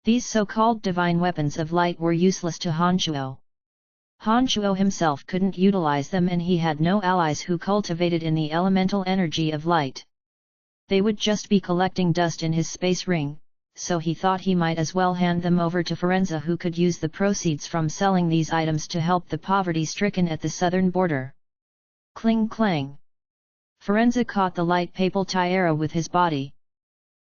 These so-called divine weapons of light were useless to Han Shuo. Han Shuo himself couldn't utilize them, and he had no allies who cultivated in the elemental energy of light. They would just be collecting dust in his space ring, so he thought he might as well hand them over to Firenze, who could use the proceeds from selling these items to help the poverty-stricken at the southern border. Cling clang! Firenze caught the light papal tiara with his body.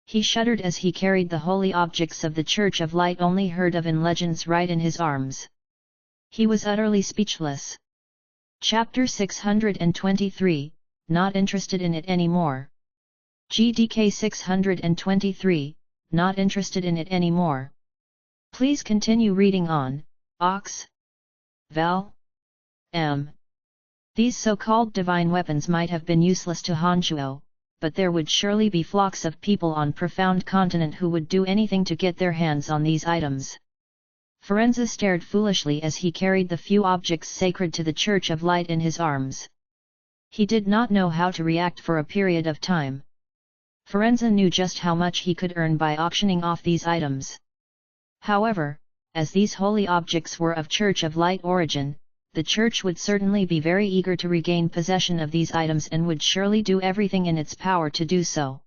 He shuddered as he carried the holy objects of the Church of Light only heard of in legends right in his arms. He was utterly speechless. Chapter 623, Not interested in it anymore. GDK 623, Not interested in it anymore. Please continue reading on, Ox. Val. M. These so-called divine weapons might have been useless to Han Shuo, but there would surely be flocks of people on profound continent who would do anything to get their hands on these items. Firenze stared foolishly as he carried the few objects sacred to the Church of Light in his arms. He did not know how to react for a period of time. Firenze knew just how much he could earn by auctioning off these items. However, as these holy objects were of Church of Light origin, the Church would certainly be very eager to regain possession of these items and would surely do everything in its power to do so.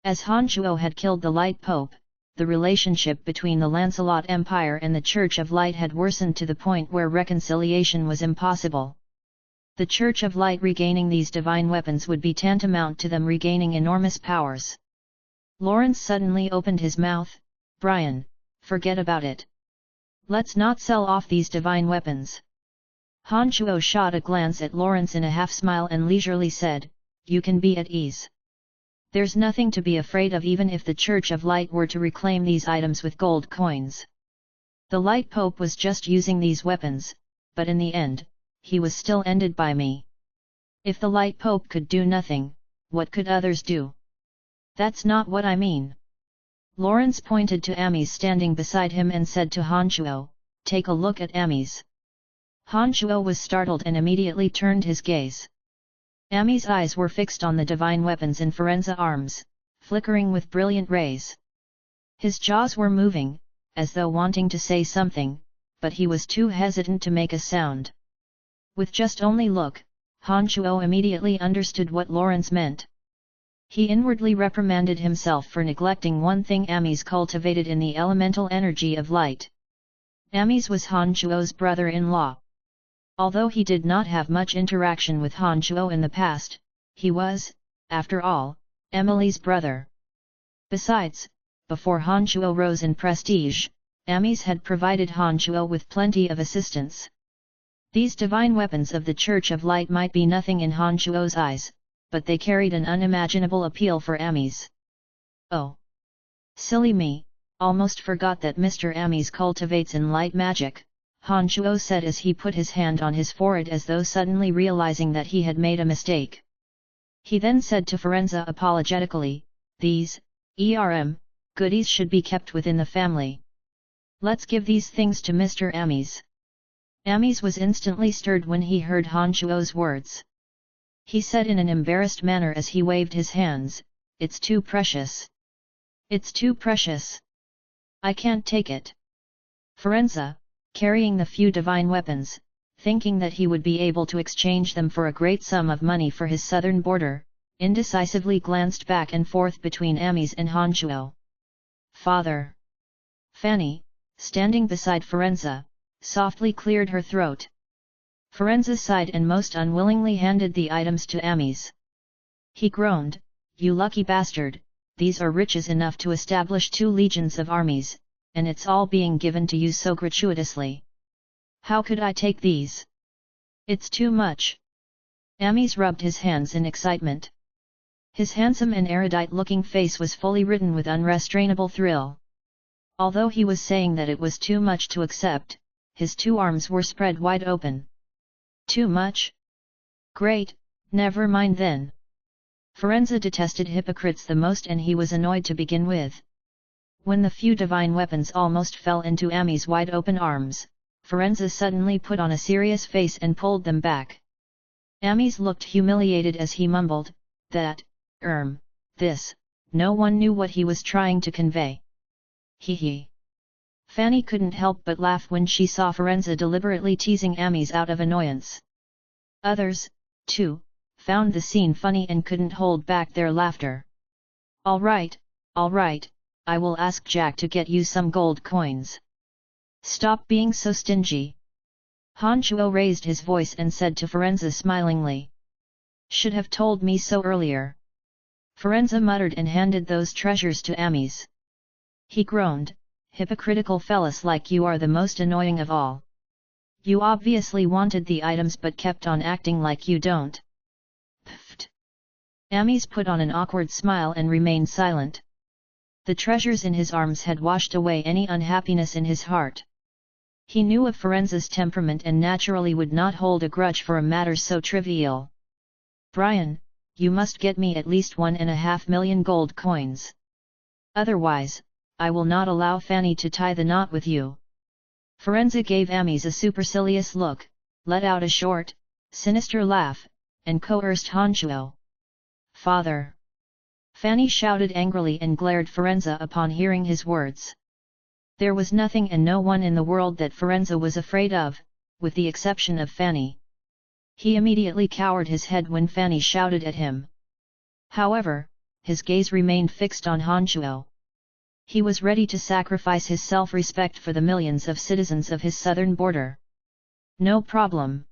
As Han Shuo had killed the Light Pope, the relationship between the Lancelot Empire and the Church of Light had worsened to the point where reconciliation was impossible. The Church of Light regaining these divine weapons would be tantamount to them regaining enormous powers. Lawrence suddenly opened his mouth. Brian, forget about it. Let's not sell off these divine weapons. Han Shuo shot a glance at Lawrence in a half-smile and leisurely said, You can be at ease. There's nothing to be afraid of even if the Church of Light were to reclaim these items with gold coins. The Light Pope was just using these weapons, but in the end, he was still ended by me. If the Light Pope could do nothing, what could others do? That's not what I mean. Lawrence pointed to Amis standing beside him and said to Han Shuo, Take a look at Amis. Han Shuo was startled and immediately turned his gaze. Ami's eyes were fixed on the divine weapons in Firenze arms, flickering with brilliant rays. His jaws were moving, as though wanting to say something, but he was too hesitant to make a sound. With just only look, Han Shuo immediately understood what Lawrence meant. He inwardly reprimanded himself for neglecting one thing Amis cultivated in the elemental energy of light. Amis was Han Shuo's brother-in-law. Although he did not have much interaction with Han Shuo in the past, he was, after all, Emily's brother. Besides, before Han Shuo rose in prestige, Amis had provided Han Shuo with plenty of assistance. These divine weapons of the Church of Light might be nothing in Han Shuo's eyes, but they carried an unimaginable appeal for Amis. Oh! Silly me, almost forgot that Mr. Amis cultivates in light magic, Han Shuo said as he put his hand on his forehead as though suddenly realizing that he had made a mistake. He then said to Firenze apologetically, These, goodies should be kept within the family. Let's give these things to Mr. Amis. Amis was instantly stirred when he heard Han Shuo's words. He said in an embarrassed manner as he waved his hands, It's too precious. It's too precious. I can't take it. Firenze, carrying the few divine weapons, thinking that he would be able to exchange them for a great sum of money for his southern border, indecisively glanced back and forth between Amis and Han Shuo. Father! Fanny, standing beside Firenze, softly cleared her throat. Firenze sighed and most unwillingly handed the items to Amis. He groaned, You lucky bastard, these are riches enough to establish 2 legions of armies, and it's all being given to you so gratuitously. How could I take these? It's too much. Amis rubbed his hands in excitement. His handsome and erudite-looking face was fully written with unrestrainable thrill. Although he was saying that it was too much to accept, his 2 arms were spread wide open. Too much? Great, never mind then. Firenze detested hypocrites the most and he was annoyed to begin with. When the few divine weapons almost fell into Ami's wide-open arms, Firenze suddenly put on a serious face and pulled them back. Amis looked humiliated as he mumbled, this, no one knew what he was trying to convey. He. Fanny couldn't help but laugh when she saw Firenze deliberately teasing Amis out of annoyance. Others, too, found the scene funny and couldn't hold back their laughter. All right, I will ask Jack to get you some gold coins. Stop being so stingy. Hanchuo raised his voice and said to Firenze smilingly. Should have told me so earlier. Firenze muttered and handed those treasures to Amis. He groaned, hypocritical fellas like you are the most annoying of all. You obviously wanted the items but kept on acting like you don't. Pfft. Amis put on an awkward smile and remained silent. The treasures in his arms had washed away any unhappiness in his heart. He knew of Firenze's temperament and naturally would not hold a grudge for a matter so trivial. Brian, you must get me at least 1.5 million gold coins. Otherwise, I will not allow Fanny to tie the knot with you. Firenze gave Amis a supercilious look, let out a short, sinister laugh, and coerced Hanchuo. Father! Fanny shouted angrily and glared Firenze upon hearing his words. There was nothing and no one in the world that Firenze was afraid of, with the exception of Fanny. He immediately cowered his head when Fanny shouted at him. However, his gaze remained fixed on Hanchuo. He was ready to sacrifice his self-respect for the millions of citizens of his southern border. No problem.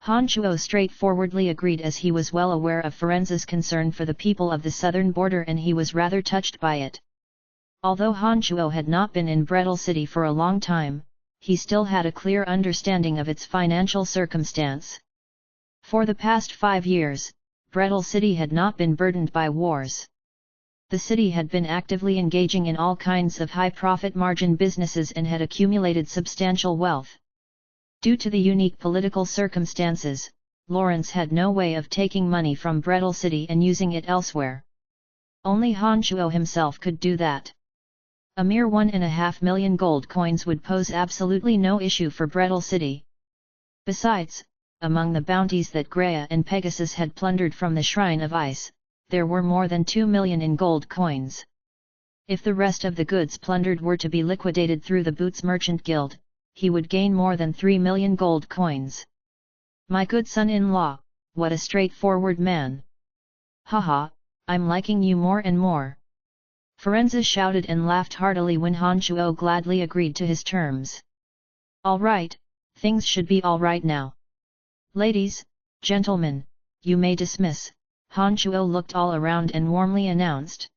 Hanchuo straightforwardly agreed as he was well aware of Firenze's concern for the people of the southern border and he was rather touched by it. Although Hanchuo had not been in Brettle City for a long time, he still had a clear understanding of its financial circumstance. For the past 5 years, Brettle City had not been burdened by wars. The city had been actively engaging in all kinds of high-profit margin businesses and had accumulated substantial wealth. Due to the unique political circumstances, Lawrence had no way of taking money from Brettle City and using it elsewhere. Only Hanchuo himself could do that. A mere 1.5 million gold coins would pose absolutely no issue for Brettle City. Besides, among the bounties that Greya and Pegasus had plundered from the Shrine of Ice, there were more than 2 million in gold coins. If the rest of the goods plundered were to be liquidated through the Boots Merchant Guild, he would gain more than 3 million gold coins. My good son-in-law, what a straightforward man! Haha, I'm liking you more and more. Firenze shouted and laughed heartily when Hanchuo gladly agreed to his terms. All right, things should be all right now. Ladies, gentlemen, you may dismiss, Hanchuo looked all around and warmly announced.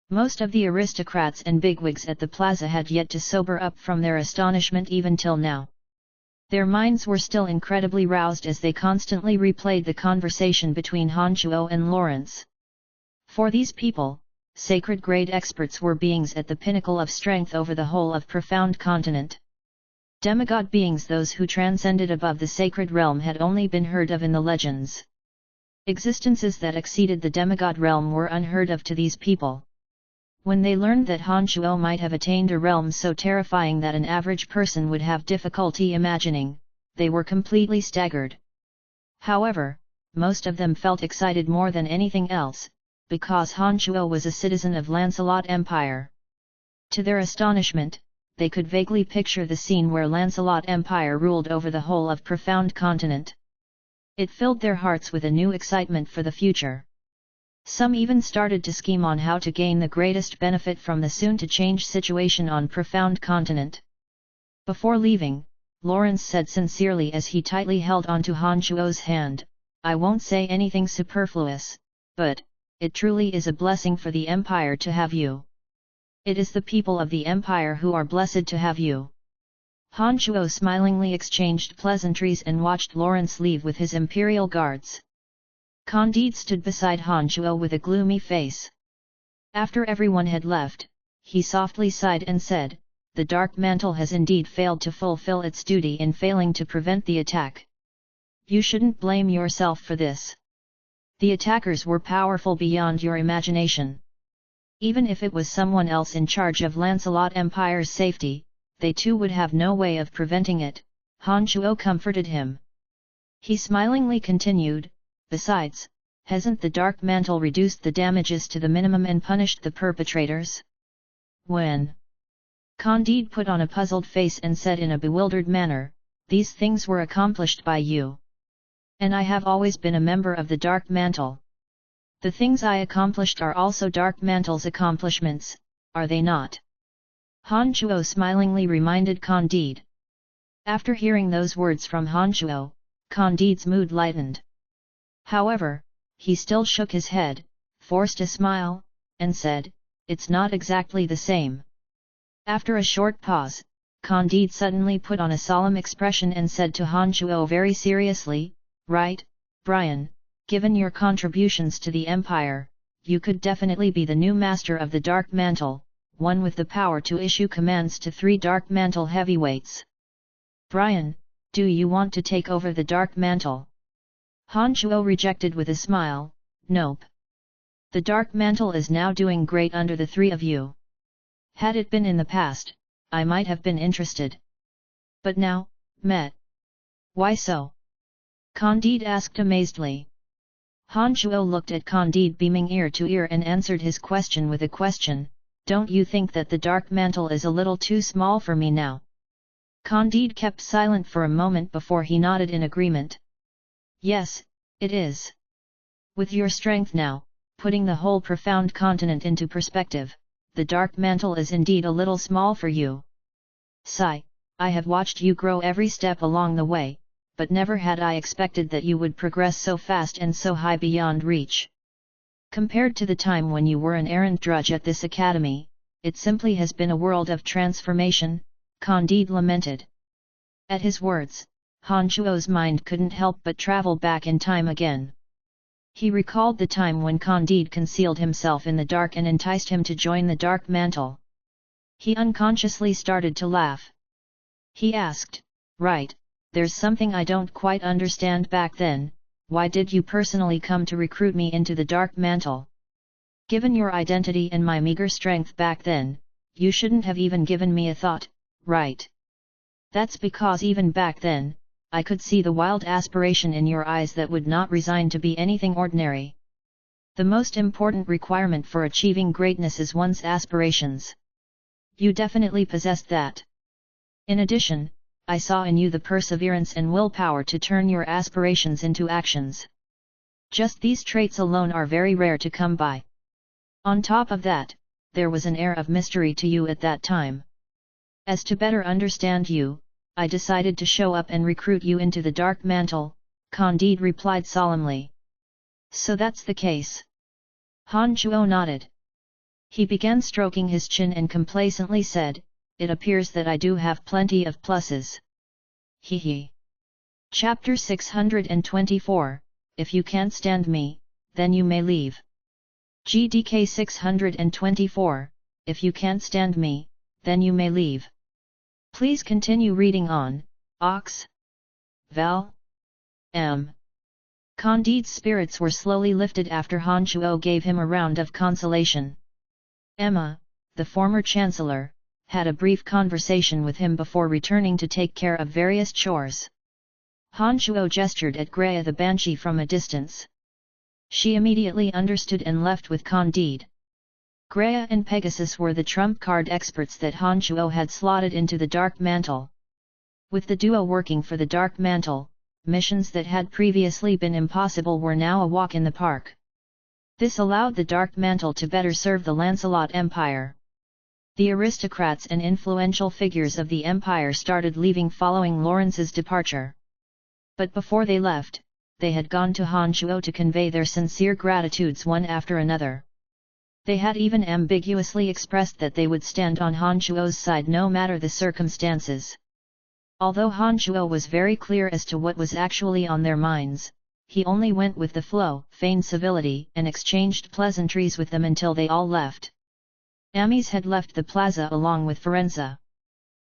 Most of the aristocrats and bigwigs at the plaza had yet to sober up from their astonishment even till now. Their minds were still incredibly roused as they constantly replayed the conversation between Hanchuo and Lawrence. For these people, sacred grade experts were beings at the pinnacle of strength over the whole of profound continent. Demigod beings, those who transcended above the sacred realm, had only been heard of in the legends. Existences that exceeded the demigod realm were unheard of to these people. When they learned that Hanchuo might have attained a realm so terrifying that an average person would have difficulty imagining, they were completely staggered. However, most of them felt excited more than anything else, because Hanchuo was a citizen of Lancelot Empire. To their astonishment, they could vaguely picture the scene where Lancelot Empire ruled over the whole of profound continent. It filled their hearts with a new excitement for the future. Some even started to scheme on how to gain the greatest benefit from the soon-to-change situation on profound continent. Before leaving, Lawrence said sincerely as he tightly held onto Hanchuo's hand, I won't say anything superfluous, but it truly is a blessing for the Empire to have you. It is the people of the Empire who are blessed to have you. Hanchuo smilingly exchanged pleasantries and watched Lawrence leave with his imperial guards. Candide stood beside Hanchuo with a gloomy face. After everyone had left, he softly sighed and said, the Dark Mantle has indeed failed to fulfill its duty in failing to prevent the attack. You shouldn't blame yourself for this. The attackers were powerful beyond your imagination. Even if it was someone else in charge of Lancelot Empire's safety, they too would have no way of preventing it, Hanchuo comforted him. He smilingly continued, besides, hasn't the Dark Mantle reduced the damages to the minimum and punished the perpetrators? When? Candide put on a puzzled face and said in a bewildered manner, "These things were accomplished by you. And I have always been a member of the Dark Mantle. The things I accomplished are also Dark Mantle's accomplishments, are they not?" Han Chuo smilingly reminded Candide. After hearing those words from Han Chuo, Candide's mood lightened. However, he still shook his head, forced a smile, and said, "It's not exactly the same." After a short pause, Candide suddenly put on a solemn expression and said to Han Chuo very seriously, "Right, Brian, given your contributions to the Empire, you could definitely be the new master of the Dark Mantle, one with the power to issue commands to 3 Dark Mantle heavyweights. Brian, do you want to take over the Dark Mantle?" Han Chuo rejected with a smile, "Nope. The Dark Mantle is now doing great under the 3 of you. Had it been in the past, I might have been interested. But now, meh." "Why so?" Candide asked amazedly. Han Chuo looked at Candide beaming ear to ear and answered his question with a question, "Don't you think that the Dark Mantle is a little too small for me now?" Candide kept silent for a moment before he nodded in agreement. "Yes, it is. With your strength now, putting the whole profound continent into perspective, the Dark Mantle is indeed a little small for you. Sigh, I have watched you grow every step along the way, but never had I expected that you would progress so fast and so high beyond reach. Compared to the time when you were an errand drudge at this academy, it simply has been a world of transformation," Candide lamented. At his words, Han Chuo's mind couldn't help but travel back in time again. He recalled the time when Candide concealed himself in the dark and enticed him to join the Dark Mantle. He unconsciously started to laugh. He asked, "Right, there's something I don't quite understand back then, why did you personally come to recruit me into the Dark Mantle? Given your identity and my meager strength back then, you shouldn't have even given me a thought, right?" "That's because even back then, I could see the wild aspiration in your eyes that would not resign to be anything ordinary. The most important requirement for achieving greatness is one's aspirations. You definitely possessed that. In addition, I saw in you the perseverance and willpower to turn your aspirations into actions. Just these traits alone are very rare to come by. On top of that, there was an air of mystery to you at that time. As to better understand you, I decided to show up and recruit you into the Dark Mantle," Candide replied solemnly. "So that's the case." Han Chuo nodded. He began stroking his chin and complacently said, "It appears that I do have plenty of pluses. Hee hee." Chapter 624, If you can't stand me, then you may leave. GDK 624, If you can't stand me, then you may leave. Please continue reading on, Ox. Val. M. Candide's spirits were slowly lifted after Han Chuo gave him a round of consolation. Emma, the former chancellor, had a brief conversation with him before returning to take care of various chores. Han Chuo gestured at Greya the Banshee from a distance. She immediately understood and left with Candide. Greya and Pegasus were the trump card experts that Han Chuo had slotted into the Dark Mantle. With the duo working for the Dark Mantle, missions that had previously been impossible were now a walk in the park. This allowed the Dark Mantle to better serve the Lancelot Empire. The aristocrats and influential figures of the Empire started leaving following Lawrence's departure. But before they left, they had gone to Han Chuo to convey their sincere gratitudes one after another. They had even ambiguously expressed that they would stand on Han Chuo's side no matter the circumstances. Although Han Chuo was very clear as to what was actually on their minds, he only went with the flow, feigned civility and exchanged pleasantries with them until they all left. Amis had left the plaza along with Ferenza.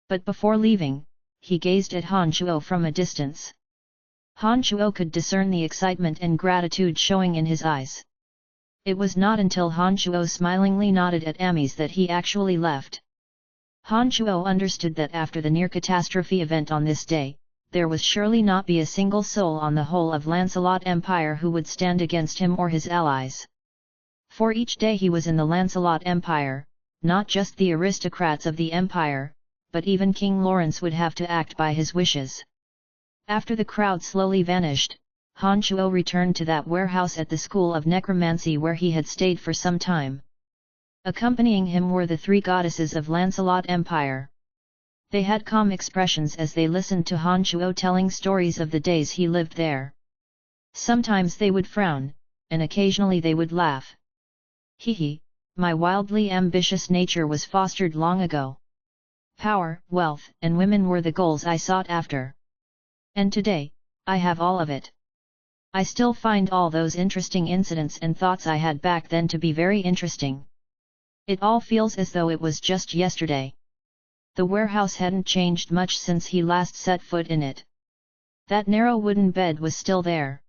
But before leaving, he gazed at Han Chuo from a distance. Han Chuo could discern the excitement and gratitude showing in his eyes. It was not until Han Chuo smilingly nodded at Amis that he actually left. Han Chuo understood that after the near-catastrophe event on this day, there was surely not be a single soul on the whole of Lancelot Empire who would stand against him or his allies. For each day he was in the Lancelot Empire, not just the aristocrats of the empire, but even King Lawrence would have to act by his wishes. After the crowd slowly vanished, Han Shuo returned to that warehouse at the School of Necromancy where he had stayed for some time. Accompanying him were the three goddesses of Lancelot Empire. They had calm expressions as they listened to Han Shuo telling stories of the days he lived there. Sometimes they would frown, and occasionally they would laugh. Hee, my wildly ambitious nature was fostered long ago. Power, wealth, and women were the goals I sought after. And today, I have all of it. I still find all those interesting incidents and thoughts I had back then to be very interesting. It all feels as though it was just yesterday. The warehouse hadn't changed much since he last set foot in it. That narrow wooden bed was still there.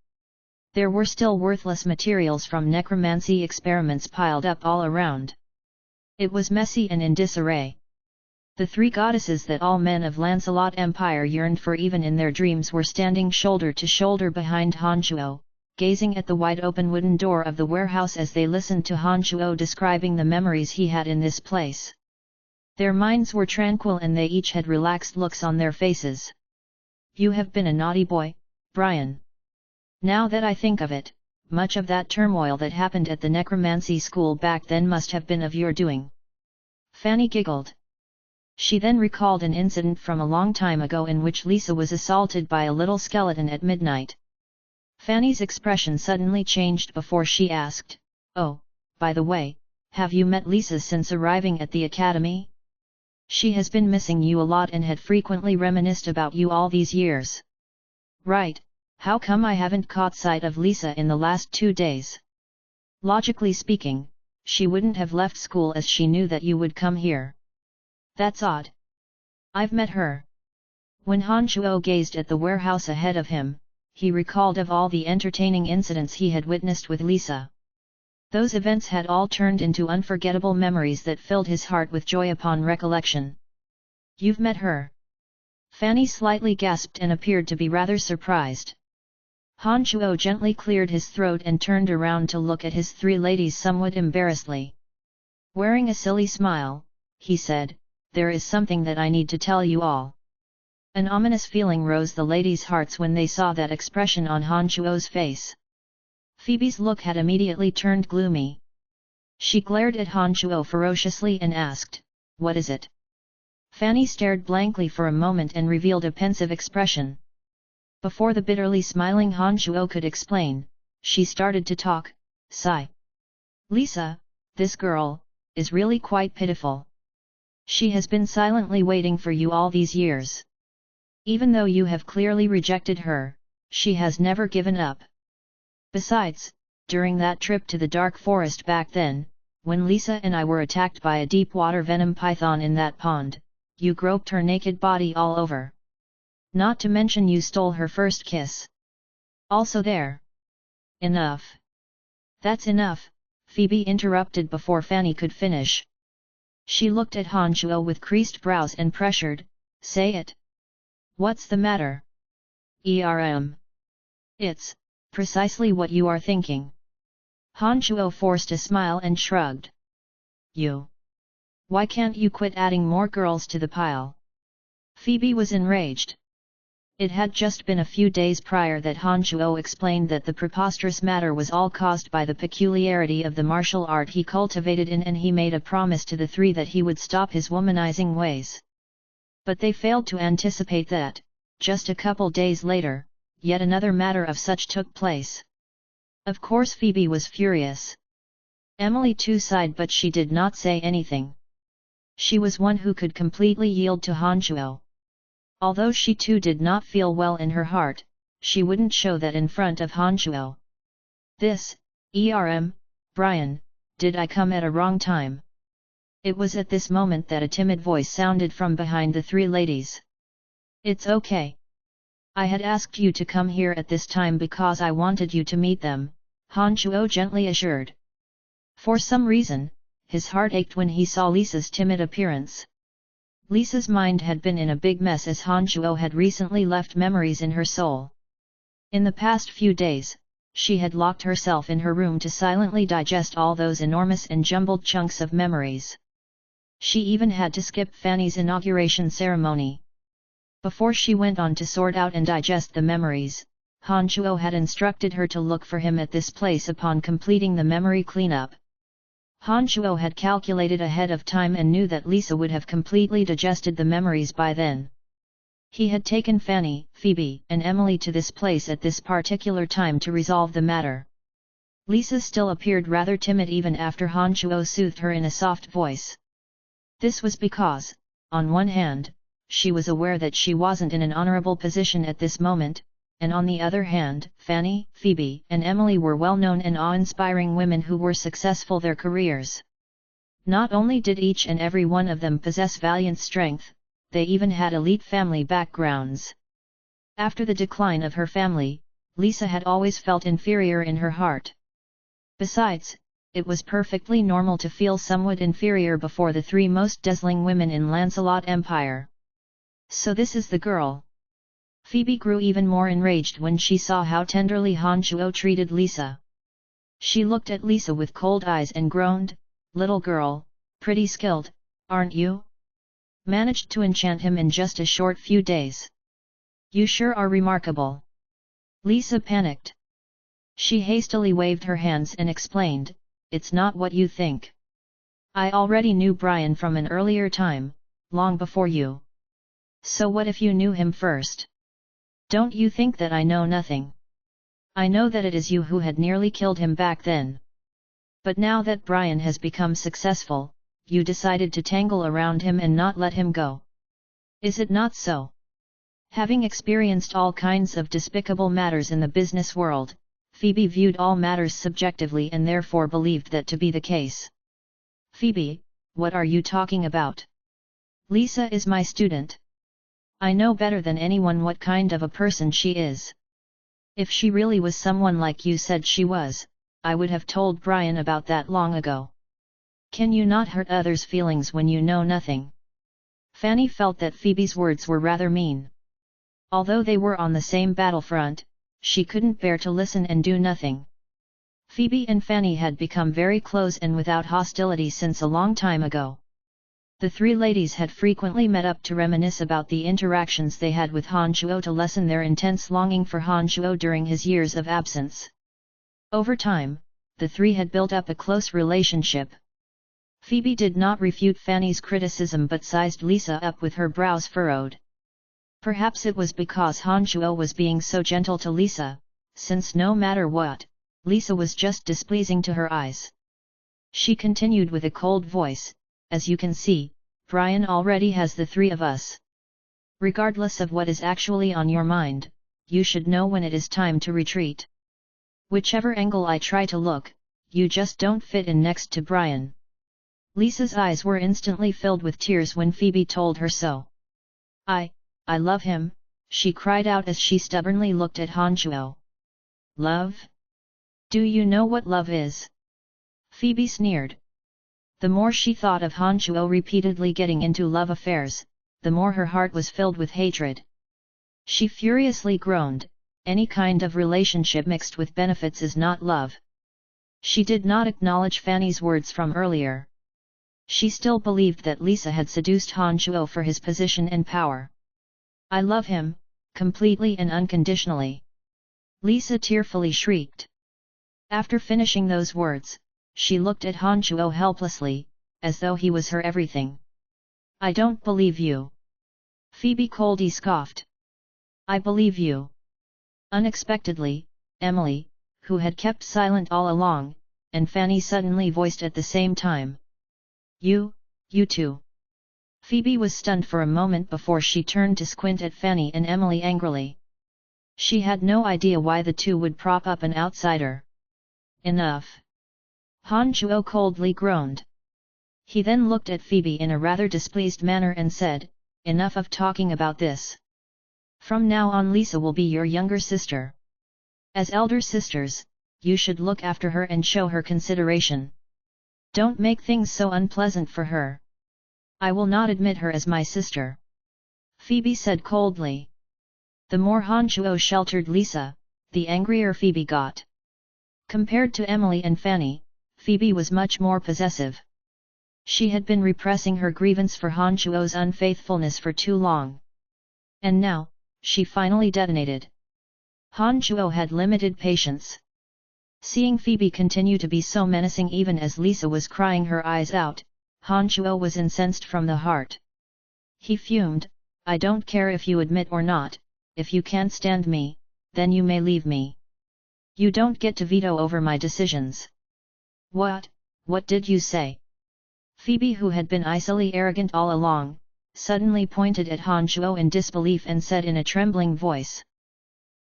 There were still worthless materials from necromancy experiments piled up all around. It was messy and in disarray. The three goddesses that all men of Lancelot Empire yearned for even in their dreams were standing shoulder to shoulder behind Han Shuo, gazing at the wide-open wooden door of the warehouse as they listened to Han Shuo describing the memories he had in this place. Their minds were tranquil and they each had relaxed looks on their faces. You have been a naughty boy, Brian. Now that I think of it, much of that turmoil that happened at the necromancy school back then must have been of your doing. Fanny giggled. She then recalled an incident from a long time ago in which Lisa was assaulted by a little skeleton at midnight. Fanny's expression suddenly changed before she asked, "Oh, by the way, have you met Lisa since arriving at the academy? She has been missing you a lot and had frequently reminisced about you all these years." "Right, how come I haven't caught sight of Lisa in the last 2 days? Logically speaking, she wouldn't have left school as she knew that you would come here. That's odd. I've met her." When Han Shuo gazed at the warehouse ahead of him, he recalled of all the entertaining incidents he had witnessed with Lisa. Those events had all turned into unforgettable memories that filled his heart with joy upon recollection. "You've met her?" Fanny slightly gasped and appeared to be rather surprised. Han Shuo gently cleared his throat and turned around to look at his three ladies somewhat embarrassedly. Wearing a silly smile, he said, "There is something that I need to tell you all." An ominous feeling rose the ladies' hearts when they saw that expression on Han Shuo's face. Phoebe's look had immediately turned gloomy. She glared at Han Shuo ferociously and asked, "What is it?" Fanny stared blankly for a moment and revealed a pensive expression. Before the bitterly smiling Han Shuo could explain, she started to talk, sigh. "Lisa, this girl, is really quite pitiful. She has been silently waiting for you all these years. Even though you have clearly rejected her, she has never given up. Besides, during that trip to the dark forest back then, when Lisa and I were attacked by a deep-water venom python in that pond, you groped her naked body all over. Not to mention you stole her first kiss. Also there." "Enough." "That's enough," Phoebe interrupted before Fanny could finish. She looked at Han Shuo with creased brows and pressured, "Say it. What's the matter?" It's precisely what you are thinking." Han Shuo forced a smile and shrugged. "You. Why can't you quit adding more girls to the pile?" Phoebe was enraged. It had just been a few days prior that Han Shuo explained that the preposterous matter was all caused by the peculiarity of the martial art he cultivated in, and he made a promise to the three that he would stop his womanizing ways. But they failed to anticipate that, just a couple days later, yet another matter of such took place. Of course Phoebe was furious. Emily too sighed, but she did not say anything. She was one who could completely yield to Han Shuo. Although she too did not feel well in her heart, she wouldn't show that in front of Han Shuo. "This, Brian, did I come at a wrong time?" It was at this moment that a timid voice sounded from behind the three ladies. "It's okay. I had asked you to come here at this time because I wanted you to meet them," Han Shuo gently assured. For some reason, his heart ached when he saw Lisa's timid appearance. Lisa's mind had been in a big mess as Han Shuo had recently left memories in her soul. In the past few days, she had locked herself in her room to silently digest all those enormous and jumbled chunks of memories. She even had to skip Fanny's inauguration ceremony. Before she went on to sort out and digest the memories, Han Shuo had instructed her to look for him at this place upon completing the memory cleanup. Han Shuo had calculated ahead of time and knew that Lisa would have completely digested the memories by then. He had taken Fanny, Phoebe, and Emily to this place at this particular time to resolve the matter. Lisa still appeared rather timid even after Han Shuo soothed her in a soft voice. This was because, on one hand, she was aware that she wasn't in an honorable position at this moment, and on the other hand, Fanny, Phoebe, and Emily were well-known and awe-inspiring women who were successful their careers. Not only did each and every one of them possess valiant strength, they even had elite family backgrounds. After the decline of her family, Lisa had always felt inferior in her heart. Besides, it was perfectly normal to feel somewhat inferior before the three most dazzling women in Lancelot Empire. So this is the girl. Phoebe grew even more enraged when she saw how tenderly Han Shuo treated Lisa. She looked at Lisa with cold eyes and groaned, "Little girl, pretty skilled, aren't you? Managed to enchant him in just a short few days. You sure are remarkable." Lisa panicked. She hastily waved her hands and explained, "It's not what you think. I already knew Brian from an earlier time, long before you. So what if you knew him first? Don't you think that I know nothing? I know that it is you who had nearly killed him back then. But now that Brian has become successful, you decided to tangle around him and not let him go. Is it not so?" Having experienced all kinds of despicable matters in the business world, Phoebe viewed all matters subjectively and therefore believed that to be the case. "Phoebe, what are you talking about? Lisa is my student. I know better than anyone what kind of a person she is. If she really was someone like you said she was, I would have told Brian about that long ago. Can you not hurt others' feelings when you know nothing?" Fanny felt that Phoebe's words were rather mean. Although they were on the same battlefront, she couldn't bear to listen and do nothing. Phoebe and Fanny had become very close and without hostility since a long time ago. The three ladies had frequently met up to reminisce about the interactions they had with Han Shuo to lessen their intense longing for Han Shuo during his years of absence. Over time, the three had built up a close relationship. Phoebe did not refute Fanny's criticism but sized Lisa up with her brows furrowed. Perhaps it was because Han Shuo was being so gentle to Lisa, since no matter what, Lisa was just displeasing to her eyes. She continued with a cold voice, "As you can see, Brian already has the three of us. Regardless of what is actually on your mind, you should know when it is time to retreat. Whichever angle I try to look, you just don't fit in next to Brian." Lisa's eyes were instantly filled with tears when Phoebe told her so. I love him," she cried out as she stubbornly looked at Han Shuo. "Love? Do you know what love is?" Phoebe sneered. The more she thought of Han Shuo repeatedly getting into love affairs, the more her heart was filled with hatred. She furiously groaned, "Any kind of relationship mixed with benefits is not love." She did not acknowledge Fanny's words from earlier. She still believed that Lisa had seduced Han Shuo for his position and power. "I love him, completely and unconditionally," Lisa tearfully shrieked. After finishing those words, she looked at Han Shuo helplessly, as though he was her everything. "I don't believe you," Phoebe coldly scoffed. "I believe you." Unexpectedly, Emily, who had kept silent all along, and Fanny suddenly voiced at the same time. You too." Phoebe was stunned for a moment before she turned to squint at Fanny and Emily angrily. She had no idea why the two would prop up an outsider. "Enough!" Han Shuo coldly groaned. He then looked at Phoebe in a rather displeased manner and said, "Enough of talking about this. From now on Lisa will be your younger sister. As elder sisters, you should look after her and show her consideration. Don't make things so unpleasant for her. I will not admit her as my sister," Phoebe said coldly. The more Han Shuo sheltered Lisa, the angrier Phoebe got. Compared to Emily and Fanny, Phoebe was much more possessive. She had been repressing her grievance for Han Shuo's unfaithfulness for too long. And now, she finally detonated. Han Shuo had limited patience. Seeing Phoebe continue to be so menacing even as Lisa was crying her eyes out, Han Shuo was incensed from the heart. He fumed, "I don't care if you admit or not, if you can't stand me, then you may leave me. You don't get to veto over my decisions." What did you say?" Phoebe, who had been icily arrogant all along, suddenly pointed at Han Shuo in disbelief and said in a trembling voice.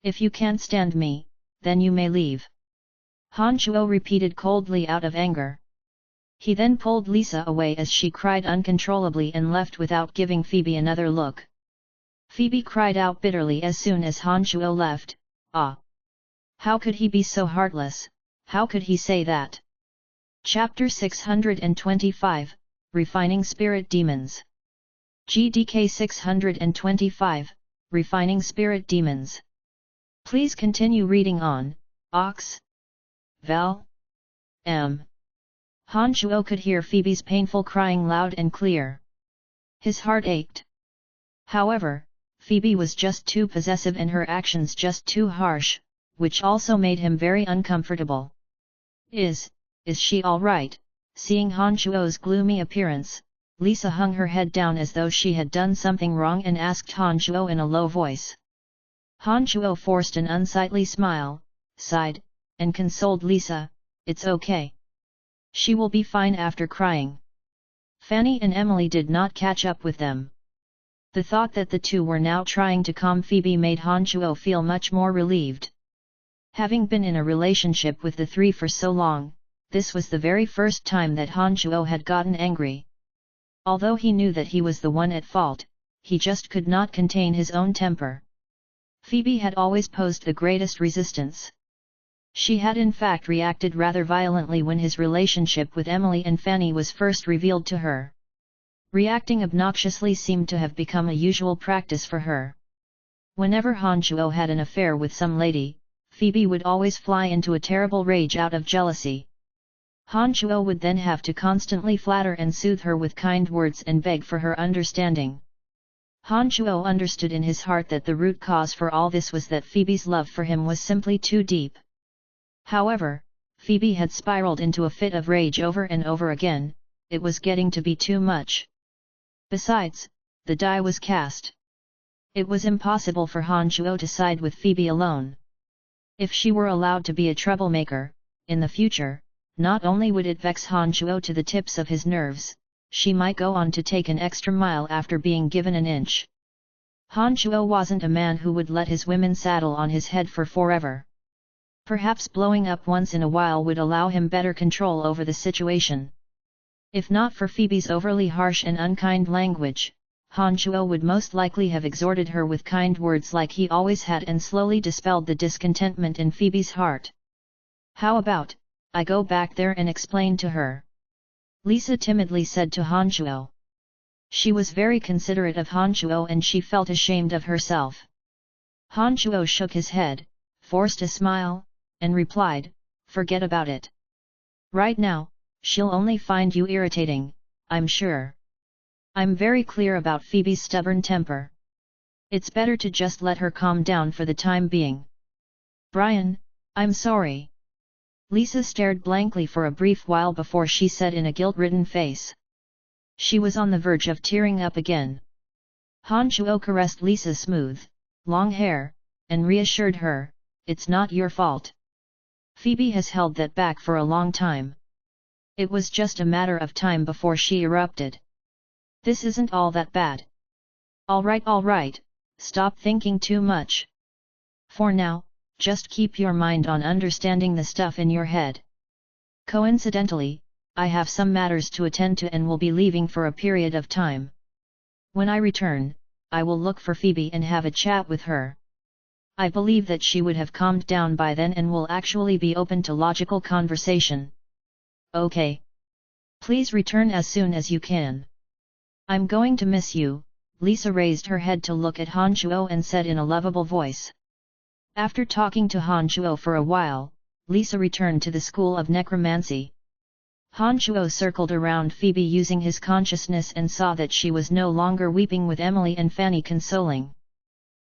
"If you can't stand me, then you may leave." Han Shuo repeated coldly out of anger. He then pulled Lisa away as she cried uncontrollably and left without giving Phoebe another look. Phoebe cried out bitterly as soon as Han Shuo left, "Ah! How could he be so heartless, how could he say that?" Chapter 625, Refining Spirit Demons. GDK 625, Refining Spirit Demons. Please continue reading on, Ox. Val. M. Han Shuo could hear Phoebe's painful crying loud and clear. His heart ached. However, Phoebe was just too possessive and her actions just too harsh, which also made him very uncomfortable. Is she all right?" Seeing Han Shuo's gloomy appearance, Lisa hung her head down as though she had done something wrong and asked Han Shuo in a low voice. Han Shuo forced an unsightly smile, sighed, and consoled Lisa, "It's okay. She will be fine after crying." Fanny and Emily did not catch up with them. The thought that the two were now trying to calm Phoebe made Han Shuo feel much more relieved. Having been in a relationship with the three for so long, this was the very first time that Han Shuo had gotten angry. Although he knew that he was the one at fault, he just could not contain his own temper. Phoebe had always posed the greatest resistance. She had in fact reacted rather violently when his relationship with Emily and Fanny was first revealed to her. Reacting obnoxiously seemed to have become a usual practice for her. Whenever Han Shuo had an affair with some lady, Phoebe would always fly into a terrible rage out of jealousy. Han Shuo would then have to constantly flatter and soothe her with kind words and beg for her understanding. Han Shuo understood in his heart that the root cause for all this was that Phoebe's love for him was simply too deep. However, Phoebe had spiraled into a fit of rage over and over again, it was getting to be too much. Besides, the die was cast. It was impossible for Han Shuo to side with Phoebe alone. If she were allowed to be a troublemaker, in the future, not only would it vex Han Shuo to the tips of his nerves, she might go on to take an extra mile after being given an inch. Han Shuo wasn't a man who would let his women saddle on his head for forever. Perhaps blowing up once in a while would allow him better control over the situation. If not for Phoebe's overly harsh and unkind language, Han Shuo would most likely have exhorted her with kind words like he always had and slowly dispelled the discontentment in Phoebe's heart. "How about, I go back there and explain to her?" Lisa timidly said to Han Shuo. She was very considerate of Han Shuo and she felt ashamed of herself. Han Shuo shook his head, forced a smile, and replied, "Forget about it. Right now, she'll only find you irritating, I'm sure. I'm very clear about Phoebe's stubborn temper. It's better to just let her calm down for the time being." "Brian, I'm sorry." Lisa stared blankly for a brief while before she said in a guilt-ridden face. She was on the verge of tearing up again. Han Shuo caressed Lisa's smooth, long hair, and reassured her, "It's not your fault. Phoebe has held that back for a long time. It was just a matter of time before she erupted. This isn't all that bad. All right, stop thinking too much. For now, just keep your mind on understanding the stuff in your head. Coincidentally, I have some matters to attend to and will be leaving for a period of time. When I return, I will look for Phoebe and have a chat with her. I believe that she would have calmed down by then and will actually be open to logical conversation." "Okay. Please return as soon as you can. I'm going to miss you." Lisa raised her head to look at Han Shuo and said in a lovable voice. After talking to Han Shuo for a while, Lisa returned to the school of necromancy. Han Shuo circled around Phoebe using his consciousness and saw that she was no longer weeping, with Emily and Fanny consoling.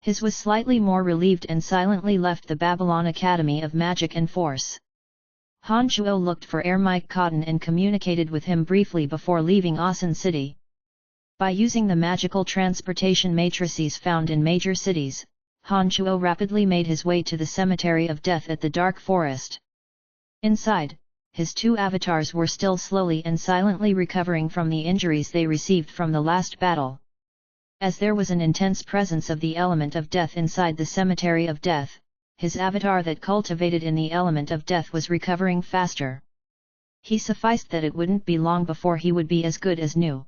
His was slightly more relieved and silently left the Babylon Academy of Magic and Force. Han Shuo looked for Ermite Cotton and communicated with him briefly before leaving Asan City. By using the magical transportation matrices found in major cities, Han Shuo rapidly made his way to the Cemetery of Death at the Dark Forest. Inside, his two avatars were still slowly and silently recovering from the injuries they received from the last battle. As there was an intense presence of the element of death inside the Cemetery of Death, his avatar that cultivated in the element of death was recovering faster. He sufficed that it wouldn't be long before he would be as good as new.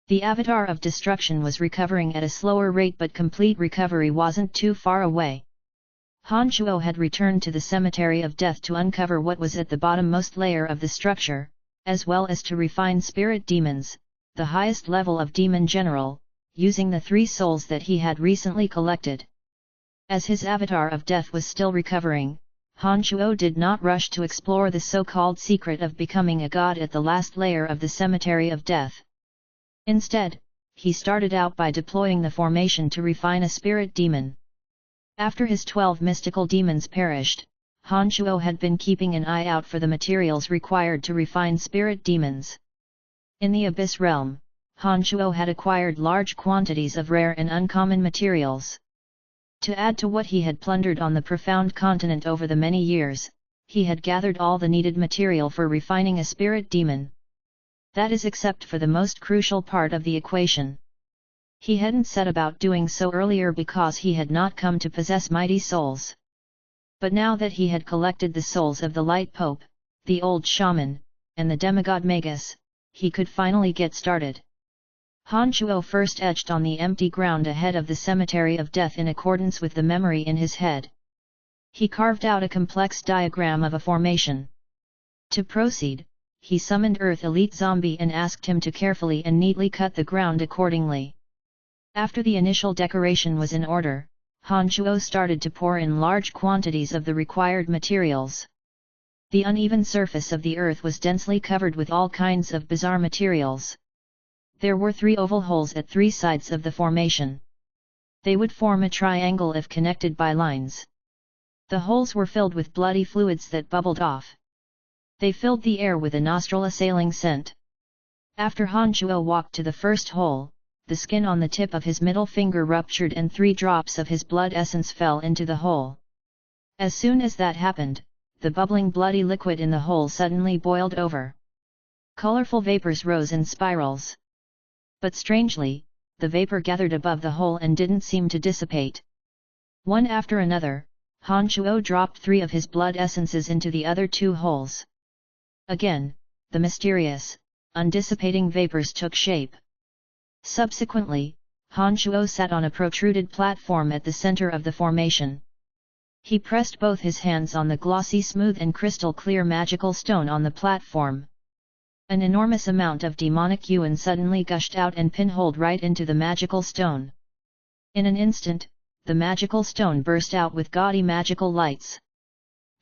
The avatar of destruction was recovering at a slower rate, but complete recovery wasn't too far away. Han Shuo had returned to the Cemetery of Death to uncover what was at the bottommost layer of the structure, as well as to refine spirit demons, the highest level of demon general, using the 3 souls that he had recently collected. As his avatar of death was still recovering, Han Shuo did not rush to explore the so-called secret of becoming a god at the last layer of the Cemetery of Death. Instead, he started out by deploying the formation to refine a spirit demon. After his 12 mystical demons perished, Han Shuo had been keeping an eye out for the materials required to refine spirit demons. In the Abyss realm, Han Shuo had acquired large quantities of rare and uncommon materials. To add to what he had plundered on the profound continent over the many years, he had gathered all the needed material for refining a spirit demon. That is, except for the most crucial part of the equation. He hadn't set about doing so earlier because he had not come to possess mighty souls. But now that he had collected the souls of the Light Pope, the Old Shaman, and the Demigod Magus, he could finally get started. Han Shuo first etched on the empty ground ahead of the Cemetery of Death in accordance with the memory in his head. He carved out a complex diagram of a formation. To proceed, he summoned Earth Elite Zombie and asked him to carefully and neatly cut the ground accordingly. After the initial decoration was in order, Han Shuo started to pour in large quantities of the required materials. The uneven surface of the earth was densely covered with all kinds of bizarre materials. There were 3 oval holes at 3 sides of the formation. They would form a triangle if connected by lines. The holes were filled with bloody fluids that bubbled off. They filled the air with a nostril-assailing scent. After Han Shuo walked to the first hole, the skin on the tip of his middle finger ruptured and 3 drops of his blood essence fell into the hole. As soon as that happened, the bubbling bloody liquid in the hole suddenly boiled over. Colorful vapors rose in spirals. But strangely, the vapor gathered above the hole and didn't seem to dissipate. One after another, Han Shuo dropped 3 of his blood essences into the other 2 holes. Again, the mysterious, undissipating vapors took shape. Subsequently, Han Shuo sat on a protruded platform at the center of the formation. He pressed both his hands on the glossy, smooth and crystal-clear magical stone on the platform. An enormous amount of demonic yuan suddenly gushed out and pinholed right into the magical stone. In an instant, the magical stone burst out with gaudy magical lights.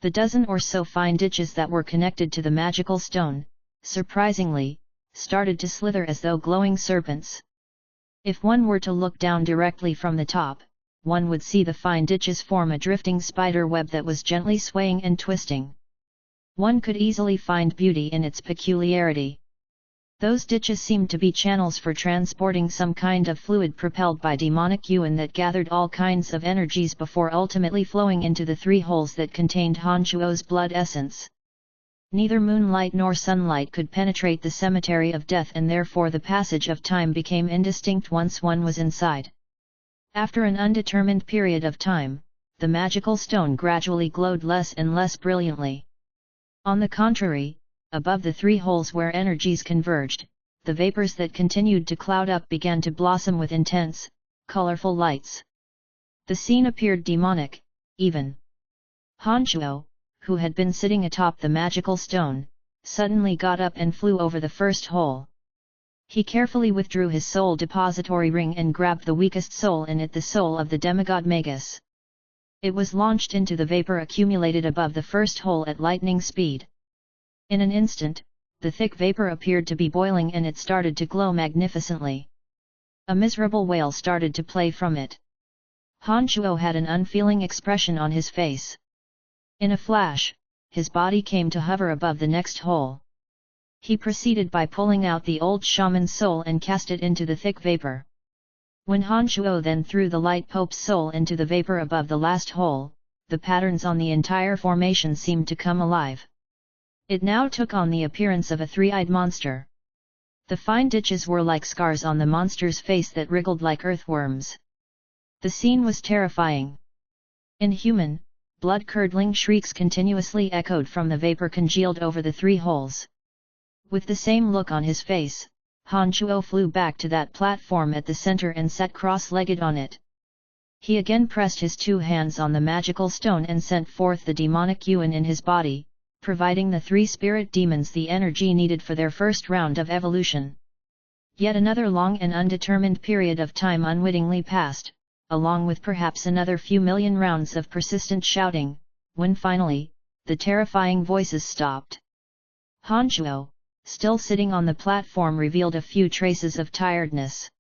The dozen or so fine ditches that were connected to the magical stone, surprisingly, started to slither as though glowing serpents. If one were to look down directly from the top, one would see the fine ditches form a drifting spider web that was gently swaying and twisting. One could easily find beauty in its peculiarity. Those ditches seemed to be channels for transporting some kind of fluid propelled by demonic yuan that gathered all kinds of energies before ultimately flowing into the 3 holes that contained Han Shuo's blood essence. Neither moonlight nor sunlight could penetrate the Cemetery of Death, and therefore the passage of time became indistinct once one was inside. After an undetermined period of time, the magical stone gradually glowed less and less brilliantly. On the contrary, above the 3 holes where energies converged, the vapors that continued to cloud up began to blossom with intense, colorful lights. The scene appeared demonic, even. Han Shuo, who had been sitting atop the magical stone, suddenly got up and flew over the first hole. He carefully withdrew his soul depository ring and grabbed the weakest soul in it, the soul of the demigod Magus. It was launched into the vapor accumulated above the first hole at lightning speed. In an instant, the thick vapor appeared to be boiling and it started to glow magnificently. A miserable wail started to play from it. Han Shuo had an unfeeling expression on his face. In a flash, his body came to hover above the next hole. He proceeded by pulling out the old shaman's soul and cast it into the thick vapor. When Han Shuo then threw the light Pope's soul into the vapor above the last hole, the patterns on the entire formation seemed to come alive. It now took on the appearance of a three-eyed monster. The fine ditches were like scars on the monster's face that wriggled like earthworms. The scene was terrifying. Inhuman, blood-curdling shrieks continuously echoed from the vapor congealed over the three holes. With the same look on his face, Han Shuo flew back to that platform at the center and sat cross-legged on it. He again pressed his two hands on the magical stone and sent forth the demonic yuan in his body, providing the three spirit demons the energy needed for their first round of evolution. Yet another long and undetermined period of time unwittingly passed, along with perhaps another few million rounds of persistent shouting, when finally, the terrifying voices stopped. Han Shuo, still sitting on the platform, revealed a few traces of tiredness.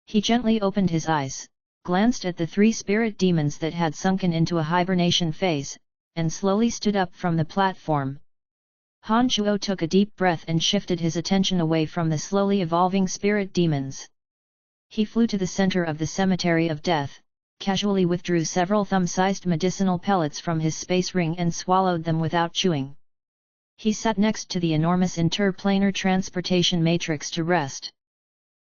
He gently opened his eyes, glanced at the three spirit demons that had sunken into a hibernation phase, and slowly stood up from the platform. Han Shuo took a deep breath and shifted his attention away from the slowly evolving spirit demons. He flew to the center of the cemetery of death, casually withdrew several thumb-sized medicinal pellets from his space ring and swallowed them without chewing. He sat next to the enormous interplanar transportation matrix to rest.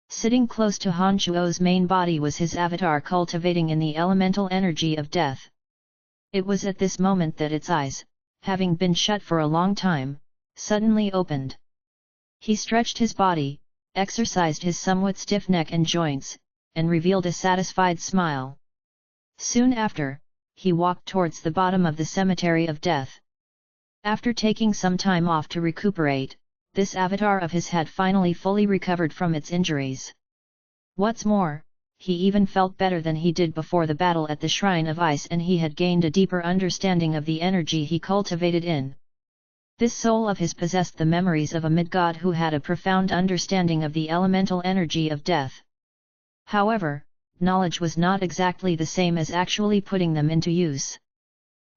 Sitting close to Han Shuo's main body was his avatar cultivating in the elemental energy of death. It was at this moment that its eyes, having been shut for a long time, suddenly opened. He stretched his body, exercised his somewhat stiff neck and joints, and revealed a satisfied smile. Soon after, he walked towards the bottom of the cemetery of death. After taking some time off to recuperate, this avatar of his had finally fully recovered from its injuries. What's more, he even felt better than he did before the battle at the Shrine of Ice, and he had gained a deeper understanding of the energy he cultivated in. This soul of his possessed the memories of a mid-god who had a profound understanding of the elemental energy of death. However, knowledge was not exactly the same as actually putting them into use.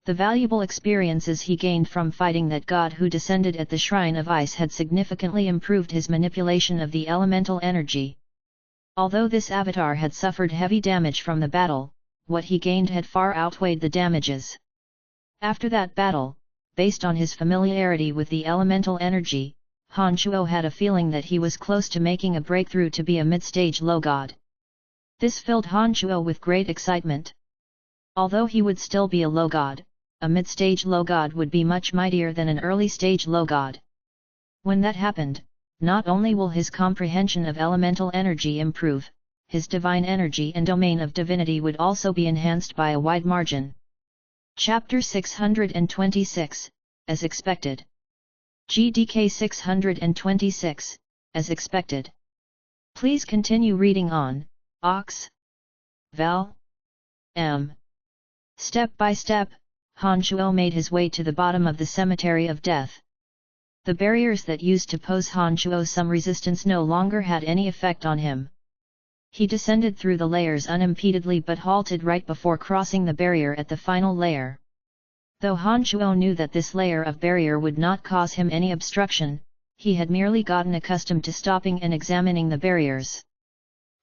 The valuable experiences he gained from fighting that god who descended at the Shrine of Ice had significantly improved his manipulation of the elemental energy. Although this avatar had suffered heavy damage from the battle, what he gained had far outweighed the damages. After that battle, based on his familiarity with the elemental energy, Han Shuo had a feeling that he was close to making a breakthrough to be a mid-stage low god. This filled Han Shuo with great excitement. Although he would still be a low god, a mid-stage low god would be much mightier than an early-stage low god. When that happened, not only will his comprehension of elemental energy improve, his divine energy and domain of divinity would also be enhanced by a wide margin. Chapter 626, as expected. GDK 626, as expected. Please continue reading on, Ox. Val. M. Step by step, Han Shuo made his way to the bottom of the cemetery of death. The barriers that used to pose Han Shuo some resistance no longer had any effect on him. He descended through the layers unimpededly but halted right before crossing the barrier at the final layer. Though Han Shuo knew that this layer of barrier would not cause him any obstruction, he had merely gotten accustomed to stopping and examining the barriers.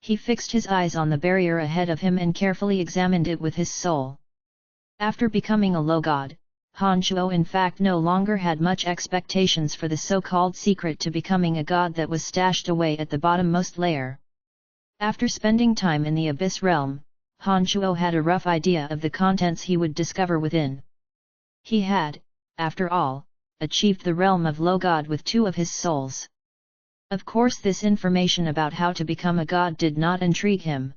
He fixed his eyes on the barrier ahead of him and carefully examined it with his soul. After becoming a low god, Han Shuo in fact no longer had much expectations for the so-called secret to becoming a god that was stashed away at the bottommost layer. After spending time in the Abyss realm, Han Shuo had a rough idea of the contents he would discover within. He had, after all, achieved the realm of low god with 2 of his souls. Of course, this information about how to become a god did not intrigue him.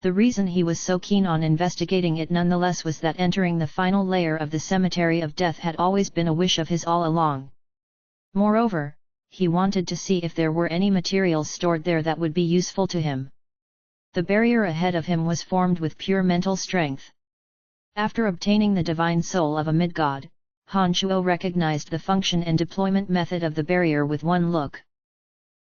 The reason he was so keen on investigating it nonetheless was that entering the final layer of the cemetery of death had always been a wish of his all along. Moreover, he wanted to see if there were any materials stored there that would be useful to him. The barrier ahead of him was formed with pure mental strength. After obtaining the divine soul of a mid-god, Han Shuo recognized the function and deployment method of the barrier with one look.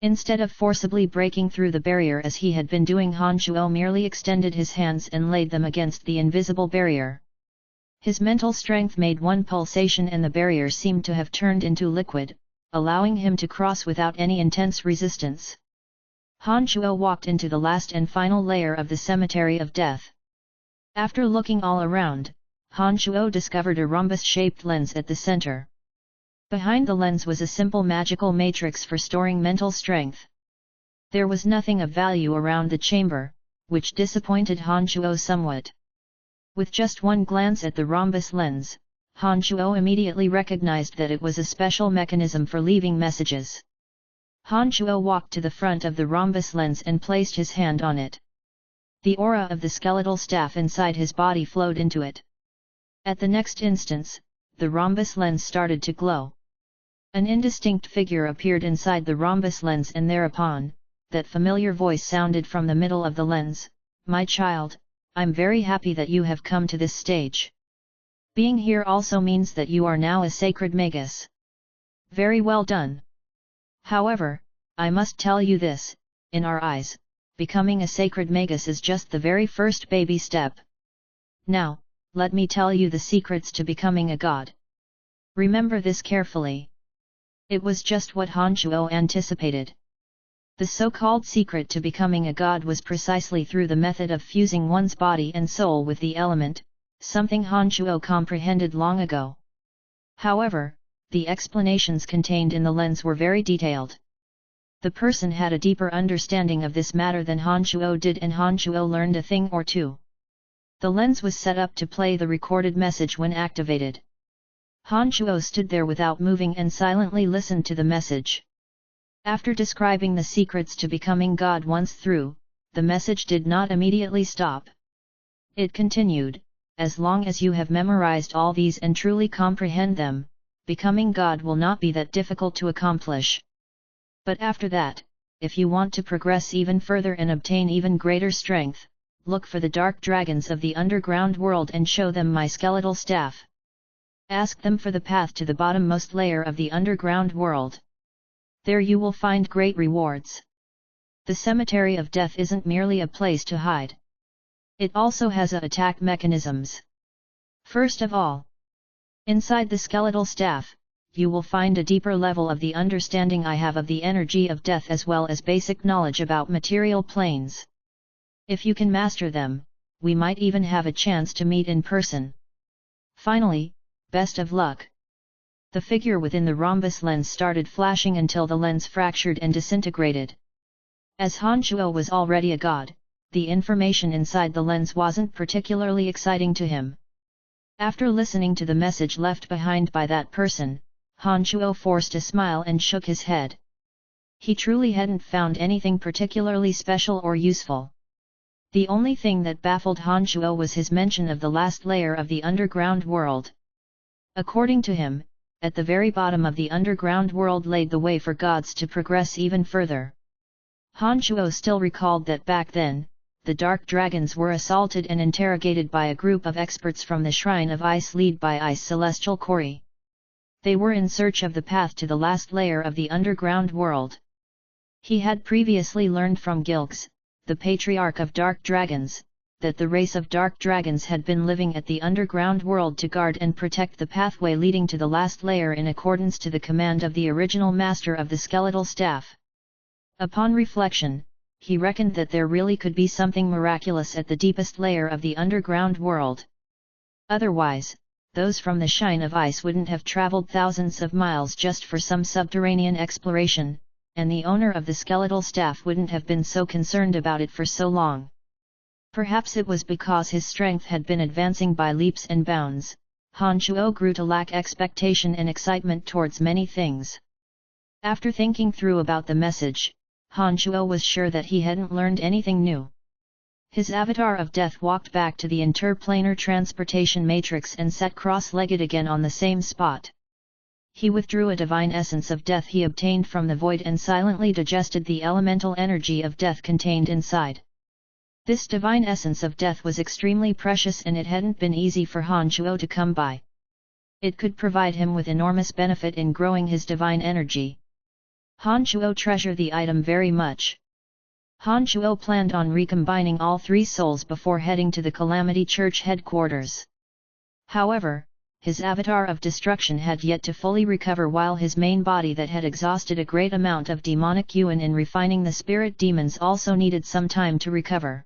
Instead of forcibly breaking through the barrier as he had been doing, Han Shuo merely extended his hands and laid them against the invisible barrier. His mental strength made one pulsation and the barrier seemed to have turned into liquid, allowing him to cross without any intense resistance. Han Shuo walked into the last and final layer of the cemetery of death. After looking all around, Han Shuo discovered a rhombus-shaped lens at the center. Behind the lens was a simple magical matrix for storing mental strength. There was nothing of value around the chamber, which disappointed Han Shuo somewhat. With just one glance at the rhombus lens, Han Shuo immediately recognized that it was a special mechanism for leaving messages. Han Shuo walked to the front of the rhombus lens and placed his hand on it. The aura of the skeletal staff inside his body flowed into it. At the next instance, the rhombus lens started to glow. An indistinct figure appeared inside the rhombus lens, and thereupon, that familiar voice sounded from the middle of the lens, "My child, I'm very happy that you have come to this stage. Being here also means that you are now a sacred magus. Very well done. However, I must tell you this, in our eyes, becoming a sacred magus is just the very first baby step. Now, let me tell you the secrets to becoming a god. Remember this carefully." It was just what Han Shuo anticipated. The so-called secret to becoming a god was precisely through the method of fusing one's body and soul with the element, something Han Shuo comprehended long ago. However, the explanations contained in the lens were very detailed. The person had a deeper understanding of this matter than Han Shuo did, and Han Shuo learned a thing or two. The lens was set up to play the recorded message when activated. Han Shuo stood there without moving and silently listened to the message. After describing the secrets to becoming God once through, the message did not immediately stop. It continued, "As long as you have memorized all these and truly comprehend them, becoming God will not be that difficult to accomplish. But after that, if you want to progress even further and obtain even greater strength, look for the dark dragons of the underground world and show them my skeletal staff. Ask them for the path to the bottommost layer of the underground world. There you will find great rewards. The cemetery of death isn't merely a place to hide. It also has attack mechanisms. First of all, inside the skeletal staff, you will find a deeper level of the understanding I have of the energy of death as well as basic knowledge about material planes. If you can master them, we might even have a chance to meet in person. Finally, best of luck." The figure within the rhombus lens started flashing until the lens fractured and disintegrated. As Han Shuo was already a god, the information inside the lens wasn't particularly exciting to him. After listening to the message left behind by that person, Han Shuo forced a smile and shook his head. He truly hadn't found anything particularly special or useful. The only thing that baffled Han Shuo was his mention of the last layer of the underground world. According to him, at the very bottom of the underground world laid the way for gods to progress even further. Han Shuo still recalled that back then, the dark dragons were assaulted and interrogated by a group of experts from the Shrine of Ice led by Ice Celestial Kori. They were in search of the path to the last layer of the underground world. He had previously learned from Gilx, the patriarch of dark dragons, that the race of dark dragons had been living at the underground world to guard and protect the pathway leading to the last layer in accordance to the command of the original master of the skeletal staff. Upon reflection, he reckoned that there really could be something miraculous at the deepest layer of the underground world. Otherwise, those from the Shrine of Ice wouldn't have traveled thousands of miles just for some subterranean exploration, and the owner of the skeletal staff wouldn't have been so concerned about it for so long. Perhaps it was because his strength had been advancing by leaps and bounds. Han Shuo grew to lack expectation and excitement towards many things. After thinking through about the message, Han Shuo was sure that he hadn't learned anything new. His avatar of death walked back to the interplanar transportation matrix and sat cross-legged again on the same spot. He withdrew a divine essence of death he obtained from the void and silently digested the elemental energy of death contained inside. This divine essence of death was extremely precious and it hadn't been easy for Han Shuo to come by. It could provide him with enormous benefit in growing his divine energy. Han Shuo treasured the item very much. Han Shuo planned on recombining all three souls before heading to the Calamity Church headquarters. However, his avatar of destruction had yet to fully recover, while his main body that had exhausted a great amount of demonic yuan in refining the spirit demons also needed some time to recover.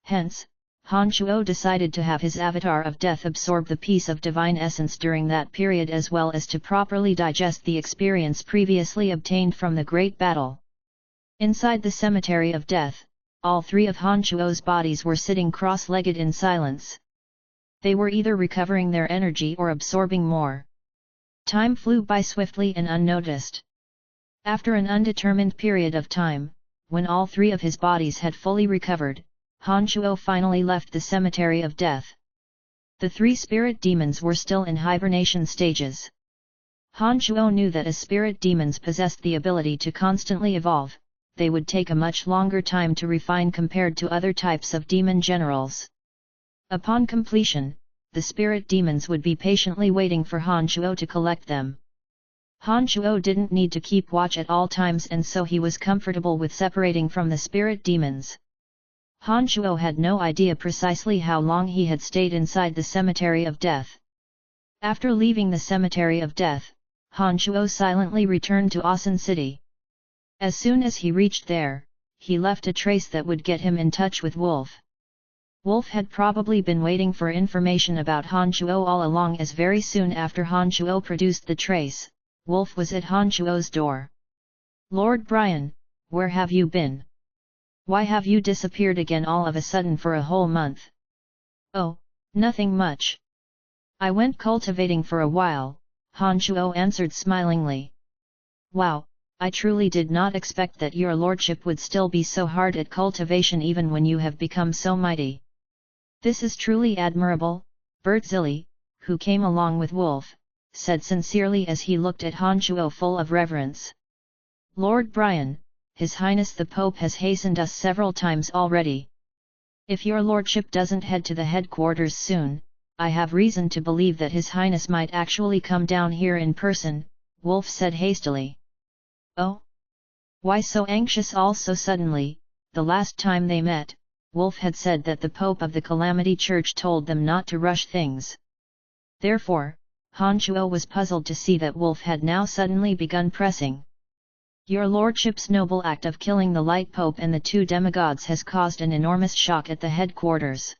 Hence, Han Shuo decided to have his avatar of death absorb the piece of divine essence during that period, as well as to properly digest the experience previously obtained from the great battle. Inside the cemetery of death, all three of Han Shuo's bodies were sitting cross-legged in silence. They were either recovering their energy or absorbing more. Time flew by swiftly and unnoticed. After an undetermined period of time, when all three of his bodies had fully recovered, Han Shuo finally left the cemetery of death. The three spirit demons were still in hibernation stages. Han Shuo knew that as spirit demons possessed the ability to constantly evolve, they would take a much longer time to refine compared to other types of demon generals. Upon completion, the spirit demons would be patiently waiting for Han Shuo to collect them. Han Shuo didn't need to keep watch at all times, and so he was comfortable with separating from the spirit demons. Han Shuo had no idea precisely how long he had stayed inside the cemetery of death. After leaving the cemetery of death, Han Shuo silently returned to Asan City. As soon as he reached there, he left a trace that would get him in touch with Wolf. Wolf had probably been waiting for information about Han Shuo all along, as very soon after Han Shuo produced the trace, Wolf was at Han Shuo's door. "Lord Brian, where have you been? Why have you disappeared again all of a sudden for a whole month?" "Oh, nothing much. I went cultivating for a while," Han Shuo answered smilingly. "Wow, I truly did not expect that your lordship would still be so hard at cultivation even when you have become so mighty. This is truly admirable," Bertzili, who came along with Wolf, said sincerely as he looked at Han Shuo full of reverence. "Lord Brian, His Highness the Pope has hastened us several times already. If your lordship doesn't head to the headquarters soon, I have reason to believe that His Highness might actually come down here in person," Wolf said hastily. "Oh? Why so anxious all so suddenly?" The last time they met, Wolf had said that the Pope of the Calamity Church told them not to rush things. Therefore, Han Shuo was puzzled to see that Wolf had now suddenly begun pressing. "Your lordship's noble act of killing the Light Pope and the two demigods has caused an enormous shock at the headquarters.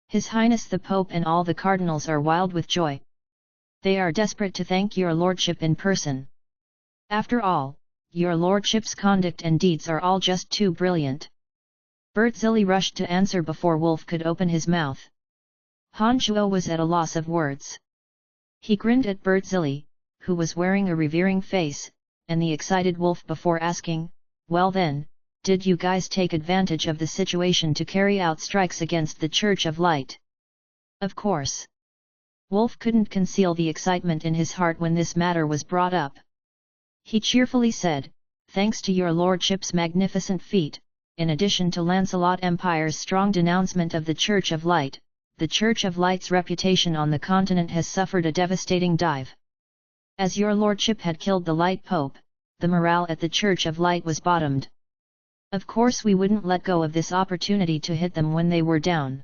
His Highness the Pope and all the cardinals are wild with joy. They are desperate to thank your lordship in person. After all, your lordship's conduct and deeds are all just too brilliant." Bertzili rushed to answer before Wolf could open his mouth. Han Shuo was at a loss of words. He grinned at Bertzili, who was wearing a revering face, and the excited Wolf before asking, "Well then, did you guys take advantage of the situation to carry out strikes against the Church of Light?" "Of course." Wolf couldn't conceal the excitement in his heart when this matter was brought up. He cheerfully said, "Thanks to your lordship's magnificent feat, in addition to Lancelot Empire's strong denouncement of the Church of Light, the Church of Light's reputation on the continent has suffered a devastating dive. As your lordship had killed the Light Pope, the morale at the Church of Light was bottomed. Of course we wouldn't let go of this opportunity to hit them when they were down.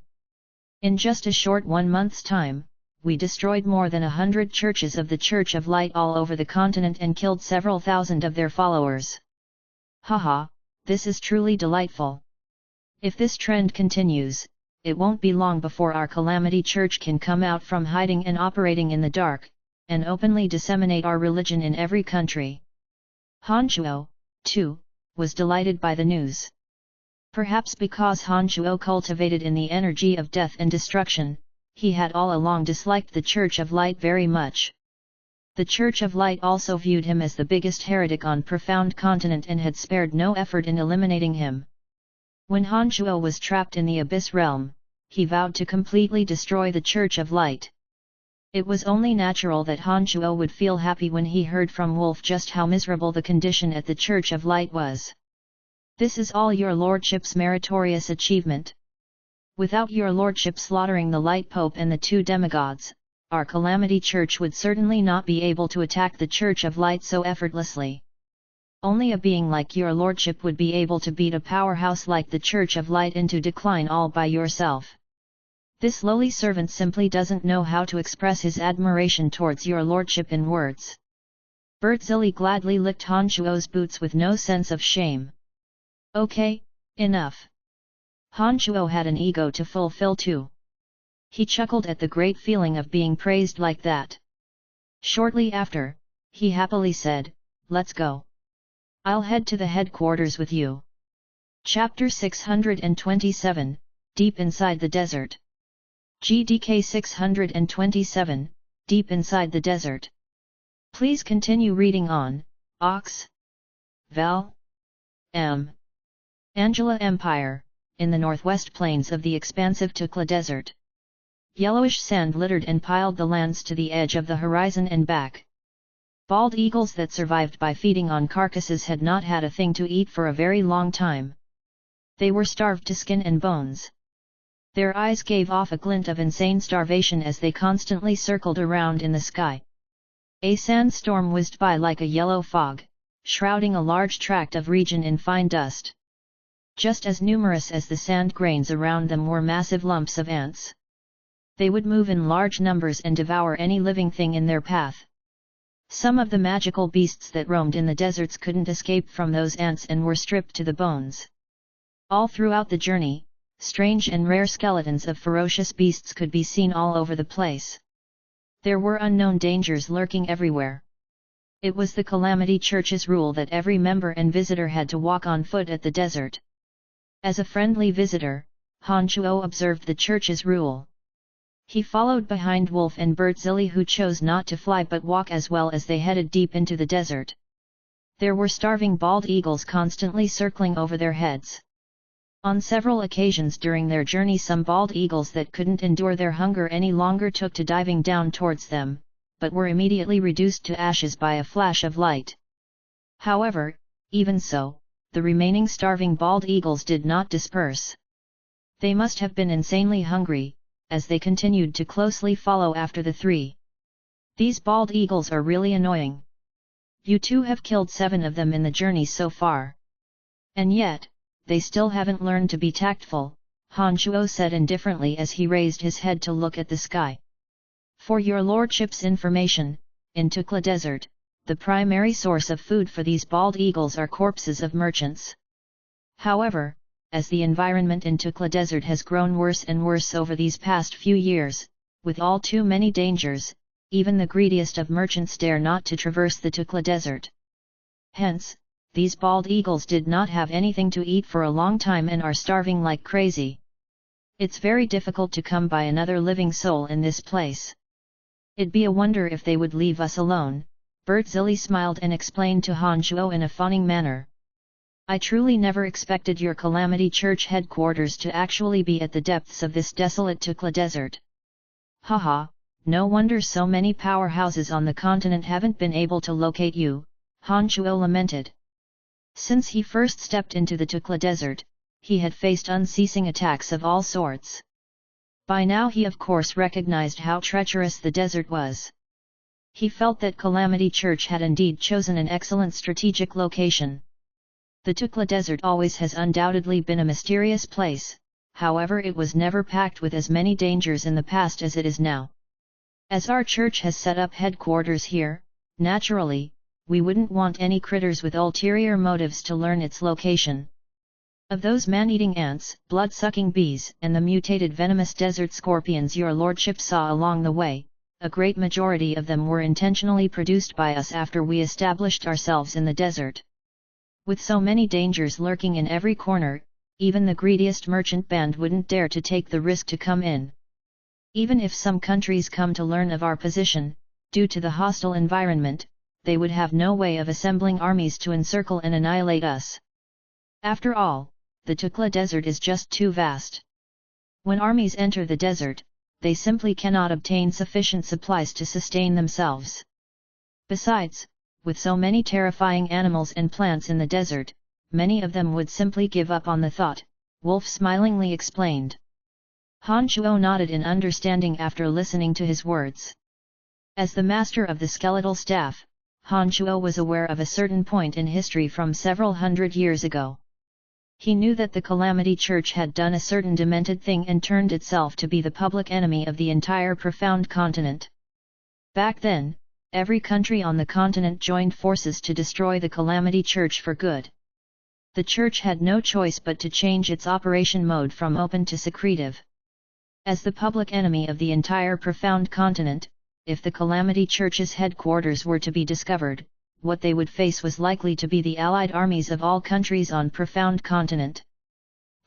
In just a short 1 month's time, we destroyed more than 100 churches of the Church of Light all over the continent and killed several thousand of their followers. Haha, this is truly delightful. If this trend continues, it won't be long before our Calamity Church can come out from hiding and operating in the dark, and openly disseminate our religion in every country." Han Shuo, too, was delighted by the news. Perhaps because Han Shuo cultivated in the energy of death and destruction, he had all along disliked the Church of Light very much. The Church of Light also viewed him as the biggest heretic on Profound Continent and had spared no effort in eliminating him. When Han Shuo was trapped in the Abyss Realm, he vowed to completely destroy the Church of Light. It was only natural that Han Shuo would feel happy when he heard from Wolf just how miserable the condition at the Church of Light was. "This is all your lordship's meritorious achievement. Without your lordship slaughtering the Light Pope and the two demigods, our Calamity Church would certainly not be able to attack the Church of Light so effortlessly. Only a being like your lordship would be able to beat a powerhouse like the Church of Light into decline all by yourself. This lowly servant simply doesn't know how to express his admiration towards your lordship in words. Bertzili gladly licked Han Shuo's boots with no sense of shame. Okay, enough. Han Shuo had an ego to fulfill too. He chuckled at the great feeling of being praised like that. Shortly after, he happily said, "Let's go. I'll head to the headquarters with you." Chapter 627, Deep Inside the Desert. GDK 627, Deep Inside the Desert. Please continue reading on, Ox. Val. M. Angela Empire, in the northwest plains of the expansive Tukla Desert. Yellowish sand littered and piled the lands to the edge of the horizon and back. Bald eagles that survived by feeding on carcasses had not had a thing to eat for a very long time. They were starved to skin and bones. Their eyes gave off a glint of insane starvation as they constantly circled around in the sky. A sandstorm whizzed by like a yellow fog, shrouding a large tract of region in fine dust. Just as numerous as the sand grains around them were massive lumps of ants. They would move in large numbers and devour any living thing in their path. Some of the magical beasts that roamed in the deserts couldn't escape from those ants and were stripped to the bones. All throughout the journey, strange and rare skeletons of ferocious beasts could be seen all over the place. There were unknown dangers lurking everywhere. It was the Calamity Church's rule that every member and visitor had to walk on foot at the desert. As a friendly visitor, Han Chuo observed the church's rule. He followed behind Wolf and Bertzili, who chose not to fly but walk as well as they headed deep into the desert. There were starving bald eagles constantly circling over their heads. On several occasions during their journey, some bald eagles that couldn't endure their hunger any longer took to diving down towards them, but were immediately reduced to ashes by a flash of light. However, even so, the remaining starving bald eagles did not disperse. They must have been insanely hungry, as they continued to closely follow after the three. These bald eagles are really annoying. You two have killed 7 of them in the journey so far. And yet, they still haven't learned to be tactful, Han Chuo said indifferently as he raised his head to look at the sky. For your lordship's information, in Tukla Desert, the primary source of food for these bald eagles are corpses of merchants. However, as the environment in Tukla Desert has grown worse and worse over these past few years, with all too many dangers, even the greediest of merchants dare not to traverse the Tukla Desert. Hence, these bald eagles did not have anything to eat for a long time and are starving like crazy. It's very difficult to come by another living soul in this place. It'd be a wonder if they would leave us alone. Bertzili smiled and explained to Han Chuo in a fawning manner. I truly never expected your Calamity Church headquarters to actually be at the depths of this desolate Tukla Desert. Haha, no wonder so many powerhouses on the continent haven't been able to locate you, Han Chuo lamented. Since he first stepped into the Tukla Desert, he had faced unceasing attacks of all sorts. By now he of course recognized how treacherous the desert was. He felt that Calamity Church had indeed chosen an excellent strategic location. The Tukla Desert always has undoubtedly been a mysterious place, however it was never packed with as many dangers in the past as it is now. As our church has set up headquarters here, naturally, we wouldn't want any critters with ulterior motives to learn its location. Of those man-eating ants, blood-sucking bees, and the mutated venomous desert scorpions your lordship saw along the way, a great majority of them were intentionally produced by us after we established ourselves in the desert. With so many dangers lurking in every corner, even the greediest merchant band wouldn't dare to take the risk to come in. Even if some countries come to learn of our position, due to the hostile environment, they would have no way of assembling armies to encircle and annihilate us. After all, the Tukla Desert is just too vast. When armies enter the desert, they simply cannot obtain sufficient supplies to sustain themselves. Besides, with so many terrifying animals and plants in the desert, many of them would simply give up on the thought, Wolf smilingly explained. Han Shuo nodded in understanding after listening to his words. As the master of the skeletal staff, Han Shuo was aware of a certain point in history from several hundred years ago. He knew that the Calamity Church had done a certain demented thing and turned itself to be the public enemy of the entire profound continent. Back then, every country on the continent joined forces to destroy the Calamity Church for good. The Church had no choice but to change its operation mode from open to secretive. As the public enemy of the entire profound continent, if the Calamity Church's headquarters were to be discovered, what they would face was likely to be the allied armies of all countries on profound continent.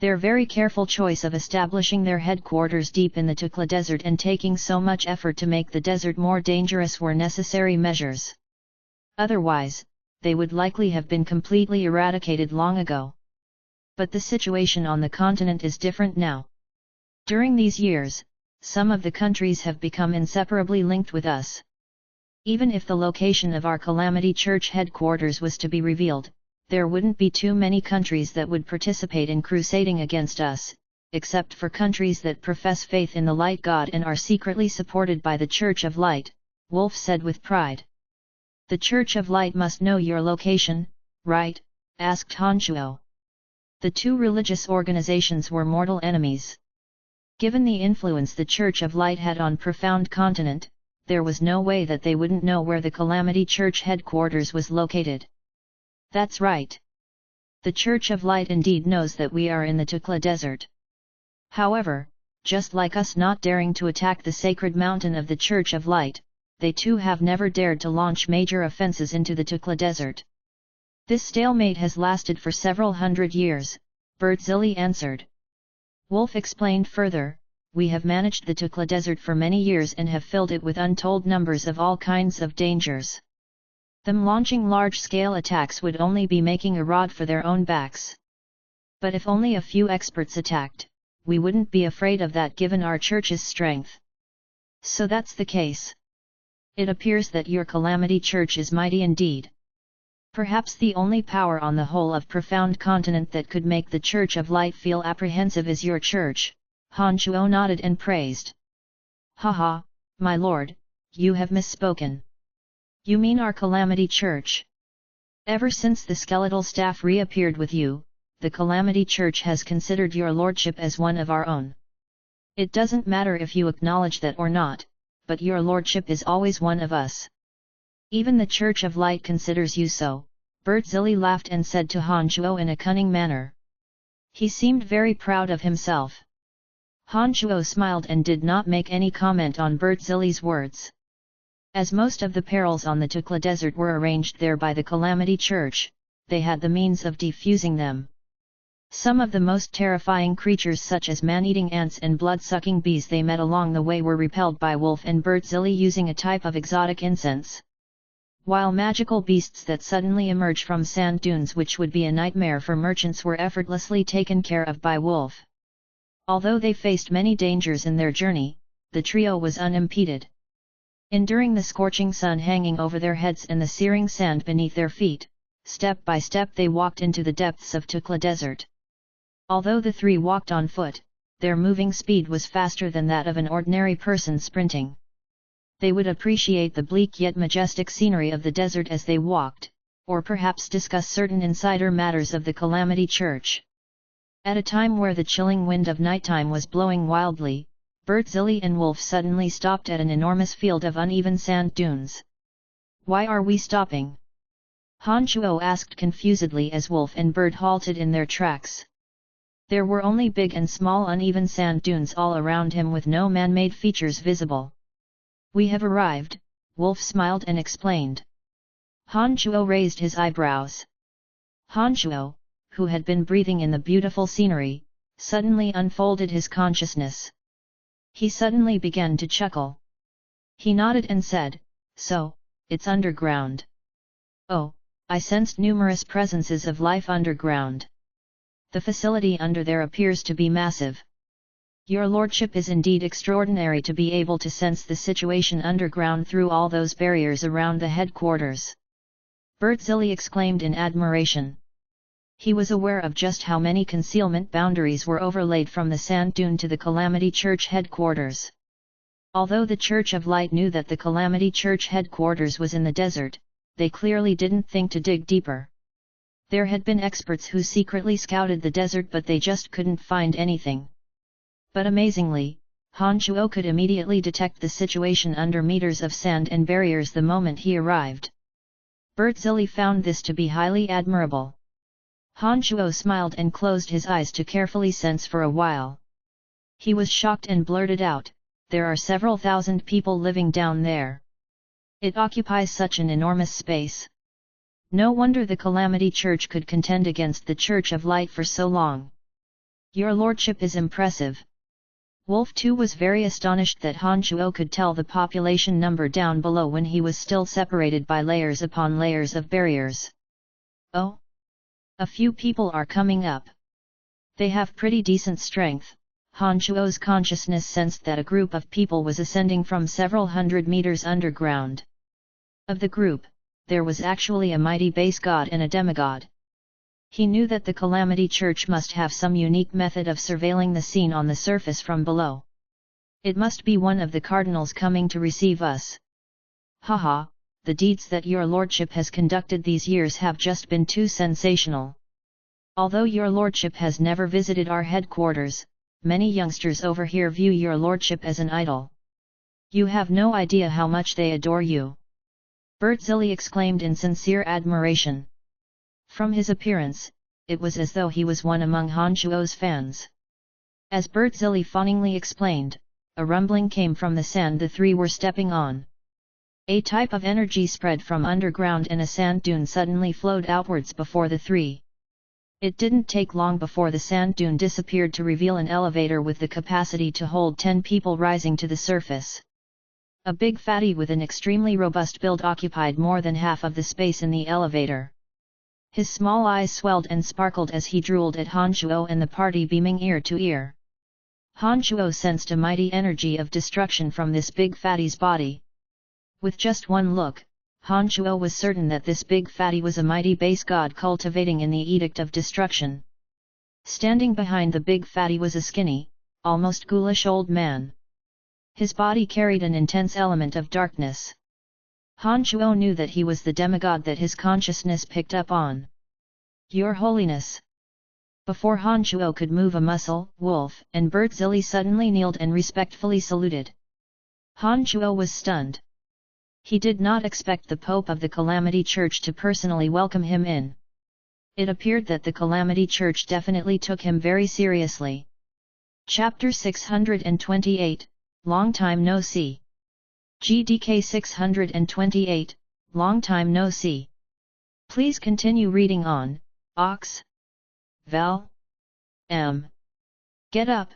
Their very careful choice of establishing their headquarters deep in the Tukla Desert and taking so much effort to make the desert more dangerous were necessary measures. Otherwise, they would likely have been completely eradicated long ago. But the situation on the continent is different now. During these years, some of the countries have become inseparably linked with us. Even if the location of our Calamity Church headquarters was to be revealed, there wouldn't be too many countries that would participate in crusading against us, except for countries that profess faith in the Light God and are secretly supported by the Church of Light, Wolf said with pride. The Church of Light must know your location, right? Asked Han Shuo. The two religious organizations were mortal enemies. Given the influence the Church of Light had on profound continent, there was no way that they wouldn't know where the Calamity Church headquarters was located. That's right. The Church of Light indeed knows that we are in the Tukla Desert. However, just like us not daring to attack the sacred mountain of the Church of Light, they too have never dared to launch major offenses into the Tukla Desert. This stalemate has lasted for several hundred years, Birdzilly answered. Wolf explained further, we have managed the Tukla Desert for many years and have filled it with untold numbers of all kinds of dangers. Them launching large-scale attacks would only be making a rod for their own backs. But if only a few experts attacked, we wouldn't be afraid of that given our church's strength. So that's the case. It appears that your Calamity Church is mighty indeed. Perhaps the only power on the whole of profound continent that could make the Church of Light feel apprehensive is your church, Han Shuo nodded and praised. Haha, my lord, you have misspoken. You mean our Calamity Church? Ever since the skeletal staff reappeared with you, the Calamity Church has considered your lordship as one of our own. It doesn't matter if you acknowledge that or not, but your lordship is always one of us. Even the Church of Light considers you so, Birdzilly laughed and said to Han Shuo in a cunning manner. He seemed very proud of himself. Han Shuo smiled and did not make any comment on Birdzilly's words. As most of the perils on the Tukla Desert were arranged there by the Calamity Church, they had the means of defusing them. Some of the most terrifying creatures such as man-eating ants and blood-sucking bees they met along the way were repelled by Wolf and Birdzilly using a type of exotic incense. While magical beasts that suddenly emerge from sand dunes which would be a nightmare for merchants were effortlessly taken care of by Wolf. Although they faced many dangers in their journey, the trio was unimpeded. Enduring the scorching sun hanging over their heads and the searing sand beneath their feet, step by step they walked into the depths of Tukla Desert. Although the three walked on foot, their moving speed was faster than that of an ordinary person sprinting. They would appreciate the bleak yet majestic scenery of the desert as they walked, or perhaps discuss certain insider matters of the Calamity Church. At a time where the chilling wind of nighttime was blowing wildly, Birdzilly and Wolf suddenly stopped at an enormous field of uneven sand dunes. Why are we stopping? Han Shuo asked confusedly as Wolf and Bird halted in their tracks. There were only big and small uneven sand dunes all around him with no man-made features visible. We have arrived, Wolf smiled and explained. Han Shuo raised his eyebrows. Han Shuo, who had been breathing in the beautiful scenery, suddenly unfolded his consciousness. He suddenly began to chuckle. He nodded and said, so, it's underground. Oh, I sensed numerous presences of life underground. The facility under there appears to be massive. Your lordship is indeed extraordinary to be able to sense the situation underground through all those barriers around the headquarters. Birdzilly exclaimed in admiration. He was aware of just how many concealment boundaries were overlaid from the sand dune to the Calamity Church headquarters. Although the Church of Light knew that the Calamity Church headquarters was in the desert, they clearly didn't think to dig deeper. There had been experts who secretly scouted the desert, but they just couldn't find anything. But amazingly, Han Shuo could immediately detect the situation under meters of sand and barriers the moment he arrived. Bert Zilli found this to be highly admirable. Han Shuo smiled and closed his eyes to carefully sense for a while. He was shocked and blurted out, "There are several thousand people living down there. It occupies such an enormous space. No wonder the Calamity Church could contend against the Church of Light for so long. Your lordship is impressive." Wolf too was very astonished that Han Shuo could tell the population number down below when he was still separated by layers upon layers of barriers. "Oh? A few people are coming up. They have pretty decent strength." Han Shuo's consciousness sensed that a group of people was ascending from several hundred meters underground. Of the group, there was actually a mighty base god and a demigod. He knew that the Calamity Church must have some unique method of surveilling the scene on the surface from below. It must be one of the cardinals coming to receive us. Haha, the deeds that your lordship has conducted these years have just been too sensational. Although your lordship has never visited our headquarters, many youngsters over here view your lordship as an idol. You have no idea how much they adore you." Bert Zilli exclaimed in sincere admiration. From his appearance, it was as though he was one among Han Shuo's fans. As Bert Zilli fawningly explained, a rumbling came from the sand the three were stepping on. A type of energy spread from underground and a sand dune suddenly flowed outwards before the three. It didn't take long before the sand dune disappeared to reveal an elevator with the capacity to hold 10 people rising to the surface. A big fatty with an extremely robust build occupied more than half of the space in the elevator. His small eyes swelled and sparkled as he drooled at Han Shuo and the party, beaming ear to ear. Han Shuo sensed a mighty energy of destruction from this big fatty's body. With just one look, Han Shuo was certain that this big fatty was a mighty base god cultivating in the Edict of Destruction. Standing behind the big fatty was a skinny, almost ghoulish old man. His body carried an intense element of darkness. Han Shuo knew that he was the demigod that his consciousness picked up on. "Your Holiness!" Before Han Shuo could move a muscle, Wolf and Bert Zilli suddenly kneeled and respectfully saluted. Han Shuo was stunned. He did not expect the Pope of the Calamity Church to personally welcome him in. It appeared that the Calamity Church definitely took him very seriously. Chapter 628, Long Time No See. GDK 628, Long Time No See. Please continue reading on, Ox. Val. M. Get up,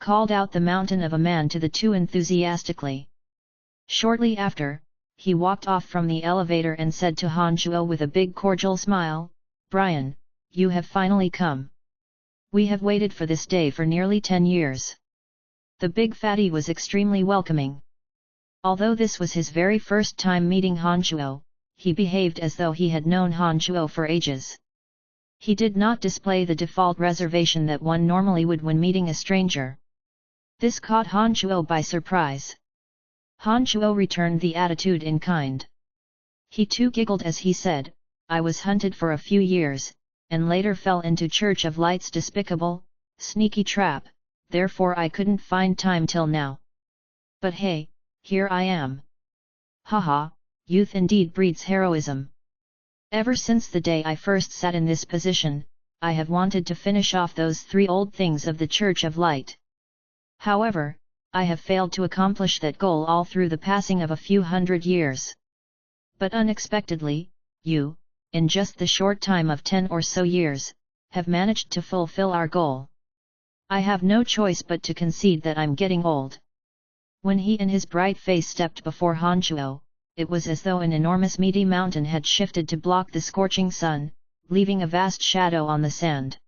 called out the mountain of a man to the two enthusiastically. Shortly after, he walked off from the elevator and said to Han Shuo with a big cordial smile, "Brian, you have finally come. We have waited for this day for nearly 10 years. The big fatty was extremely welcoming. Although this was his very first time meeting Han Shuo, he behaved as though he had known Han Shuo for ages. He did not display the default reservation that one normally would when meeting a stranger. This caught Han Shuo by surprise. Han Shuo returned the attitude in kind. He too giggled as he said, "I was hunted for a few years, and later fell into Church of Light's despicable, sneaky trap, therefore I couldn't find time till now. But hey, here I am. Haha, youth indeed breeds heroism. Ever since the day I first sat in this position, I have wanted to finish off those 3 old things of the Church of Light. However, I have failed to accomplish that goal all through the passing of a few hundred years. But unexpectedly, you, in just the short time of 10 or so years, have managed to fulfill our goal. I have no choice but to concede that I'm getting old." When he and his bright face stepped before Han Shuo, it was as though an enormous meaty mountain had shifted to block the scorching sun, leaving a vast shadow on the sand.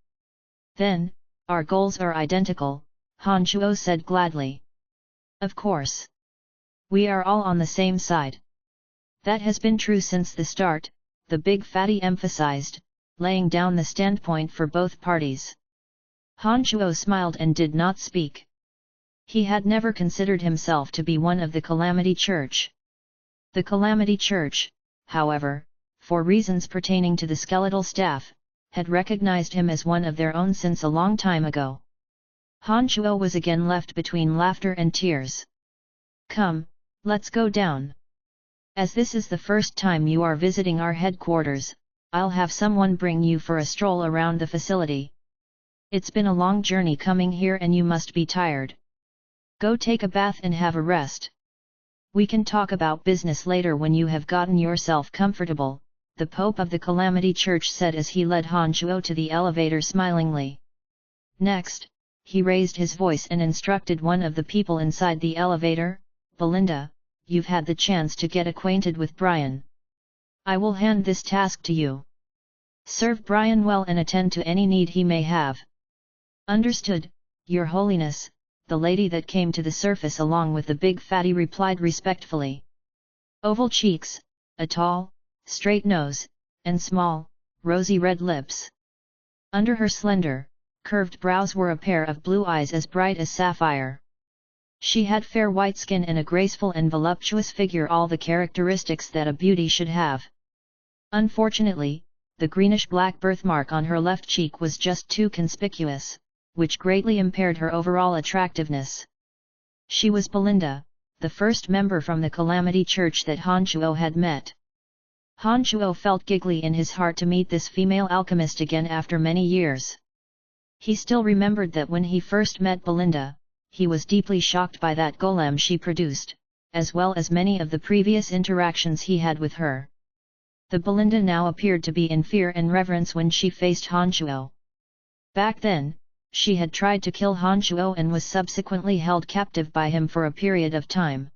"Then, our goals are identical," Han Shuo said gladly. "Of course. We are all on the same side. That has been true since the start," the big fatty emphasized, laying down the standpoint for both parties. Han Shuo smiled and did not speak. He had never considered himself to be one of the Calamity Church. The Calamity Church, however, for reasons pertaining to the skeletal staff, had recognized him as one of their own since a long time ago. Han Shuo was again left between laughter and tears. "Come, let's go down. As this is the first time you are visiting our headquarters, I'll have someone bring you for a stroll around the facility. It's been a long journey coming here and you must be tired. Go take a bath and have a rest. We can talk about business later when you have gotten yourself comfortable," the Pope of the Calamity Church said as he led Han Shuo to the elevator smilingly. Next, he raised his voice and instructed one of the people inside the elevator, "Belinda, you've had the chance to get acquainted with Brian. I will hand this task to you. Serve Brian well and attend to any need he may have." "Understood, Your Holiness," the lady that came to the surface along with the big fatty replied respectfully. Oval cheeks, a tall, straight nose, and small, rosy red lips. Under her slender, curved brows were a pair of blue eyes as bright as sapphire. She had fair white skin and a graceful and voluptuous figure, all the characteristics that a beauty should have. Unfortunately, the greenish-black birthmark on her left cheek was just too conspicuous, which greatly impaired her overall attractiveness. She was Belinda, the first member from the Calamity Church that Han Shuo had met. Han Shuo felt giggly in his heart to meet this female alchemist again after many years. He still remembered that when he first met Belinda, he was deeply shocked by that golem she produced, as well as many of the previous interactions he had with her. The Belinda now appeared to be in fear and reverence when she faced Han Shuo. Back then, she had tried to kill Han Shuo and was subsequently held captive by him for a period of time.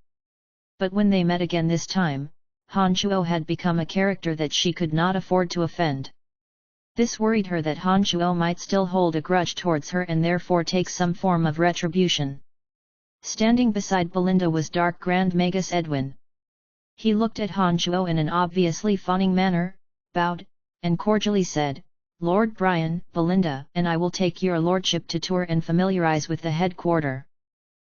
But when they met again this time, Han Shuo had become a character that she could not afford to offend. This worried her that Han Shuo might still hold a grudge towards her and therefore take some form of retribution. Standing beside Belinda was Dark Grand Magus Edwin. He looked at Han Shuo in an obviously fawning manner, bowed, and cordially said, "Lord Brian, Belinda and I will take your lordship to tour and familiarize with the headquarter."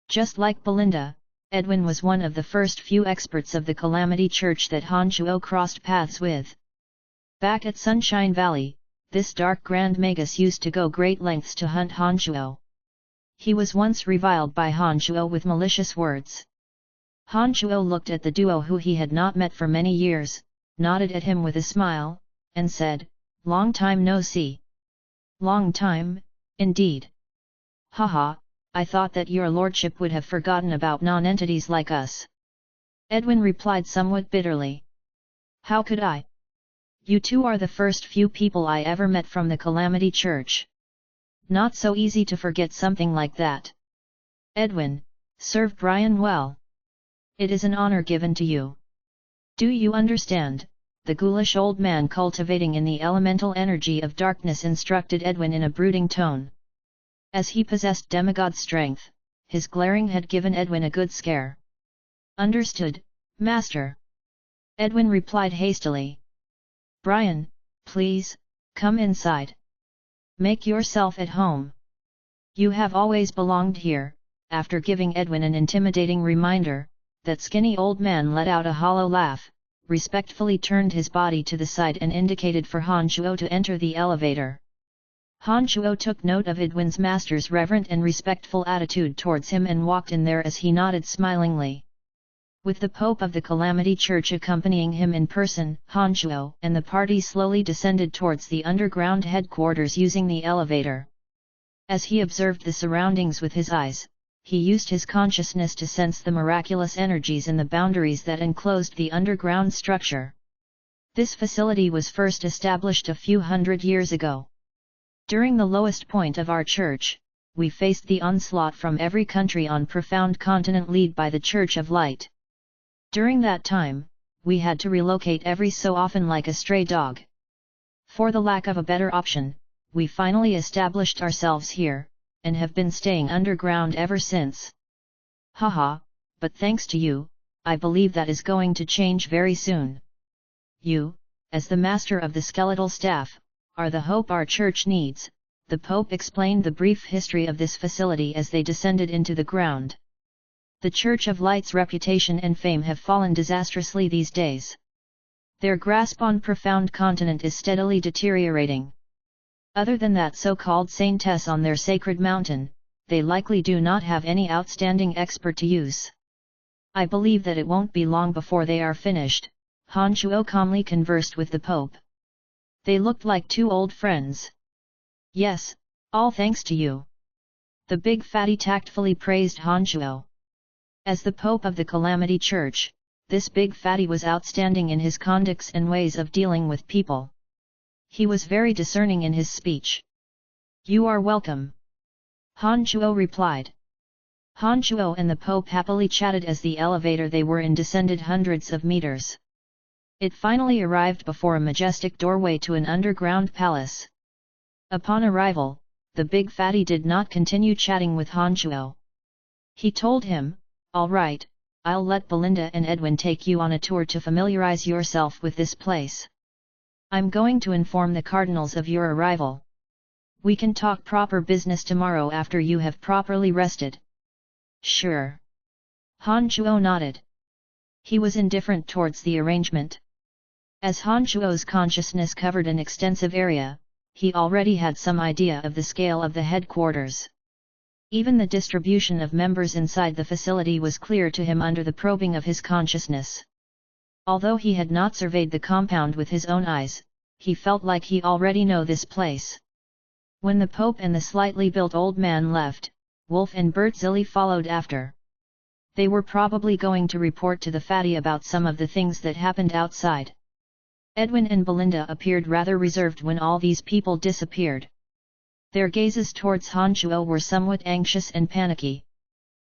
Just like Belinda, Edwin was one of the first few experts of the Calamity Church that Han Shuo crossed paths with. Back at Sunshine Valley, this Dark Grand Magus used to go great lengths to hunt Han Shuo. He was once reviled by Han Shuo with malicious words. Han Shuo looked at the duo who he had not met for many years, nodded at him with a smile, and said, "Long time no see." "Long time, indeed. Haha, I thought that your lordship would have forgotten about non-entities like us." Edwin replied somewhat bitterly. "How could I? You two are the first few people I ever met from the Calamity Church. Not so easy to forget something like that. Edwin, serve Brian well. It is an honor given to you. Do you understand?" the ghoulish old man cultivating in the elemental energy of darkness instructed Edwin in a brooding tone. As he possessed demigod strength, his glaring had given Edwin a good scare. "Understood, master." Edwin replied hastily. "Brian, please, come inside. Make yourself at home. You have always belonged here." After giving Edwin an intimidating reminder, that skinny old man let out a hollow laugh, respectfully turned his body to the side and indicated for Han Shuo to enter the elevator. Han Shuo took note of Edwin's master's reverent and respectful attitude towards him and walked in there as he nodded smilingly. With the Pope of the Calamity Church accompanying him in person, Han Shuo and the party slowly descended towards the underground headquarters using the elevator. As he observed the surroundings with his eyes, he used his consciousness to sense the miraculous energies in the boundaries that enclosed the underground structure. This facility was first established a few hundred years ago. During the lowest point of our church, we faced the onslaught from every country on profound continent led by the Church of Light. During that time, we had to relocate every so often like a stray dog. For the lack of a better option, we finally established ourselves here, and have been staying underground ever since. Haha, but thanks to you, I believe that is going to change very soon. You, as the master of the skeletal staff, are the hope our church needs." The Pope explained the brief history of this facility as they descended into the ground. The Church of Light's reputation and fame have fallen disastrously these days. Their grasp on profound continent is steadily deteriorating. Other than that so-called saintess on their sacred mountain, they likely do not have any outstanding expert to use. "I believe that it won't be long before they are finished," Han Shuo calmly conversed with the Pope. They looked like two old friends. "Yes, all thanks to you." The big fatty tactfully praised Han Shuo. As the Pope of the Calamity Church, this big fatty was outstanding in his conducts and ways of dealing with people. He was very discerning in his speech. "You are welcome," Han Shuo replied. Han Shuo and the Pope happily chatted as the elevator they were in descended hundreds of meters. It finally arrived before a majestic doorway to an underground palace. Upon arrival, the big fatty did not continue chatting with Han Shuo. He told him, "All right, I'll let Belinda and Edwin take you on a tour to familiarize yourself with this place. I'm going to inform the cardinals of your arrival. We can talk proper business tomorrow after you have properly rested." "Sure." Han Shuo nodded. He was indifferent towards the arrangement. As Han Shuo's consciousness covered an extensive area, he already had some idea of the scale of the headquarters. Even the distribution of members inside the facility was clear to him under the probing of his consciousness. Although he had not surveyed the compound with his own eyes, he felt like he already knew this place. When the Pope and the slightly built old man left, Wolf and Bert Zilli followed after. They were probably going to report to the fatty about some of the things that happened outside. Edwin and Belinda appeared rather reserved when all these people disappeared. Their gazes towards Han Shuo were somewhat anxious and panicky.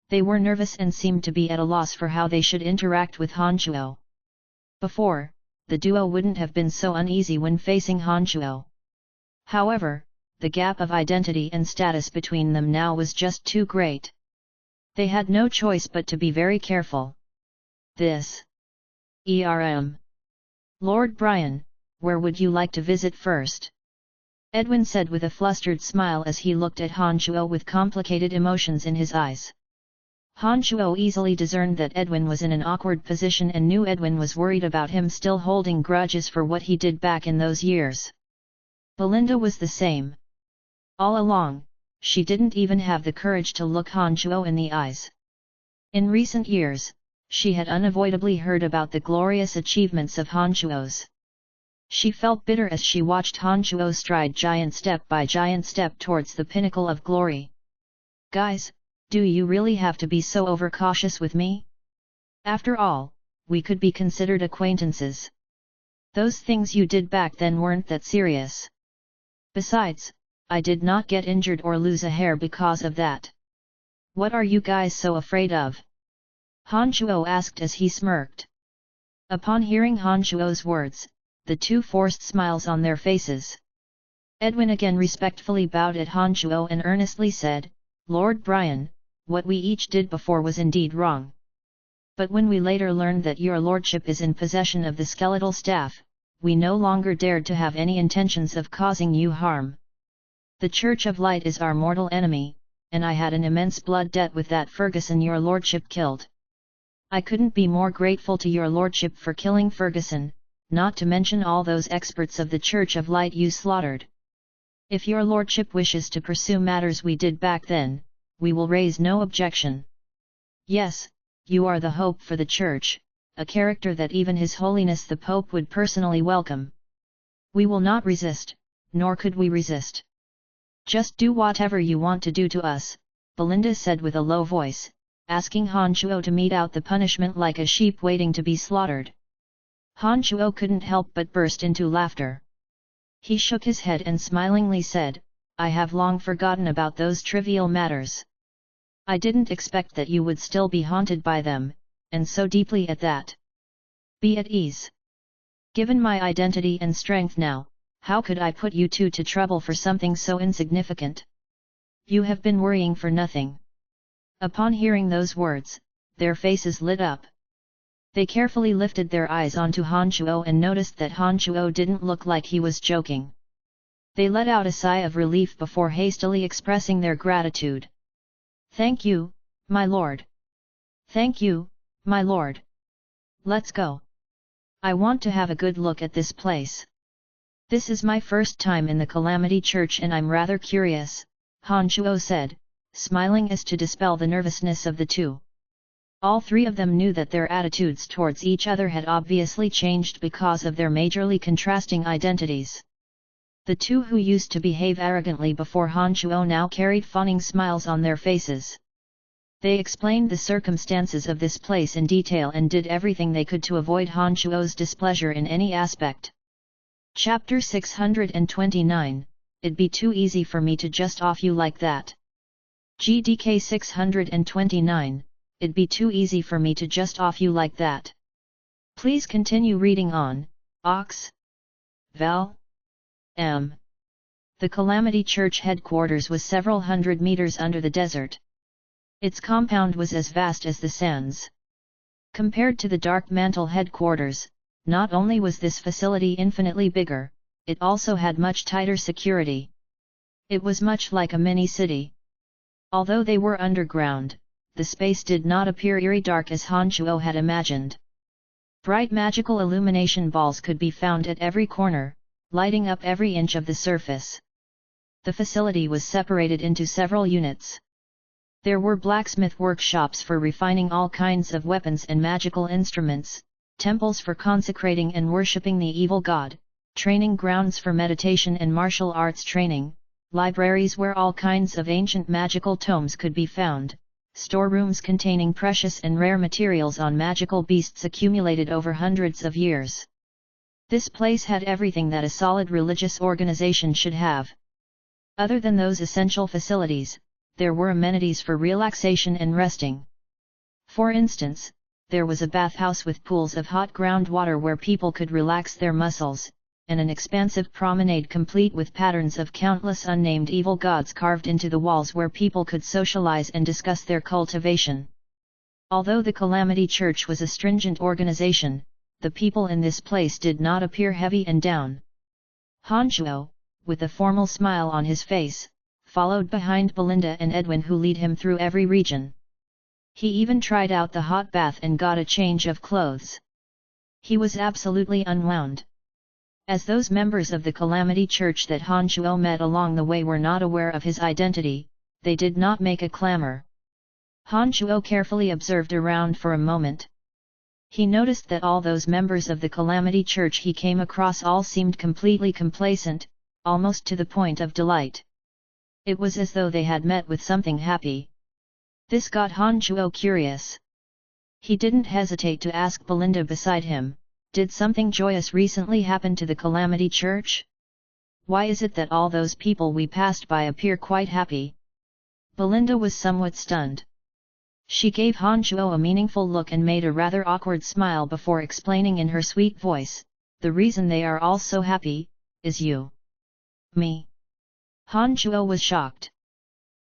They were nervous and seemed to be at a loss for how they should interact with Han Shuo. Before, the duo wouldn't have been so uneasy when facing Han Shuo. However, the gap of identity and status between them now was just too great. They had no choice but to be very careful. "This Lord Brian, where would you like to visit first?" Edwin said with a flustered smile as he looked at Han Shuo with complicated emotions in his eyes. Han Shuo easily discerned that Edwin was in an awkward position and knew Edwin was worried about him still holding grudges for what he did back in those years. Belinda was the same. All along, she didn't even have the courage to look Han Shuo in the eyes. In recent years, she had unavoidably heard about the glorious achievements of Han Shuo's. She felt bitter as she watched Han Shuo stride giant step by giant step towards the pinnacle of glory. "Guys, do you really have to be so overcautious with me? After all, we could be considered acquaintances. Those things you did back then weren't that serious. Besides, I did not get injured or lose a hair because of that. What are you guys so afraid of?" Han Shuo asked as he smirked. Upon hearing Han Shuo's words, the two forced smiles on their faces. Edwin again respectfully bowed at Han Shuo and earnestly said, "Lord Brian, what we each did before was indeed wrong. But when we later learned that your lordship is in possession of the skeletal staff, we no longer dared to have any intentions of causing you harm. The Church of Light is our mortal enemy, and I had an immense blood debt with that Ferguson your lordship killed. I couldn't be more grateful to your lordship for killing Ferguson, not to mention all those experts of the Church of Light you slaughtered. If your lordship wishes to pursue matters we did back then, we will raise no objection. Yes, you are the hope for the Church, a character that even His Holiness the Pope would personally welcome. We will not resist, nor could we resist. Just do whatever you want to do to us," Belinda said with a low voice, asking Han Shuo to mete out the punishment like a sheep waiting to be slaughtered. Han Shuo couldn't help but burst into laughter. He shook his head and smilingly said, "I have long forgotten about those trivial matters. I didn't expect that you would still be haunted by them, and so deeply at that. Be at ease. Given my identity and strength now, how could I put you two to trouble for something so insignificant? You have been worrying for nothing." Upon hearing those words, their faces lit up. They carefully lifted their eyes onto Han Shuo and noticed that Han Shuo didn't look like he was joking. They let out a sigh of relief before hastily expressing their gratitude. "Thank you, my lord. Thank you, my lord. Let's go. I want to have a good look at this place. This is my first time in the Calamity Church and I'm rather curious," Han Shuo said, smiling as to dispel the nervousness of the two. All three of them knew that their attitudes towards each other had obviously changed because of their majorly contrasting identities. The two who used to behave arrogantly before Han Shuo now carried fawning smiles on their faces. They explained the circumstances of this place in detail and did everything they could to avoid Han Shuo's displeasure in any aspect. Chapter 629, It'd be too easy for me to just off you like that. GDK 629, It'd be too easy for me to just off you like that. Please continue reading on, Ox. Val. M. The Calamity Church headquarters was several hundred meters under the desert. Its compound was as vast as the sands. Compared to the Dark Mantle headquarters, not only was this facility infinitely bigger, it also had much tighter security. It was much like a mini-city. Although they were underground, the space did not appear eerie dark as Han Shuo had imagined. Bright magical illumination balls could be found at every corner, lighting up every inch of the surface. The facility was separated into several units. There were blacksmith workshops for refining all kinds of weapons and magical instruments, temples for consecrating and worshipping the evil god, training grounds for meditation and martial arts training, libraries where all kinds of ancient magical tomes could be found, storerooms containing precious and rare materials on magical beasts accumulated over hundreds of years. This place had everything that a solid religious organization should have. Other than those essential facilities, there were amenities for relaxation and resting. For instance, there was a bathhouse with pools of hot groundwater where people could relax their muscles, and an expansive promenade complete with patterns of countless unnamed evil gods carved into the walls where people could socialize and discuss their cultivation. Although the Calamity Church was a stringent organization, the people in this place did not appear heavy and down. Han Shuo, with a formal smile on his face, followed behind Belinda and Edwin who lead him through every region. He even tried out the hot bath and got a change of clothes. He was absolutely unwound. As those members of the Calamity Church that Han Shuo met along the way were not aware of his identity, they did not make a clamor. Han Shuo carefully observed around for a moment. He noticed that all those members of the Calamity Church he came across all seemed completely complacent, almost to the point of delight. It was as though they had met with something happy. This got Han Shuo curious. He didn't hesitate to ask Belinda beside him, "Did something joyous recently happen to the Calamity Church? Why is it that all those people we passed by appear quite happy?" Belinda was somewhat stunned. She gave Han Shuo a meaningful look and made a rather awkward smile before explaining in her sweet voice, "The reason they are all so happy, is you." "Me?" Han Shuo was shocked.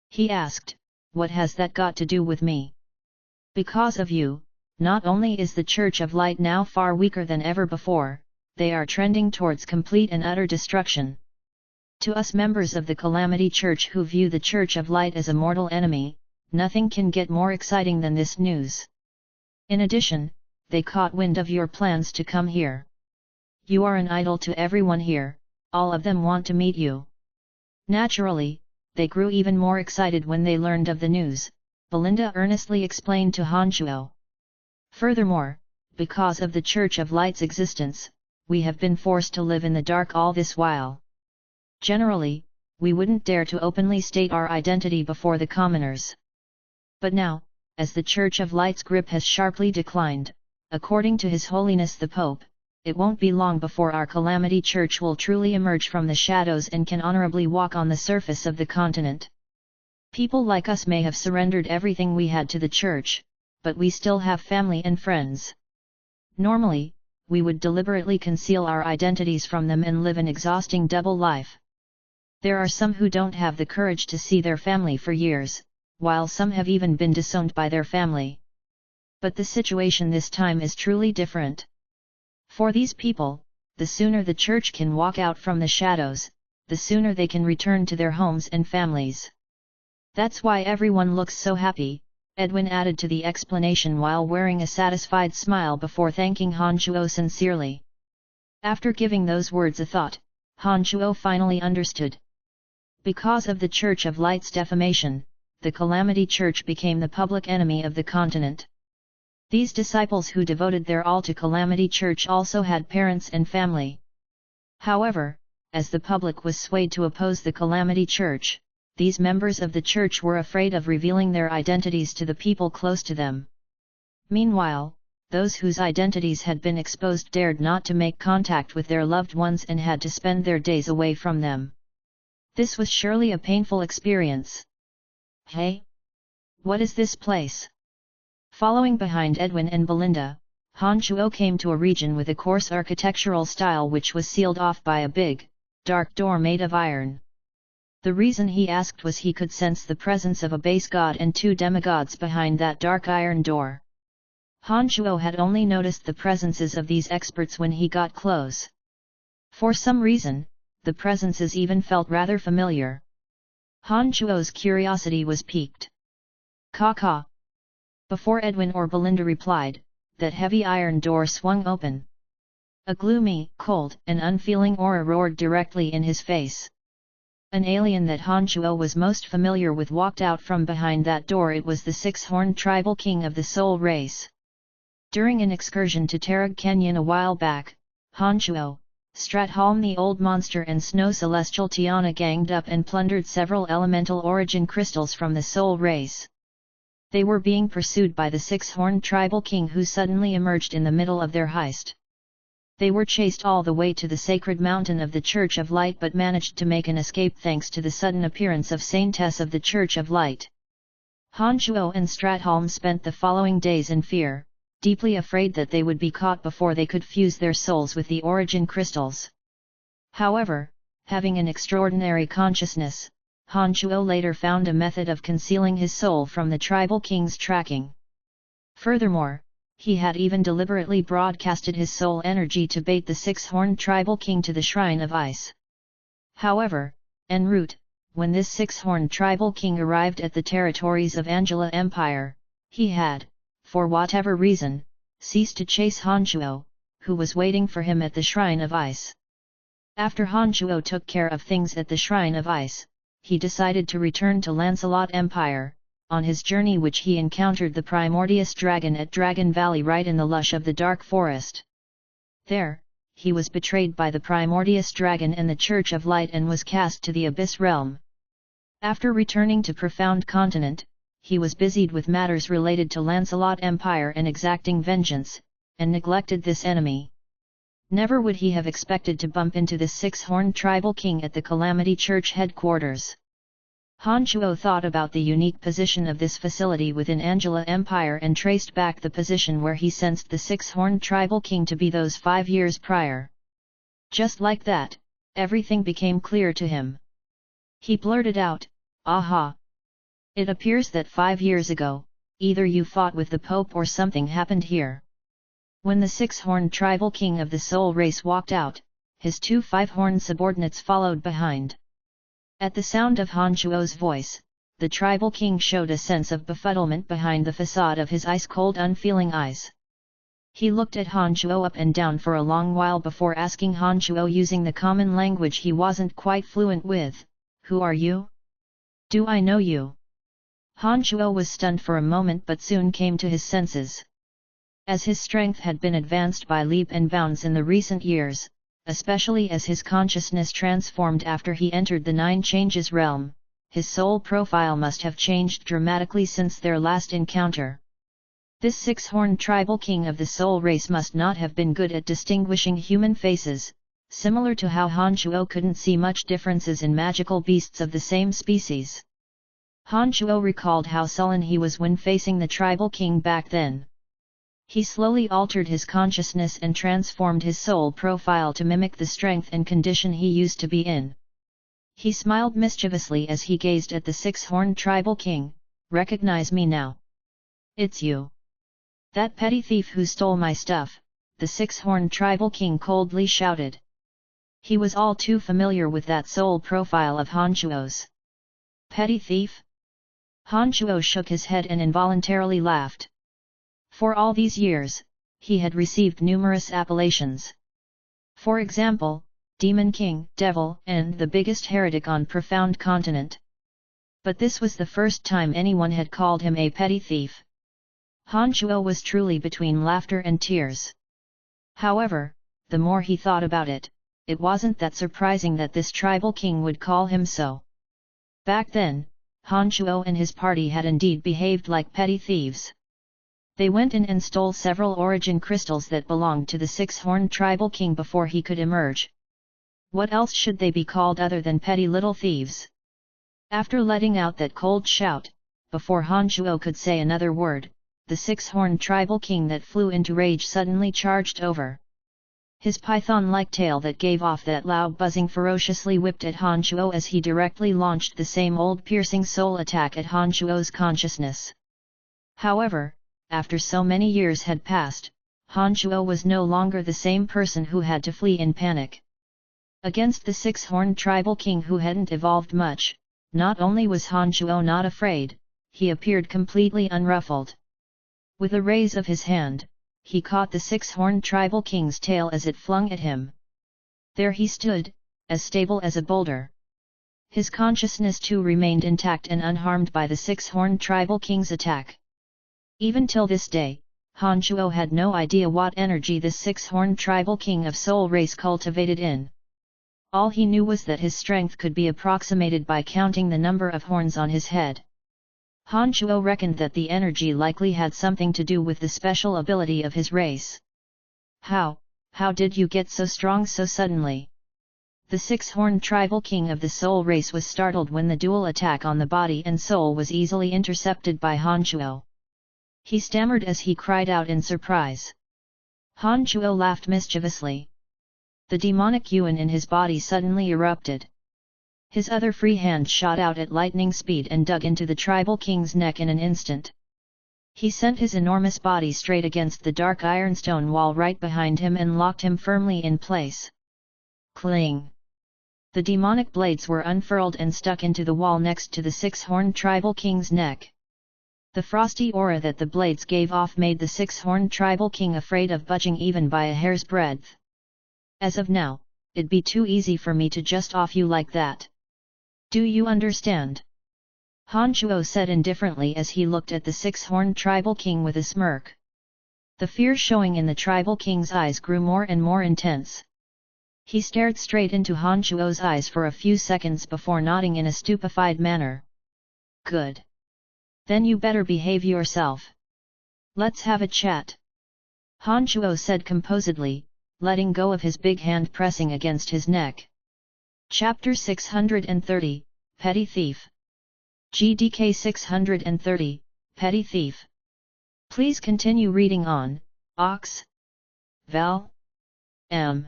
He asked, "What has that got to do with me?" "Because of you, not only is the Church of Light now far weaker than ever before, they are trending towards complete and utter destruction. To us members of the Calamity Church who view the Church of Light as a mortal enemy, nothing can get more exciting than this news. In addition, they caught wind of your plans to come here. You are an idol to everyone here, all of them want to meet you." Naturally, they grew even more excited when they learned of the news, Belinda earnestly explained to Han Shuo. "Furthermore, because of the Church of Light's existence, we have been forced to live in the dark all this while. Generally, we wouldn't dare to openly state our identity before the commoners. But now, as the Church of Light's grip has sharply declined, according to His Holiness the Pope, it won't be long before our Calamity Church will truly emerge from the shadows and can honorably walk on the surface of the continent. People like us may have surrendered everything we had to the Church, but we still have family and friends. Normally, we would deliberately conceal our identities from them and live an exhausting double life. There are some who don't have the courage to see their family for years, while some have even been disowned by their family. But the situation this time is truly different. For these people, the sooner the Church can walk out from the shadows, the sooner they can return to their homes and families. That's why everyone looks so happy, Edwin added to the explanation while wearing a satisfied smile before thanking Han Shuo sincerely. After giving those words a thought, Han Shuo finally understood. Because of the Church of Light's defamation, the Calamity Church became the public enemy of the continent. These disciples who devoted their all to Calamity Church also had parents and family. However, as the public was swayed to oppose the Calamity Church, these members of the church were afraid of revealing their identities to the people close to them. Meanwhile, those whose identities had been exposed dared not to make contact with their loved ones and had to spend their days away from them. This was surely a painful experience. Hey? What is this place? Following behind Edwin and Belinda, Han Shuo came to a region with a coarse architectural style which was sealed off by a big, dark door made of iron. The reason he asked was he could sense the presence of a base god and 2 demigods behind that dark iron door. Han Shuo had only noticed the presences of these experts when he got close. For some reason, the presences even felt rather familiar. Han Shuo's curiosity was piqued. Caw. Before Edwin or Belinda replied, that heavy iron door swung open. A gloomy, cold and unfeeling aura roared directly in his face. An alien that Han Shuo was most familiar with walked out from behind that door. It was the 6-horned tribal king of the soul race. During an excursion to Tarag Canyon a while back, Han Shuo, Stratholm the Old Monster and Snow Celestial Tiana ganged up and plundered several elemental origin crystals from the soul race. They were being pursued by the 6-horned tribal king who suddenly emerged in the middle of their heist. They were chased all the way to the sacred mountain of the Church of Light but managed to make an escape thanks to the sudden appearance of Saintess of the Church of Light. Han Shuo and Stratholm spent the following days in fear, deeply afraid that they would be caught before they could fuse their souls with the origin crystals. However, having an extraordinary consciousness, Han Shuo later found a method of concealing his soul from the tribal king's tracking. Furthermore, he had even deliberately broadcasted his soul energy to bait the 6-horned tribal king to the Shrine of Ice. However, en route, when this 6-horned tribal king arrived at the territories of Angela Empire, he had, for whatever reason, ceased to chase Han Shuo, who was waiting for him at the Shrine of Ice. After Han Shuo took care of things at the Shrine of Ice, he decided to return to Lancelot Empire. On his journey which he encountered the Primordius Dragon at Dragon Valley right in the lush of the Dark Forest. There, he was betrayed by the Primordius Dragon and the Church of Light and was cast to the Abyss Realm. After returning to Profound Continent, he was busied with matters related to Lancelot Empire and exacting vengeance, and neglected this enemy. Never would he have expected to bump into this 6-horned tribal king at the Calamity Church headquarters. Han Shuo thought about the unique position of this facility within Angela Empire and traced back the position where he sensed the 6-horned tribal king to be those 5 years prior. Just like that, everything became clear to him. He blurted out, "Aha! It appears that 5 years ago, either you fought with the Pope or something happened here." When the 6-horned tribal king of the soul race walked out, his 2 5-horned subordinates followed behind. At the sound of Han Shuo's voice, the tribal king showed a sense of befuddlement behind the facade of his ice-cold unfeeling eyes. He looked at Han Shuo up and down for a long while before asking Han Shuo using the common language he wasn't quite fluent with, "Who are you? Do I know you?" Han Shuo was stunned for a moment but soon came to his senses. As his strength had been advanced by leap and bounds in the recent years, especially as his consciousness transformed after he entered the 9 Changes realm, his soul profile must have changed dramatically since their last encounter. This 6-horned tribal king of the soul race must not have been good at distinguishing human faces, similar to how Han Shuo couldn't see much differences in magical beasts of the same species. Han Shuo recalled how sullen he was when facing the tribal king back then. He slowly altered his consciousness and transformed his soul profile to mimic the strength and condition he used to be in. He smiled mischievously as he gazed at the 6-horned tribal king. "Recognize me now? It's you. That petty thief who stole my stuff," the 6-horned tribal king coldly shouted. He was all too familiar with that soul profile of Han Shuo's. Petty thief? Han Shuo shook his head and involuntarily laughed. For all these years, he had received numerous appellations. For example, Demon King, Devil, and the biggest heretic on Profound Continent. But this was the first time anyone had called him a petty thief. Han Shuo was truly between laughter and tears. However, the more he thought about it, it wasn't that surprising that this tribal king would call him so. Back then, Han Shuo and his party had indeed behaved like petty thieves. They went in and stole several origin crystals that belonged to the six-horned tribal king before he could emerge. What else should they be called other than petty little thieves? After letting out that cold shout, before Han Shuo could say another word, the six-horned tribal king that flew into rage suddenly charged over. His python-like tail that gave off that loud buzzing ferociously whipped at Han Shuo as he directly launched the same old piercing soul attack at Han Shuo's consciousness. However, after so many years had passed, Han Shuo was no longer the same person who had to flee in panic. Against the six-horned tribal king who hadn't evolved much, not only was Han Shuo not afraid, he appeared completely unruffled. With a raise of his hand, he caught the six-horned tribal king's tail as it flung at him. There he stood, as stable as a boulder. His consciousness too remained intact and unharmed by the six-horned tribal king's attack. Even till this day, Han Shuo had no idea what energy this six-horned tribal king of soul race cultivated in. All he knew was that his strength could be approximated by counting the number of horns on his head. Han Shuo reckoned that the energy likely had something to do with the special ability of his race. How did you get so strong so suddenly? The six-horned tribal king of the soul race was startled when the dual attack on the body and soul was easily intercepted by Han Shuo. He stammered as he cried out in surprise. Han Shuo laughed mischievously. The demonic yuan in his body suddenly erupted. His other free hand shot out at lightning speed and dug into the tribal king's neck in an instant. He sent his enormous body straight against the dark ironstone wall right behind him and locked him firmly in place. Cling! The demonic blades were unfurled and stuck into the wall next to the six-horned tribal king's neck. The frosty aura that the blades gave off made the six-horned tribal king afraid of budging even by a hair's breadth. As of now, it'd be too easy for me to just off you like that. Do you understand? Han Shuo said indifferently as he looked at the six-horned tribal king with a smirk. The fear showing in the tribal king's eyes grew more and more intense. He stared straight into Han Shuo's eyes for a few seconds before nodding in a stupefied manner. Good. Then you better behave yourself. Let's have a chat. Han Shuo said composedly, letting go of his big hand pressing against his neck. Chapter 630, Petty Thief. GDK 630, Petty Thief. Please continue reading on, Ox. Val. M.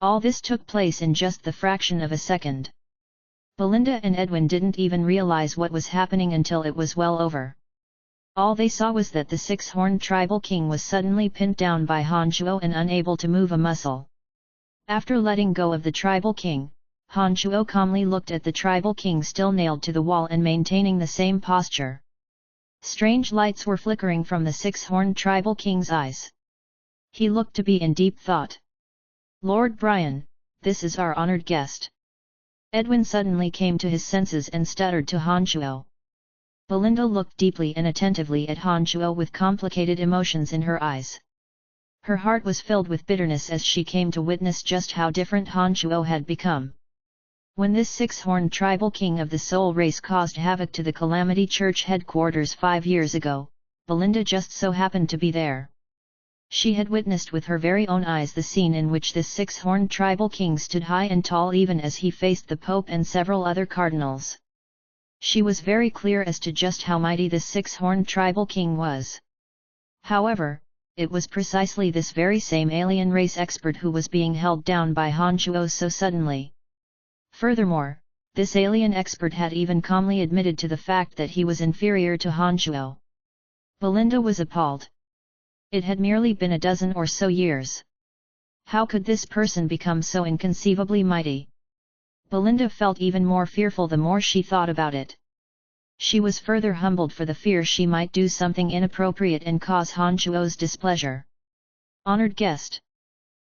All this took place in just the fraction of a second. Belinda and Edwin didn't even realize what was happening until it was well over. All they saw was that the six-horned tribal king was suddenly pinned down by Han Shuo and unable to move a muscle. After letting go of the tribal king, Han Shuo calmly looked at the tribal king still nailed to the wall and maintaining the same posture. Strange lights were flickering from the six-horned tribal king's eyes. He looked to be in deep thought. Lord Brian, this is our honored guest. Edwin suddenly came to his senses and stuttered to Han Shuo. Belinda looked deeply and attentively at Han Shuo with complicated emotions in her eyes. Her heart was filled with bitterness as she came to witness just how different Han Shuo had become. When this six-horned tribal king of the soul race caused havoc to the Calamity Church headquarters 5 years ago, Belinda just so happened to be there. She had witnessed with her very own eyes the scene in which this six-horned tribal king stood high and tall even as he faced the Pope and several other cardinals. She was very clear as to just how mighty this six-horned tribal king was. However, it was precisely this very same alien race expert who was being held down by Han Shuo so suddenly. Furthermore, this alien expert had even calmly admitted to the fact that he was inferior to Han Shuo. Belinda was appalled. It had merely been a dozen or so years. How could this person become so inconceivably mighty? Belinda felt even more fearful the more she thought about it. She was further humbled for the fear she might do something inappropriate and cause Han Shuo's displeasure. Honored guest.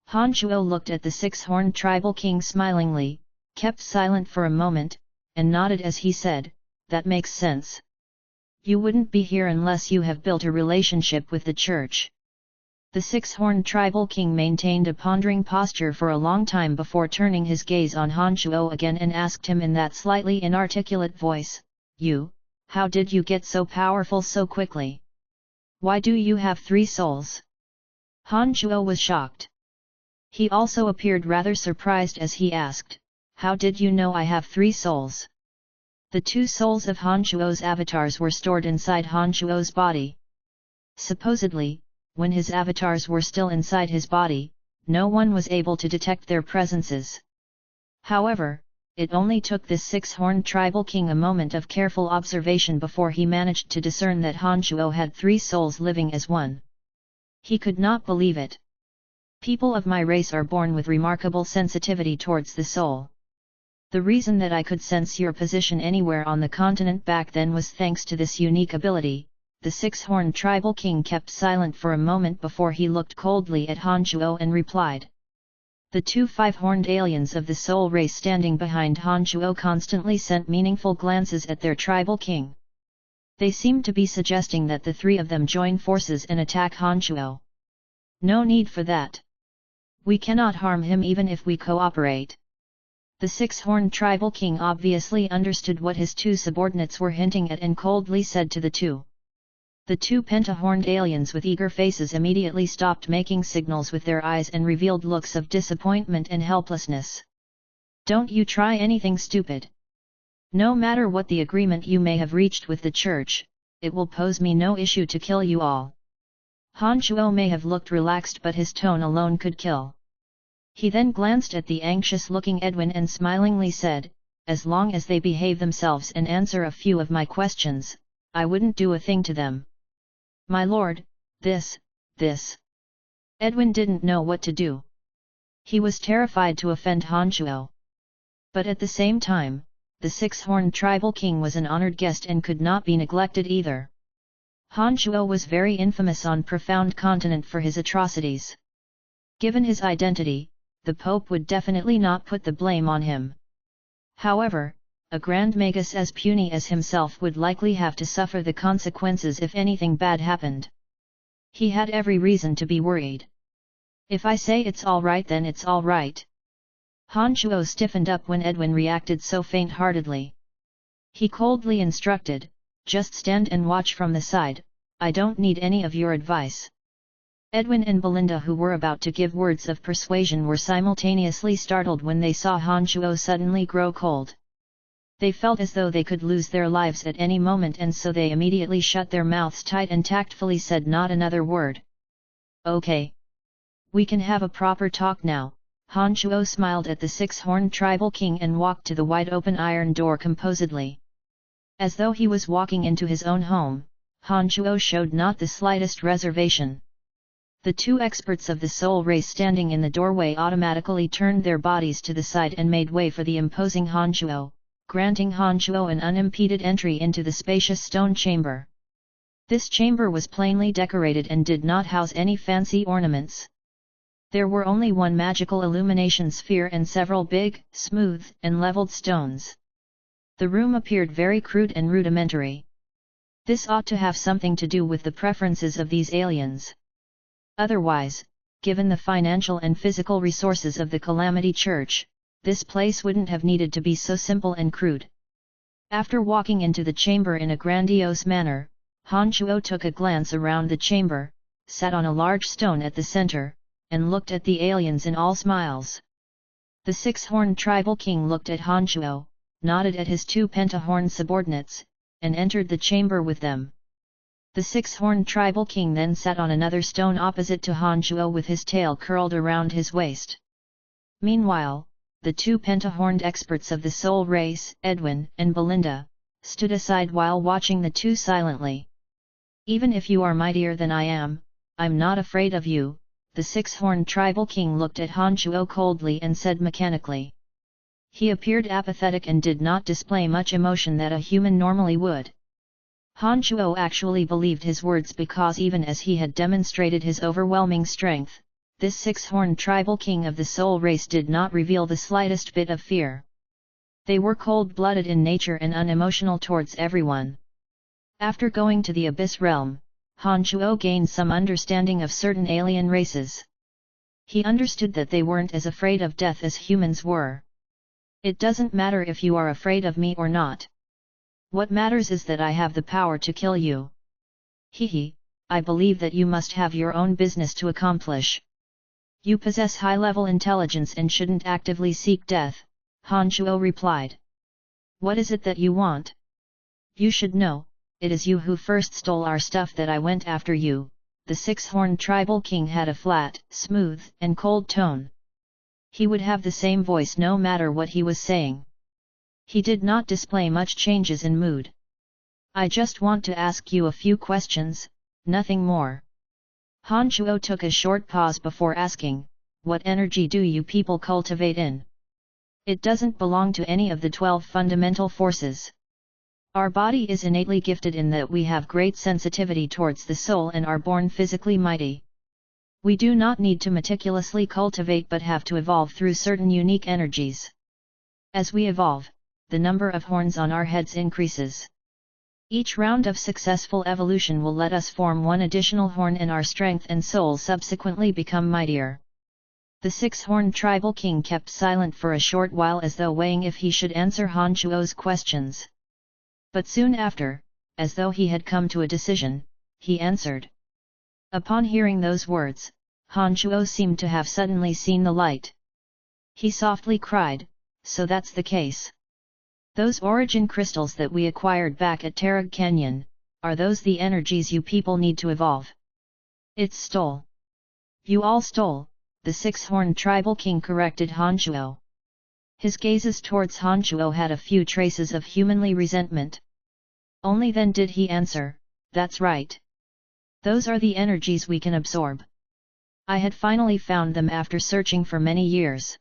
Han Shuo looked at the six-horned tribal king smilingly, kept silent for a moment, and nodded as he said, "That makes sense. You wouldn't be here unless you have built a relationship with the church." The six-horned tribal king maintained a pondering posture for a long time before turning his gaze on Han Shuo again and asked him in that slightly inarticulate voice, How did you get so powerful so quickly? Why do you have 3 souls?" Han Shuo was shocked. He also appeared rather surprised as he asked, "How did you know I have 3 souls?" The 2 souls of Han Shuo's avatars were stored inside Han Shuo's body. Supposedly, when his avatars were still inside his body, no one was able to detect their presences. However, it only took this 6-horned tribal king a moment of careful observation before he managed to discern that Han Shuo had 3 souls living as one. He could not believe it. People of my race are born with remarkable sensitivity towards the soul. The reason that I could sense your position anywhere on the continent back then was thanks to this unique ability. The 6-horned tribal king kept silent for a moment before he looked coldly at Han Shuo and replied. The 2 5-horned aliens of the soul race standing behind Han Shuo constantly sent meaningful glances at their tribal king. They seemed to be suggesting that the 3 of them join forces and attack Han Shuo. No need for that. We cannot harm him even if we cooperate. The 6-horned tribal king obviously understood what his 2 subordinates were hinting at and coldly said to the 2. The 2 pentahorned aliens with eager faces immediately stopped making signals with their eyes and revealed looks of disappointment and helplessness. "Don't you try anything stupid. No matter what the agreement you may have reached with the church, it will pose me no issue to kill you all." Han Shuo may have looked relaxed, but his tone alone could kill. He then glanced at the anxious-looking Edwin and smilingly said, "As long as they behave themselves and answer a few of my questions, I wouldn't do a thing to them." "My lord, this... Edwin didn't know what to do. He was terrified to offend Han Shuo. But at the same time, the 6-horned tribal king was an honored guest and could not be neglected either. Han Shuo was very infamous on Profound Continent for his atrocities. Given his identity, the Pope would definitely not put the blame on him. However, a Grand Magus as puny as himself would likely have to suffer the consequences if anything bad happened. He had every reason to be worried. "If I say it's all right, then it's all right." Han Shuo stiffened up when Edwin reacted so faint-heartedly. He coldly instructed, "Just stand and watch from the side, I don't need any of your advice." Edwin and Belinda, who were about to give words of persuasion, were simultaneously startled when they saw Han Shuo suddenly grow cold. They felt as though they could lose their lives at any moment, and so they immediately shut their mouths tight and tactfully said not another word. "Okay. We can have a proper talk now." Han Shuo smiled at the 6-horned tribal king and walked to the wide-open iron door composedly. As though he was walking into his own home, Han Shuo showed not the slightest reservation. The 2 experts of the soul race standing in the doorway automatically turned their bodies to the side and made way for the imposing Han Shuo, granting Han Shuo an unimpeded entry into the spacious stone chamber. This chamber was plainly decorated and did not house any fancy ornaments. There were only one magical illumination sphere and several big, smooth, and leveled stones. The room appeared very crude and rudimentary. This ought to have something to do with the preferences of these aliens. Otherwise, given the financial and physical resources of the Calamity Church, this place wouldn't have needed to be so simple and crude. After walking into the chamber in a grandiose manner, Han Shuo took a glance around the chamber, sat on a large stone at the center, and looked at the aliens in all smiles. The 6-horned tribal king looked at Han Shuo, nodded at his 2 pentahorned subordinates, and entered the chamber with them. The 6-horned tribal king then sat on another stone opposite to Han Shuo with his tail curled around his waist. Meanwhile, the 2 pentahorned experts of the soul race, Edwin and Belinda, stood aside while watching the 2 silently. "Even if you are mightier than I am, I'm not afraid of you," the six-horned tribal king looked at Han Shuo coldly and said mechanically. He appeared apathetic and did not display much emotion that a human normally would. Han Shuo actually believed his words because even as he had demonstrated his overwhelming strength, this six-horned tribal king of the soul race did not reveal the slightest bit of fear. They were cold-blooded in nature and unemotional towards everyone. After going to the Abyss Realm, Han Shuo gained some understanding of certain alien races. He understood that they weren't as afraid of death as humans were. It doesn't matter if you are afraid of me or not. What matters is that I have the power to kill you. Hehe, I believe that you must have your own business to accomplish. You possess high-level intelligence and shouldn't actively seek death, Han Shuo replied. What is it that you want? You should know, it is you who first stole our stuff that I went after you. The six-horned tribal king had a flat, smooth, and cold tone. He would have the same voice no matter what he was saying. He did not display much changes in mood. I just want to ask you a few questions, nothing more. Han Shuo took a short pause before asking, what energy do you people cultivate in? It doesn't belong to any of the 12 fundamental forces. Our body is innately gifted in that we have great sensitivity towards the soul and are born physically mighty. We do not need to meticulously cultivate but have to evolve through certain unique energies. As we evolve, the number of horns on our heads increases. Each round of successful evolution will let us form one additional horn and our strength and soul subsequently become mightier. The six-horned tribal king kept silent for a short while as though weighing if he should answer Han Shuo's questions. But soon after, as though he had come to a decision, he answered. Upon hearing those words, Han Shuo seemed to have suddenly seen the light. He softly cried, so that's the case. Those origin crystals that we acquired back at Tarag Canyon, are those the energies you people need to evolve? It's stole. You all stole, the six-horned tribal king corrected Han Shuo. His gazes towards Han Shuo had a few traces of humanly resentment. Only then did he answer, that's right. Those are the energies we can absorb. I had finally found them after searching for many years.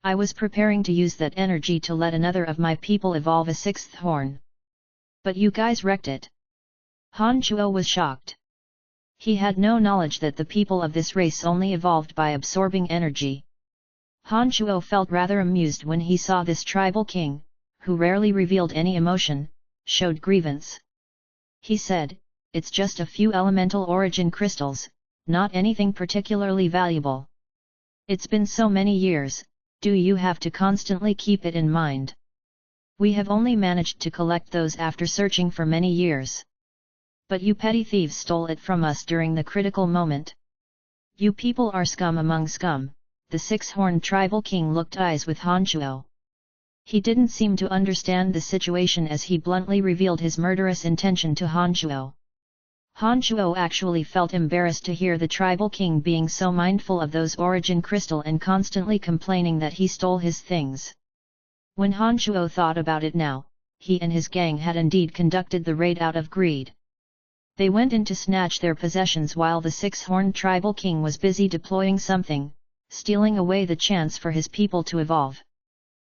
I was preparing to use that energy to let another of my people evolve a sixth horn. But you guys wrecked it. Han Shuo was shocked. He had no knowledge that the people of this race only evolved by absorbing energy. Han Shuo felt rather amused when he saw this tribal king, who rarely revealed any emotion, showed grievance. He said, it's just a few elemental origin crystals, not anything particularly valuable. It's been so many years, do you have to constantly keep it in mind? We have only managed to collect those after searching for many years. But you petty thieves stole it from us during the critical moment. You people are scum among scum, the six-horned tribal king looked eyes with Han Shuo. He didn't seem to understand the situation as he bluntly revealed his murderous intention to Han Shuo. Han Shuo actually felt embarrassed to hear the tribal king being so mindful of those origin crystal and constantly complaining that he stole his things. When Han Shuo thought about it now, he and his gang had indeed conducted the raid out of greed. They went in to snatch their possessions while the six-horned tribal king was busy deploying something, stealing away the chance for his people to evolve.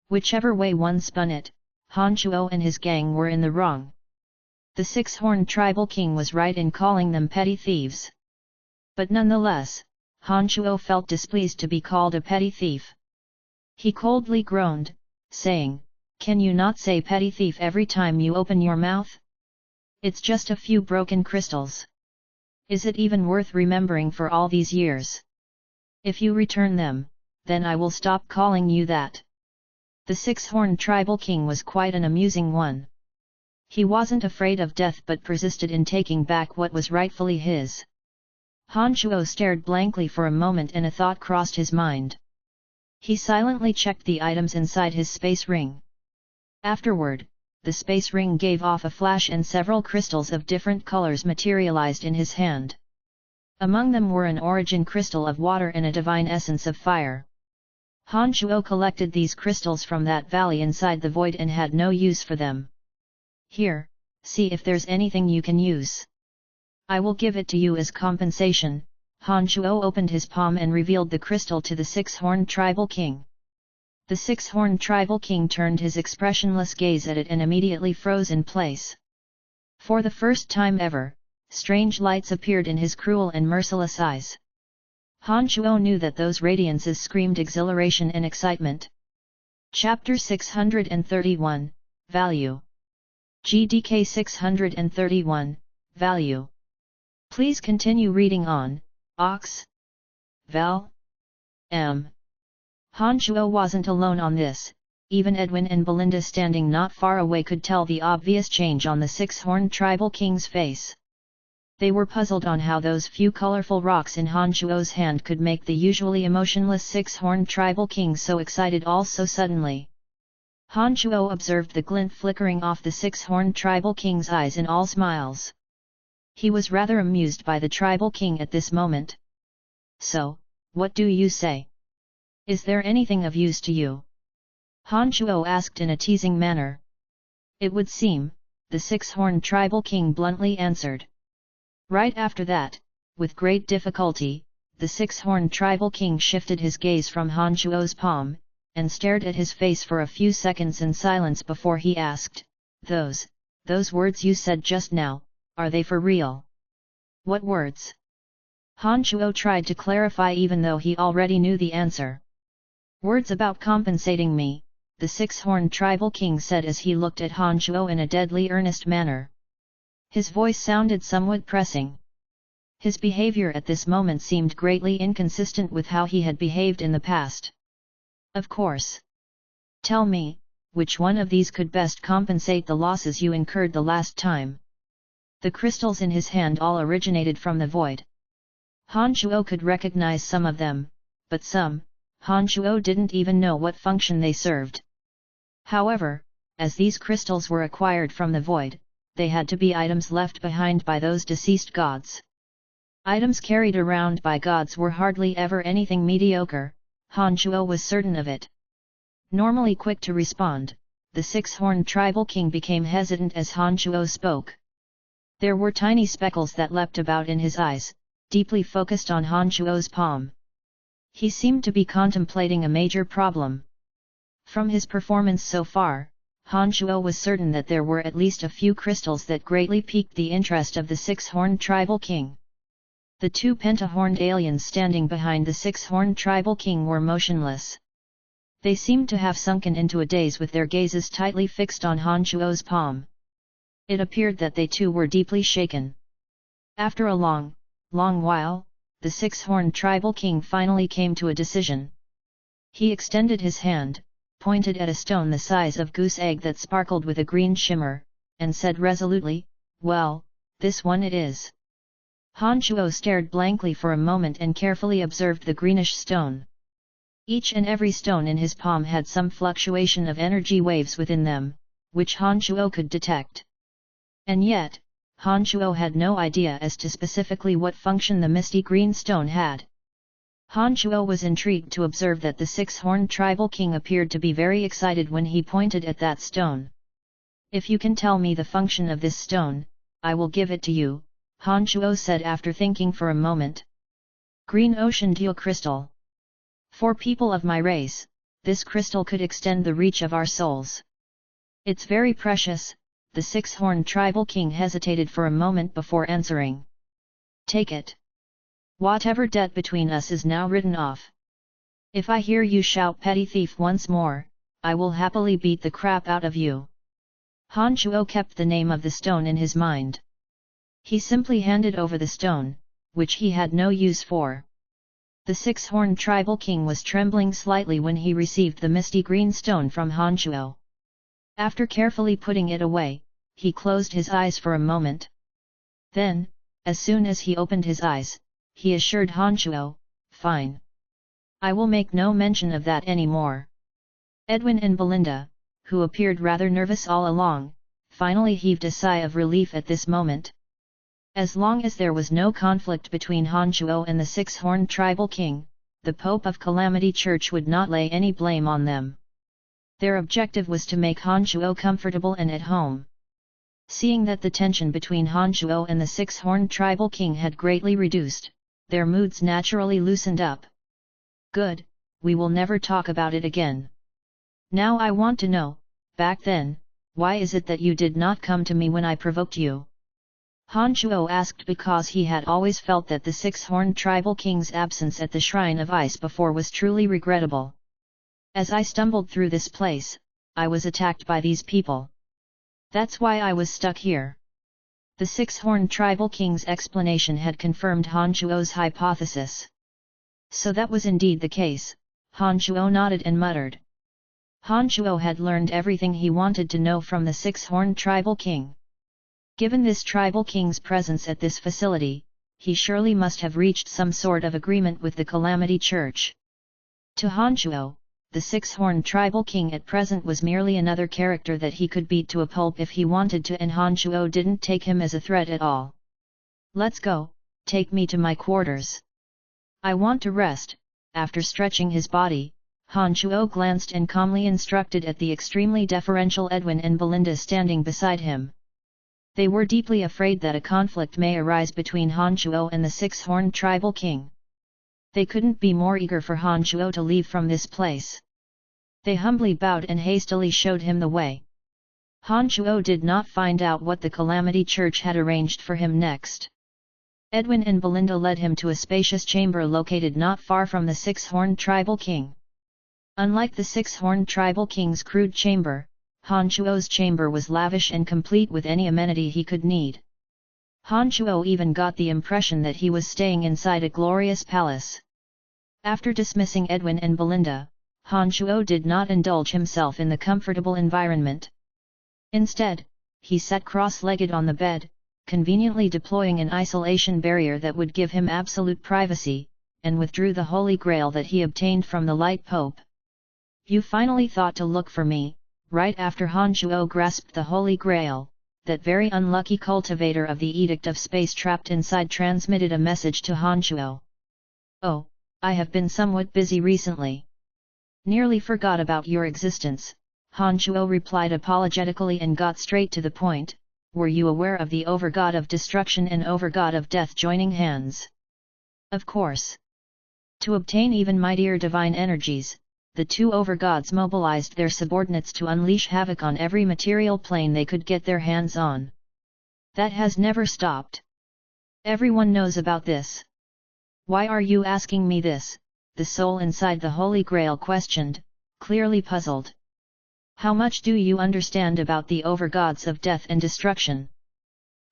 Whichever way one spun it, Han Shuo and his gang were in the wrong. The six-horned tribal king was right in calling them petty thieves. But nonetheless, Han Shuo felt displeased to be called a petty thief. He coldly groaned, saying, can you not say petty thief every time you open your mouth? It's just a few broken crystals. Is it even worth remembering for all these years? If you return them, then I will stop calling you that. The six-horned tribal king was quite an amusing one. He wasn't afraid of death but persisted in taking back what was rightfully his. Han Shuo stared blankly for a moment and a thought crossed his mind. He silently checked the items inside his space ring. Afterward, the space ring gave off a flash and several crystals of different colors materialized in his hand. Among them were an origin crystal of water and a divine essence of fire. Han Shuo collected these crystals from that valley inside the void and had no use for them. Here, see if there's anything you can use. I will give it to you as compensation, Han Shuo opened his palm and revealed the crystal to the six-horned tribal king. The six-horned tribal king turned his expressionless gaze at it and immediately froze in place. For the first time ever, strange lights appeared in his cruel and merciless eyes. Han Shuo knew that those radiances screamed exhilaration and excitement. Chapter 631, Value. GDK 631, Value. Please continue reading on, Ox. Val. M. Han Shuo wasn't alone on this, even Edwin and Belinda standing not far away could tell the obvious change on the six-horned tribal king's face. They were puzzled on how those few colorful rocks in Han Shuo's hand could make the usually emotionless six-horned tribal king so excited all so suddenly. Han Shuo observed the glint flickering off the six-horned tribal king's eyes and all smiles. He was rather amused by the tribal king at this moment. So, what do you say? Is there anything of use to you? Han Shuo asked in a teasing manner. It would seem, the six-horned tribal king bluntly answered. Right after that, with great difficulty, the six-horned tribal king shifted his gaze from Han Shuo's palm, and stared at his face for a few seconds in silence before he asked, Those words you said just now, are they for real? What words? Han Shuo tried to clarify even though he already knew the answer. Words about compensating me, the six-horned tribal king said as he looked at Han Shuo in a deadly earnest manner. His voice sounded somewhat pressing. His behavior at this moment seemed greatly inconsistent with how he had behaved in the past. Of course. Tell me, which one of these could best compensate the losses you incurred the last time? The crystals in his hand all originated from the void. Han Shuo could recognize some of them, but some, Han Shuo didn't even know what function they served. However, as these crystals were acquired from the void, they had to be items left behind by those deceased gods. Items carried around by gods were hardly ever anything mediocre, Han Shuo was certain of it. Normally quick to respond, the six-horned tribal king became hesitant as Han Shuo spoke. There were tiny speckles that leapt about in his eyes, deeply focused on Han Shuo's palm. He seemed to be contemplating a major problem. From his performance so far, Han Shuo was certain that there were at least a few crystals that greatly piqued the interest of the six-horned tribal king. The two pentahorned aliens standing behind the six-horned tribal king were motionless. They seemed to have sunken into a daze with their gazes tightly fixed on Han Shuo's palm. It appeared that they too were deeply shaken. After a long while, the six-horned tribal king finally came to a decision. He extended his hand, pointed at a stone the size of goose egg that sparkled with a green shimmer, and said resolutely, Well, this one it is. Han Shuo stared blankly for a moment and carefully observed the greenish stone. Each and every stone in his palm had some fluctuation of energy waves within them, which Han Shuo could detect. And yet, Han Shuo had no idea as to specifically what function the misty green stone had. Han Shuo was intrigued to observe that the six-horned tribal king appeared to be very excited when he pointed at that stone. If you can tell me the function of this stone, I will give it to you, Han Shuo said after thinking for a moment. Green Ocean Deal Crystal. For people of my race, this crystal could extend the reach of our souls. It's very precious, the six-horned tribal king hesitated for a moment before answering. Take it. Whatever debt between us is now written off. If I hear you shout petty thief once more, I will happily beat the crap out of you. Han Shuo kept the name of the stone in his mind. He simply handed over the stone, which he had no use for. The six-horned tribal king was trembling slightly when he received the misty green stone from Han Shuo. After carefully putting it away, he closed his eyes for a moment. Then, as soon as he opened his eyes, he assured Han Shuo, Fine. I will make no mention of that anymore. Edwin and Belinda, who appeared rather nervous all along, finally heaved a sigh of relief at this moment. As long as there was no conflict between Han Shuo and the six-horned tribal king, the Pope of Calamity Church would not lay any blame on them. Their objective was to make Han Shuo comfortable and at home. Seeing that the tension between Han Shuo and the six-horned tribal king had greatly reduced, their moods naturally loosened up. Good, we will never talk about it again. Now I want to know, back then, why is it that you did not come to me when I provoked you? Han Shuo asked because he had always felt that the six-horned tribal king's absence at the Shrine of Ice before was truly regrettable. As I stumbled through this place, I was attacked by these people. That's why I was stuck here. The six-horned tribal king's explanation had confirmed Han Shuo's hypothesis. So that was indeed the case. Han Shuo nodded and muttered. Han Shuo had learned everything he wanted to know from the six-horned tribal king. Given this tribal king's presence at this facility, he surely must have reached some sort of agreement with the Calamity Church. To Han Shuo, the six-horned tribal king at present was merely another character that he could beat to a pulp if he wanted to, and Han Shuo didn't take him as a threat at all. Let's go, take me to my quarters. I want to rest. After stretching his body, Han Shuo glanced and calmly instructed at the extremely deferential Edwin and Belinda standing beside him. They were deeply afraid that a conflict may arise between Han Shuo and the six-horned tribal king. They couldn't be more eager for Han Shuo to leave from this place. They humbly bowed and hastily showed him the way. Han Shuo did not find out what the Calamity Church had arranged for him next. Edwin and Belinda led him to a spacious chamber located not far from the six-horned tribal king. Unlike the six-horned tribal king's crude chamber, Han Shuo's chamber was lavish and complete with any amenity he could need. Han Shuo even got the impression that he was staying inside a glorious palace. After dismissing Edwin and Belinda, Han Shuo did not indulge himself in the comfortable environment. Instead, he sat cross-legged on the bed, conveniently deploying an isolation barrier that would give him absolute privacy, and withdrew the Holy Grail that he obtained from the Light Pope. You finally thought to look for me. Right after Han Shuo grasped the Holy Grail, that very unlucky cultivator of the Edict of Space trapped inside transmitted a message to Han Shuo. Oh, I have been somewhat busy recently. Nearly forgot about your existence, Han Shuo replied apologetically and got straight to the point. Were you aware of the Overgod of Destruction and Overgod of Death joining hands? Of course. To obtain even mightier divine energies, the two overgods mobilized their subordinates to unleash havoc on every material plane they could get their hands on. That has never stopped. Everyone knows about this. Why are you asking me this? The soul inside the Holy Grail questioned, clearly puzzled. How much do you understand about the overgods of death and destruction?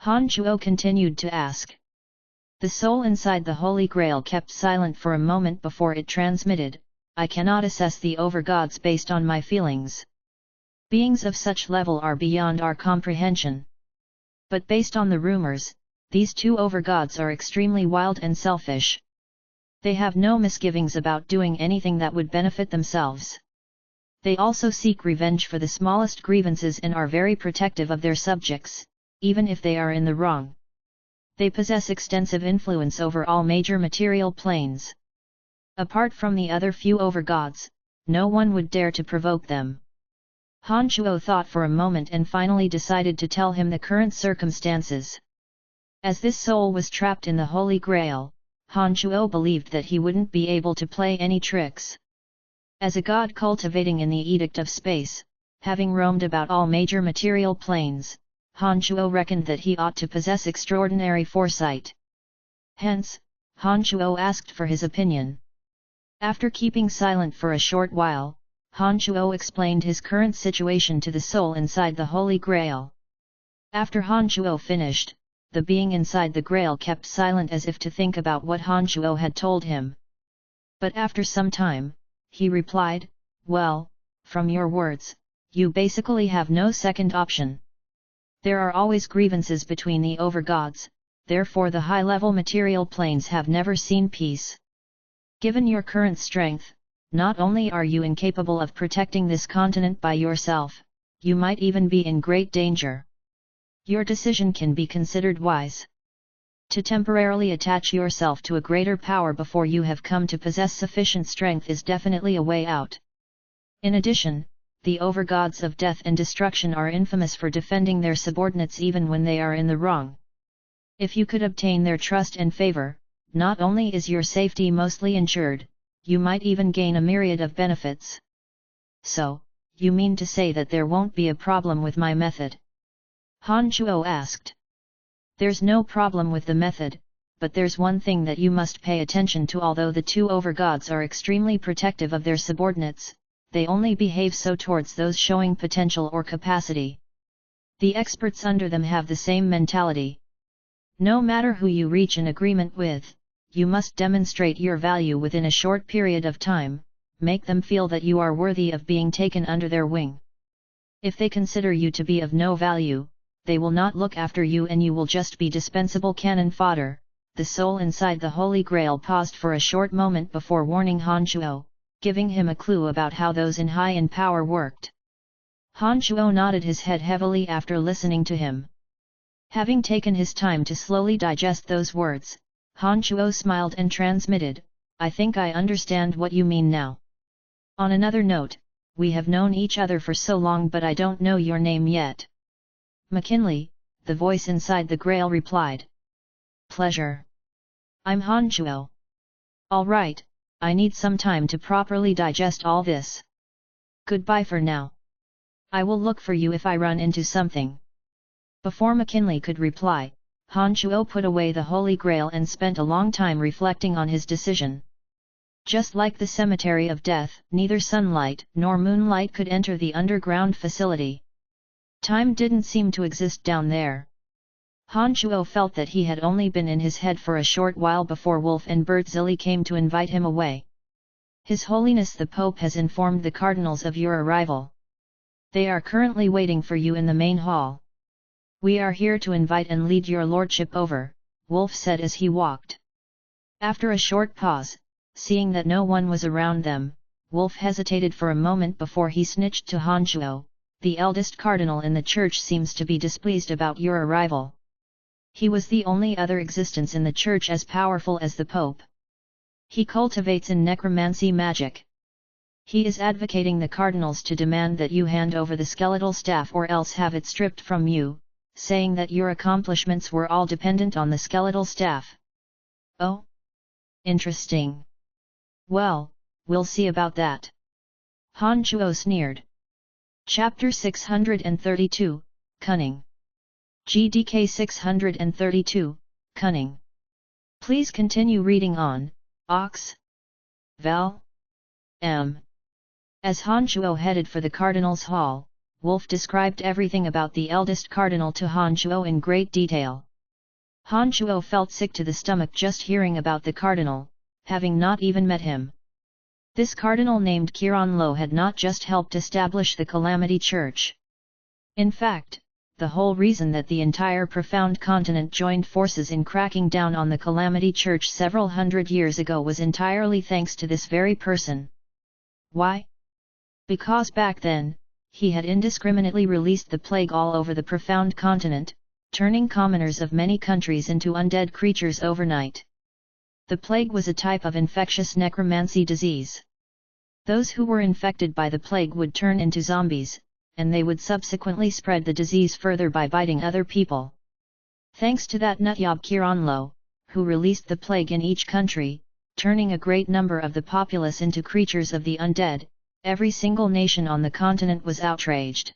Han Shuo continued to ask. The soul inside the Holy Grail kept silent for a moment before it transmitted. I cannot assess the overgods based on my feelings. Beings of such level are beyond our comprehension. But based on the rumors, these two overgods are extremely wild and selfish. They have no misgivings about doing anything that would benefit themselves. They also seek revenge for the smallest grievances and are very protective of their subjects, even if they are in the wrong. They possess extensive influence over all major material planes. Apart from the other few overgods, no one would dare to provoke them. Han Shuo thought for a moment and finally decided to tell him the current circumstances. As this soul was trapped in the Holy Grail, Han Shuo believed that he wouldn't be able to play any tricks. As a god cultivating in the Edict of Space, having roamed about all major material planes, Han Shuo reckoned that he ought to possess extraordinary foresight. Hence, Han Shuo asked for his opinion. After keeping silent for a short while, Han Shuo explained his current situation to the soul inside the Holy Grail. After Han Shuo finished, the being inside the Grail kept silent as if to think about what Han Shuo had told him. But after some time, he replied, well, from your words, you basically have no second option. There are always grievances between the overgods, therefore the high-level material planes have never seen peace. Given your current strength, not only are you incapable of protecting this continent by yourself, you might even be in great danger. Your decision can be considered wise. To temporarily attach yourself to a greater power before you have come to possess sufficient strength is definitely a way out. In addition, the overgods of death and destruction are infamous for defending their subordinates even when they are in the wrong. If you could obtain their trust and favor, not only is your safety mostly ensured, you might even gain a myriad of benefits. So, you mean to say that there won't be a problem with my method? Han Chuo asked. There's no problem with the method, but there's one thing that you must pay attention to. Although the two overgods are extremely protective of their subordinates, they only behave so towards those showing potential or capacity. The experts under them have the same mentality. No matter who you reach an agreement with, you must demonstrate your value within a short period of time, make them feel that you are worthy of being taken under their wing. If they consider you to be of no value, they will not look after you and you will just be dispensable cannon fodder. The soul inside the Holy Grail paused for a short moment before warning Han Chuo, giving him a clue about how those in high in power worked. Han Chuo nodded his head heavily after listening to him. Having taken his time to slowly digest those words, Han Chuo smiled and transmitted, I think I understand what you mean now. On another note, we have known each other for so long but I don't know your name yet. McKinley, the voice inside the Grail replied. Pleasure. I'm Han Chuo. All right, I need some time to properly digest all this. Goodbye for now. I will look for you if I run into something. Before McKinley could reply, Han Chuo put away the Holy Grail and spent a long time reflecting on his decision. Just like the cemetery of death, neither sunlight nor moonlight could enter the underground facility. Time didn't seem to exist down there. Han Chuo felt that he had only been in his head for a short while before Wolf and Bertzilli came to invite him away. His Holiness the Pope has informed the cardinals of your arrival. They are currently waiting for you in the main hall. We are here to invite and lead your lordship over, Wolf said as he walked. After a short pause, seeing that no one was around them, Wolf hesitated for a moment before he snitched to Han Chuo, the eldest cardinal in the church seems to be displeased about your arrival. He was the only other existence in the church as powerful as the Pope. He cultivates in necromancy magic. He is advocating the cardinals to demand that you hand over the skeletal staff or else have it stripped from you, saying that your accomplishments were all dependent on the skeletal staff. Oh? Interesting. Well, we'll see about that. Han Chuo sneered. Chapter 632, Cunning. GDK 632, Cunning. Please continue reading on, Ox. Val. M. As Han Chuo headed for the Cardinal's Hall, Wolf described everything about the eldest cardinal to Han Chuo in great detail. Han Chuo felt sick to the stomach just hearing about the cardinal, having not even met him. This cardinal named Qiran Lo had not just helped establish the Calamity Church. In fact, the whole reason that the entire Profound Continent joined forces in cracking down on the Calamity Church several hundred years ago was entirely thanks to this very person. Why? Because back then, he had indiscriminately released the plague all over the Profound Continent, turning commoners of many countries into undead creatures overnight. The plague was a type of infectious necromancy disease. Those who were infected by the plague would turn into zombies, and they would subsequently spread the disease further by biting other people. Thanks to that nutjob Qiran Lo, who released the plague in each country, turning a great number of the populace into creatures of the undead, every single nation on the continent was outraged.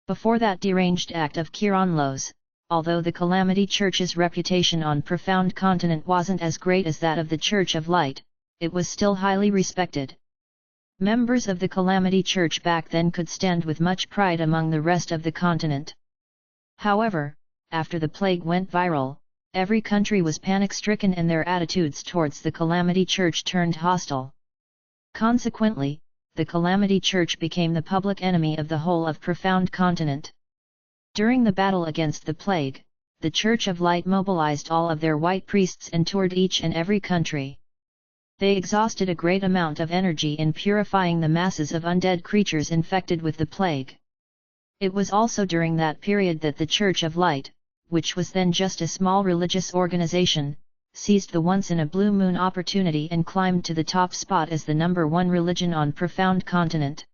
Before that deranged act of Qiran Lo's, although the Calamity Church's reputation on Profound Continent wasn't as great as that of the Church of Light, it was still highly respected. Members of the Calamity Church back then could stand with much pride among the rest of the continent. However, after the plague went viral, every country was panic-stricken and their attitudes towards the Calamity Church turned hostile. Consequently, the Calamity Church became the public enemy of the whole of Profound Continent. During the battle against the plague, the Church of Light mobilized all of their white priests and toured each and every country. They exhausted a great amount of energy in purifying the masses of undead creatures infected with the plague. It was also during that period that the Church of Light, which was then just a small religious organization, seized the once-in-a-blue moon opportunity and climbed to the top spot as the #1 religion on Profound Continent.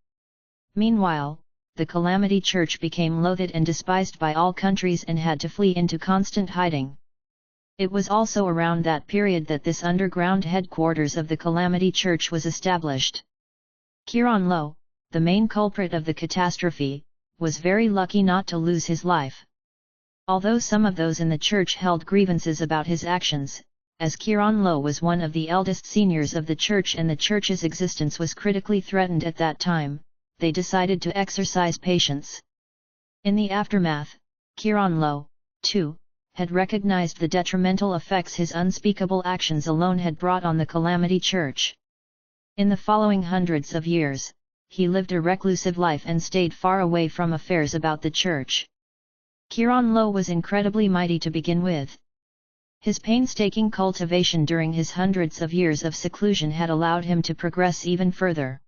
Meanwhile, the Calamity Church became loathed and despised by all countries and had to flee into constant hiding. It was also around that period that this underground headquarters of the Calamity Church was established. Kiran Lo, the main culprit of the catastrophe, was very lucky not to lose his life. Although some of those in the church held grievances about his actions, as Kiran Lo was one of the eldest seniors of the church and the church's existence was critically threatened at that time, they decided to exercise patience. In the aftermath, Kiran Lo, too, had recognized the detrimental effects his unspeakable actions alone had brought on the Calamity Church. In the following hundreds of years, he lived a reclusive life and stayed far away from affairs about the church. Kiran Lo was incredibly mighty to begin with. His painstaking cultivation during his hundreds of years of seclusion had allowed him to progress even further.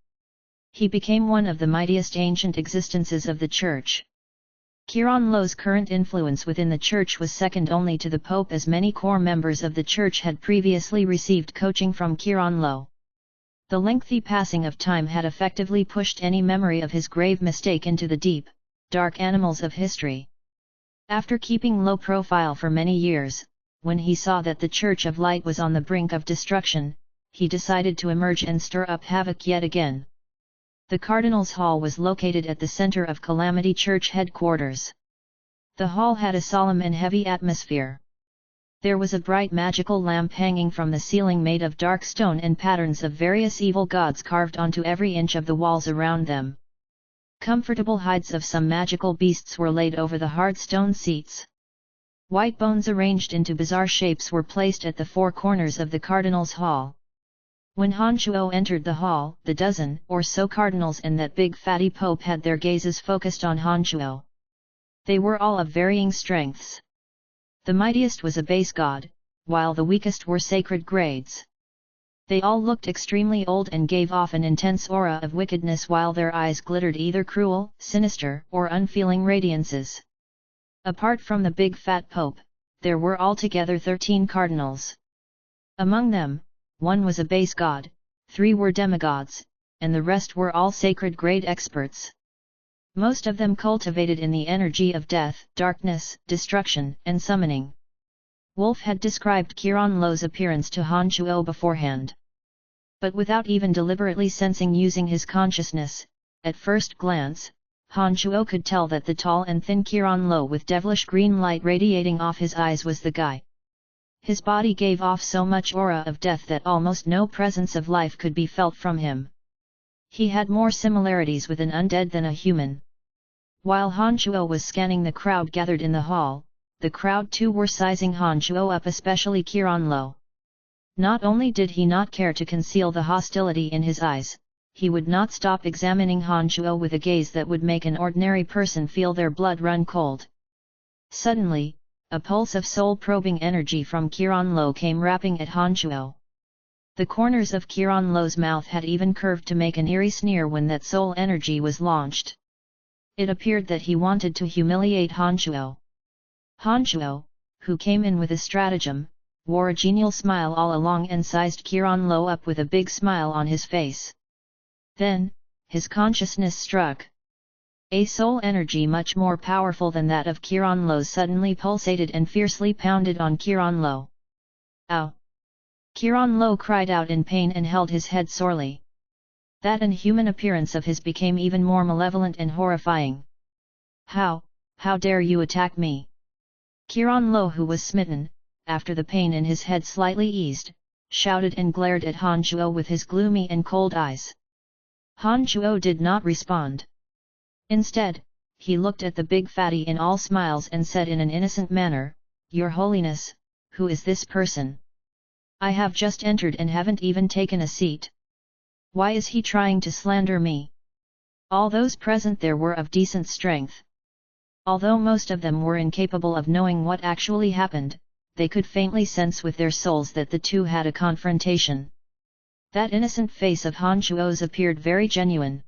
He became one of the mightiest ancient existences of the church. Kiran Lo's current influence within the church was second only to the Pope, as many core members of the church had previously received coaching from Kiran Lo. The lengthy passing of time had effectively pushed any memory of his grave mistake into the deep, dark annals of history. After keeping low profile for many years, when he saw that the Church of Light was on the brink of destruction, he decided to emerge and stir up havoc yet again. The Cardinal's Hall was located at the center of Calamity Church headquarters. The hall had a solemn and heavy atmosphere. There was a bright magical lamp hanging from the ceiling made of dark stone and patterns of various evil gods carved onto every inch of the walls around them. Comfortable hides of some magical beasts were laid over the hard stone seats. White bones arranged into bizarre shapes were placed at the four corners of the Cardinal's Hall. When Han Shuo entered the hall, the dozen or so cardinals and that big fatty pope had their gazes focused on Han Shuo. They were all of varying strengths. The mightiest was a base god, while the weakest were sacred grades. They all looked extremely old and gave off an intense aura of wickedness, while their eyes glittered either cruel, sinister, or unfeeling radiances. Apart from the big fat pope, there were altogether 13 cardinals. Among them, one was a base god, 3 were demigods, and the rest were all sacred grade experts. Most of them cultivated in the energy of death, darkness, destruction, and summoning. Wolf had described Kiran Lo's appearance to Han Shuo beforehand. But without even deliberately sensing using his consciousness, at first glance, Han Shuo could tell that the tall and thin Kiran Lo with devilish green light radiating off his eyes was the guy. His body gave off so much aura of death that almost no presence of life could be felt from him. He had more similarities with an undead than a human. While Han Shuo was scanning the crowd gathered in the hall, the crowd too were sizing Han Shuo up, especially Kiran Lo. Not only did he not care to conceal the hostility in his eyes, he would not stop examining Han Shuo with a gaze that would make an ordinary person feel their blood run cold. Suddenly, a pulse of soul-probing energy from Kiran Lo came rapping at Han Shuo. The corners of Kiran Lo's mouth had even curved to make an eerie sneer when that soul energy was launched. It appeared that he wanted to humiliate Han Shuo. Han Shuo, who came in with a stratagem, wore a genial smile all along and sized Kiran Lo up with a big smile on his face. Then, his consciousness struck. A soul energy much more powerful than that of Kiran Lo suddenly pulsated and fiercely pounded on Kiran Lo. Ow! Kiran Lo cried out in pain and held his head sorely. That inhuman appearance of his became even more malevolent and horrifying. How dare you attack me? Kiran Lo, who was smitten, after the pain in his head slightly eased, shouted and glared at Han Shuo with his gloomy and cold eyes. Han Shuo did not respond. Instead, he looked at the big fatty in all smiles and said in an innocent manner, "Your Holiness, who is this person? I have just entered and haven't even taken a seat. Why is he trying to slander me?" All those present there were of decent strength. Although most of them were incapable of knowing what actually happened, they could faintly sense with their souls that the two had a confrontation. That innocent face of Han Shuo's appeared very genuine.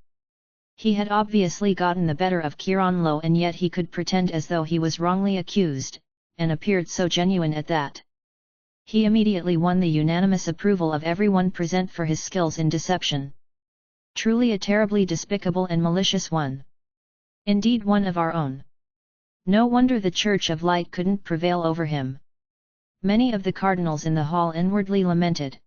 He had obviously gotten the better of Kiran Lo, and yet he could pretend as though he was wrongly accused, and appeared so genuine at that. He immediately won the unanimous approval of everyone present for his skills in deception. Truly a terribly despicable and malicious one. Indeed, one of our own. No wonder the Church of Light couldn't prevail over him. Many of the cardinals in the hall inwardly lamented.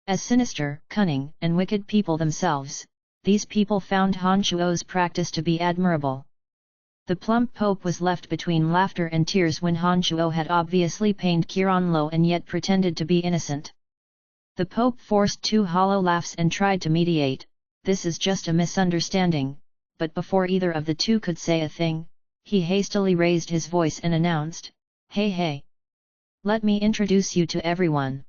As sinister, cunning, and wicked people themselves, these people found Han Shuo's practice to be admirable. The plump pope was left between laughter and tears when Han Shuo had obviously pained Qianlong and yet pretended to be innocent. The pope forced two hollow laughs and tried to mediate. "This is just a misunderstanding," but before either of the two could say a thing, he hastily raised his voice and announced, "Hey hey! Let me introduce you to everyone.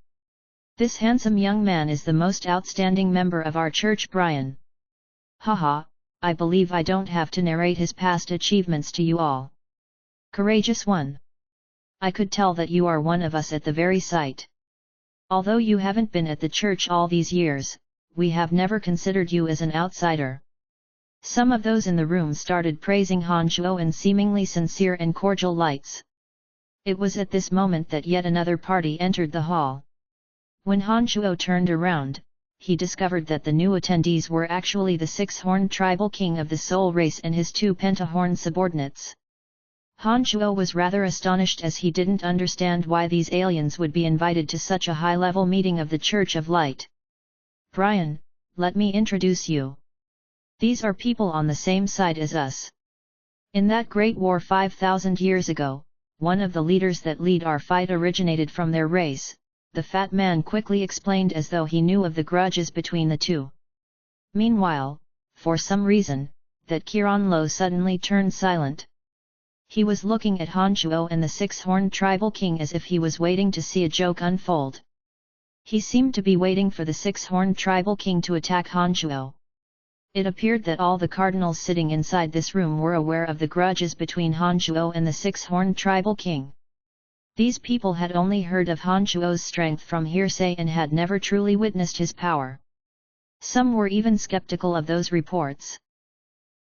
This handsome young man is the most outstanding member of our church, Brian. Haha, I believe I don't have to narrate his past achievements to you all. Courageous one! I could tell that you are one of us at the very sight. Although you haven't been at the church all these years, we have never considered you as an outsider." Some of those in the room started praising Han Shuo in seemingly sincere and cordial lights. It was at this moment that yet another party entered the hall. When Han Shuo turned around, he discovered that the new attendees were actually the six-horned tribal king of the Soul race and his two pentahorn subordinates. Han Shuo was rather astonished as he didn't understand why these aliens would be invited to such a high-level meeting of the Church of Light. "Brian, let me introduce you. These are people on the same side as us. In that great war 5,000 years ago, one of the leaders that lead our fight originated from their race," the fat man quickly explained as though he knew of the grudges between the two. Meanwhile, for some reason, that Qianlong suddenly turned silent. He was looking at Han Shuo and the six-horned tribal king as if he was waiting to see a joke unfold. He seemed to be waiting for the six-horned tribal king to attack Han Shuo. It appeared that all the cardinals sitting inside this room were aware of the grudges between Han Shuo and the six-horned tribal king. These people had only heard of Han Shuo's strength from hearsay and had never truly witnessed his power. Some were even skeptical of those reports.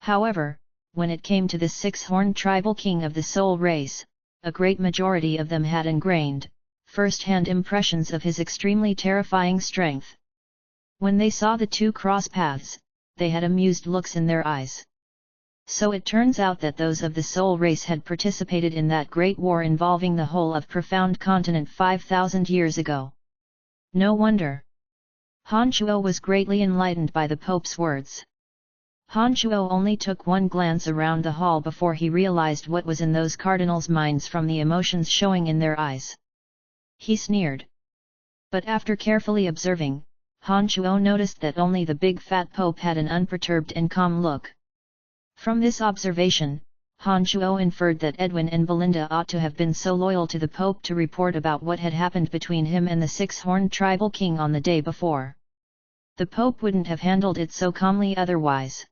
However, when it came to the six-horned tribal king of the Soul race, a great majority of them had ingrained, first-hand impressions of his extremely terrifying strength. When they saw the two cross paths, they had amused looks in their eyes. So it turns out that those of the Soul race had participated in that great war involving the whole of Profound Continent 5,000 years ago. No wonder. Han Shuo was greatly enlightened by the Pope's words. Han Shuo only took one glance around the hall before he realized what was in those cardinals' minds from the emotions showing in their eyes. He sneered. But after carefully observing, Han Shuo noticed that only the big fat Pope had an unperturbed and calm look. From this observation, Han Shuo inferred that Edwin and Belinda ought to have been so loyal to the Pope to report about what had happened between him and the six-horned tribal king on the day before. The Pope wouldn't have handled it so calmly otherwise.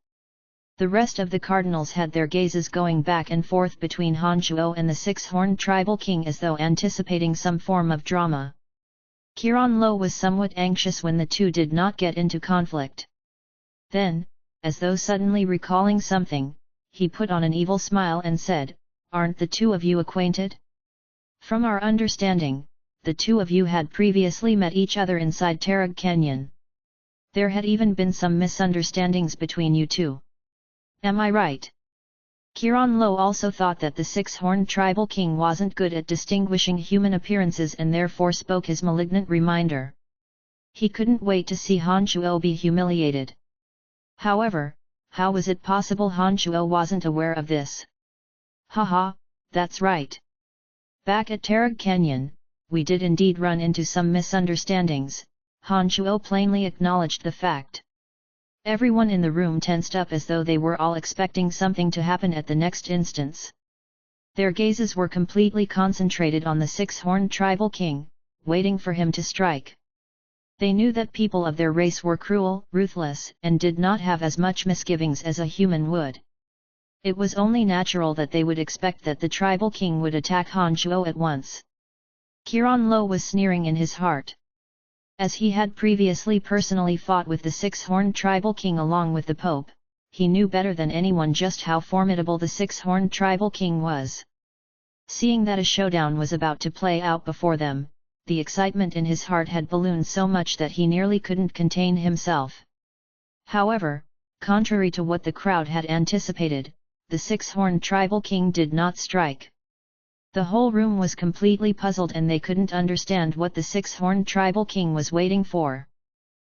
The rest of the cardinals had their gazes going back and forth between Han Shuo and the six-horned tribal king as though anticipating some form of drama. Qianlong was somewhat anxious when the two did not get into conflict. Then, as though suddenly recalling something, he put on an evil smile and said, "Aren't the two of you acquainted? From our understanding, the two of you had previously met each other inside Tarag Canyon. There had even been some misunderstandings between you two. Am I right?" Qianlong also thought that the six-horned tribal king wasn't good at distinguishing human appearances and therefore spoke his malignant reminder. He couldn't wait to see Han Shuo be humiliated. However, how was it possible Han Shuo wasn't aware of this? "Haha, that's right. Back at Tarag Canyon, we did indeed run into some misunderstandings," Han Shuo plainly acknowledged the fact. Everyone in the room tensed up as though they were all expecting something to happen at the next instance. Their gazes were completely concentrated on the six-horned tribal king, waiting for him to strike. They knew that people of their race were cruel, ruthless, and did not have as much misgivings as a human would. It was only natural that they would expect that the tribal king would attack Han Shuo at once. Qianlong was sneering in his heart. As he had previously personally fought with the six-horned tribal king along with the Pope, he knew better than anyone just how formidable the six-horned tribal king was. Seeing that a showdown was about to play out before them, the excitement in his heart had ballooned so much that he nearly couldn't contain himself. However, contrary to what the crowd had anticipated, the six-horned tribal king did not strike. The whole room was completely puzzled and they couldn't understand what the six-horned tribal king was waiting for.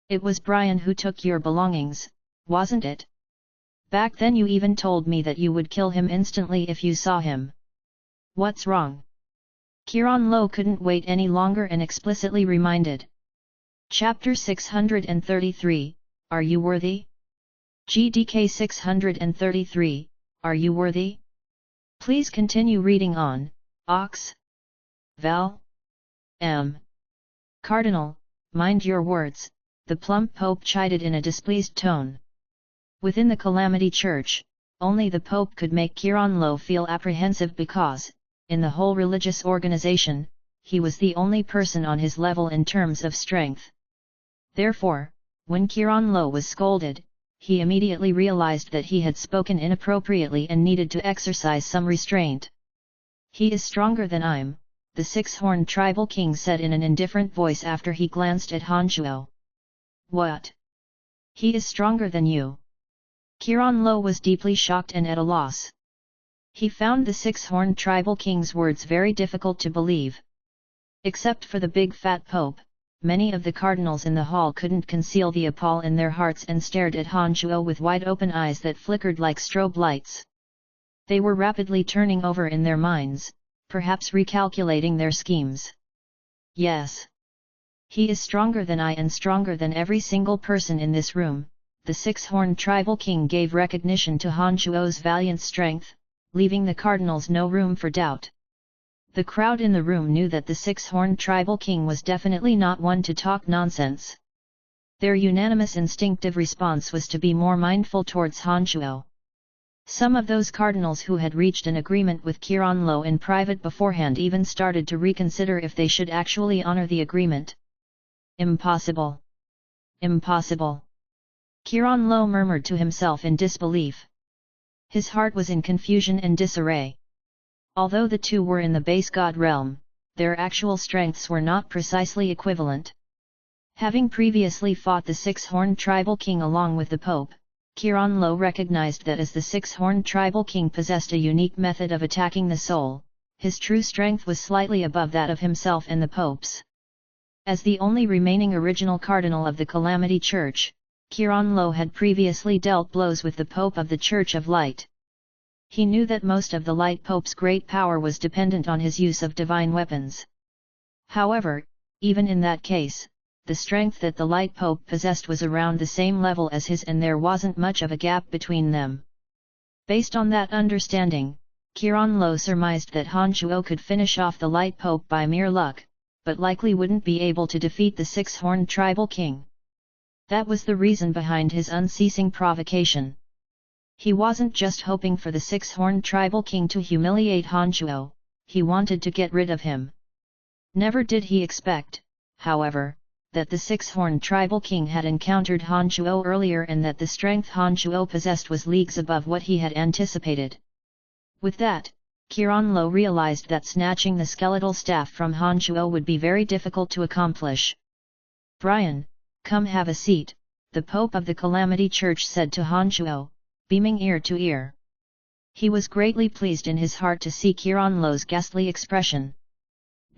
It was Brian who took your belongings, wasn't it? Back then you even told me that you would kill him instantly if you saw him. What's wrong? Kiran couldn't wait any longer and explicitly reminded. Chapter 633, Are You Worthy? GDK 633, Are You Worthy? Please continue reading on, Ox. Val. M. Cardinal, mind your words, the plump Pope chided in a displeased tone. Within the Calamity Church, only the Pope could make Kiran feel apprehensive because, in the whole religious organization, he was the only person on his level in terms of strength. Therefore, when Kiran was scolded, he immediately realized that he had spoken inappropriately and needed to exercise some restraint. He is stronger than I'm, the six-horned tribal king said in an indifferent voice after he glanced at Hanchuo. What? He is stronger than you? Kiran was deeply shocked and at a loss. He found the six-horned tribal king's words very difficult to believe. Except for the big fat Pope, many of the cardinals in the hall couldn't conceal the appall in their hearts and stared at Hanchuo with wide-open eyes that flickered like strobe lights. They were rapidly turning over in their minds, perhaps recalculating their schemes. Yes. He is stronger than I and stronger than every single person in this room. The six-horned tribal king gave recognition to Hanchuo's valiant strength, leaving the cardinals no room for doubt. The crowd in the room knew that the six-horned tribal king was definitely not one to talk nonsense. Their unanimous instinctive response was to be more mindful towards Hanchuo. Some of those cardinals who had reached an agreement with Kiran in private beforehand even started to reconsider if they should actually honor the agreement. Impossible! Impossible! Kiran murmured to himself in disbelief. His heart was in confusion and disarray. Although the two were in the base god realm, their actual strengths were not precisely equivalent. Having previously fought the six-horned tribal king along with the Pope, Kiran recognized that as the six-horned tribal king possessed a unique method of attacking the soul, his true strength was slightly above that of himself and the Pope's. As the only remaining original cardinal of the Calamity Church, Kiran had previously dealt blows with the Pope of the Church of Light. He knew that most of the Light Pope's great power was dependent on his use of divine weapons. However, even in that case, the strength that the Light Pope possessed was around the same level as his and there wasn't much of a gap between them. Based on that understanding, Kiran surmised that Hanchuo could finish off the Light Pope by mere luck, but likely wouldn't be able to defeat the six-horned tribal king. That was the reason behind his unceasing provocation. He wasn't just hoping for the six-horned tribal king to humiliate Hanchuo, he wanted to get rid of him. Never did he expect, however, that the six-horned tribal king had encountered Hanchuo earlier and that the strength Hanchuo possessed was leagues above what he had anticipated. With that, Kiran realized that snatching the skeletal staff from Hanchuo would be very difficult to accomplish. Brian, come have a seat, the Pope of the Calamity Church said to Hanchuo, beaming ear to ear. He was greatly pleased in his heart to see Kiran ghastly expression.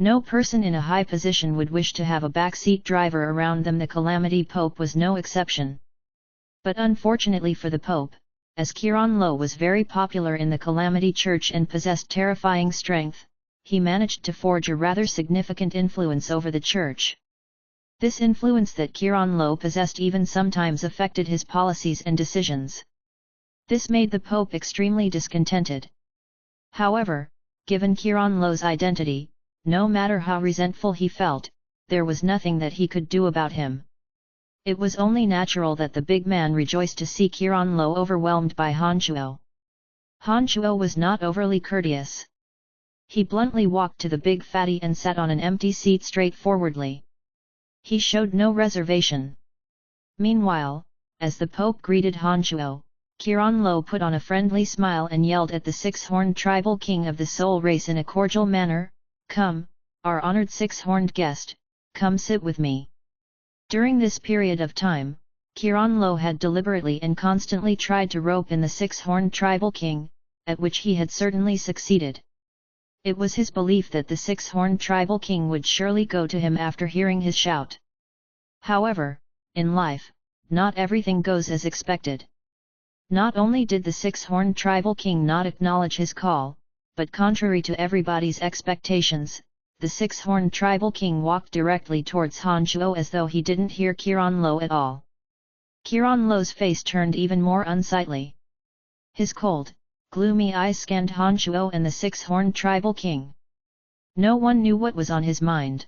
No person in a high position would wish to have a backseat driver around them. The Calamity Pope was no exception. But unfortunately for the Pope, as Kiran was very popular in the Calamity Church and possessed terrifying strength, he managed to forge a rather significant influence over the Church. This influence that Kiran possessed even sometimes affected his policies and decisions. This made the Pope extremely discontented. However, given Kiran identity, no matter how resentful he felt, there was nothing that he could do about him. It was only natural that the big man rejoiced to see Kiran overwhelmed by Hanchuo. Hanchuo was not overly courteous. He bluntly walked to the big fatty and sat on an empty seat straightforwardly. He showed no reservation. Meanwhile, as the Pope greeted Hanchuo, Kiran put on a friendly smile and yelled at the six-horned tribal king of the soul race in a cordial manner, "Come, our honored six-horned guest, come sit with me." During this period of time, Kiran had deliberately and constantly tried to rope in the six-horned tribal king, at which he had certainly succeeded. It was his belief that the six-horned tribal king would surely go to him after hearing his shout. However, in life, not everything goes as expected. Not only did the six-horned tribal king not acknowledge his call, but contrary to everybody's expectations, the six-horned tribal king walked directly towards Han Shuo as though he didn't hear Qiran Lo at all. Qiran Lo's face turned even more unsightly. His cold, gloomy eyes scanned Han Shuo and the six-horned tribal king. No one knew what was on his mind.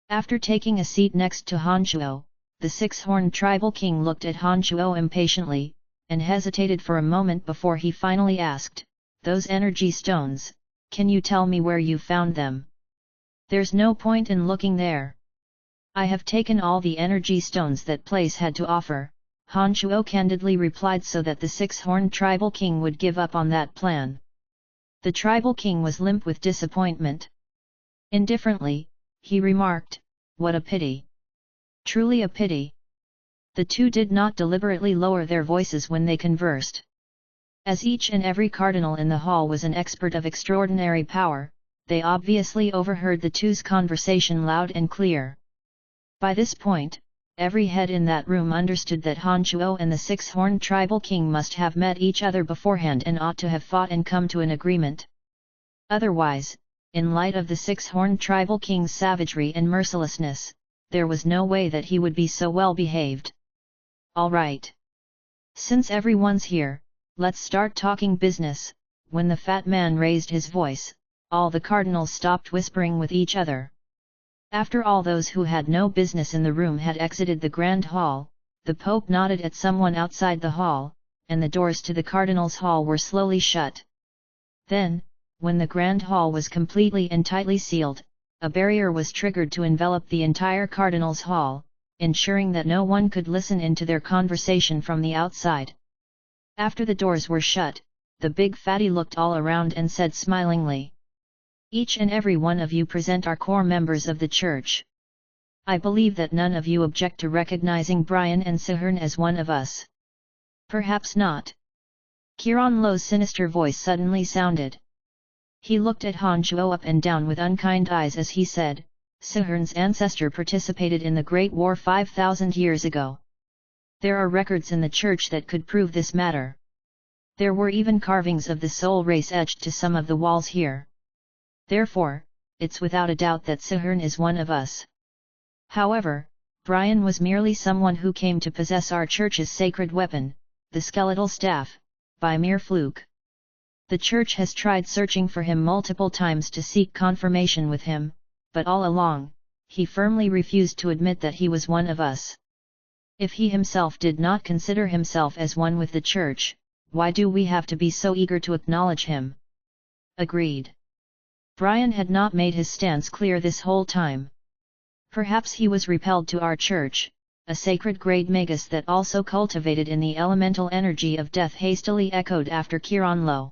After taking a seat next to Han Shuo, the six-horned tribal king looked at Han Shuo impatiently, and hesitated for a moment before he finally asked, "Those energy stones, can you tell me where you found them? There's no point in looking there. I have taken all the energy stones that place had to offer," Han Shuo candidly replied so that the six-horned tribal king would give up on that plan. The tribal king was limp with disappointment. Indifferently, he remarked, "What a pity. Truly a pity." The two did not deliberately lower their voices when they conversed. As each and every cardinal in the hall was an expert of extraordinary power, they obviously overheard the two's conversation loud and clear. By this point, every head in that room understood that Han Shuo and the six-horned tribal king must have met each other beforehand and ought to have fought and come to an agreement. Otherwise, in light of the six-horned tribal king's savagery and mercilessness, there was no way that he would be so well behaved. "All right. Since everyone's here, let's start talking business." When the fat man raised his voice, all the cardinals stopped whispering with each other. After all those who had no business in the room had exited the grand hall, the Pope nodded at someone outside the hall, and the doors to the cardinals' hall were slowly shut. Then, when the grand hall was completely and tightly sealed, a barrier was triggered to envelop the entire cardinals' hall, ensuring that no one could listen into their conversation from the outside. After the doors were shut, the big fatty looked all around and said smilingly, "Each and every one of you present are core members of the church. I believe that none of you object to recognizing Brian and Sihern as one of us." "Perhaps not." Qiran Lo's sinister voice suddenly sounded. He looked at Han Shuo up and down with unkind eyes as he said, "Sihern's ancestor participated in the Great War 5,000 years ago. There are records in the church that could prove this matter. There were even carvings of the soul race etched to some of the walls here. Therefore, it's without a doubt that Sihern is one of us. However, Brian was merely someone who came to possess our church's sacred weapon, the skeletal staff, by mere fluke. The church has tried searching for him multiple times to seek confirmation with him, but all along, he firmly refused to admit that he was one of us. If he himself did not consider himself as one with the church, why do we have to be so eager to acknowledge him?" Agreed. Brian had not made his stance clear this whole time. Perhaps he was repelled to our church, a sacred grade magus that also cultivated in the elemental energy of death, hastily echoed after Qiran Lo.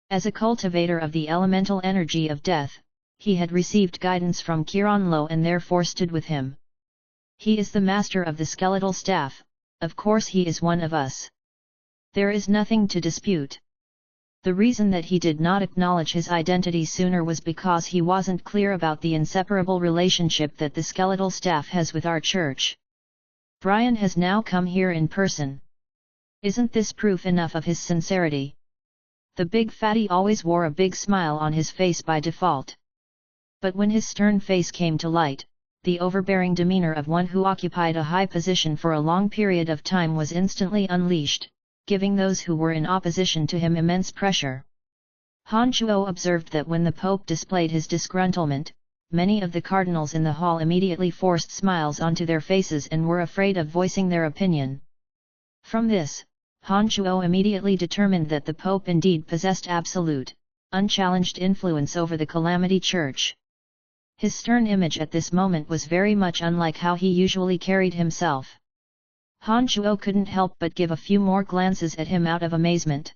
As a cultivator of the elemental energy of death, he had received guidance from Qiran Lo and therefore stood with him. He is the master of the skeletal staff, of course he is one of us. There is nothing to dispute. The reason that he did not acknowledge his identity sooner was because he wasn't clear about the inseparable relationship that the skeletal staff has with our church. Brian has now come here in person. Isn't this proof enough of his sincerity? The big fatty always wore a big smile on his face by default. But when his stern face came to light, the overbearing demeanor of one who occupied a high position for a long period of time was instantly unleashed, giving those who were in opposition to him immense pressure. Han Shuo observed that when the Pope displayed his disgruntlement, many of the cardinals in the hall immediately forced smiles onto their faces and were afraid of voicing their opinion. From this, Han Shuo immediately determined that the Pope indeed possessed absolute, unchallenged influence over the Calamity Church. His stern image at this moment was very much unlike how he usually carried himself. Han Shuo couldn't help but give a few more glances at him out of amazement.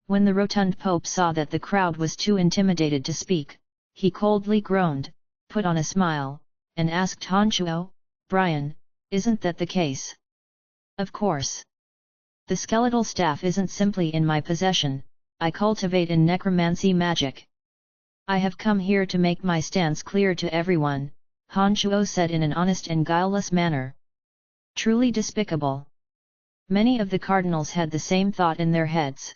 When the rotund Pope saw that the crowd was too intimidated to speak, he coldly groaned, put on a smile, and asked Han Shuo, "Brian, isn't that the case?" "Of course. The skeletal staff isn't simply in my possession, I cultivate in necromancy magic. I have come here to make my stance clear to everyone, Han Shuo said in an honest and guileless manner. Truly despicable. Many of the cardinals had the same thought in their heads.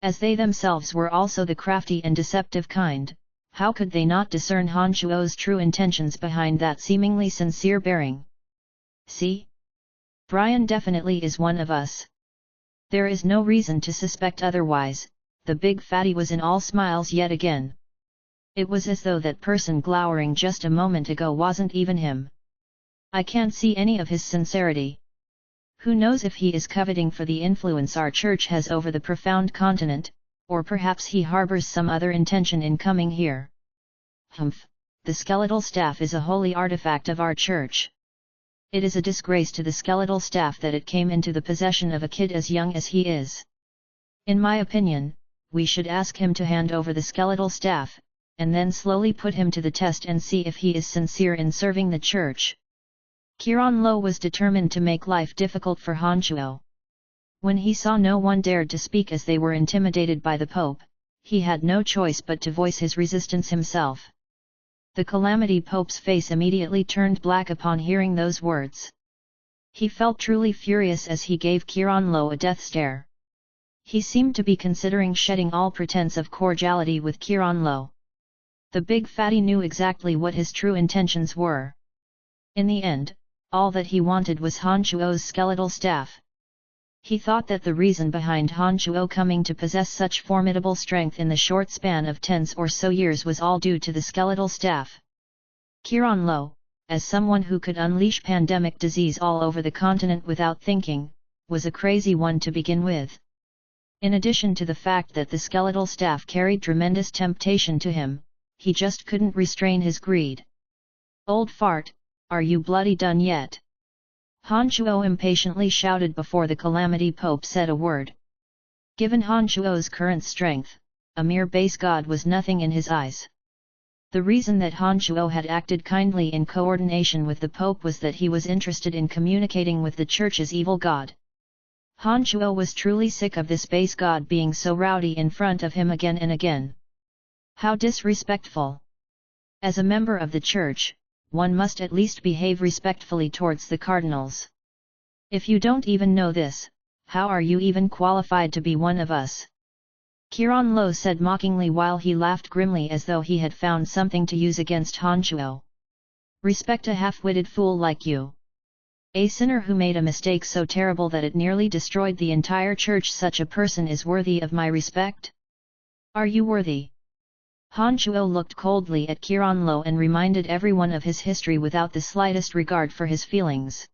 As they themselves were also the crafty and deceptive kind, how could they not discern Han Shuo's true intentions behind that seemingly sincere bearing? See? Brian definitely is one of us. There is no reason to suspect otherwise. The big fatty was in all smiles yet again. It was as though that person glowering just a moment ago wasn't even him. I can't see any of his sincerity. Who knows if he is coveting for the influence our church has over the profound continent, or perhaps he harbors some other intention in coming here. Humph, the skeletal staff is a holy artifact of our church. It is a disgrace to the skeletal staff that it came into the possession of a kid as young as he is. In my opinion, we should ask him to hand over the skeletal staff, and then slowly put him to the test and see if he is sincere in serving the church. Qianlong was determined to make life difficult for Han Shuo. When he saw no one dared to speak as they were intimidated by the Pope, he had no choice but to voice his resistance himself. The Calamity Pope's face immediately turned black upon hearing those words. He felt truly furious as he gave Qianlong a death stare. He seemed to be considering shedding all pretense of cordiality with Qianlong. The big fatty knew exactly what his true intentions were. In the end, all that he wanted was Han Shuo's skeletal staff. He thought that the reason behind Han Shuo coming to possess such formidable strength in the short span of 10 or so years was all due to the skeletal staff. Qianlong, as someone who could unleash pandemic disease all over the continent without thinking, was a crazy one to begin with. In addition to the fact that the skeletal staff carried tremendous temptation to him, he just couldn't restrain his greed. Old fart, are you bloody done yet? Han Shuo impatiently shouted before the Calamity Pope said a word. Given Han Shuo's current strength, a mere base god was nothing in his eyes. The reason that Han Shuo had acted kindly in coordination with the Pope was that he was interested in communicating with the Church's evil god. Han Shuo was truly sick of this base god being so rowdy in front of him again and again. How disrespectful! As a member of the Church, one must at least behave respectfully towards the cardinals. If you don't even know this, how are you even qualified to be one of us? Qianlong said mockingly while he laughed grimly as though he had found something to use against Han Shuo. Respect a half-witted fool like you. A sinner who made a mistake so terrible that it nearly destroyed the entire church. Such a person is worthy of my respect? Are you worthy? Han Shuo looked coldly at Qianlong and reminded everyone of his history without the slightest regard for his feelings.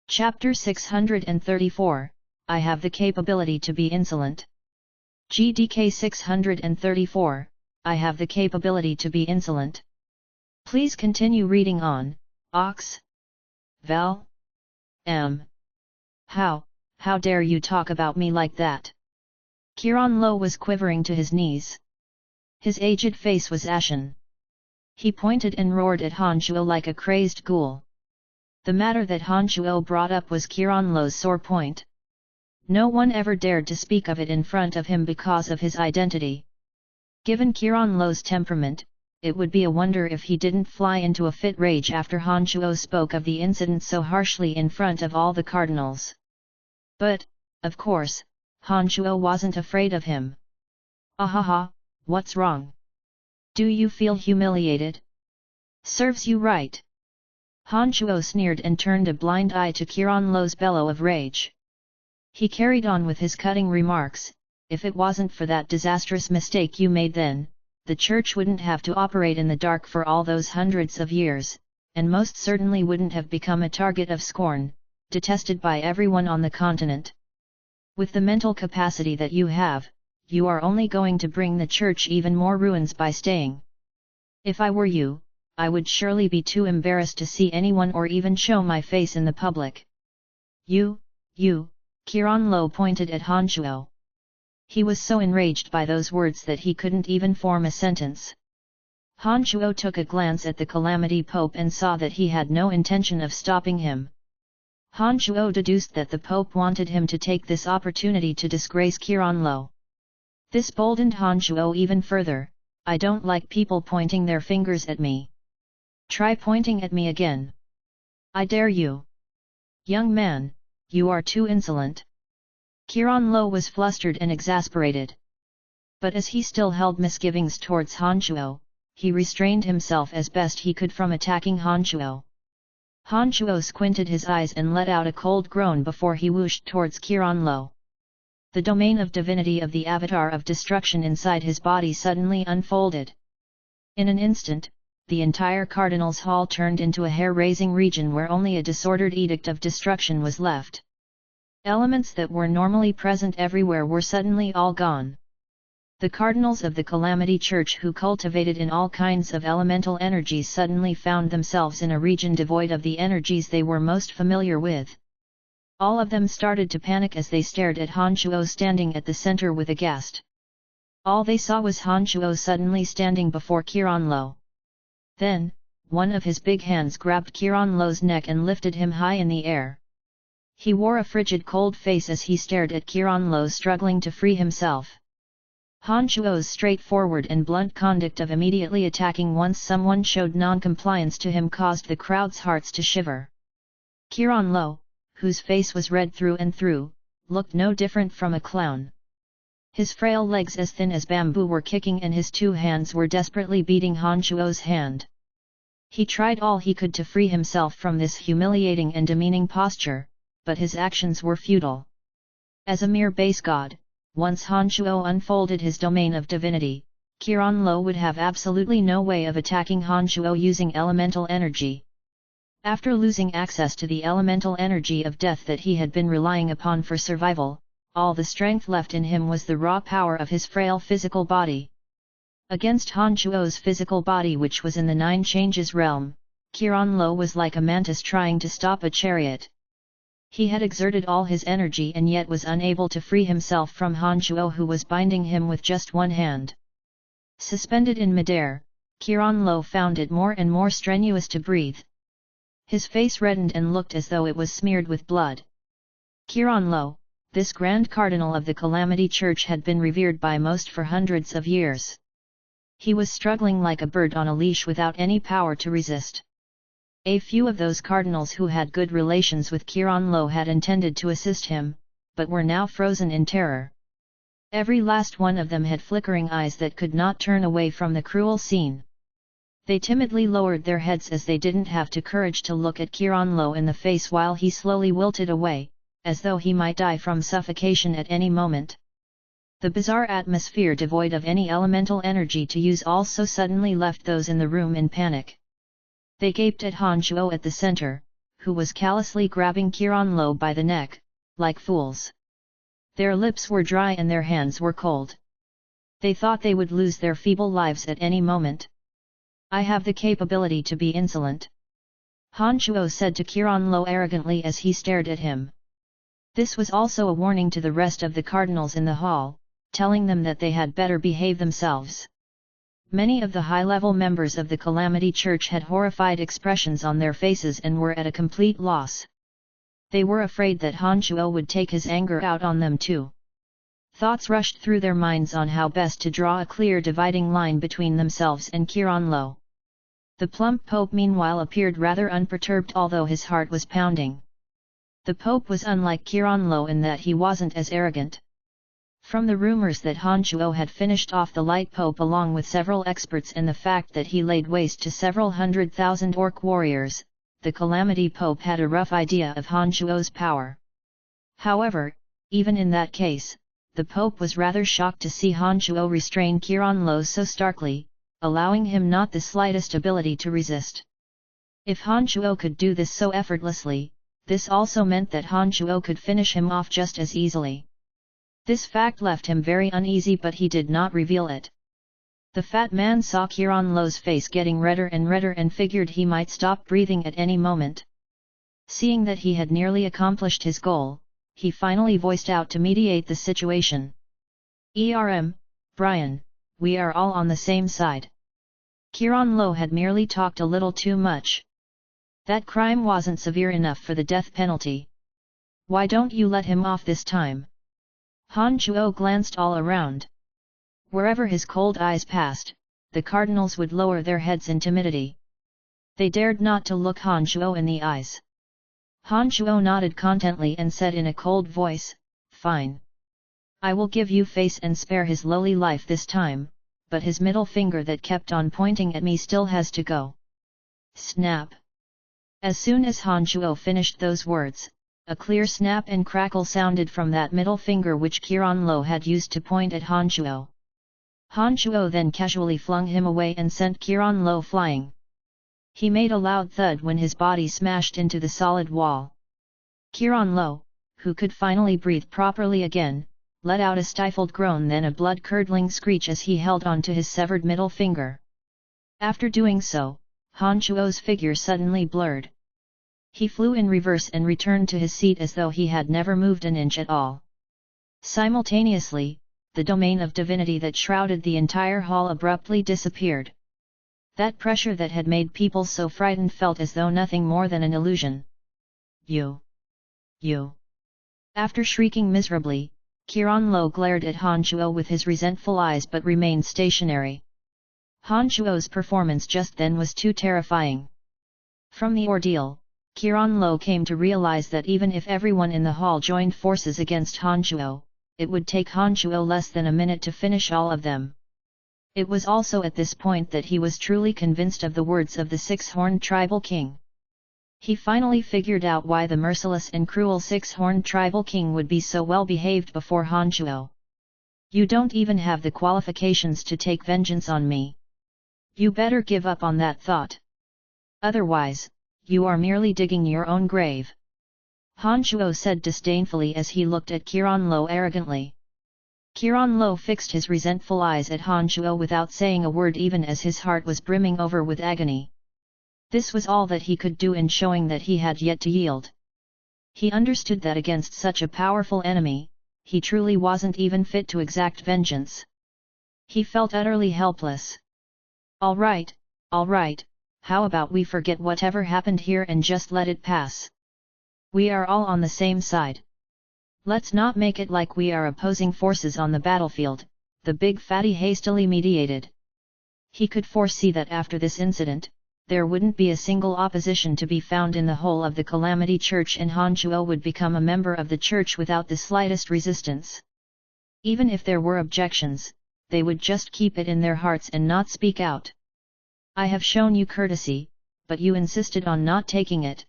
Chapter 634, I have the capability to be insolent. GDK 634, I have the capability to be insolent. Please continue reading on, Ox. Val? How dare you talk about me like that? Qianlong was quivering to his knees. His aged face was ashen. He pointed and roared at Han Shuo like a crazed ghoul. The matter that Han Shuo brought up was Qianlong's sore point. No one ever dared to speak of it in front of him because of his identity. Given Qianlong's temperament, it would be a wonder if he didn't fly into a fit rage after Han Shuo spoke of the incident so harshly in front of all the cardinals. But, of course, Han Shuo wasn't afraid of him. Ahaha, what's wrong? Do you feel humiliated? Serves you right. Han Shuo sneered and turned a blind eye to Qianlong's bellow of rage. He carried on with his cutting remarks, if it wasn't for that disastrous mistake you made then, the church wouldn't have to operate in the dark for all those hundreds of years, and most certainly wouldn't have become a target of scorn, detested by everyone on the continent. With the mental capacity that you have, you are only going to bring the church even more ruins by staying. If I were you, I would surely be too embarrassed to see anyone or even show my face in the public. You, Qianlong pointed at Han Shuo. He was so enraged by those words that he couldn't even form a sentence. Han Shuo took a glance at the Calamity Pope and saw that he had no intention of stopping him. Han Shuo deduced that the Pope wanted him to take this opportunity to disgrace Qianlong. This boldened Han Shuo even further, I don't like people pointing their fingers at me. Try pointing at me again. I dare you. Young man, you are too insolent. Qianlong was flustered and exasperated. But as he still held misgivings towards Han Shuo, he restrained himself as best he could from attacking Han Shuo. Han Shuo squinted his eyes and let out a cold groan before he whooshed towards Qianlong. The domain of divinity of the avatar of destruction inside his body suddenly unfolded. In an instant, the entire Cardinal's Hall turned into a hair-raising region where only a disordered edict of destruction was left. Elements that were normally present everywhere were suddenly all gone. The cardinals of the Calamity Church who cultivated in all kinds of elemental energies suddenly found themselves in a region devoid of the energies they were most familiar with. All of them started to panic as they stared at Han Shuo standing at the center with aghast. All they saw was Han Shuo suddenly standing before Qianlong. Then, one of his big hands grabbed Qianlong's neck and lifted him high in the air. He wore a frigid cold face as he stared at Qianlong struggling to free himself. Han Shuo's straightforward and blunt conduct of immediately attacking once someone showed non-compliance to him caused the crowd's hearts to shiver. Qianlong, whose face was red through and through, looked no different from a clown. His frail legs as thin as bamboo were kicking and his two hands were desperately beating Han Shuo's hand. He tried all he could to free himself from this humiliating and demeaning posture, but his actions were futile. As a mere base god, once Han Shuo unfolded his domain of divinity, Qianlong would have absolutely no way of attacking Han Shuo using elemental energy. After losing access to the elemental energy of death that he had been relying upon for survival, all the strength left in him was the raw power of his frail physical body. Against Han Shuo's physical body which was in the Nine Changes realm, Qianlong was like a mantis trying to stop a chariot. He had exerted all his energy and yet was unable to free himself from Han Shuo who was binding him with just one hand. Suspended in midair, Qianlong found it more and more strenuous to breathe. His face reddened and looked as though it was smeared with blood. Qianlong, this grand cardinal of the Calamity Church had been revered by most for hundreds of years. He was struggling like a bird on a leash without any power to resist. A few of those cardinals who had good relations with Qianlong had intended to assist him, but were now frozen in terror. Every last one of them had flickering eyes that could not turn away from the cruel scene. They timidly lowered their heads as they didn't have the courage to look at Qianlong in the face while he slowly wilted away, as though he might die from suffocation at any moment. The bizarre atmosphere devoid of any elemental energy to use also suddenly left those in the room in panic. They gaped at Han Shuo at the center, who was callously grabbing Qianlong by the neck, like fools. Their lips were dry and their hands were cold. They thought they would lose their feeble lives at any moment. I have the capability to be insolent, Han Shuo said to Qianlong arrogantly as he stared at him. This was also a warning to the rest of the cardinals in the hall, telling them that they had better behave themselves. Many of the high-level members of the Calamity Church had horrified expressions on their faces and were at a complete loss. They were afraid that Han Shuo would take his anger out on them too. Thoughts rushed through their minds on how best to draw a clear dividing line between themselves and Qianlong. The plump Pope meanwhile appeared rather unperturbed although his heart was pounding. The Pope was unlike Qianlong in that he wasn't as arrogant. From the rumors that Han Shuo had finished off the Light Pope along with several experts and the fact that he laid waste to several 100,000 orc warriors, the Calamity Pope had a rough idea of Han Shuo's power. However, even in that case, the Pope was rather shocked to see Han Shuo restrain Qianlong so starkly, allowing him not the slightest ability to resist. If Han Shuo could do this so effortlessly, this also meant that Han Shuo could finish him off just as easily. This fact left him very uneasy but he did not reveal it. The fat man saw Qianlong's face getting redder and figured he might stop breathing at any moment. Seeing that he had nearly accomplished his goal, he finally voiced out to mediate the situation. Brian, we are all on the same side. Qianlong had merely talked a little too much. That crime wasn't severe enough for the death penalty. Why don't you let him off this time? Han Shuo glanced all around. Wherever his cold eyes passed, the cardinals would lower their heads in timidity. They dared not to look Han Shuo in the eyes. Han Shuo nodded contently and said in a cold voice, "Fine. I will give you face and spare his lowly life this time, but his middle finger that kept on pointing at me still has to go." Snap! As soon as Han Shuo finished those words, a clear snap and crackle sounded from that middle finger which Qianlong had used to point at Han Shuo. Han Shuo then casually flung him away and sent Qianlong flying. He made a loud thud when his body smashed into the solid wall. Qianlong, who could finally breathe properly again, let out a stifled groan, then a blood-curdling screech as he held on to his severed middle finger. After doing so, Han Shuo's figure suddenly blurred. He flew in reverse and returned to his seat as though he had never moved an inch at all. Simultaneously, the domain of divinity that shrouded the entire hall abruptly disappeared. That pressure that had made people so frightened felt as though nothing more than an illusion. You! After shrieking miserably, Qianlong glared at Han Shuo with his resentful eyes but remained stationary. Han Shuo's performance just then was too terrifying. From the ordeal, Qianlong came to realize that even if everyone in the hall joined forces against Han Shuo, it would take Han Shuo less than a minute to finish all of them. It was also at this point that he was truly convinced of the words of the six-horned tribal king. He finally figured out why the merciless and cruel six-horned tribal king would be so well behaved before Han Shuo. "You don't even have the qualifications to take vengeance on me. You better give up on that thought. Otherwise, you are merely digging your own grave," Han Shuo said disdainfully as he looked at Qianlong arrogantly. Qianlong fixed his resentful eyes at Han Shuo without saying a word, even as his heart was brimming over with agony. This was all that he could do in showing that he had yet to yield. He understood that against such a powerful enemy, he truly wasn't even fit to exact vengeance. He felt utterly helpless. All right, how about we forget whatever happened here and just let it pass? We are all on the same side. Let's not make it like we are opposing forces on the battlefield," the big fatty hastily mediated. He could foresee that after this incident, there wouldn't be a single opposition to be found in the whole of the Calamity Church, and Han Shuo would become a member of the church without the slightest resistance. Even if there were objections, they would just keep it in their hearts and not speak out. "I have shown you courtesy, but you insisted on not taking it.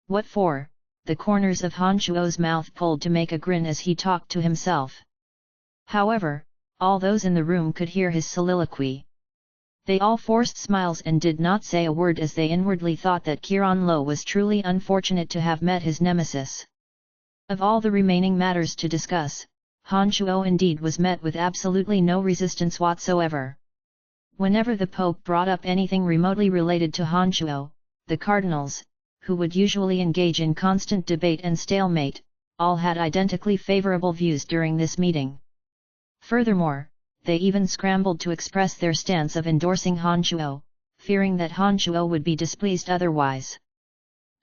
What for?" The corners of Han Shuo's mouth pulled to make a grin as he talked to himself. However, all those in the room could hear his soliloquy. They all forced smiles and did not say a word as they inwardly thought that Qianlong was truly unfortunate to have met his nemesis. Of all the remaining matters to discuss, Han Shuo indeed was met with absolutely no resistance whatsoever. Whenever the Pope brought up anything remotely related to Han Shuo, the cardinals, who would usually engage in constant debate and stalemate, all had identically favorable views during this meeting. Furthermore, they even scrambled to express their stance of endorsing Han Shuo, fearing that Han Shuo would be displeased otherwise.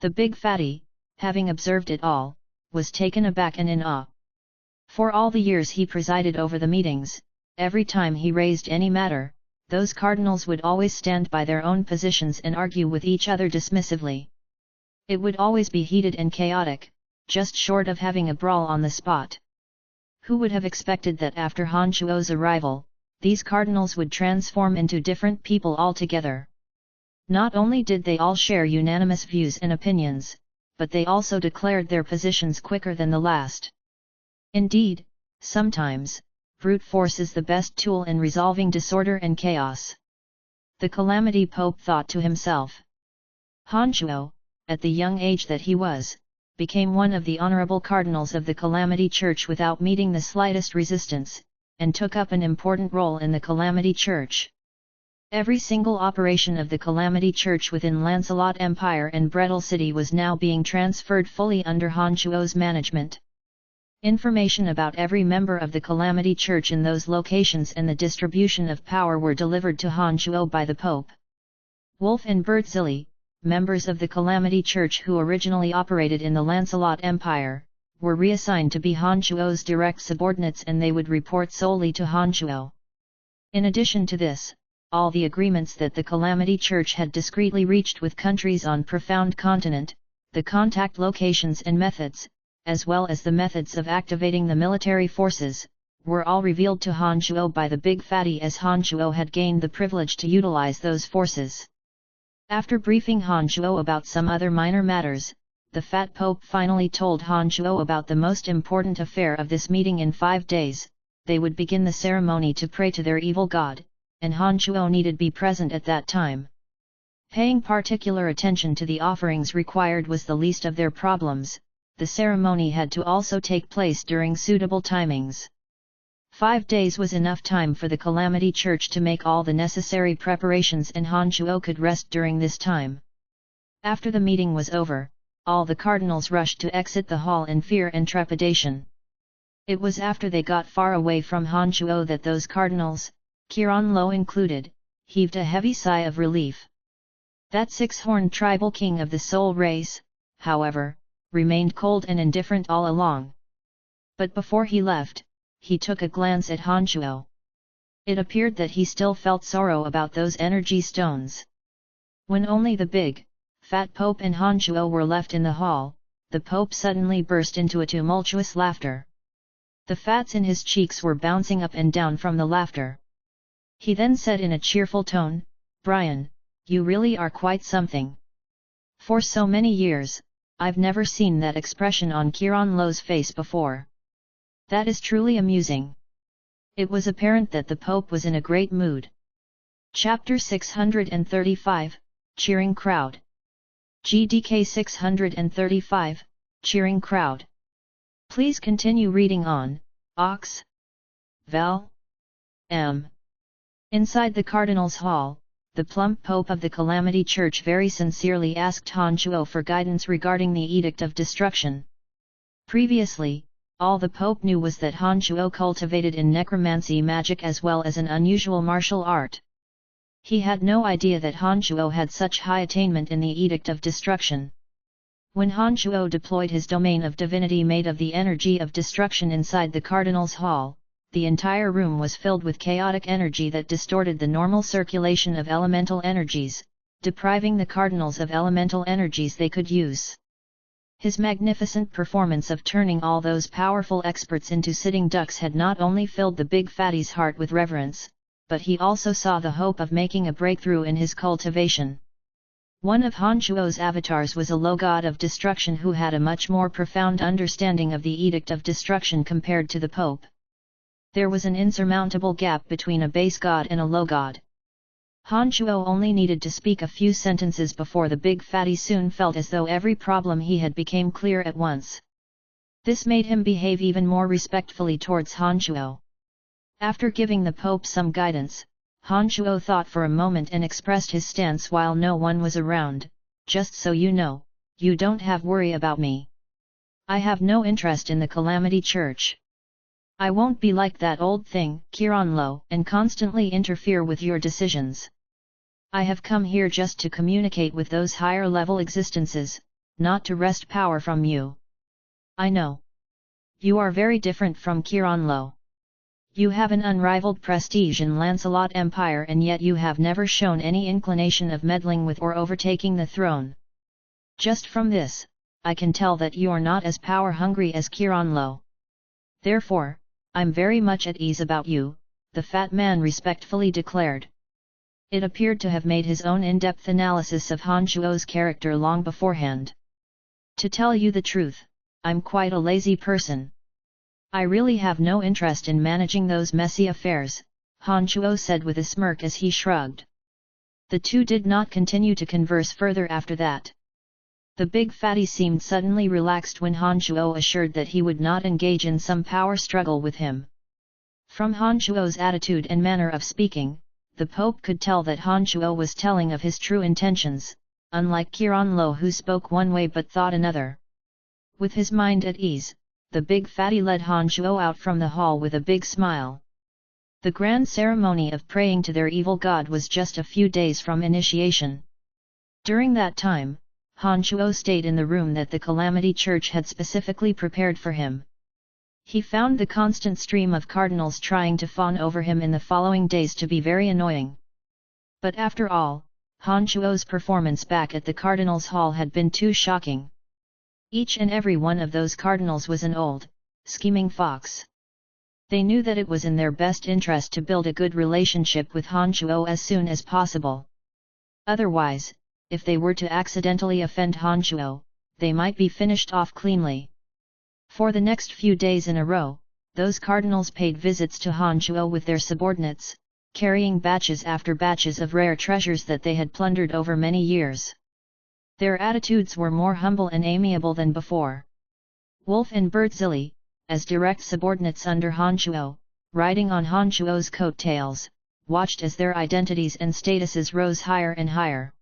The big fatty, having observed it all, was taken aback and in awe. For all the years he presided over the meetings, every time he raised any matter, those cardinals would always stand by their own positions and argue with each other dismissively. It would always be heated and chaotic, just short of having a brawl on the spot. Who would have expected that after Han Shuo's arrival, these cardinals would transform into different people altogether? Not only did they all share unanimous views and opinions, but they also declared their positions quicker than the last. Indeed, sometimes, brute force is the best tool in resolving disorder and chaos. The Calamity Pope thought to himself. Han Shuo, at the young age that he was, became one of the honorable cardinals of the Calamity Church without meeting the slightest resistance, and took up an important role in the Calamity Church. Every single operation of the Calamity Church within Lancelot Empire and Brettle City was now being transferred fully under Han Shuo's management. Information about every member of the Calamity Church in those locations and the distribution of power were delivered to Han Shuo by the Pope. Wolf and Bertzilli, members of the Calamity Church who originally operated in the Lancelot Empire, were reassigned to be Han Shuo's direct subordinates, and they would report solely to Han Shuo. In addition to this, all the agreements that the Calamity Church had discreetly reached with countries on Profound Continent, the contact locations and methods, as well as the methods of activating the military forces, were all revealed to Han Shuo by the Big Fatty, as Han Shuo had gained the privilege to utilize those forces. After briefing Han Shuo about some other minor matters, the Fat Pope finally told Han Shuo about the most important affair of this meeting. In 5 days, they would begin the ceremony to pray to their evil god, and Han Shuo needed be present at that time. Paying particular attention to the offerings required was the least of their problems. The ceremony had to also take place during suitable timings. 5 days was enough time for the Calamity Church to make all the necessary preparations, and Han Shuo could rest during this time. After the meeting was over, all the cardinals rushed to exit the hall in fear and trepidation. It was after they got far away from Han Shuo that those cardinals, Qiran Lo included, heaved a heavy sigh of relief. That 6-horned tribal king of the soul race, however, remained cold and indifferent all along. But before he left, he took a glance at Han Shuo. It appeared that he still felt sorrow about those energy stones. When only the Big, Fat Pope and Han Shuo were left in the hall, the Pope suddenly burst into a tumultuous laughter. The fats in his cheeks were bouncing up and down from the laughter. He then said in a cheerful tone, "Brian, you really are quite something. For so many years, I've never seen that expression on Qiran Lo's face before. That is truly amusing." It was apparent that the Pope was in a great mood. Chapter 635, Cheering Crowd. GDK 635, Cheering Crowd. Please continue reading on, Ox. Val. M. Inside the Cardinal's Hall, the plump Pope of the Calamity Church very sincerely asked Han Shuo for guidance regarding the Edict of Destruction. Previously, all the Pope knew was that Han Shuo cultivated in necromancy magic as well as an unusual martial art. He had no idea that Han Shuo had such high attainment in the Edict of Destruction. When Han Shuo deployed his domain of divinity made of the energy of destruction inside the Cardinal's Hall, the entire room was filled with chaotic energy that distorted the normal circulation of elemental energies, depriving the Cardinals of elemental energies they could use. His magnificent performance of turning all those powerful experts into sitting ducks had not only filled the Big Fatty's heart with reverence, but he also saw the hope of making a breakthrough in his cultivation. One of Han Shuo's avatars was a low god of destruction who had a much more profound understanding of the Edict of Destruction compared to the Pope. There was an insurmountable gap between a base god and a low god. Han Shuo only needed to speak a few sentences before the Big Fatty soon felt as though every problem he had became clear at once. This made him behave even more respectfully towards Han Shuo. After giving the Pope some guidance, Han Shuo thought for a moment and expressed his stance while no one was around. "Just so you know, you don't have worry about me. I have no interest in the Calamity Church. I won't be like that old thing, Qiran Lo, and constantly interfere with your decisions. I have come here just to communicate with those higher level existences, not to wrest power from you. I know. You are very different from Qiran Lo. You have an unrivaled prestige in Lancelot Empire, and yet you have never shown any inclination of meddling with or overtaking the throne. Just from this, I can tell that you are not as power-hungry as Qiran Lo. Therefore, I'm very much at ease about you," the fat man respectfully declared. It appeared to have made his own in-depth analysis of Han Shuo's character long beforehand. "To tell you the truth, I'm quite a lazy person. I really have no interest in managing those messy affairs," Han Shuo said with a smirk as he shrugged. The two did not continue to converse further after that. The Big Fatty seemed suddenly relaxed when Han Shuo assured that he would not engage in some power struggle with him. From Han Shuo's attitude and manner of speaking, the Pope could tell that Han Shuo was telling of his true intentions, unlike Qiran Lo who spoke one way but thought another. With his mind at ease, the Big Fatty led Han Shuo out from the hall with a big smile. The grand ceremony of praying to their evil god was just a few days from initiation. During that time, Han Shuo stayed in the room that the Calamity Church had specifically prepared for him. He found the constant stream of cardinals trying to fawn over him in the following days to be very annoying. But after all, Han Shuo's performance back at the Cardinals' Hall had been too shocking. Each and every one of those cardinals was an old, scheming fox. They knew that it was in their best interest to build a good relationship with Han Shuo as soon as possible. Otherwise, if they were to accidentally offend Han Shuo, they might be finished off cleanly. For the next few days in a row, those cardinals paid visits to Han Shuo with their subordinates, carrying batches after batches of rare treasures that they had plundered over many years. Their attitudes were more humble and amiable than before. Wolf and Bertzilli, as direct subordinates under Han Shuo, riding on Han Shuo's coattails, watched as their identities and statuses rose higher and higher.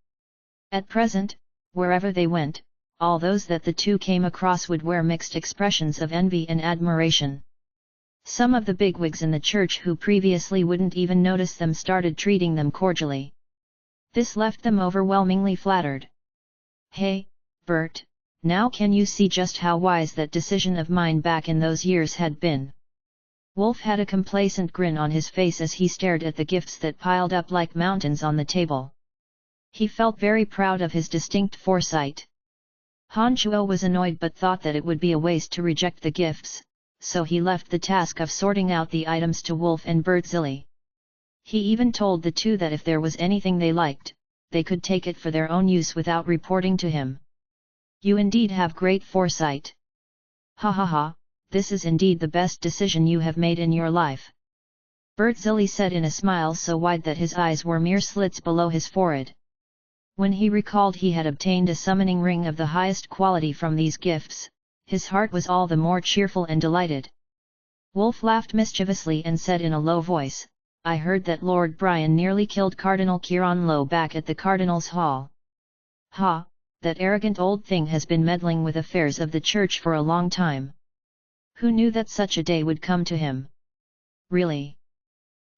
At present, wherever they went, all those that the two came across would wear mixed expressions of envy and admiration. Some of the bigwigs in the church who previously wouldn't even notice them started treating them cordially. This left them overwhelmingly flattered. "Hey, Bert, now can you see just how wise that decision of mine back in those years had been?" Wolf had a complacent grin on his face as he stared at the gifts that piled up like mountains on the table. He felt very proud of his distinct foresight. Han Shuo was annoyed but thought that it would be a waste to reject the gifts, so he left the task of sorting out the items to Wolf and Bertzilli. He even told the two that if there was anything they liked, they could take it for their own use without reporting to him. "You indeed have great foresight. Ha ha ha, this is indeed the best decision you have made in your life," Bertzilli said in a smile so wide that his eyes were mere slits below his forehead. When he recalled he had obtained a summoning ring of the highest quality from these gifts, his heart was all the more cheerful and delighted. Wolf laughed mischievously and said in a low voice, "I heard that Lord Brian nearly killed Cardinal Kiran Lo back at the Cardinals' Hall." "Ha, that arrogant old thing has been meddling with affairs of the church for a long time. Who knew that such a day would come to him?" "Really?"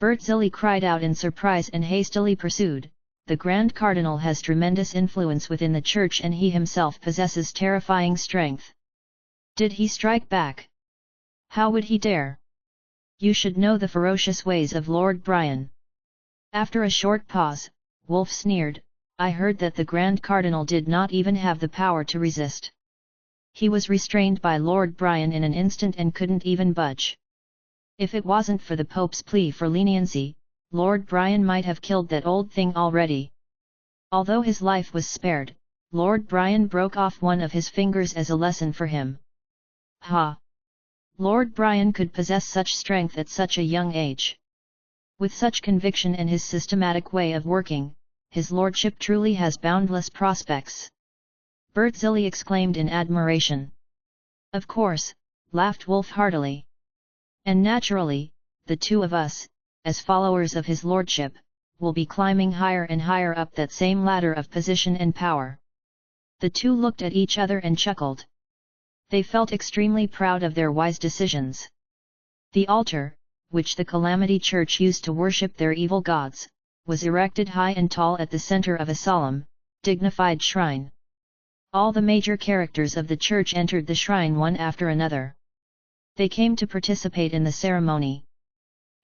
Bertzilli cried out in surprise and hastily pursued, "The Grand Cardinal has tremendous influence within the church and he himself possesses terrifying strength. Did he strike back? How would he dare? You should know the ferocious ways of Lord Brian." After a short pause, Wolf sneered, "I heard that the Grand Cardinal did not even have the power to resist. He was restrained by Lord Brian in an instant and couldn't even budge. If it wasn't for the Pope's plea for leniency, Lord Brian might have killed that old thing already. Although his life was spared, Lord Brian broke off one of his fingers as a lesson for him." "Ha! Lord Brian could possess such strength at such a young age. With such conviction and his systematic way of working, his lordship truly has boundless prospects," Bertzilli exclaimed in admiration. "Of course," laughed Wolf heartily. "And naturally, the two of us, as followers of his lordship, will be climbing higher and higher up that same ladder of position and power." The two looked at each other and chuckled. They felt extremely proud of their wise decisions. The altar, which the Calamity Church used to worship their evil gods, was erected high and tall at the center of a solemn, dignified shrine. All the major characters of the church entered the shrine one after another. They came to participate in the ceremony.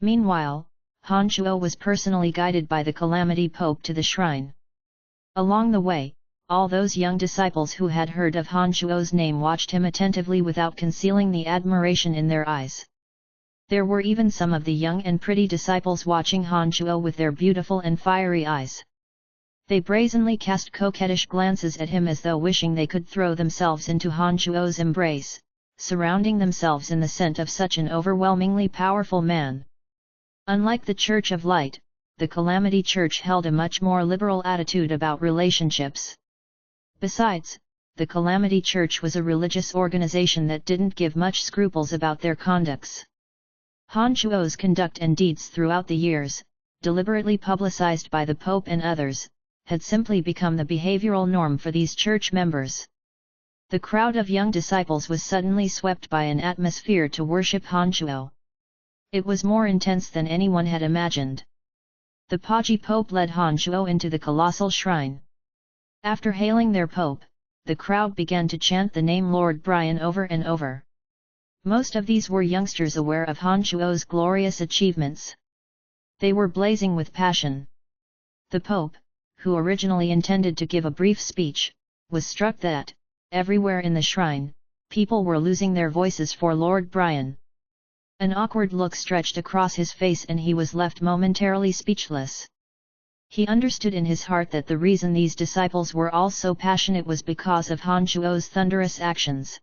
Meanwhile, Han Shuo was personally guided by the Calamity Pope to the shrine. Along the way, all those young disciples who had heard of Han Shuo's name watched him attentively without concealing the admiration in their eyes. There were even some of the young and pretty disciples watching Han Shuo with their beautiful and fiery eyes. They brazenly cast coquettish glances at him as though wishing they could throw themselves into Han Shuo's embrace, surrounding themselves in the scent of such an overwhelmingly powerful man. Unlike the Church of Light, the Calamity Church held a much more liberal attitude about relationships. Besides, the Calamity Church was a religious organization that didn't give much scruples about their conducts. Han Shuo's conduct and deeds throughout the years, deliberately publicized by the Pope and others, had simply become the behavioral norm for these church members. The crowd of young disciples was suddenly swept by an atmosphere to worship Han Shuo. It was more intense than anyone had imagined. The Paji Pope led Han Shuo into the colossal shrine. After hailing their Pope, the crowd began to chant the name Lord Brian over and over. Most of these were youngsters aware of Han Shuo's glorious achievements. They were blazing with passion. The Pope, who originally intended to give a brief speech, was struck that, everywhere in the shrine, people were losing their voices for Lord Brian. An awkward look stretched across his face and he was left momentarily speechless. He understood in his heart that the reason these disciples were all so passionate was because of Han Shuo's thunderous actions.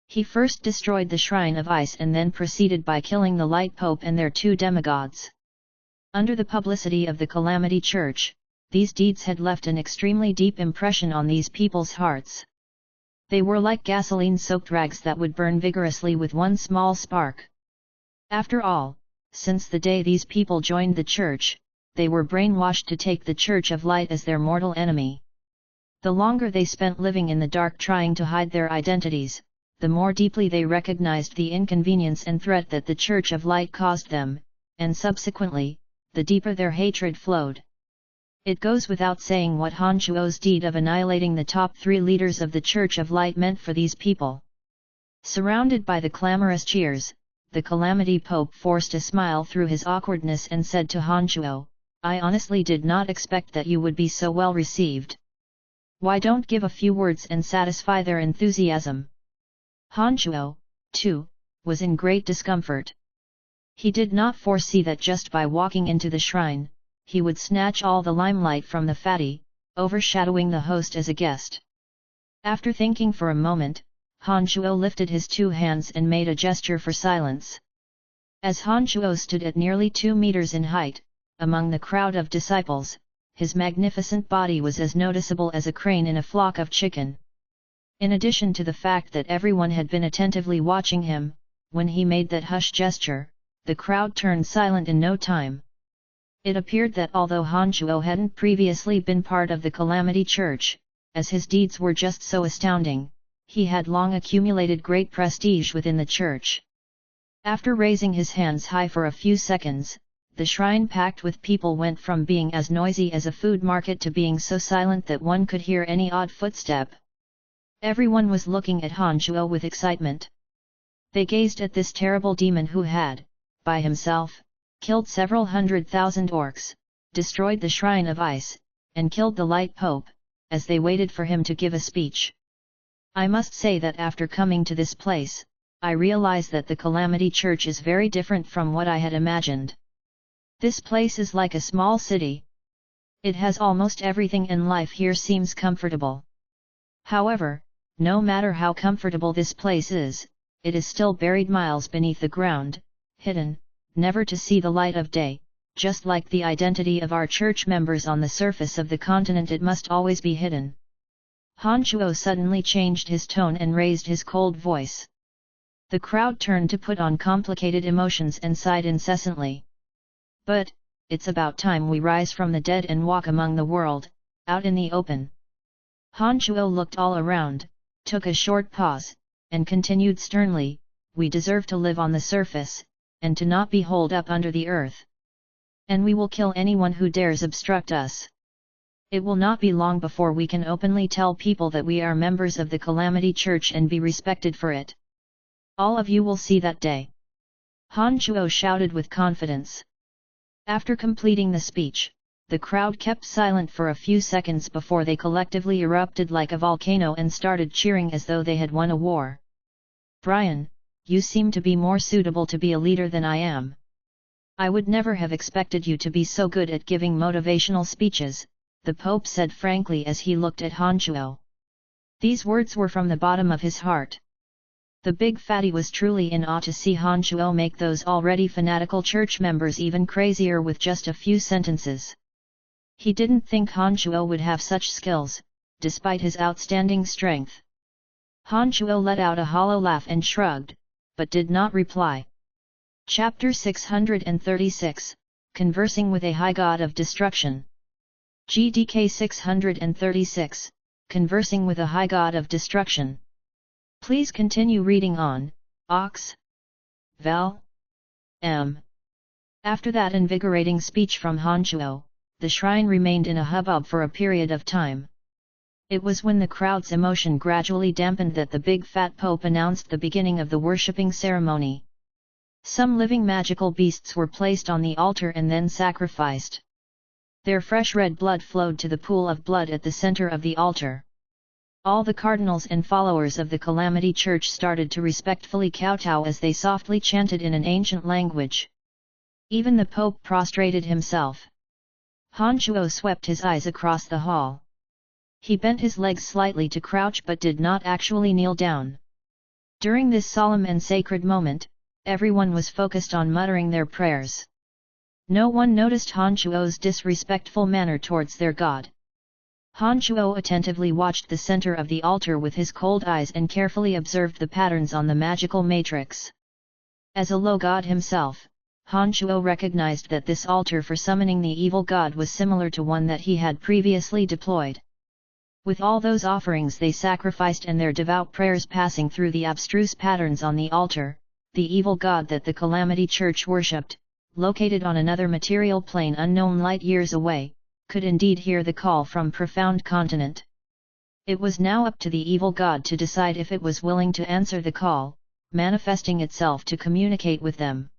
He first destroyed the shrine of ice and then proceeded by killing the Light Pope and their 2 demigods. Under the publicity of the Calamity Church, these deeds had left an extremely deep impression on these people's hearts. They were like gasoline-soaked rags that would burn vigorously with one small spark. After all, since the day these people joined the church, they were brainwashed to take the Church of Light as their mortal enemy. The longer they spent living in the dark trying to hide their identities, the more deeply they recognized the inconvenience and threat that the Church of Light caused them, and subsequently, the deeper their hatred flowed. It goes without saying what Han Shuo's deed of annihilating the top 3 leaders of the Church of Light meant for these people. Surrounded by the clamorous cheers, the Calamity Pope forced a smile through his awkwardness and said to Han Shuo, "I honestly did not expect that you would be so well received. Why don't give a few words and satisfy their enthusiasm?" Han Shuo, too, was in great discomfort. He did not foresee that just by walking into the shrine, he would snatch all the limelight from the fatty, overshadowing the host as a guest. After thinking for a moment, Han Shuo lifted his 2 hands and made a gesture for silence. As Han Shuo stood at nearly 2 meters in height, among the crowd of disciples, his magnificent body was as noticeable as a crane in a flock of chicken. In addition to the fact that everyone had been attentively watching him, when he made that hush gesture, the crowd turned silent in no time. It appeared that although Han Shuo hadn't previously been part of the Calamity Church, as his deeds were just so astounding, he had long accumulated great prestige within the church. After raising his hands high for a few seconds, the shrine packed with people went from being as noisy as a food market to being so silent that one could hear any odd footstep. Everyone was looking at Han Shuo with excitement. They gazed at this terrible demon who had, by himself, killed several 100,000 orcs, destroyed the Shrine of Ice, and killed the Light Pope, as they waited for him to give a speech. I must say that after coming to this place, I realize that the Calamity Church is very different from what I had imagined. This place is like a small city. It has almost everything and life here seems comfortable. However, no matter how comfortable this place is, it is still buried miles beneath the ground, hidden, never to see the light of day, just like the identity of our church members on the surface of the continent. It must always be hidden. Han Shuo suddenly changed his tone and raised his cold voice. The crowd turned to put on complicated emotions and sighed incessantly. "But, it's about time we rise from the dead and walk among the world, out in the open." Han Shuo looked all around, took a short pause, and continued sternly, "We deserve to live on the surface, and to not be holed up under the earth. And we will kill anyone who dares obstruct us. It will not be long before we can openly tell people that we are members of the Calamity Church and be respected for it. All of you will see that day." Han Shuo shouted with confidence. After completing the speech, the crowd kept silent for a few seconds before they collectively erupted like a volcano and started cheering as though they had won a war. "Brian, you seem to be more suitable to be a leader than I am. I would never have expected you to be so good at giving motivational speeches," the Pope said frankly as he looked at Han Shuo. These words were from the bottom of his heart. The big fatty was truly in awe to see Han Shuo make those already fanatical church members even crazier with just a few sentences. He didn't think Han Shuo would have such skills, despite his outstanding strength. Han Shuo let out a hollow laugh and shrugged, but did not reply. Chapter 636, Conversing with a High God of Destruction. GDK 636, Conversing with a High God of Destruction. Please continue reading on, Ox. Val. M. After that invigorating speech from Han Shuo, the shrine remained in a hubbub for a period of time. It was when the crowd's emotion gradually dampened that the big fat Pope announced the beginning of the worshipping ceremony. Some living magical beasts were placed on the altar and then sacrificed. Their fresh red blood flowed to the pool of blood at the center of the altar. All the cardinals and followers of the Calamity Church started to respectfully kowtow as they softly chanted in an ancient language. Even the Pope prostrated himself. Hanchuo swept his eyes across the hall. He bent his legs slightly to crouch but did not actually kneel down. During this solemn and sacred moment, everyone was focused on muttering their prayers. No one noticed Hanchuo's disrespectful manner towards their god. Hanchuo attentively watched the center of the altar with his cold eyes and carefully observed the patterns on the magical matrix. As a low god himself, Hanchuo recognized that this altar for summoning the evil god was similar to one that he had previously deployed. With all those offerings they sacrificed and their devout prayers passing through the abstruse patterns on the altar, the evil god that the Calamity Church worshipped, located on another material plane unknown light years away, could indeed hear the call from profound continent. It was now up to the evil god to decide if it was willing to answer the call, manifesting itself to communicate with them.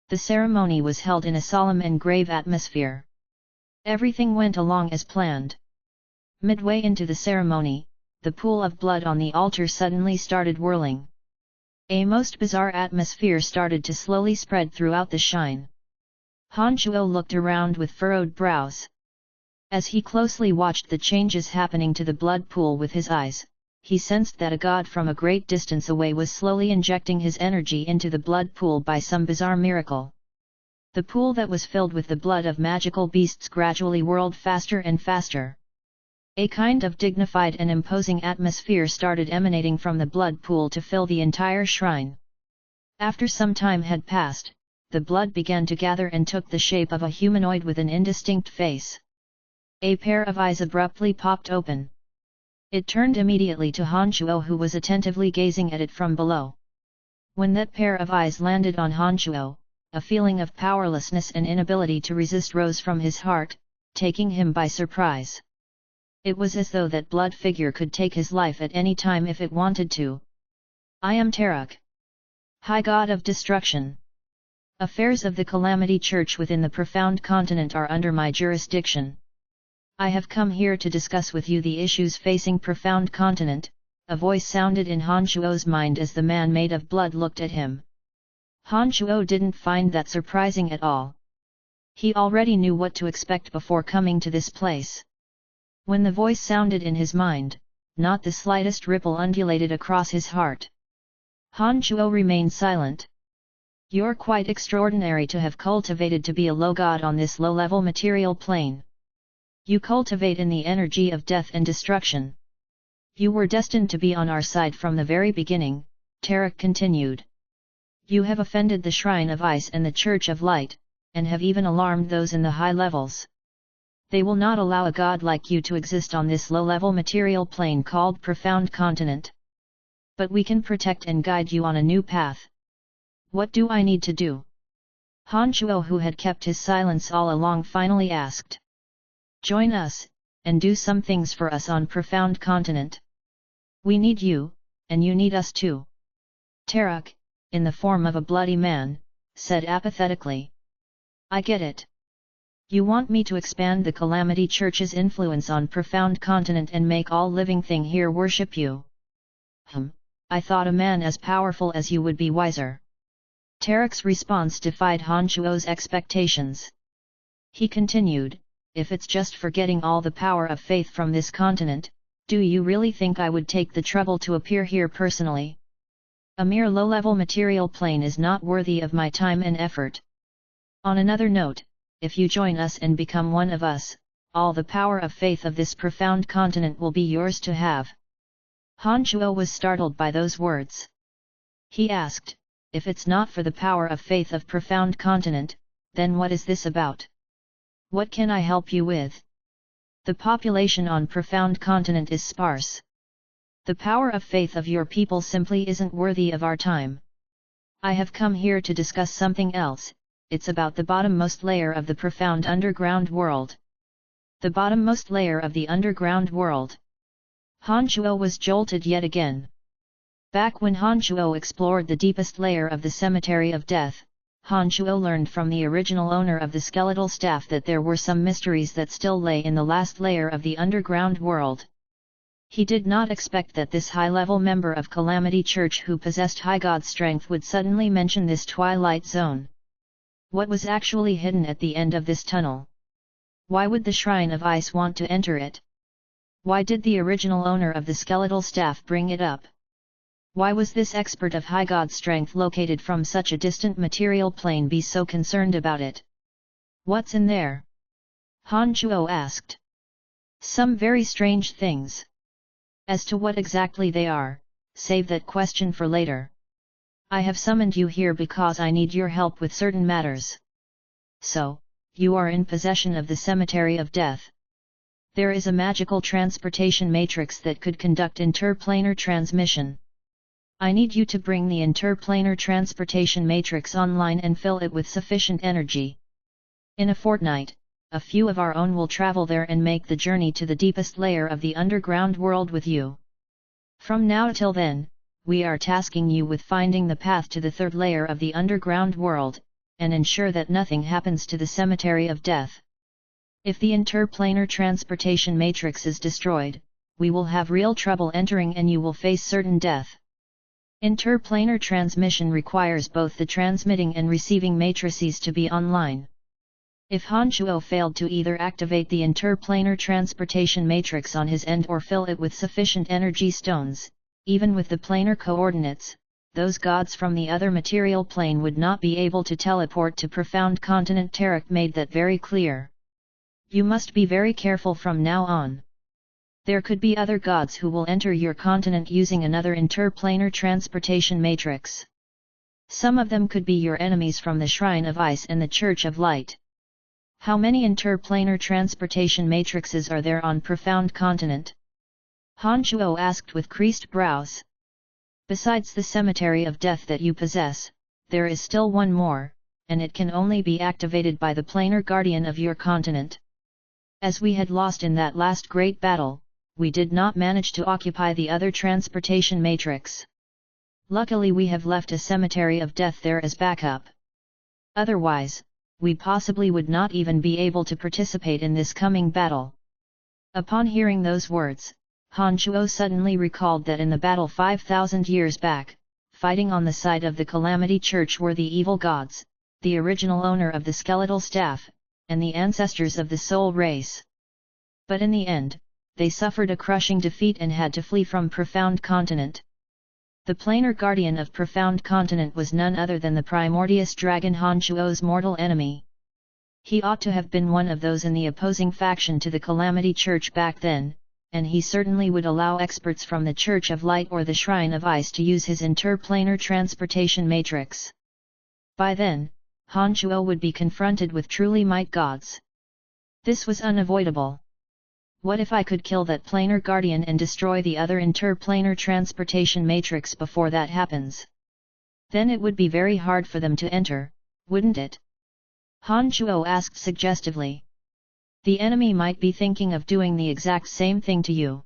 The ceremony was held in a solemn and grave atmosphere. Everything went along as planned. Midway into the ceremony, the pool of blood on the altar suddenly started whirling. A most bizarre atmosphere started to slowly spread throughout the shrine. Hanchuo looked around with furrowed brows. As he closely watched the changes happening to the blood pool with his eyes, he sensed that a god from a great distance away was slowly injecting his energy into the blood pool by some bizarre miracle. The pool that was filled with the blood of magical beasts gradually whirled faster and faster. A kind of dignified and imposing atmosphere started emanating from the blood pool to fill the entire shrine. After some time had passed, the blood began to gather and took the shape of a humanoid with an indistinct face. A pair of eyes abruptly popped open. It turned immediately to Hanchuo, who was attentively gazing at it from below. When that pair of eyes landed on Hanchuo, a feeling of powerlessness and inability to resist rose from his heart, taking him by surprise. It was as though that blood figure could take his life at any time if it wanted to. I am Taruk, High God of Destruction. Affairs of the Calamity Church within the profound continent are under my jurisdiction. I have come here to discuss with you the issues facing profound continent, a voice sounded in Hanchuo's mind as the man made of blood looked at him. Hanchuo didn't find that surprising at all. He already knew what to expect before coming to this place. When the voice sounded in his mind, not the slightest ripple undulated across his heart. Hanchuo remained silent. You're quite extraordinary to have cultivated to be a low god on this low-level material plane. You cultivate in the energy of death and destruction. You were destined to be on our side from the very beginning, Tarek continued. You have offended the Shrine of Ice and the Church of Light, and have even alarmed those in the high levels. They will not allow a god like you to exist on this low-level material plane called Profound Continent. But we can protect and guide you on a new path. What do I need to do? Hanchuo, who had kept his silence all along, finally asked. Join us, and do some things for us on Profound Continent. We need you, and you need us too. Tarek, in the form of a bloody man, said apathetically. I get it. You want me to expand the Calamity Church's influence on Profound Continent and make all living thing here worship you. I thought a man as powerful as you would be wiser. Tarek's response defied Hanchuo's expectations. He continued, if it's just for getting all the power of faith from this continent, do you really think I would take the trouble to appear here personally? A mere low-level material plane is not worthy of my time and effort. On another note, if you join us and become one of us, all the power of faith of this profound continent will be yours to have. Hanchuo was startled by those words. He asked, if it's not for the power of faith of profound continent, then what is this about? What can I help you with? The population on profound continent is sparse. The power of faith of your people simply isn't worthy of our time. I have come here to discuss something else. It's about the bottommost layer of the profound underground world. The bottommost layer of the underground world. Hanchuo was jolted yet again. Back when Hanchuo explored the deepest layer of the cemetery of death, Han Shuo learned from the original owner of the skeletal staff that there were some mysteries that still lay in the last layer of the underground world. He did not expect that this high-level member of Calamity Church who possessed high god strength would suddenly mention this twilight zone. What was actually hidden at the end of this tunnel? Why would the Shrine of Ice want to enter it? Why did the original owner of the skeletal staff bring it up? Why was this expert of high god strength located from such a distant material plane be so concerned about it? What's in there? Han Shuo asked. Some very strange things. As to what exactly they are, save that question for later. I have summoned you here because I need your help with certain matters. So, you are in possession of the Cemetery of Death. There is a magical transportation matrix that could conduct interplanar transmission. I need you to bring the interplanar transportation matrix online and fill it with sufficient energy. In a fortnight, a few of our own will travel there and make the journey to the deepest layer of the underground world with you. From now till then, we are tasking you with finding the path to the third layer of the underground world, and ensure that nothing happens to the Cemetery of Death. If the interplanar transportation matrix is destroyed, we will have real trouble entering and you will face certain death. Interplanar transmission requires both the transmitting and receiving matrices to be online. If Han Shuo failed to either activate the interplanar transportation matrix on his end or fill it with sufficient energy stones, even with the planar coordinates, those gods from the other material plane would not be able to teleport to profound continent. Tarek made that very clear. You must be very careful from now on. There could be other gods who will enter your continent using another interplanar transportation matrix. Some of them could be your enemies from the Shrine of Ice and the Church of Light. How many interplanar transportation matrices are there on Profound Continent? Han Shuo asked with creased brows. Besides the Cemetery of Death that you possess, there is still one more, and it can only be activated by the planar guardian of your continent. As we had lost in that last great battle, we did not manage to occupy the other transportation matrix. Luckily we have left a Cemetery of Death there as backup. Otherwise, we possibly would not even be able to participate in this coming battle. Upon hearing those words, Han Shuo suddenly recalled that in the battle 5,000 years back, fighting on the side of the Calamity Church were the evil gods, the original owner of the skeletal staff, and the ancestors of the soul race. But in the end, they suffered a crushing defeat and had to flee from Profound Continent. The planar guardian of Profound Continent was none other than the primordious dragon Han Shuo's mortal enemy. He ought to have been one of those in the opposing faction to the Calamity Church back then, and he certainly would allow experts from the Church of Light or the Shrine of Ice to use his interplanar transportation matrix. By then, Han Shuo would be confronted with truly might gods. This was unavoidable. What if I could kill that planar guardian and destroy the other interplanar transportation matrix before that happens? Then it would be very hard for them to enter, wouldn't it? Han Shuo asked suggestively. The enemy might be thinking of doing the exact same thing to you.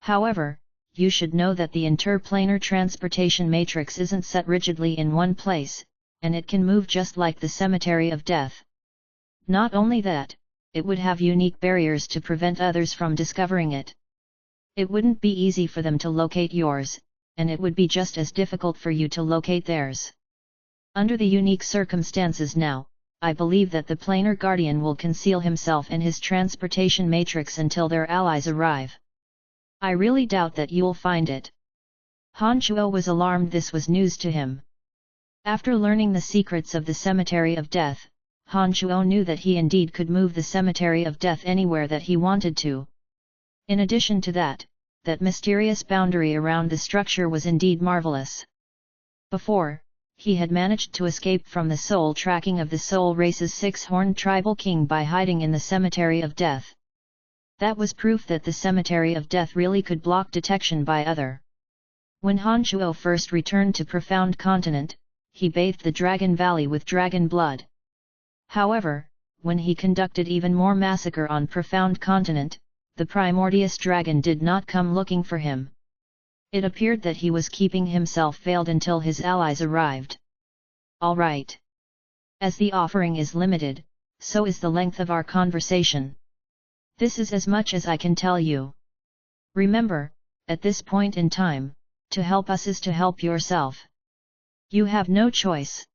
However, you should know that the interplanar transportation matrix isn't set rigidly in one place, and it can move just like the Cemetery of Death. Not only that, it would have unique barriers to prevent others from discovering it. It wouldn't be easy for them to locate yours, and it would be just as difficult for you to locate theirs. Under the unique circumstances now, I believe that the planar guardian will conceal himself and his transportation matrix until their allies arrive. I really doubt that you'll find it. Han Shuo was alarmed. This was news to him. After learning the secrets of the Cemetery of Death, Han Shuo knew that he indeed could move the Cemetery of Death anywhere that he wanted to. In addition to that, that mysterious boundary around the structure was indeed marvelous. Before, he had managed to escape from the soul tracking of the soul race's six-horned tribal king by hiding in the Cemetery of Death. That was proof that the Cemetery of Death really could block detection by other. When Han Shuo first returned to Profound Continent, he bathed the Dragon Valley with dragon blood. However, when he conducted even more massacre on Profound Continent, the primordious dragon did not come looking for him. It appeared that he was keeping himself veiled until his allies arrived. All right. As the offering is limited, so is the length of our conversation. This is as much as I can tell you. Remember, at this point in time, to help us is to help yourself. You have no choice.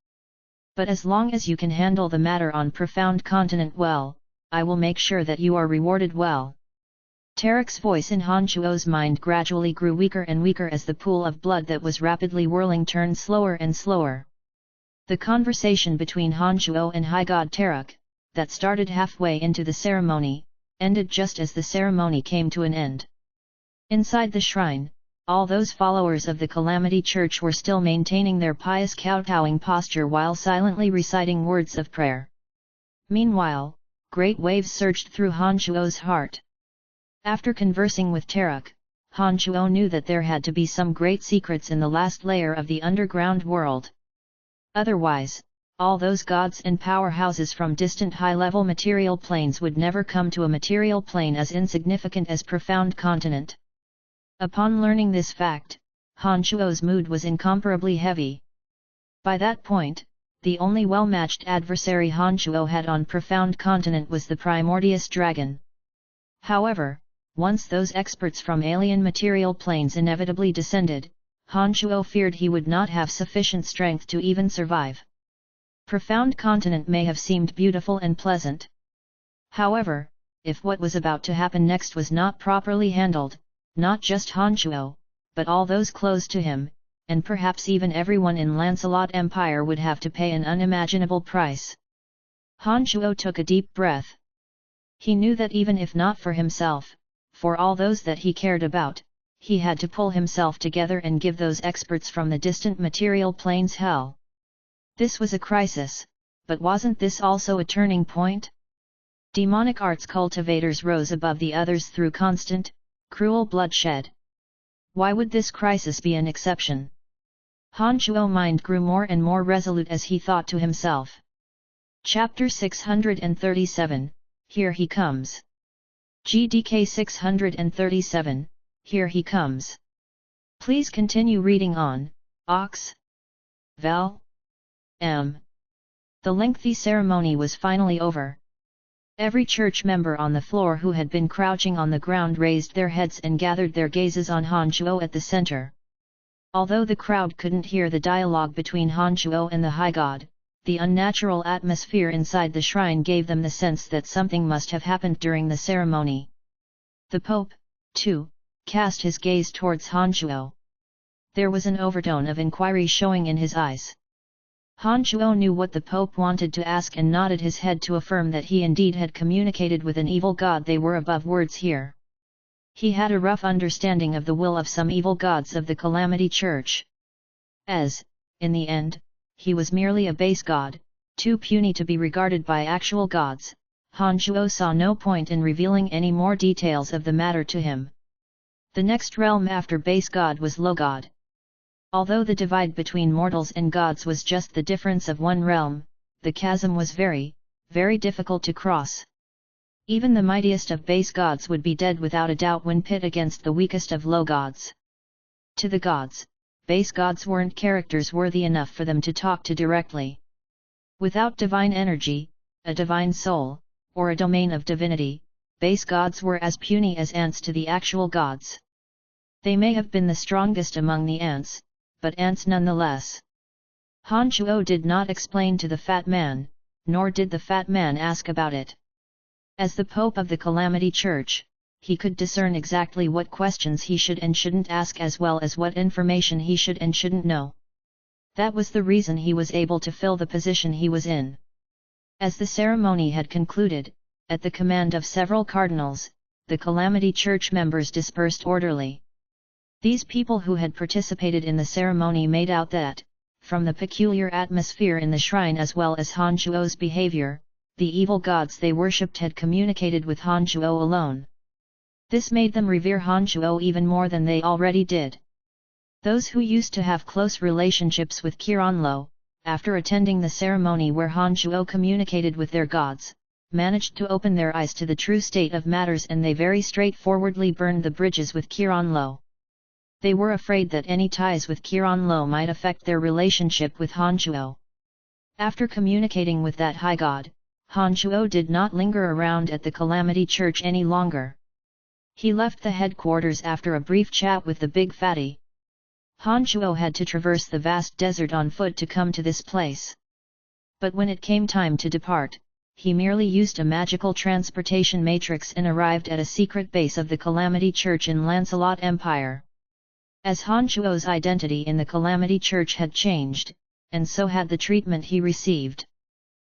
But as long as you can handle the matter on Profound Continent well, I will make sure that you are rewarded well. Tarek's voice in Han Shuo's mind gradually grew weaker and weaker as the pool of blood that was rapidly whirling turned slower and slower. The conversation between Han Shuo and High God Tarek, that started halfway into the ceremony, ended just as the ceremony came to an end. Inside the shrine, all those followers of the Calamity Church were still maintaining their pious kowtowing posture while silently reciting words of prayer. Meanwhile, great waves surged through Han Shuo's heart. After conversing with Tarek, Han Shuo knew that there had to be some great secrets in the last layer of the underground world. Otherwise, all those gods and powerhouses from distant high-level material planes would never come to a material plane as insignificant as Profound Continent. Upon learning this fact, Han Shuo's mood was incomparably heavy. By that point, the only well-matched adversary Han Shuo had on Profound Continent was the Primordius Dragon. However, once those experts from alien material planes inevitably descended, Han Shuo feared he would not have sufficient strength to even survive. Profound Continent may have seemed beautiful and pleasant. However, if what was about to happen next was not properly handled, not just Han Shuo, but all those close to him, and perhaps even everyone in Lancelot Empire would have to pay an unimaginable price. Han Shuo took a deep breath. He knew that even if not for himself, for all those that he cared about, he had to pull himself together and give those experts from the distant material planes hell. This was a crisis, but wasn't this also a turning point? Demonic arts cultivators rose above the others through constant, cruel bloodshed. Why would this crisis be an exception? Han Shuo's mind grew more and more resolute as he thought to himself. Chapter 637, Here He Comes. GDK 637, Here He Comes. Please continue reading on, Ox. Val. M. The lengthy ceremony was finally over. Every church member on the floor who had been crouching on the ground raised their heads and gathered their gazes on Han Shuo at the center. Although the crowd couldn't hear the dialogue between Han Shuo and the High God, the unnatural atmosphere inside the shrine gave them the sense that something must have happened during the ceremony. The Pope, too, cast his gaze towards Han Shuo. There was an overtone of inquiry showing in his eyes. Han Shuo knew what the Pope wanted to ask and nodded his head to affirm that he indeed had communicated with an evil god. They were above words here. He had a rough understanding of the will of some evil gods of the Calamity Church. As, in the end, he was merely a base god, too puny to be regarded by actual gods, Han Shuo saw no point in revealing any more details of the matter to him. The next realm after base god was low god. Although the divide between mortals and gods was just the difference of one realm, the chasm was very, very difficult to cross. Even the mightiest of base gods would be dead without a doubt when pit against the weakest of low gods. To the gods, base gods weren't characters worthy enough for them to talk to directly. Without divine energy, a divine soul, or a domain of divinity, base gods were as puny as ants to the actual gods. They may have been the strongest among the ants, but ants nonetheless. Han Shuo did not explain to the fat man, nor did the fat man ask about it. As the Pope of the Calamity Church, he could discern exactly what questions he should and shouldn't ask as well as what information he should and shouldn't know. That was the reason he was able to fill the position he was in. As the ceremony had concluded, at the command of several cardinals, the Calamity Church members dispersed orderly. These people who had participated in the ceremony made out that, from the peculiar atmosphere in the shrine as well as Han Shuo's behavior, the evil gods they worshipped had communicated with Han Shuo alone. This made them revere Han Shuo even more than they already did. Those who used to have close relationships with Qiranlo, after attending the ceremony where Han Shuo communicated with their gods, managed to open their eyes to the true state of matters, and they very straightforwardly burned the bridges with Qiranlo. They were afraid that any ties with Qiranlo might affect their relationship with Han Shuo. After communicating with that high god, Han Shuo did not linger around at the Calamity Church any longer. He left the headquarters after a brief chat with the big fatty. Han Shuo had to traverse the vast desert on foot to come to this place. But when it came time to depart, he merely used a magical transportation matrix and arrived at a secret base of the Calamity Church in Lancelot Empire. As Han Shuo's identity in the Calamity Church had changed, and so had the treatment he received.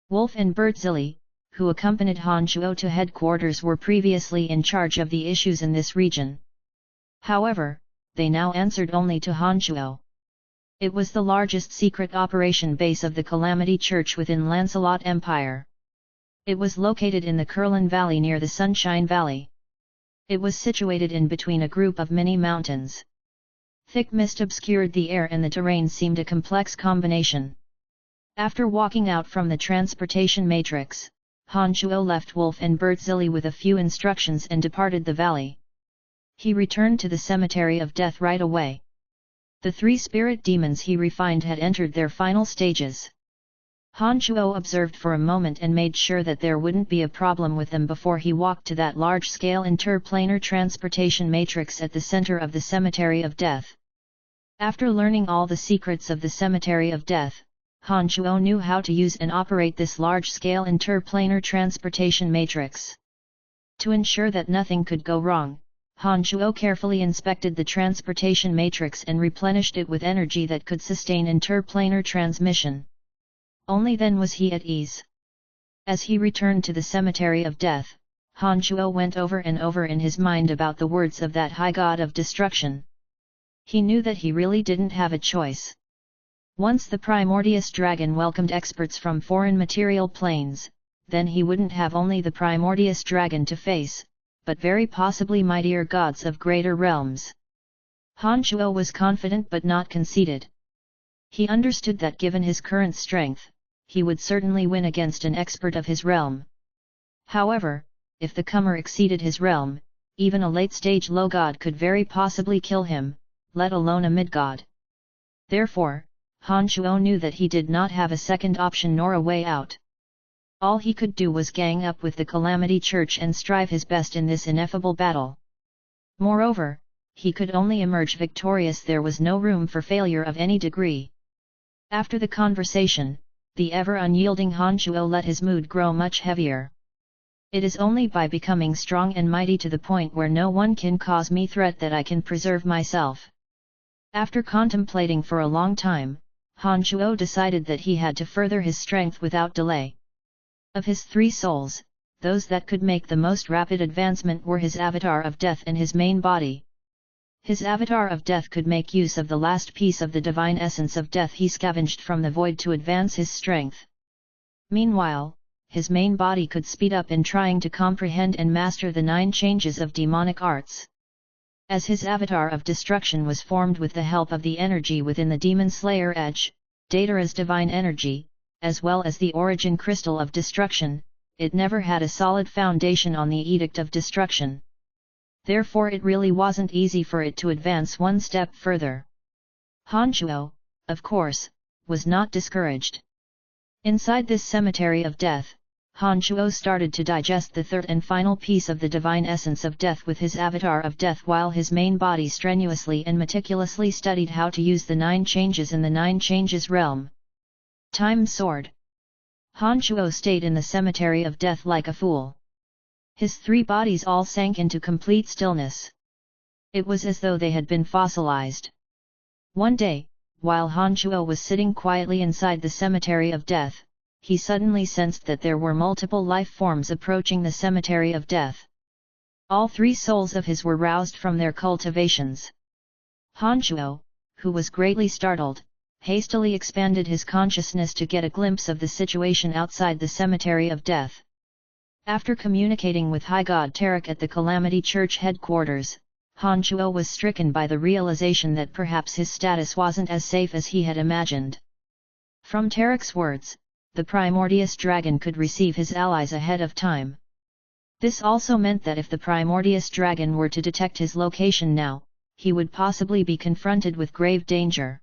Wolf and Bertzili, who accompanied Han Shuo to headquarters, were previously in charge of the issues in this region. However, they now answered only to Han Shuo. It was the largest secret operation base of the Calamity Church within Lancelot Empire. It was located in the Kurlan Valley near the Sunshine Valley. It was situated in between a group of many mountains. Thick mist obscured the air and the terrain seemed a complex combination. After walking out from the transportation matrix, Han Shuo left Wolf and Bertzili with a few instructions and departed the valley. He returned to the Cemetery of Death right away. The 3 spirit demons he refined had entered their final stages. Han Shuo observed for a moment and made sure that there wouldn't be a problem with them before he walked to that large-scale interplanar transportation matrix at the center of the Cemetery of Death. After learning all the secrets of the Cemetery of Death, Han Shuo knew how to use and operate this large-scale interplanar transportation matrix. To ensure that nothing could go wrong, Han Shuo carefully inspected the transportation matrix and replenished it with energy that could sustain interplanar transmission. Only then was he at ease. As he returned to the Cemetery of Death, Han Shuo went over and over in his mind about the words of that high god of destruction. He knew that he really didn't have a choice. Once the Primordius Dragon welcomed experts from foreign material planes, then he wouldn't have only the Primordius Dragon to face, but very possibly mightier gods of greater realms. Han Shuo was confident but not conceited. He understood that given his current strength, he would certainly win against an expert of his realm. However, if the comer exceeded his realm, even a late-stage low god could very possibly kill him, let alone a mid-god. Therefore, Han Shuo knew that he did not have a second option nor a way out. All he could do was gang up with the Calamity Church and strive his best in this ineffable battle. Moreover, he could only emerge victorious. There was no room for failure of any degree. After the conversation, the ever-unyielding Han Shuo let his mood grow much heavier. It is only by becoming strong and mighty to the point where no one can cause me threat that I can preserve myself. After contemplating for a long time, Han Shuo decided that he had to further his strength without delay. Of his 3 souls, those that could make the most rapid advancement were his avatar of death and his main body. His avatar of death could make use of the last piece of the divine essence of death he scavenged from the void to advance his strength. Meanwhile, his main body could speed up in trying to comprehend and master the 9 changes of demonic arts. As his avatar of destruction was formed with the help of the energy within the Demon Slayer Edge, Datara's divine energy, as well as the origin crystal of destruction, it never had a solid foundation on the Edict of Destruction. Therefore it really wasn't easy for it to advance one step further. Han Shuo, of course, was not discouraged. Inside this Cemetery of Death, Han Shuo started to digest the 3rd and final piece of the divine essence of death with his avatar of death, while his main body strenuously and meticulously studied how to use the 9 changes in the 9 changes realm. Time soared. Han Shuo stayed in the Cemetery of Death like a fool. His 3 bodies all sank into complete stillness. It was as though they had been fossilized. One day, while Han Shuo was sitting quietly inside the Cemetery of Death, he suddenly sensed that there were multiple life forms approaching the Cemetery of Death. All 3 souls of his were roused from their cultivations. Han Shuo, who was greatly startled, hastily expanded his consciousness to get a glimpse of the situation outside the Cemetery of Death. After communicating with High God Tarek at the Calamity Church headquarters, Han Shuo was stricken by the realization that perhaps his status wasn't as safe as he had imagined. From Tarek's words, the Primordius Dragon could receive his allies ahead of time. This also meant that if the Primordius Dragon were to detect his location now, he would possibly be confronted with grave danger.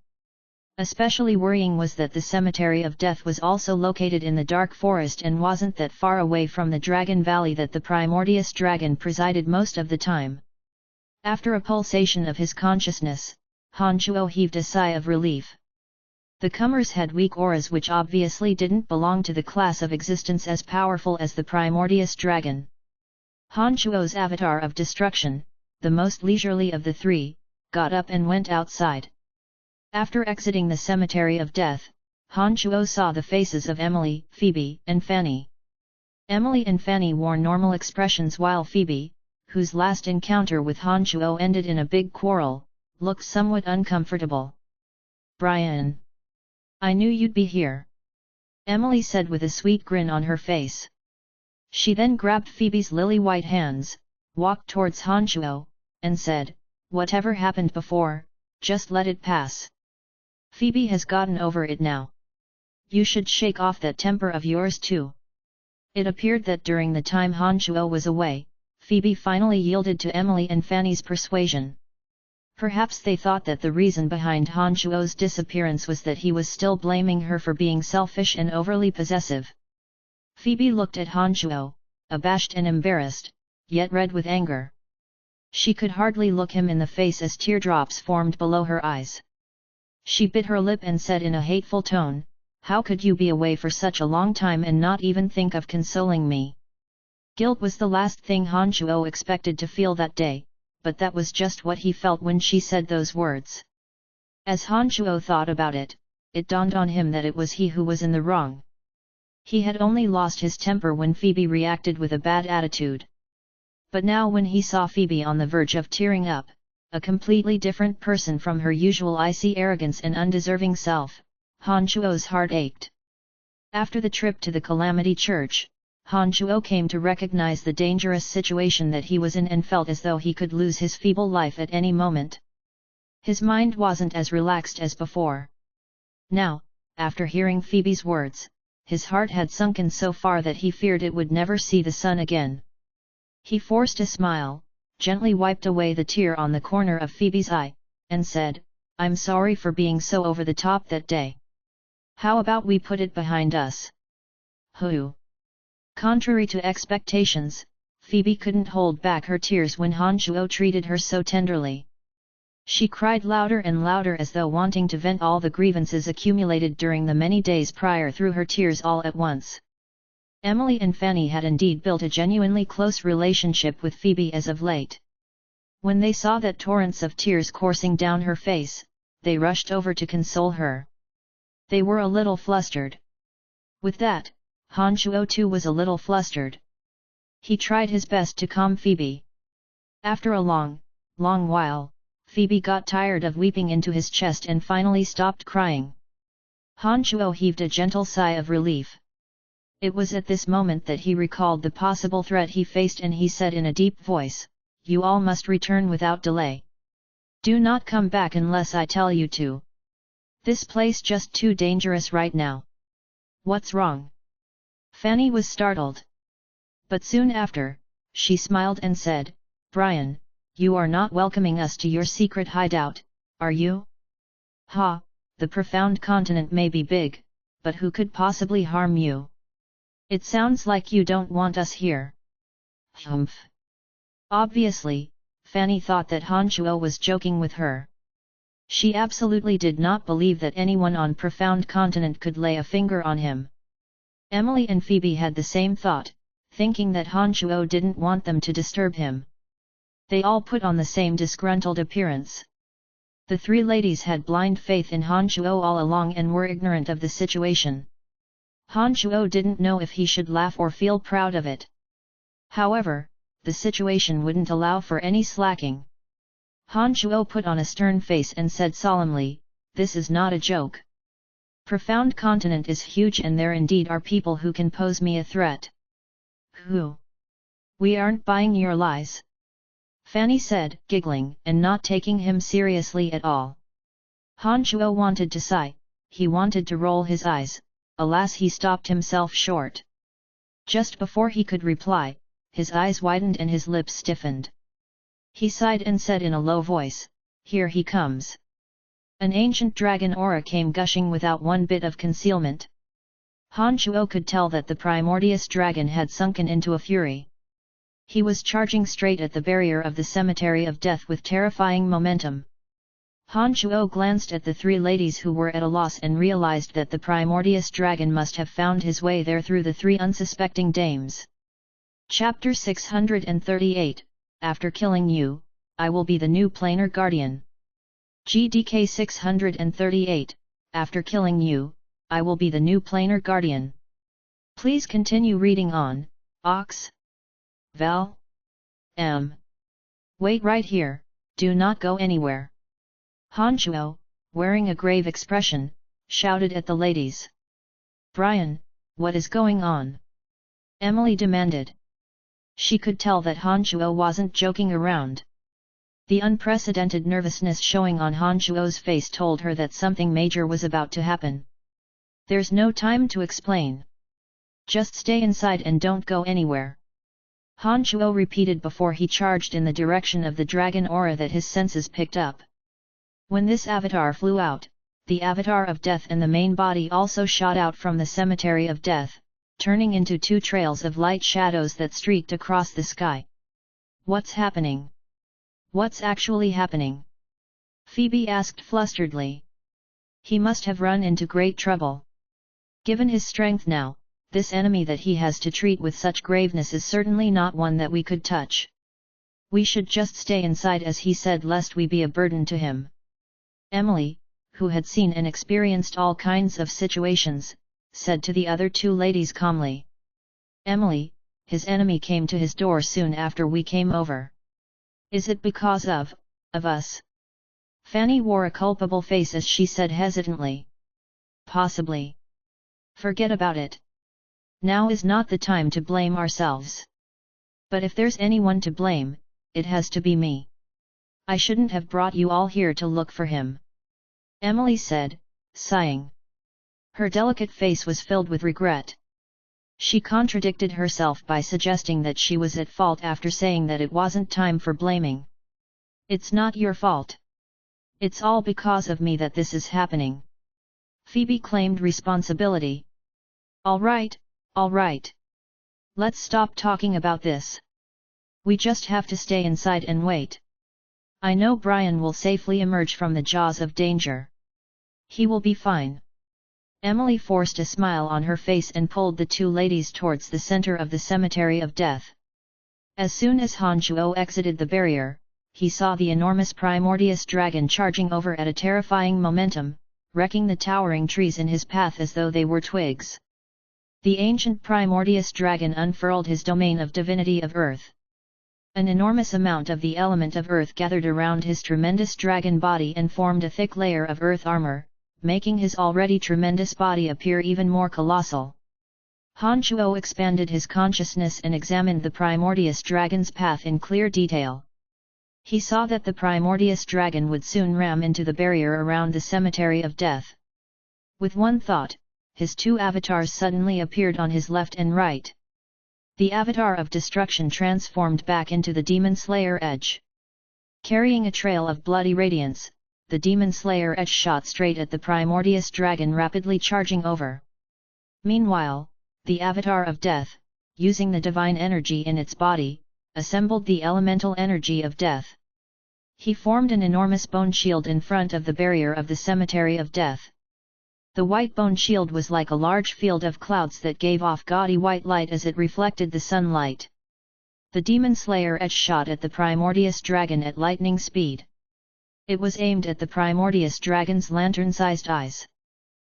Especially worrying was that the Cemetery of Death was also located in the dark forest and wasn't that far away from the Dragon Valley that the Primordius Dragon presided most of the time. After a pulsation of his consciousness, Han Chuo heaved a sigh of relief. The comers had weak auras which obviously didn't belong to the class of existence as powerful as the Primordius Dragon. Han Chuo's avatar of destruction, the most leisurely of the three, got up and went outside. After exiting the Cemetery of Death, Han Chuo saw the faces of Emily, Phoebe, and Fanny. Emily and Fanny wore normal expressions while Phoebe, whose last encounter with Han Chuo ended in a big quarrel, looked somewhat uncomfortable. "Brian! I knew you'd be here," Emily said with a sweet grin on her face. She then grabbed Phoebe's lily-white hands, walked towards Han Chuo, and said, "Whatever happened before, just let it pass. Phoebe has gotten over it now. You should shake off that temper of yours too." It appeared that during the time Han Chuo was away, Phoebe finally yielded to Emily and Fanny's persuasion. Perhaps they thought that the reason behind Han Chuo's disappearance was that he was still blaming her for being selfish and overly possessive. Phoebe looked at Han Chuo, abashed and embarrassed, yet red with anger. She could hardly look him in the face as teardrops formed below her eyes. She bit her lip and said in a hateful tone, "How could you be away for such a long time and not even think of consoling me?" Guilt was the last thing Han Chuo expected to feel that day, but that was just what he felt when she said those words. As Han Chuo thought about it, it dawned on him that it was he who was in the wrong. He had only lost his temper when Phoebe reacted with a bad attitude. But now when he saw Phoebe on the verge of tearing up, a completely different person from her usual icy arrogance and undeserving self, Han Chuo's heart ached. After the trip to the Calamity Church, Han Chuo came to recognize the dangerous situation that he was in and felt as though he could lose his feeble life at any moment. His mind wasn't as relaxed as before. Now, after hearing Phoebe's words, his heart had sunken so far that he feared it would never see the sun again. He forced a smile, gently wiped away the tear on the corner of Phoebe's eye, and said, "I'm sorry for being so over the top that day. How about we put it behind us?" "Who?" Contrary to expectations, Phoebe couldn't hold back her tears when Han Chuo treated her so tenderly. She cried louder and louder as though wanting to vent all the grievances accumulated during the many days prior through her tears all at once. Emily and Fanny had indeed built a genuinely close relationship with Phoebe as of late. When they saw that torrents of tears coursing down her face, they rushed over to console her. They were a little flustered. With that, Han Chuo too was a little flustered. He tried his best to calm Phoebe. After a long while, Phoebe got tired of weeping into his chest and finally stopped crying. Han Chuo heaved a gentle sigh of relief. It was at this moment that he recalled the possible threat he faced and he said in a deep voice, "You all must return without delay. Do not come back unless I tell you to. This place just too dangerous right now." "What's wrong?" Fanny was startled. But soon after, she smiled and said, "Brian, you are not welcoming us to your secret hideout, are you?" "Ha, the profound continent may be big, but who could possibly harm you? It sounds like you don't want us here." "Humph." Obviously, Fanny thought that Han Chuo was joking with her. She absolutely did not believe that anyone on Profound Continent could lay a finger on him. Emily and Phoebe had the same thought, thinking that Han Chuo didn't want them to disturb him. They all put on the same disgruntled appearance. The three ladies had blind faith in Han Chuo all along and were ignorant of the situation. Han Chuo didn't know if he should laugh or feel proud of it. However, the situation wouldn't allow for any slacking. Han Chuo put on a stern face and said solemnly, "This is not a joke. Profound Continent is huge and there indeed are people who can pose me a threat." "Who?" "We aren't buying your lies," Fanny said, giggling and not taking him seriously at all. Han Chuo wanted to sigh, he wanted to roll his eyes, alas he stopped himself short. Just before he could reply, his eyes widened and his lips stiffened. He sighed and said in a low voice, "Here he comes." An ancient dragon aura came gushing without one bit of concealment. Han Shuo could tell that the primordious dragon had sunken into a fury. He was charging straight at the barrier of the cemetery of death with terrifying momentum. Han Shuo glanced at the three ladies who were at a loss and realized that the primordious dragon must have found his way there through the three unsuspecting dames. Chapter 638, After killing you, I will be the new planar guardian. GDK 638, After killing you, I will be the new planar guardian. Please continue reading on, Ox. Val. M. Wait right here, do not go anywhere. Han Shuo, wearing a grave expression, shouted at the ladies. Brian, what is going on? Emily demanded. She could tell that Han Shuo wasn't joking around. The unprecedented nervousness showing on Han Shuo's face told her that something major was about to happen. There's no time to explain. Just stay inside and don't go anywhere. Han Shuo repeated before he charged in the direction of the dragon aura that his senses picked up. When this avatar flew out, the avatar of death and the main body also shot out from the cemetery of death, turning into two trails of light shadows that streaked across the sky. What's happening? What's actually happening? Phoebe asked flusteredly. He must have run into great trouble. Given his strength now, this enemy that he has to treat with such graveness is certainly not one that we could touch. We should just stay inside, as he said, lest we be a burden to him. Emily, who had seen and experienced all kinds of situations, said to the other two ladies calmly. Emily, his enemy came to his door soon after we came over. Is it because of us? Fanny wore a culpable face as she said hesitantly. Possibly. Forget about it. Now is not the time to blame ourselves. But if there's anyone to blame, it has to be me. I shouldn't have brought you all here to look for him. Emily said, sighing. Her delicate face was filled with regret. She contradicted herself by suggesting that she was at fault after saying that it wasn't time for blaming. It's not your fault. It's all because of me that this is happening. Phoebe claimed responsibility. All right. Let's stop talking about this. We just have to stay inside and wait. I know Brian will safely emerge from the jaws of danger. He will be fine. Emily forced a smile on her face and pulled the two ladies towards the center of the cemetery of death. As soon as Han Shuo exited the barrier, he saw the enormous primordious dragon charging over at a terrifying momentum, wrecking the towering trees in his path as though they were twigs. The ancient primordious dragon unfurled his domain of divinity of earth. An enormous amount of the element of earth gathered around his tremendous dragon body and formed a thick layer of earth armor, making his already tremendous body appear even more colossal. Han Shuo expanded his consciousness and examined the primordious dragon's path in clear detail. He saw that the primordious dragon would soon ram into the barrier around the cemetery of death. With one thought, his two avatars suddenly appeared on his left and right. The avatar of destruction transformed back into the demon slayer Edge. Carrying a trail of bloody radiance, the demon slayer Edge shot straight at the primordious dragon, rapidly charging over. Meanwhile, the avatar of death, using the divine energy in its body, assembled the elemental energy of death. He formed an enormous bone shield in front of the barrier of the cemetery of death. The white bone shield was like a large field of clouds that gave off gaudy white light as it reflected the sunlight. The demon slayer Edge shot at the primordious dragon at lightning speed. It was aimed at the primordious dragon's lantern-sized eyes.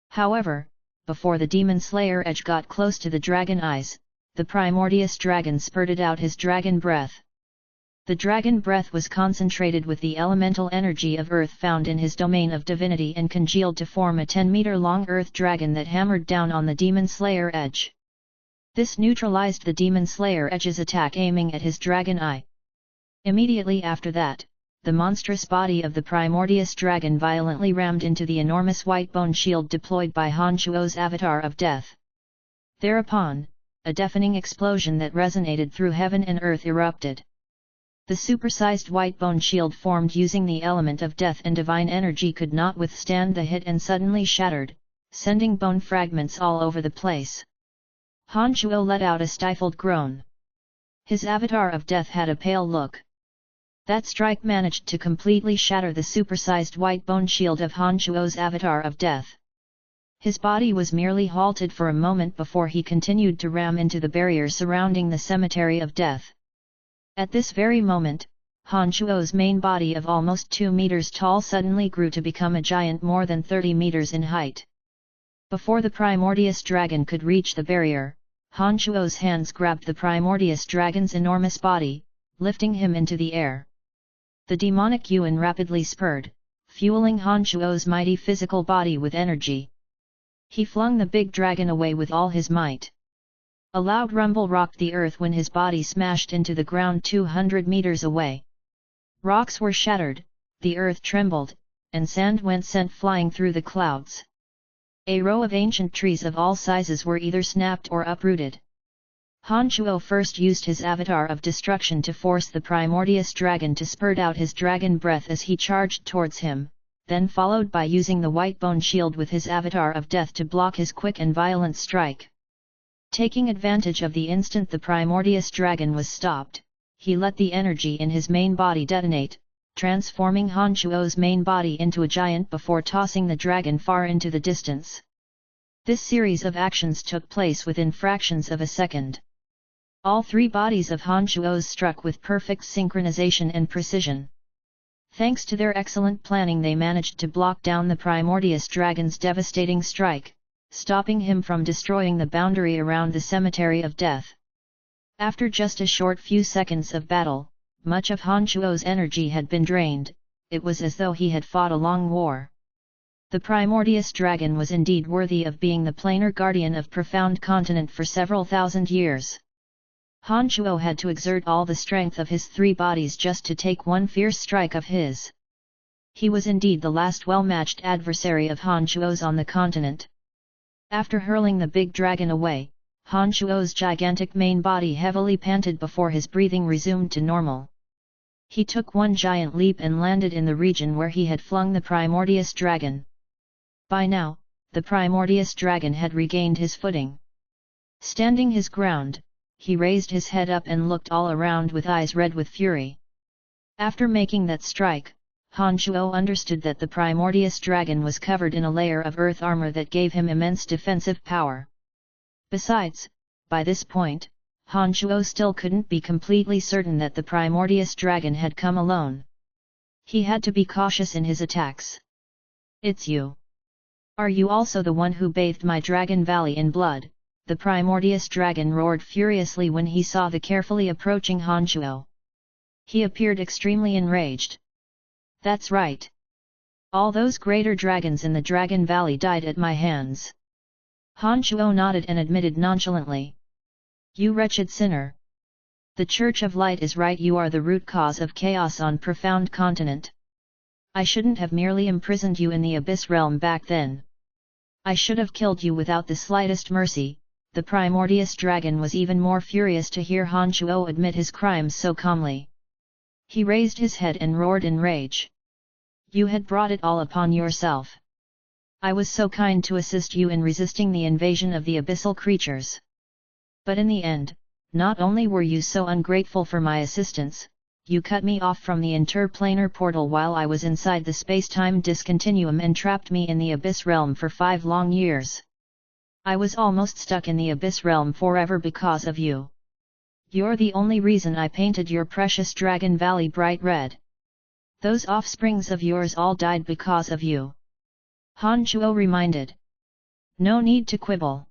However, before the demon slayer Edge got close to the dragon eyes, the primordious dragon spurted out his dragon breath. The dragon breath was concentrated with the elemental energy of earth found in his domain of divinity and congealed to form a 10-meter-long earth dragon that hammered down on the demon slayer Edge. This neutralized the demon slayer Edge's attack, aiming at his dragon eye. Immediately after that, the monstrous body of the primordious dragon violently rammed into the enormous white bone shield deployed by Han Shuo's avatar of death. Thereupon, a deafening explosion that resonated through heaven and earth erupted. The supersized white bone shield formed using the element of death and divine energy could not withstand the hit and suddenly shattered, sending bone fragments all over the place. Han Shuo let out a stifled groan. His avatar of death had a pale look. That strike managed to completely shatter the supersized white bone shield of Han Shuo's avatar of death. His body was merely halted for a moment before he continued to ram into the barrier surrounding the cemetery of death. At this very moment, Han Shuo's main body of almost 2 meters tall suddenly grew to become a giant more than 30 meters in height. Before the Primordius dragon could reach the barrier, Han Shuo's hands grabbed the Primordius dragon's enormous body, lifting him into the air. The demonic yuan rapidly spurred, fueling Han Shuo's mighty physical body with energy. He flung the big dragon away with all his might. A loud rumble rocked the earth when his body smashed into the ground 200 meters away. Rocks were shattered, the earth trembled, and sand went sent flying through the clouds. A row of ancient trees of all sizes were either snapped or uprooted. Han Shuo first used his avatar of destruction to force the Primordius dragon to spurt out his dragon breath as he charged towards him, then followed by using the white bone shield with his avatar of death to block his quick and violent strike. Taking advantage of the instant the Primordius dragon was stopped, he let the energy in his main body detonate, transforming Han Shuo's main body into a giant before tossing the dragon far into the distance. This series of actions took place within fractions of a second. All three bodies of Han Shuo's struck with perfect synchronization and precision. Thanks to their excellent planning, they managed to block down the Primordius dragon's devastating strike, stopping him from destroying the boundary around the cemetery of death. After just a short few seconds of battle, much of Han Shuo's energy had been drained. It was as though he had fought a long war. The Primordius dragon was indeed worthy of being the planar guardian of Profound Continent for several thousand years. Han Shuo had to exert all the strength of his three bodies just to take one fierce strike of his. He was indeed the last well-matched adversary of Han Shuo's on the continent. After hurling the big dragon away, Han Shuo's gigantic main body heavily panted before his breathing resumed to normal. He took one giant leap and landed in the region where he had flung the Primordius dragon. By now, the Primordius dragon had regained his footing. Standing his ground, he raised his head up and looked all around with eyes red with fury. After making that strike, Han Shuo understood that the Primordius dragon was covered in a layer of earth armor that gave him immense defensive power. Besides, by this point, Han Shuo still couldn't be completely certain that the Primordius dragon had come alone. He had to be cautious in his attacks. "It's you. Are you also the one who bathed my Dragon Valley in blood?" the Primordius dragon roared furiously when he saw the carefully approaching Han Shuo. He appeared extremely enraged. "That's right. All those greater dragons in the Dragon Valley died at my hands." Han Shuo nodded and admitted nonchalantly. "You wretched sinner! The Church of Light is right, you are the root cause of chaos on Profound Continent. I shouldn't have merely imprisoned you in the Abyss Realm back then. I should have killed you without the slightest mercy." The Primordius dragon was even more furious to hear Han Shuo admit his crimes so calmly. He raised his head and roared in rage. "You had brought it all upon yourself. I was so kind to assist you in resisting the invasion of the abyssal creatures. But in the end, not only were you so ungrateful for my assistance, you cut me off from the interplanar portal while I was inside the space-time discontinuum and trapped me in the Abyss Realm for 5 long years. I was almost stuck in the Abyss Realm forever because of you. You're the only reason I painted your precious Dragon Valley bright red. Those offsprings of yours all died because of you." Han Shuo reminded. "No need to quibble.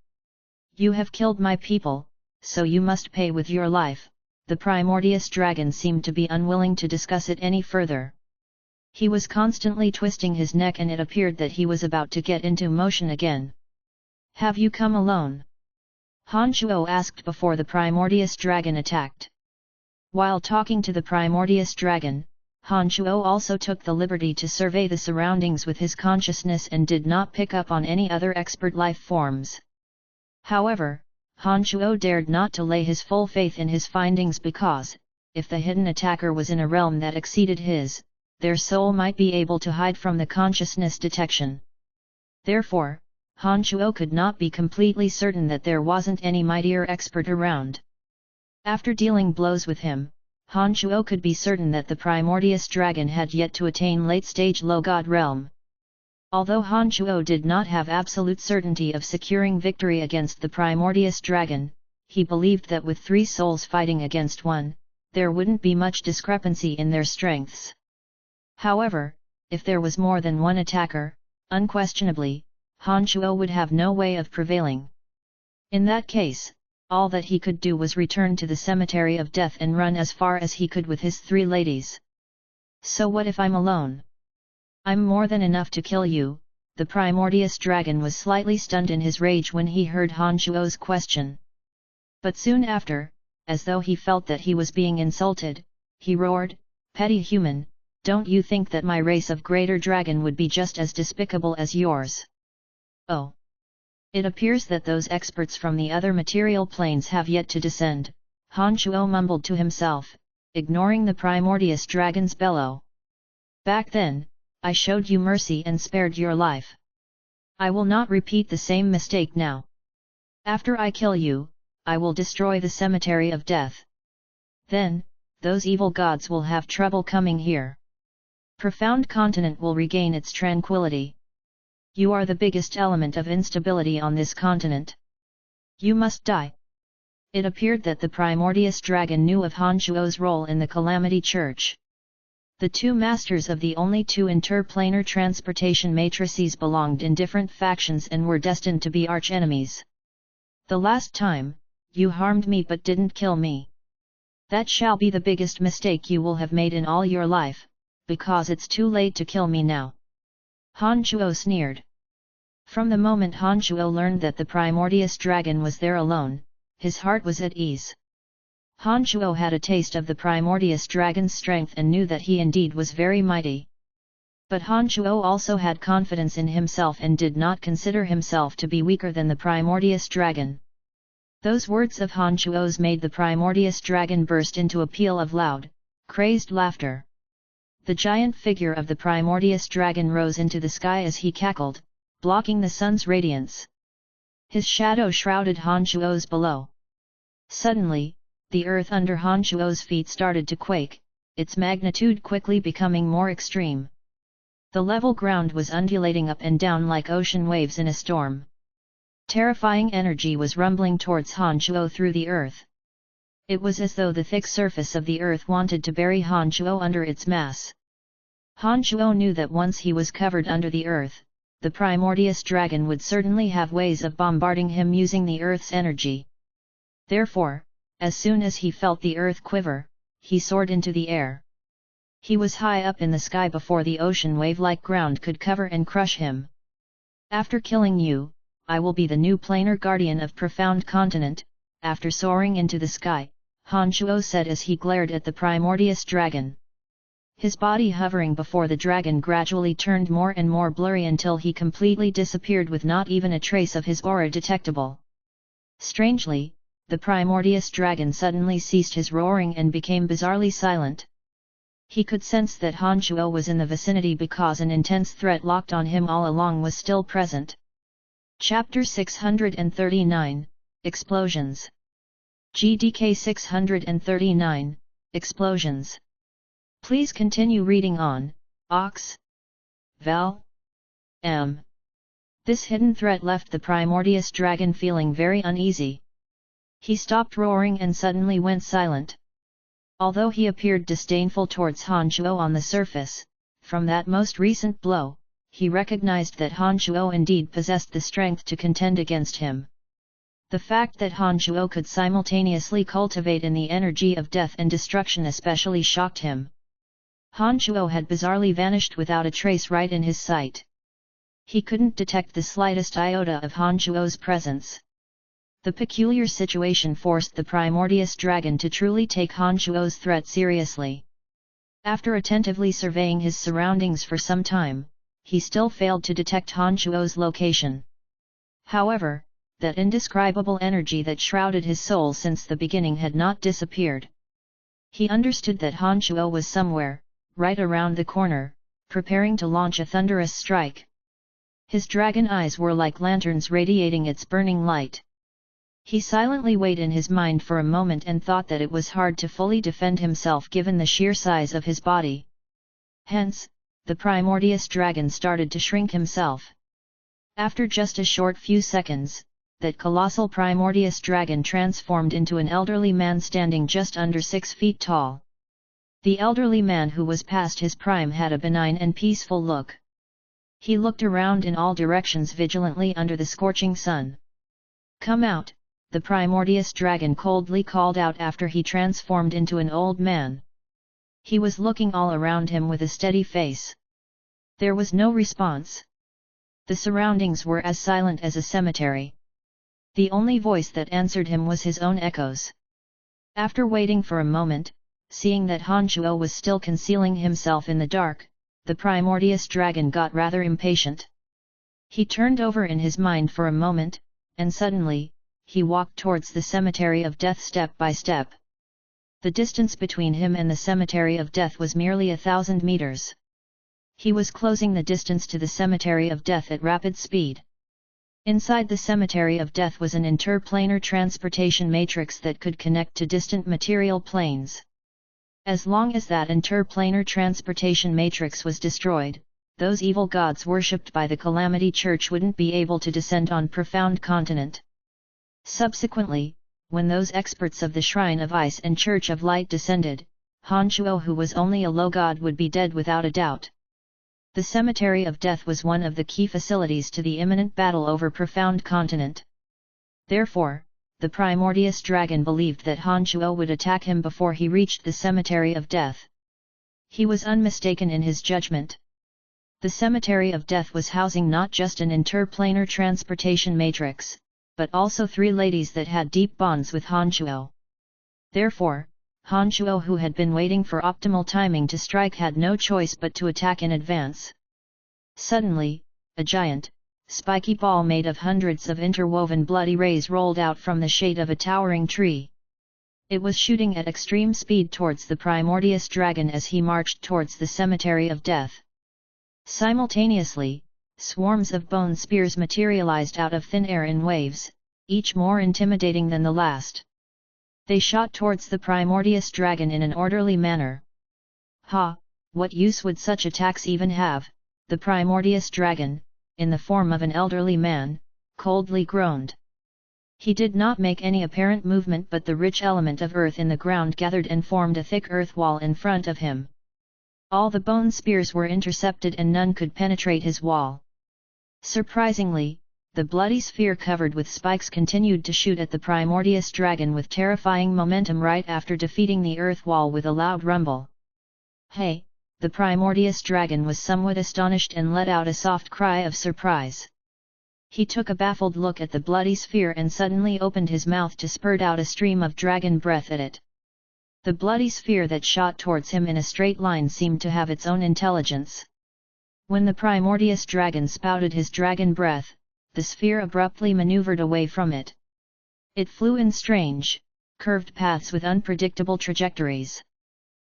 You have killed my people, so you must pay with your life." The Primordius dragon seemed to be unwilling to discuss it any further. He was constantly twisting his neck and it appeared that he was about to get into motion again. "Have you come alone?" Han Shuo asked before the Primordius dragon attacked. While talking to the Primordius dragon, Han Shuo also took the liberty to survey the surroundings with his consciousness and did not pick up on any other expert life forms. However, Han Shuo dared not to lay his full faith in his findings because, if the hidden attacker was in a realm that exceeded his, their soul might be able to hide from the consciousness detection. Therefore, Han Shuo could not be completely certain that there wasn't any mightier expert around. After dealing blows with him, Han Shuo could be certain that the Primordius Dragon had yet to attain late-stage low god realm. Although Han Shuo did not have absolute certainty of securing victory against the Primordius Dragon, he believed that with 3 souls fighting against one, there wouldn't be much discrepancy in their strengths. However, if there was more than one attacker, unquestionably, Han Shuo would have no way of prevailing. In that case, all that he could do was return to the cemetery of death and run as far as he could with his 3 ladies. So what if I'm alone? I'm more than enough to kill you. The Primordius Dragon was slightly stunned in his rage when he heard Han Shuo's question. But soon after, as though he felt that he was being insulted, he roared, "Petty human, don't you think that my race of greater dragon would be just as despicable as yours? Oh! It appears that those experts from the other material planes have yet to descend," Han Shuo mumbled to himself, ignoring the Primordius Dragon's bellow. "Back then, I showed you mercy and spared your life. I will not repeat the same mistake now. After I kill you, I will destroy the cemetery of death. Then, those evil gods will have trouble coming here. Profound continent will regain its tranquility. You are the biggest element of instability on this continent. You must die." It appeared that the Primordius Dragon knew of Han Shuo's role in the Calamity Church. The 2 masters of the only 2 interplanar transportation matrices belonged in different factions and were destined to be archenemies. "The last time, you harmed me but didn't kill me. That shall be the biggest mistake you will have made in all your life, because it's too late to kill me now," Han Shuo sneered. From the moment Han Shuo learned that the Primordius Dragon was there alone, his heart was at ease. Han Shuo had a taste of the Primordius Dragon's strength and knew that he indeed was very mighty. But Han Shuo also had confidence in himself and did not consider himself to be weaker than the Primordius Dragon. Those words of Han Shuo's made the Primordius Dragon burst into a peal of loud, crazed laughter. The giant figure of the Primordius Dragon rose into the sky as he cackled, blocking the sun's radiance. His shadow shrouded Han Shuo's below. Suddenly, the earth under Han Shuo's feet started to quake, its magnitude quickly becoming more extreme. The level ground was undulating up and down like ocean waves in a storm. Terrifying energy was rumbling towards Han Shuo through the earth. It was as though the thick surface of the earth wanted to bury Han Shuo under its mass. Han Shuo knew that once he was covered under the earth, the Primordius Dragon would certainly have ways of bombarding him using the earth's energy. Therefore, as soon as he felt the earth quiver, he soared into the air. He was high up in the sky before the ocean wave-like ground could cover and crush him. "After killing you, I will be the new planar guardian of Profound Continent," after soaring into the sky, Han Shuo said as he glared at the Primordius Dragon. His body hovering before the dragon gradually turned more and more blurry until he completely disappeared with not even a trace of his aura detectable. Strangely, the Primordius Dragon suddenly ceased his roaring and became bizarrely silent. He could sense that Han Shuo was in the vicinity because an intense threat locked on him all along was still present. Chapter 639, Explosions. GDK 639, Explosions. Please continue reading on, Ox. Val. M. This hidden threat left the Primordius Dragon feeling very uneasy. He stopped roaring and suddenly went silent. Although he appeared disdainful towards Han Shuo on the surface, from that most recent blow, he recognized that Han Shuo indeed possessed the strength to contend against him. The fact that Han Shuo could simultaneously cultivate in the energy of death and destruction especially shocked him. Han Shuo had bizarrely vanished without a trace right in his sight. He couldn't detect the slightest iota of Han Shuo's presence. The peculiar situation forced the Primordius Dragon to truly take Han Shuo's threat seriously. After attentively surveying his surroundings for some time, he still failed to detect Han Shuo's location. However, that indescribable energy that shrouded his soul since the beginning had not disappeared. He understood that Han Shuo was somewhere, right around the corner, preparing to launch a thunderous strike. His dragon eyes were like lanterns radiating its burning light. He silently weighed in his mind for a moment and thought that it was hard to fully defend himself given the sheer size of his body. Hence, the primordious dragon started to shrink himself. After just a short few seconds, that colossal primordious dragon transformed into an elderly man standing just under 6 feet tall. The elderly man, who was past his prime, had a benign and peaceful look. He looked around in all directions vigilantly under the scorching sun. "Come out," the primordious dragon coldly called out after he transformed into an old man. He was looking all around him with a steady face. There was no response. The surroundings were as silent as a cemetery. The only voice that answered him was his own echoes. After waiting for a moment, seeing that Han Shuo was still concealing himself in the dark, the primordious dragon got rather impatient. He turned over in his mind for a moment, and suddenly, he walked towards the cemetery of death step by step. The distance between him and the cemetery of death was merely 1,000 meters. He was closing the distance to the cemetery of death at rapid speed. Inside the cemetery of death was an interplanar transportation matrix that could connect to distant material planes. As long as that interplanar transportation matrix was destroyed, those evil gods worshipped by the Calamity Church wouldn't be able to descend on Profound Continent. Subsequently, when those experts of the Shrine of Ice and Church of Light descended, Han Shuo, who was only a low god, would be dead without a doubt. The Cemetery of Death was one of the key facilities to the imminent battle over Profound Continent. Therefore, the primordious dragon believed that Han Shuo would attack him before he reached the Cemetery of Death. He was unmistaken in his judgment. The Cemetery of Death was housing not just an interplanar transportation matrix, but also 3 ladies that had deep bonds with Han Shuo. Therefore, Han Shuo, who had been waiting for optimal timing to strike, had no choice but to attack in advance. Suddenly, a giant, spiky ball made of hundreds of interwoven bloody rays rolled out from the shade of a towering tree. It was shooting at extreme speed towards the primordious dragon as he marched towards the Cemetery of Death. Simultaneously, swarms of bone spears materialized out of thin air in waves, each more intimidating than the last. They shot towards the primordious dragon in an orderly manner. "Ha, what use would such attacks even have?" the primordious dragon, in the form of an elderly man, coldly groaned. He did not make any apparent movement, but the rich element of earth in the ground gathered and formed a thick earth wall in front of him. All the bone spears were intercepted and none could penetrate his wall. Surprisingly, the bloody sphere covered with spikes continued to shoot at the primordious dragon with terrifying momentum right after defeating the earth wall with a loud rumble. "Hey!" the primordious dragon was somewhat astonished and let out a soft cry of surprise. He took a baffled look at the bloody sphere and suddenly opened his mouth to spurt out a stream of dragon breath at it. The bloody sphere that shot towards him in a straight line seemed to have its own intelligence. When the primordious dragon spouted his dragon breath, the sphere abruptly maneuvered away from it. It flew in strange, curved paths with unpredictable trajectories.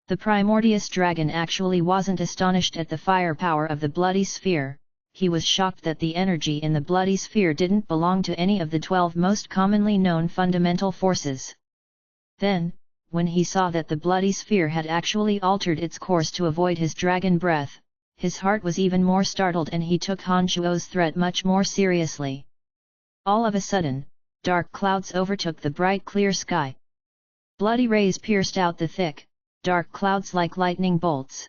The primordious dragon actually wasn't astonished at the firepower of the bloody sphere, he was shocked that the energy in the bloody sphere didn't belong to any of the 12 most commonly known fundamental forces. Then, when he saw that the bloody sphere had actually altered its course to avoid his dragon breath, his heart was even more startled and he took Han Shuo's threat much more seriously. All of a sudden, dark clouds overtook the bright clear sky. Bloody rays pierced out the thick, dark clouds like lightning bolts.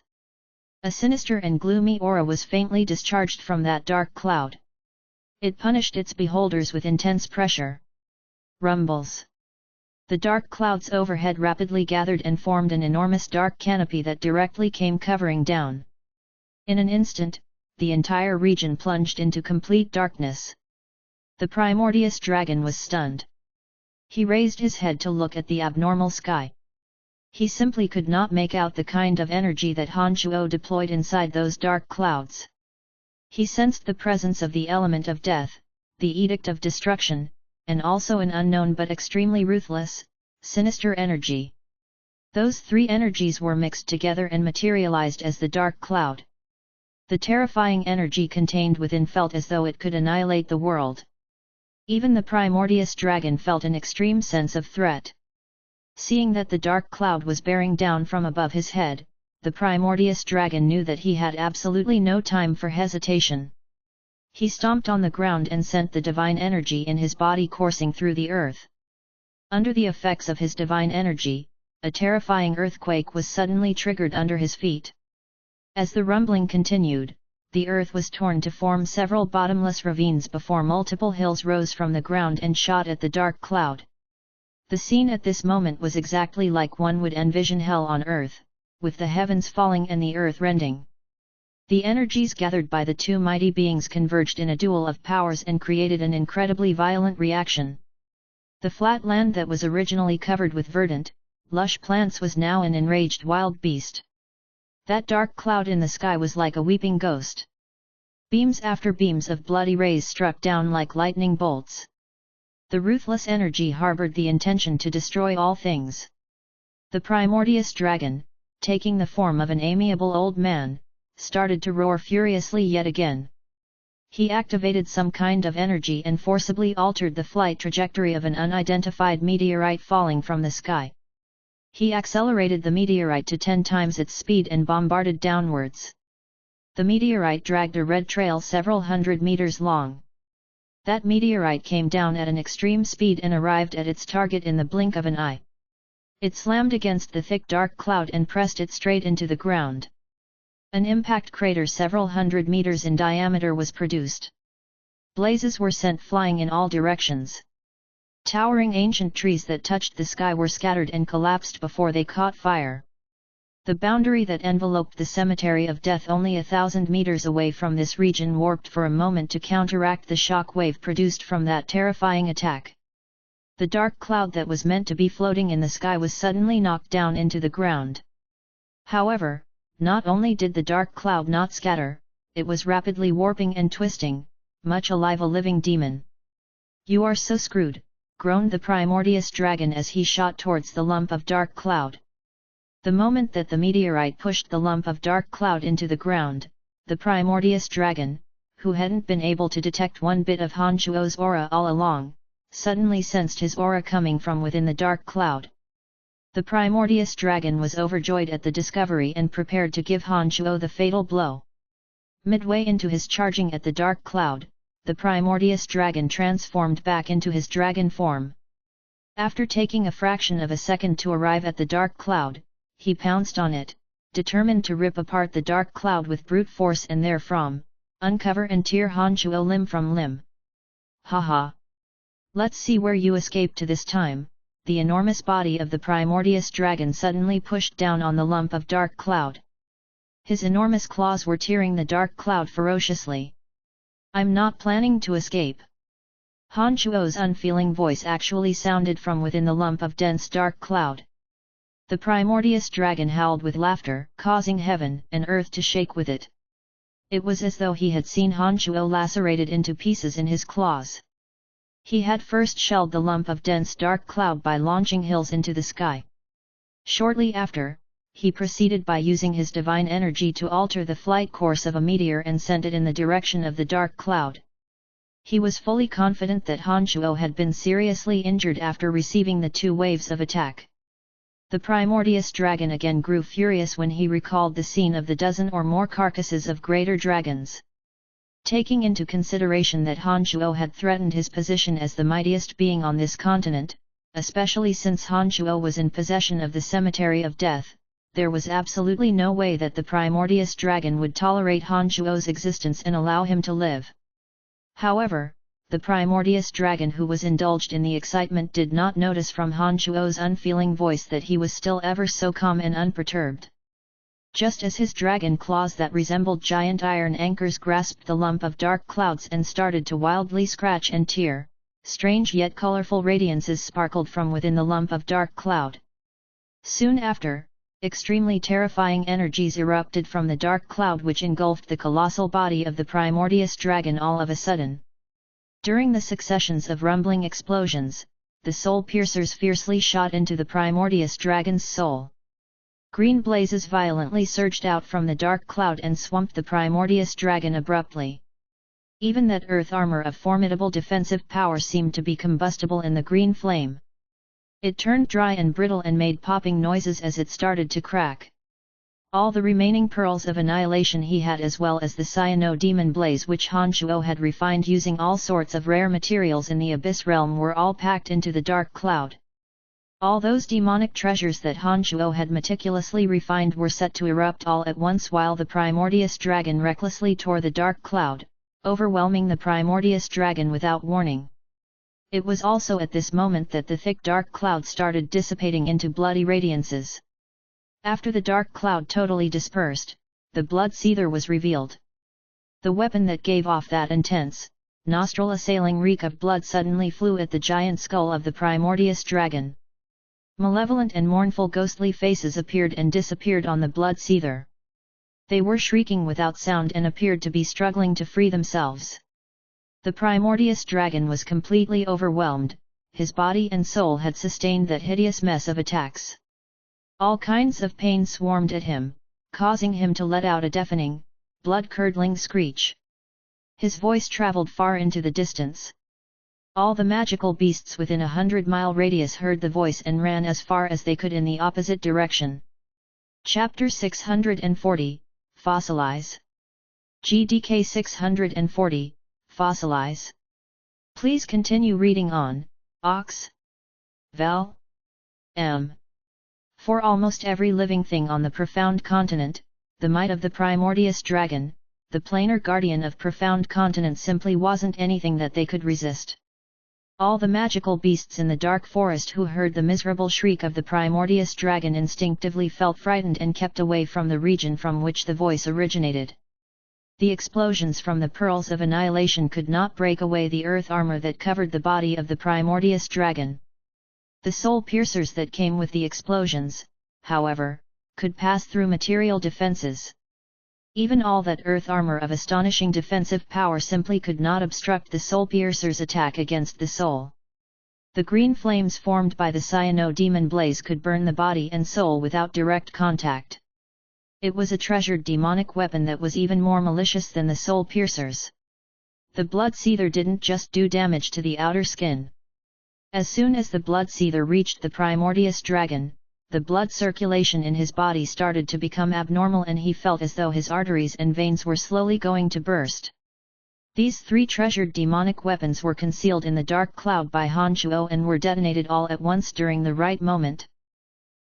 A sinister and gloomy aura was faintly discharged from that dark cloud. It punished its beholders with intense pressure. Rumbles. The dark clouds overhead rapidly gathered and formed an enormous dark canopy that directly came covering down. In an instant, the entire region plunged into complete darkness. The primordious dragon was stunned. He raised his head to look at the abnormal sky. He simply could not make out the kind of energy that Han Shuo deployed inside those dark clouds. He sensed the presence of the element of death, the edict of destruction, and also an unknown but extremely ruthless, sinister energy. Those three energies were mixed together and materialized as the dark cloud. The terrifying energy contained within felt as though it could annihilate the world. Even the primordious dragon felt an extreme sense of threat. Seeing that the dark cloud was bearing down from above his head, the primordious dragon knew that he had absolutely no time for hesitation. He stomped on the ground and sent the divine energy in his body coursing through the earth. Under the effects of his divine energy, a terrifying earthquake was suddenly triggered under his feet. As the rumbling continued, the earth was torn to form several bottomless ravines before multiple hills rose from the ground and shot at the dark cloud. The scene at this moment was exactly like one would envision hell on earth, with the heavens falling and the earth rending. The energies gathered by the two mighty beings converged in a duel of powers and created an incredibly violent reaction. The flat land that was originally covered with verdant, lush plants was now an enraged wild beast. That dark cloud in the sky was like a weeping ghost. Beams after beams of bloody rays struck down like lightning bolts. The ruthless energy harbored the intention to destroy all things. The primordious dragon, taking the form of an amiable old man, started to roar furiously yet again. He activated some kind of energy and forcibly altered the flight trajectory of an unidentified meteorite falling from the sky. He accelerated the meteorite to 10 times its speed and bombarded downwards. The meteorite dragged a red trail several hundred meters long. That meteorite came down at an extreme speed and arrived at its target in the blink of an eye. It slammed against the thick dark cloud and pressed it straight into the ground. An impact crater several hundred meters in diameter was produced. Blazes were sent flying in all directions. Towering ancient trees that touched the sky were scattered and collapsed before they caught fire. The boundary that enveloped the cemetery of death only 1,000 meters away from this region warped for a moment to counteract the shock wave produced from that terrifying attack. The dark cloud that was meant to be floating in the sky was suddenly knocked down into the ground. However, not only did the dark cloud not scatter, it was rapidly warping and twisting, much alive a living demon. "You are so screwed," groaned the primordious dragon as he shot towards the lump of dark cloud. The moment that the meteorite pushed the lump of dark cloud into the ground, the primordious dragon, who hadn't been able to detect one bit of Han Shuo's aura all along, suddenly sensed his aura coming from within the dark cloud. The primordious dragon was overjoyed at the discovery and prepared to give Han Shuo the fatal blow. Midway into his charging at the dark cloud, the primordious dragon transformed back into his dragon form. After taking a fraction of a second to arrive at the dark cloud, he pounced on it, determined to rip apart the dark cloud with brute force and therefrom, uncover and tear Han Shuo limb from limb. "Haha! Let's see where you escape to this time." The enormous body of the primordious dragon suddenly pushed down on the lump of dark cloud. His enormous claws were tearing the dark cloud ferociously. "I'm not planning to escape." Han Shuo's unfeeling voice actually sounded from within the lump of dense dark cloud. The primordious dragon howled with laughter, causing heaven and earth to shake with it. It was as though he had seen Han Shuo lacerated into pieces in his claws. He had first shelled the lump of dense dark cloud by launching hills into the sky. Shortly after, he proceeded by using his divine energy to alter the flight course of a meteor and sent it in the direction of the dark cloud. He was fully confident that Han Shuo had been seriously injured after receiving the two waves of attack. The primordious dragon again grew furious when he recalled the scene of the dozen or more carcasses of greater dragons. Taking into consideration that Han Shuo had threatened his position as the mightiest being on this continent, especially since Han Shuo was in possession of the cemetery of death, there was absolutely no way that the primordious dragon would tolerate Han Shuo's existence and allow him to live. However, the primordious dragon who was indulged in the excitement did not notice from Han Shuo's unfeeling voice that he was still ever so calm and unperturbed. Just as his dragon claws that resembled giant iron anchors grasped the lump of dark clouds and started to wildly scratch and tear, strange yet colorful radiances sparkled from within the lump of dark cloud. Soon after, extremely terrifying energies erupted from the dark cloud which engulfed the colossal body of the primordious dragon all of a sudden. During the successions of rumbling explosions, the soul piercers fiercely shot into the primordious dragon's soul. Green blazes violently surged out from the dark cloud and swamped the primordious dragon abruptly. Even that earth armor of formidable defensive power seemed to be combustible in the green flame. It turned dry and brittle and made popping noises as it started to crack. All the remaining pearls of annihilation he had, as well as the cyano-demon blaze which Han Shuo had refined using all sorts of rare materials in the Abyss realm, were all packed into the dark cloud. All those demonic treasures that Han Shuo had meticulously refined were set to erupt all at once, while the primordious dragon recklessly tore the dark cloud, overwhelming the primordious dragon without warning. It was also at this moment that the thick dark cloud started dissipating into bloody radiances. After the dark cloud totally dispersed, the blood seether was revealed. The weapon that gave off that intense, nostril-assailing reek of blood suddenly flew at the giant skull of the primordious dragon. Malevolent and mournful ghostly faces appeared and disappeared on the blood seether. They were shrieking without sound and appeared to be struggling to free themselves. The primordious dragon was completely overwhelmed, his body and soul had sustained that hideous mess of attacks. All kinds of pain swarmed at him, causing him to let out a deafening, blood-curdling screech. His voice traveled far into the distance. All the magical beasts within 100-mile radius heard the voice and ran as far as they could in the opposite direction. Chapter 640, Fossilize. GDK 640, Fossilize. Please continue reading on, Ox. Val. M. For almost every living thing on the Profound Continent, the might of the primordious dragon, the planar guardian of Profound Continent, simply wasn't anything that they could resist. All the magical beasts in the dark forest who heard the miserable shriek of the primordious dragon instinctively felt frightened and kept away from the region from which the voice originated. The explosions from the pearls of annihilation could not break away the earth armor that covered the body of the primordious dragon. The soul piercers that came with the explosions, however, could pass through material defenses. Even all that earth armor of astonishing defensive power simply could not obstruct the soul piercer's attack against the soul. The green flames formed by the cyano-demon blaze could burn the body and soul without direct contact. It was a treasured demonic weapon that was even more malicious than the soul piercers. The blood seether didn't just do damage to the outer skin. As soon as the blood seether reached the primordious dragon, the blood circulation in his body started to become abnormal and he felt as though his arteries and veins were slowly going to burst. These three treasured demonic weapons were concealed in the dark cloud by Han Shuo and were detonated all at once during the right moment.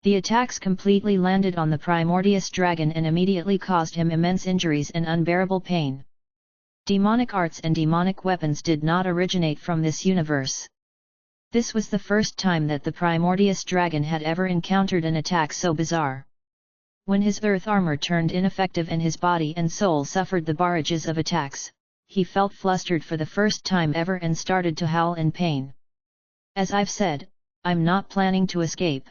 The attacks completely landed on the primordious dragon and immediately caused him immense injuries and unbearable pain. Demonic arts and demonic weapons did not originate from this universe. This was the first time that the primordious dragon had ever encountered an attack so bizarre. When his earth armor turned ineffective and his body and soul suffered the barrages of attacks, he felt flustered for the first time ever and started to howl in pain. As I've said, I'm not planning to escape.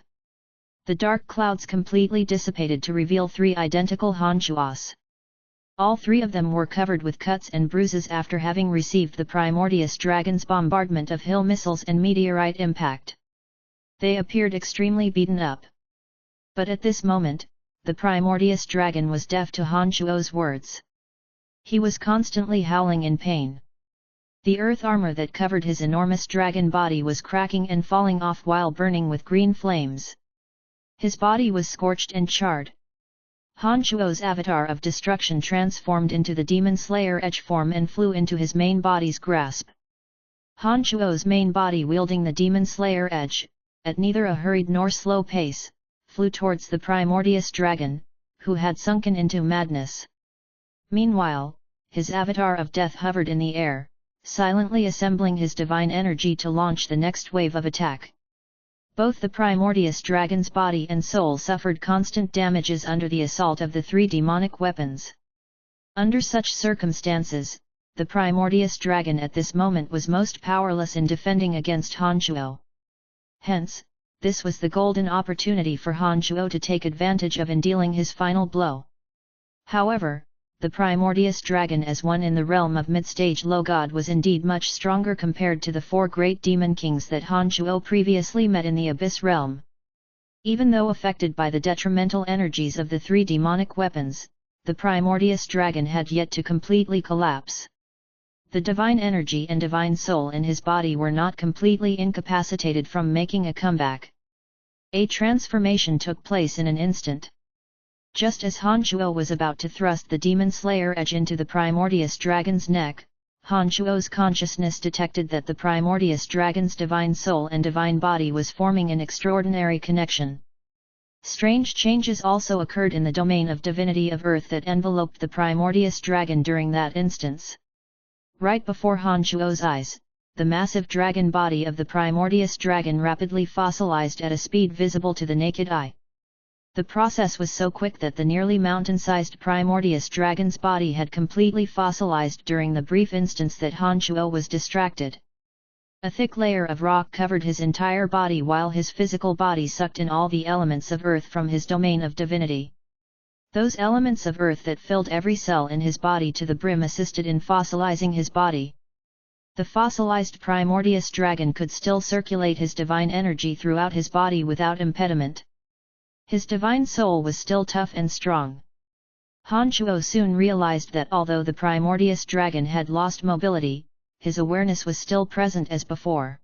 The dark clouds completely dissipated to reveal three identical Han Shuos. All three of them were covered with cuts and bruises after having received the primordious dragon's bombardment of hill missiles and meteorite impact. They appeared extremely beaten up. But at this moment, the primordious dragon was deaf to Han Shuo's words. He was constantly howling in pain. The earth armor that covered his enormous dragon body was cracking and falling off while burning with green flames. His body was scorched and charred. Han Shuo's avatar of destruction transformed into the Demon Slayer edge form and flew into his main body's grasp. Han Shuo's main body, wielding the Demon Slayer edge, at neither a hurried nor slow pace, flew towards the primordious dragon, who had sunken into madness. Meanwhile, his avatar of death hovered in the air, silently assembling his divine energy to launch the next wave of attack. Both the primordious dragon's body and soul suffered constant damages under the assault of the three demonic weapons. Under such circumstances, the primordious dragon at this moment was most powerless in defending against Han Shuo. Hence, this was the golden opportunity for Han Shuo to take advantage of in dealing his final blow. However, the primordious dragon as one in the realm of mid-stage low god was indeed much stronger compared to the four great demon kings that Han Shuo previously met in the Abyss realm. Even though affected by the detrimental energies of the three demonic weapons, the Primordius Dragon had yet to completely collapse. The divine energy and divine soul in his body were not completely incapacitated from making a comeback. A transformation took place in an instant. Just as Hanchuo was about to thrust the Demon Slayer edge into the Primordius Dragon's neck, Hanchuo's consciousness detected that the Primordius Dragon's divine soul and divine body was forming an extraordinary connection. Strange changes also occurred in the domain of divinity of earth that enveloped the Primordius Dragon during that instance. Right before Hanchuo's eyes, the massive dragon body of the Primordius Dragon rapidly fossilized at a speed visible to the naked eye. The process was so quick that the nearly mountain-sized Primordius Dragon's body had completely fossilized during the brief instance that Hanchuo was distracted. A thick layer of rock covered his entire body while his physical body sucked in all the elements of earth from his domain of divinity. Those elements of earth that filled every cell in his body to the brim assisted in fossilizing his body. The fossilized Primordius Dragon could still circulate his divine energy throughout his body without impediment. His divine soul was still tough and strong. Hanchuo soon realized that although the Primordius Dragon had lost mobility, his awareness was still present as before.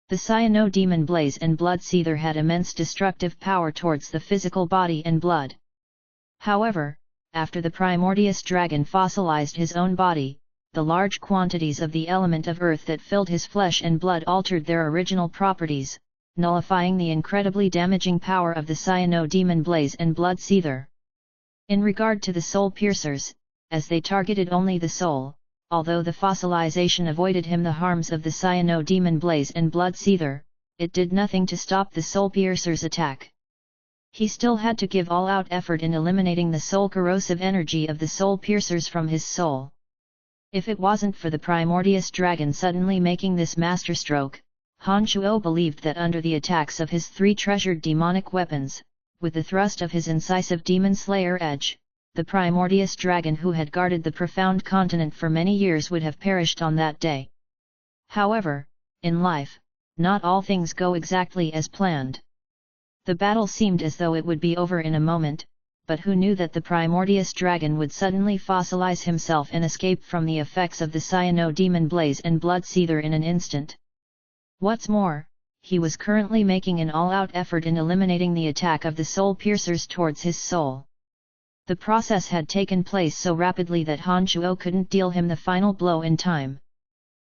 The Cyano-Demon Blaze and Blood Seether had immense destructive power towards the physical body and blood. However, after the Primordius Dragon fossilized his own body, the large quantities of the element of earth that filled his flesh and blood altered their original properties, nullifying the incredibly damaging power of the Cyano-Demon Blaze and Blood Seether. In regard to the soul piercers, as they targeted only the soul, although the fossilization avoided him the harms of the Cyano-Demon Blaze and Blood Seether, it did nothing to stop the soul piercer's attack. He still had to give all-out effort in eliminating the soul corrosive energy of the soul piercers from his soul. If it wasn't for the Primordius Dragon suddenly making this masterstroke, Hanchuo believed that under the attacks of his three treasured demonic weapons, with the thrust of his incisive Demon Slayer edge, the Primordius Dragon who had guarded the profound continent for many years would have perished on that day. However, in life, not all things go exactly as planned. The battle seemed as though it would be over in a moment, but who knew that the Primordius Dragon would suddenly fossilize himself and escape from the effects of the Cyano-Demon Blaze and Blood Seether in an instant. What's more, he was currently making an all-out effort in eliminating the attack of the soul piercers towards his soul. The process had taken place so rapidly that Hanchuo couldn't deal him the final blow in time.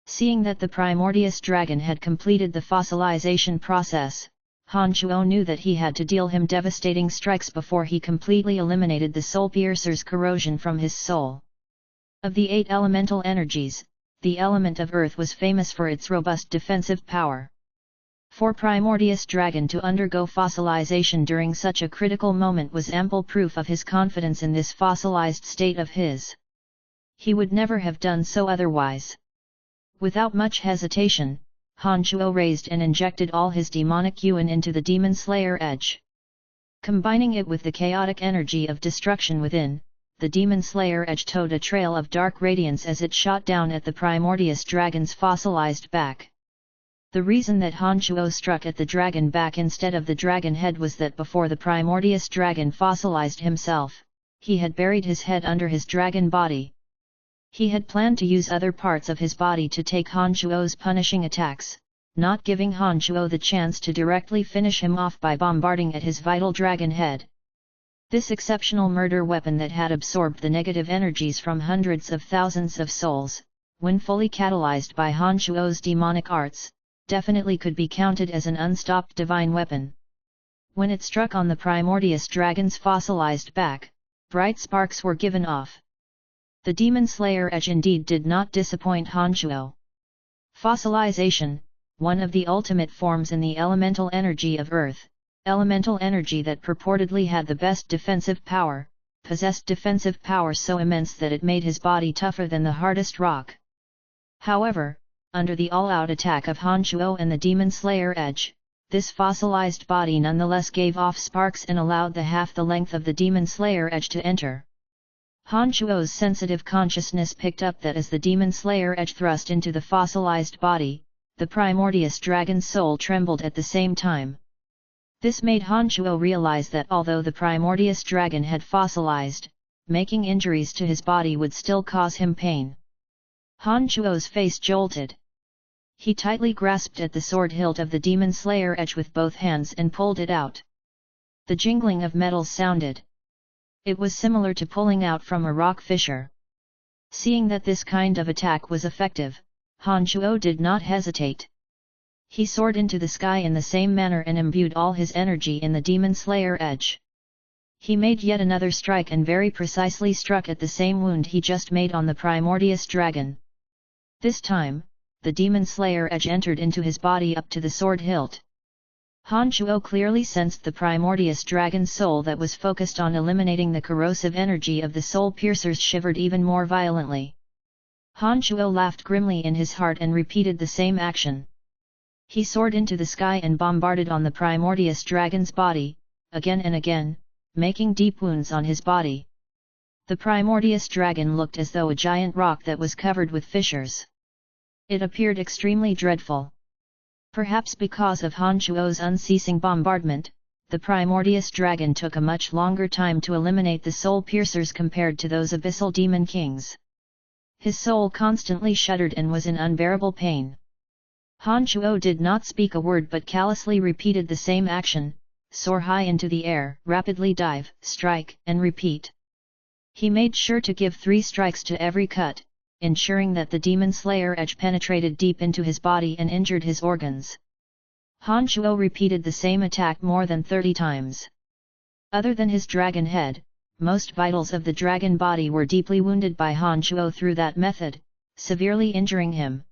Seeing that the Primordius Dragon had completed the fossilization process, Hanchuo knew that he had to deal him devastating strikes before he completely eliminated the soul piercer's corrosion from his soul. Of the 8 elemental energies, the element of earth was famous for its robust defensive power. For Primordius Dragon to undergo fossilization during such a critical moment was ample proof of his confidence in this fossilized state of his. He would never have done so otherwise. Without much hesitation, Hanchuo raised and injected all his demonic yuan into the Demon Slayer edge. Combining it with the chaotic energy of destruction within, the Demon Slayer edge towed a trail of dark radiance as it shot down at the Primordius Dragon's fossilized back. The reason that Hanchuo struck at the dragon back instead of the dragon head was that before the Primordius Dragon fossilized himself, he had buried his head under his dragon body. He had planned to use other parts of his body to take Hanchuo's punishing attacks, not giving Hanchuo the chance to directly finish him off by bombarding at his vital dragon head. This exceptional murder weapon that had absorbed the negative energies from hundreds of thousands of souls, when fully catalyzed by Hanchuo's demonic arts, definitely could be counted as an unstopped divine weapon. When it struck on the Primordius Dragon's fossilized back, bright sparks were given off. The Demon Slayer edge indeed did not disappoint Hanchuo. Fossilization, one of the ultimate forms in the elemental energy of earth, elemental energy that purportedly had the best defensive power, possessed defensive power so immense that it made his body tougher than the hardest rock. However, under the all-out attack of Hanchuo and the Demon Slayer edge, this fossilized body nonetheless gave off sparks and allowed the half the length of the Demon Slayer edge to enter. Hanchuo's sensitive consciousness picked up that as the Demon Slayer edge thrust into the fossilized body, the Primordius Dragon's soul trembled at the same time. This made Han Shuo realize that although the Primordius dragon had fossilized, making injuries to his body would still cause him pain. Han Shuo's face jolted. He tightly grasped at the sword hilt of the Demon Slayer edge with both hands and pulled it out. The jingling of metals sounded. It was similar to pulling out from a rock fissure. Seeing that this kind of attack was effective, Han Shuo did not hesitate. He soared into the sky in the same manner and imbued all his energy in the Demon Slayer edge. He made yet another strike and very precisely struck at the same wound he just made on the Primordius dragon. This time, the Demon Slayer edge entered into his body up to the sword hilt. Han Shuo clearly sensed the Primordius dragon's soul that was focused on eliminating the corrosive energy of the soul piercers shivered even more violently. Han Shuo laughed grimly in his heart and repeated the same action. He soared into the sky and bombarded on the Primordius dragon's body, again and again, making deep wounds on his body. The Primordius dragon looked as though a giant rock that was covered with fissures. It appeared extremely dreadful. Perhaps because of Han Shuo's unceasing bombardment, the Primordius dragon took a much longer time to eliminate the soul piercers compared to those abyssal demon kings. His soul constantly shuddered and was in unbearable pain. Han Shuo did not speak a word but callously repeated the same action, soar high into the air, rapidly dive, strike, and repeat. He made sure to give 3 strikes to every cut, ensuring that the Demon Slayer edge penetrated deep into his body and injured his organs. Han Shuo repeated the same attack more than 30 times. Other than his dragon head, most vitals of the dragon body were deeply wounded by Han Shuo through that method, severely injuring him.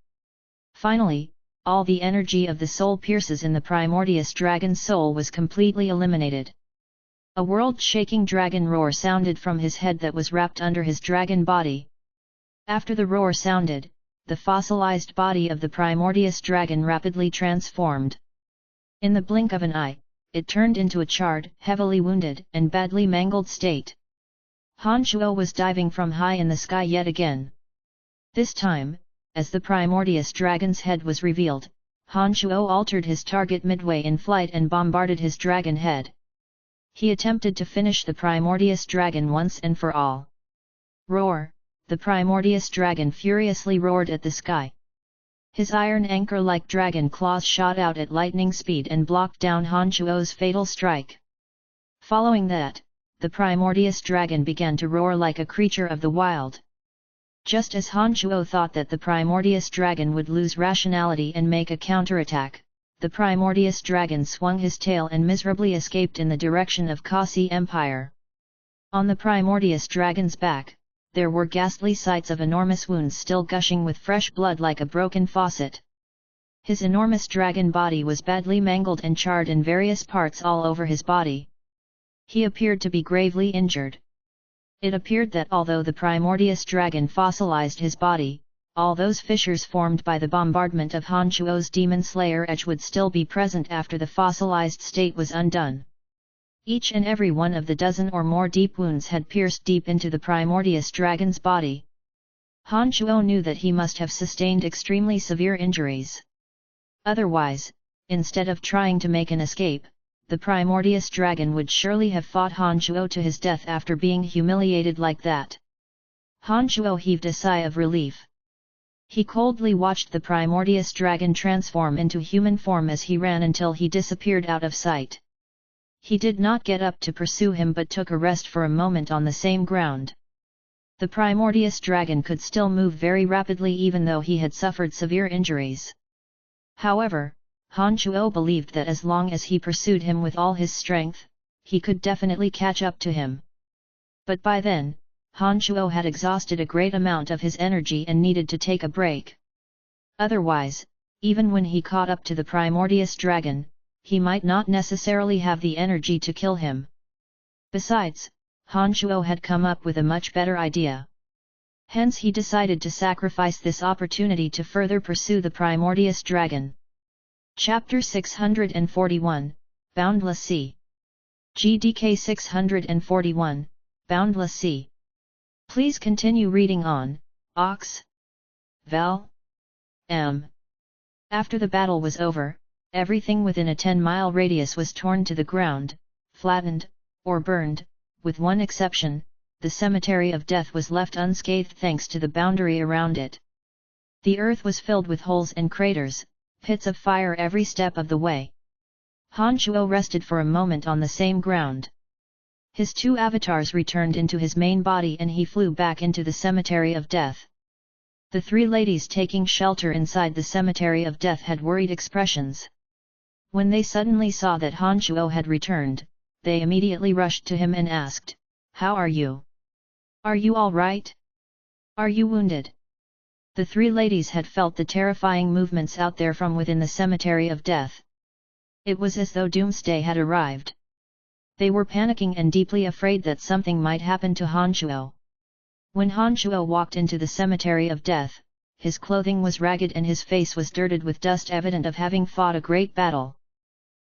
Finally, all the energy of the soul pierces in the Primordius dragon's soul was completely eliminated. A world-shaking dragon roar sounded from his head that was wrapped under his dragon body. After the roar sounded, the fossilized body of the Primordius dragon rapidly transformed. In the blink of an eye, it turned into a charred, heavily wounded, and badly mangled state. Han Shuo was diving from high in the sky yet again. This time, as the Primordius dragon's head was revealed, Han Shuo altered his target midway in flight and bombarded his dragon head. He attempted to finish the Primordius dragon once and for all. Roar! The Primordius dragon furiously roared at the sky. His iron anchor-like dragon claws shot out at lightning speed and blocked down Han Shuo's fatal strike. Following that, the Primordius dragon began to roar like a creature of the wild. Just as Han Shuo thought that the Primordius dragon would lose rationality and make a counterattack, the Primordius dragon swung his tail and miserably escaped in the direction of Kasi Empire. On the Primordius dragon's back, there were ghastly sights of enormous wounds still gushing with fresh blood like a broken faucet. His enormous dragon body was badly mangled and charred in various parts all over his body. He appeared to be gravely injured. It appeared that although the Primordius dragon fossilized his body, all those fissures formed by the bombardment of Han Shuo's Demon Slayer edge would still be present after the fossilized state was undone. Each and every one of the dozen or more deep wounds had pierced deep into the Primordius dragon's body. Han Shuo knew that he must have sustained extremely severe injuries. Otherwise, instead of trying to make an escape, the Primordius dragon would surely have fought Han Shuo to his death after being humiliated like that. Han Shuo heaved a sigh of relief. He coldly watched the Primordius dragon transform into human form as he ran until he disappeared out of sight. He did not get up to pursue him but took a rest for a moment on the same ground. The Primordius dragon could still move very rapidly even though he had suffered severe injuries. However, Han Shuo believed that as long as he pursued him with all his strength, he could definitely catch up to him. But by then, Han Shuo had exhausted a great amount of his energy and needed to take a break. Otherwise, even when he caught up to the Primordius dragon, he might not necessarily have the energy to kill him. Besides, Han Shuo had come up with a much better idea. Hence he decided to sacrifice this opportunity to further pursue the Primordius dragon. Chapter 641, Boundless Sea. GDK 641, Boundless Sea. Please continue reading on, Ox. Val. M. After the battle was over, everything within a 10-mile radius was torn to the ground, flattened, or burned. With one exception, the cemetery of death was left unscathed thanks to the boundary around it. The earth was filled with holes and craters, pits of fire every step of the way. Han Shuo rested for a moment on the same ground. His two avatars returned into his main body and he flew back into the cemetery of death. The three ladies taking shelter inside the cemetery of death had worried expressions. When they suddenly saw that Han Shuo had returned, they immediately rushed to him and asked, "How are you? Are you all right? Are you wounded?" The three ladies had felt the terrifying movements out there from within the cemetery of death. It was as though doomsday had arrived. They were panicking and deeply afraid that something might happen to Han Shuo. When Han Shuo walked into the cemetery of death, his clothing was ragged and his face was dirted with dust, evident of having fought a great battle.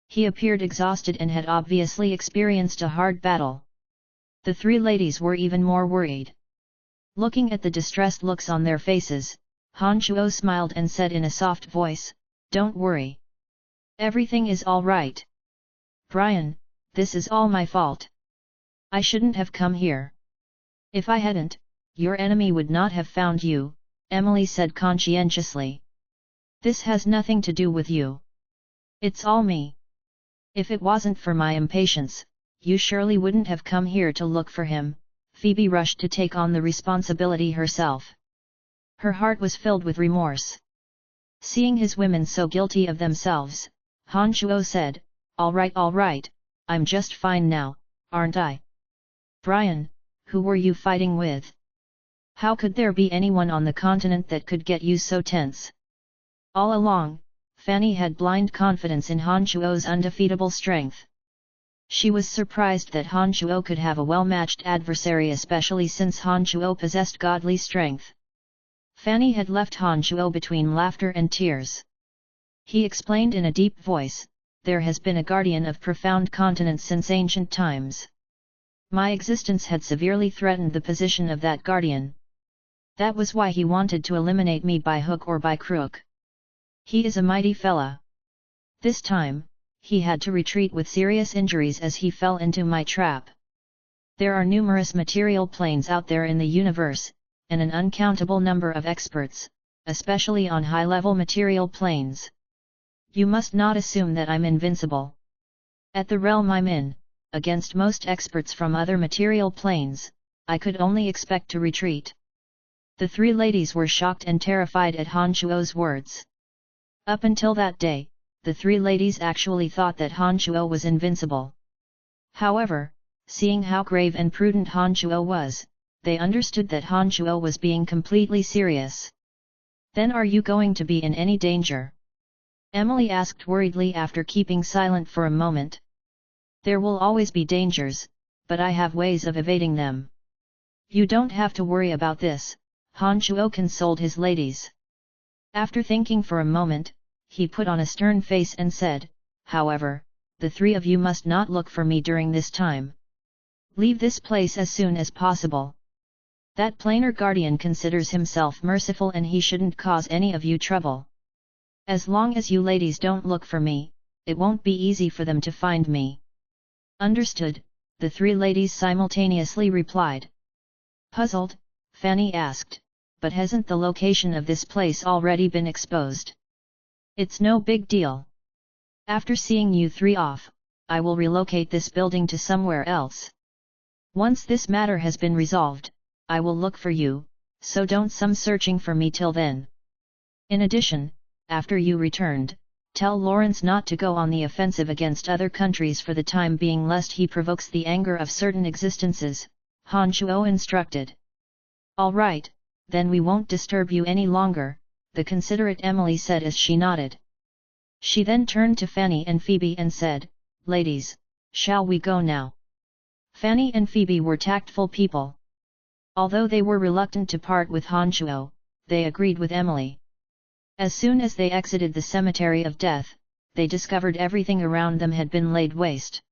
He appeared exhausted and had obviously experienced a hard battle. The three ladies were even more worried. Looking at the distressed looks on their faces, Han Shuo smiled and said in a soft voice, "Don't worry. Everything is all right. Brian, this is all my fault. I shouldn't have come here. If I hadn't, your enemy would not have found you," Emily said conscientiously. "This has nothing to do with you. It's all me. If it wasn't for my impatience, you surely wouldn't have come here to look for him." Phoebe rushed to take on the responsibility herself. Her heart was filled with remorse. Seeing his women so guilty of themselves, Han Shuo said, all right, I'm just fine now, aren't I?" "Brian, who were you fighting with? How could there be anyone on the continent that could get you so tense?" All along, Fanny had blind confidence in Han Shuo's undefeatable strength. She was surprised that Han Shuo could have a well-matched adversary, especially since Han Shuo possessed godly strength. Fanny had left Han Shuo between laughter and tears. He explained in a deep voice, "There has been a guardian of profound continents since ancient times. My existence had severely threatened the position of that guardian. That was why he wanted to eliminate me by hook or by crook. He is a mighty fella. This time, he had to retreat with serious injuries as he fell into my trap. There are numerous material planes out there in the universe, and an uncountable number of experts, especially on high-level material planes. You must not assume that I'm invincible. At the realm I'm in, against most experts from other material planes, I could only expect to retreat." The three ladies were shocked and terrified at Han Shuo's words. Up until that day, the three ladies actually thought that Han Shuo was invincible. However, seeing how grave and prudent Han Shuo was, they understood that Han Shuo was being completely serious. "Then are you going to be in any danger?" Emily asked worriedly after keeping silent for a moment. "There will always be dangers, but I have ways of evading them. You don't have to worry about this," Han Shuo consoled his ladies. After thinking for a moment, he put on a stern face and said, "However, the three of you must not look for me during this time. Leave this place as soon as possible. That planar guardian considers himself merciful and he shouldn't cause any of you trouble. As long as you ladies don't look for me, it won't be easy for them to find me." "Understood," the three ladies simultaneously replied. Puzzled, Fanny asked, "But hasn't the location of this place already been exposed?" "It's no big deal. After seeing you three off, I will relocate this building to somewhere else. Once this matter has been resolved, I will look for you, so don't come searching for me till then. In addition, after you returned, tell Lawrence not to go on the offensive against other countries for the time being lest he provokes the anger of certain existences," Han Shuo instructed. "All right, then we won't disturb you any longer," the considerate Emily said as she nodded. She then turned to Fanny and Phoebe and said, "Ladies, shall we go now?" Fanny and Phoebe were tactful people. Although they were reluctant to part with Han Shuo, they agreed with Emily. As soon as they exited the cemetery of death, they discovered everything around them had been laid waste.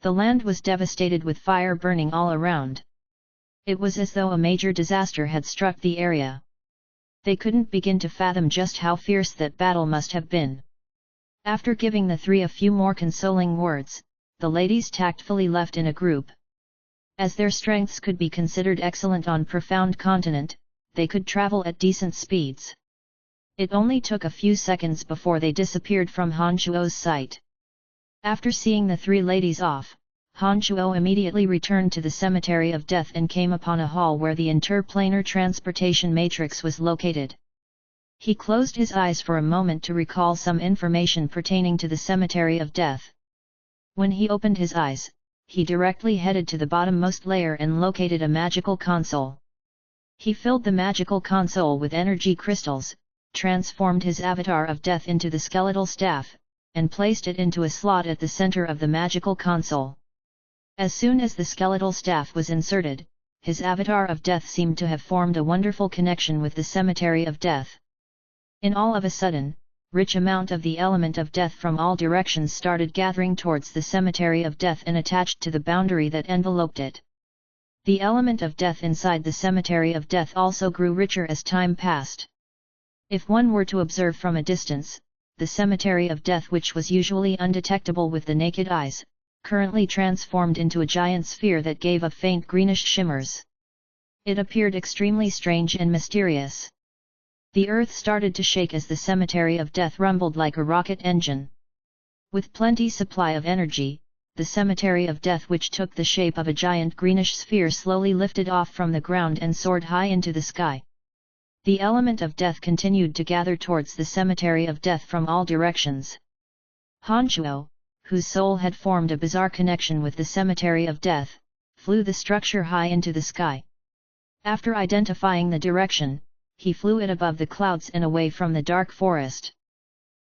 The land was devastated with fire burning all around. It was as though a major disaster had struck the area. They couldn't begin to fathom just how fierce that battle must have been. After giving the three a few more consoling words, the ladies tactfully left in a group. As their strengths could be considered excellent on profound continent, they could travel at decent speeds. It only took a few seconds before they disappeared from Han Shuo's sight. After seeing the three ladies off, Han Shuo immediately returned to the Cemetery of Death and came upon a hall where the interplanar transportation matrix was located. He closed his eyes for a moment to recall some information pertaining to the Cemetery of Death. When he opened his eyes, he directly headed to the bottommost layer and located a magical console. He filled the magical console with energy crystals, transformed his avatar of death into the skeletal staff, and placed it into a slot at the center of the magical console. As soon as the skeletal staff was inserted, his avatar of death seemed to have formed a wonderful connection with the Cemetery of Death. In all of a sudden, rich amount of the element of death from all directions started gathering towards the Cemetery of Death and attached to the boundary that enveloped it. The element of death inside the Cemetery of Death also grew richer as time passed. If one were to observe from a distance, the Cemetery of Death, which was usually undetectable with the naked eyes, currently transformed into a giant sphere that gave off faint greenish shimmers. It appeared extremely strange and mysterious. The earth started to shake as the Cemetery of Death rumbled like a rocket engine. With plenty supply of energy, the Cemetery of Death, which took the shape of a giant greenish sphere, slowly lifted off from the ground and soared high into the sky. The element of death continued to gather towards the Cemetery of Death from all directions. Han Shuo, whose soul had formed a bizarre connection with the Cemetery of Death, flew the structure high into the sky. After identifying the direction, he flew it above the clouds and away from the dark forest.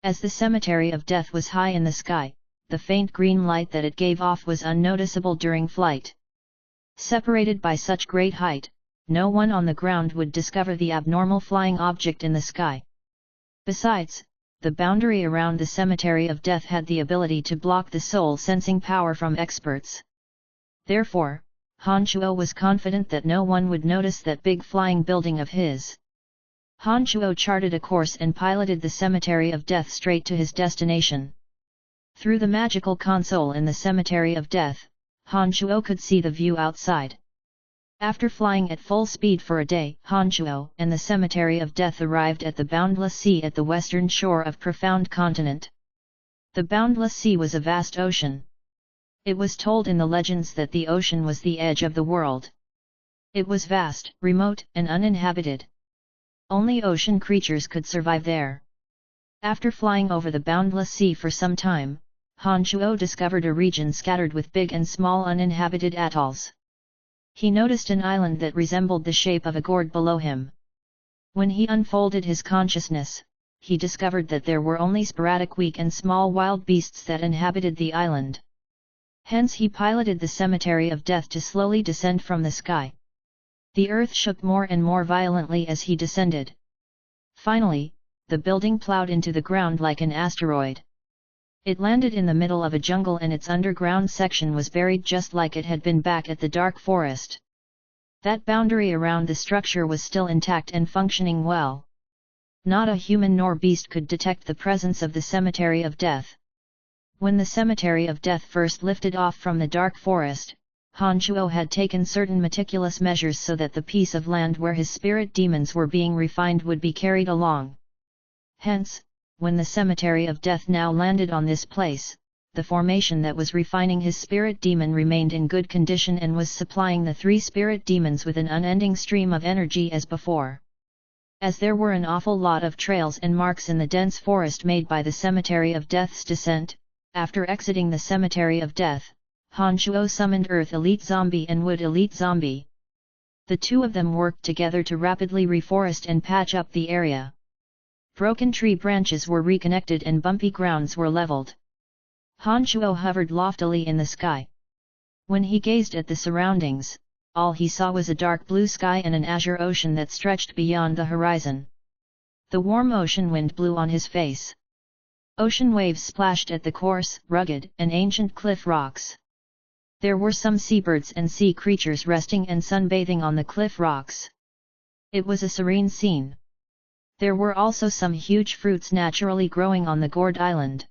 As the Cemetery of Death was high in the sky, the faint green light that it gave off was unnoticeable during flight. Separated by such great height, no one on the ground would discover the abnormal flying object in the sky. Besides, the boundary around the Cemetery of Death had the ability to block the soul-sensing power from experts. Therefore, Han Shuo was confident that no one would notice that big flying building of his. Han Shuo charted a course and piloted the Cemetery of Death straight to his destination. Through the magical console in the Cemetery of Death, Han Shuo could see the view outside. After flying at full speed for a day, Han Shuo and the Cemetery of Death arrived at the boundless sea at the western shore of profound continent. The boundless sea was a vast ocean. It was told in the legends that the ocean was the edge of the world. It was vast, remote, and uninhabited. Only ocean creatures could survive there. After flying over the boundless sea for some time, Han Shuo discovered a region scattered with big and small uninhabited atolls. He noticed an island that resembled the shape of a gourd below him. When he unfolded his consciousness, he discovered that there were only sporadic weak and small wild beasts that inhabited the island. Hence he piloted the Cemetery of Death to slowly descend from the sky. The earth shook more and more violently as he descended. Finally, the building plowed into the ground like an asteroid. It landed in the middle of a jungle and its underground section was buried just like it had been back at the dark forest. That boundary around the structure was still intact and functioning well. Not a human nor beast could detect the presence of the Cemetery of Death. When the Cemetery of Death first lifted off from the dark forest, Han Shuo had taken certain meticulous measures so that the piece of land where his spirit demons were being refined would be carried along. Hence, when the Cemetery of Death now landed on this place, the formation that was refining his spirit demon remained in good condition and was supplying the three spirit demons with an unending stream of energy as before. As there were an awful lot of trails and marks in the dense forest made by the Cemetery of Death's descent, after exiting the Cemetery of Death, Han Shuo summoned Earth Elite Zombie and Wood Elite Zombie. The two of them worked together to rapidly reforest and patch up the area. Broken tree branches were reconnected and bumpy grounds were leveled. Han Shuo hovered loftily in the sky. When he gazed at the surroundings, all he saw was a dark blue sky and an azure ocean that stretched beyond the horizon. The warm ocean wind blew on his face. Ocean waves splashed at the coarse, rugged, and ancient cliff rocks. There were some seabirds and sea creatures resting and sunbathing on the cliff rocks. It was a serene scene. There were also some huge fruits naturally growing on the gourd island.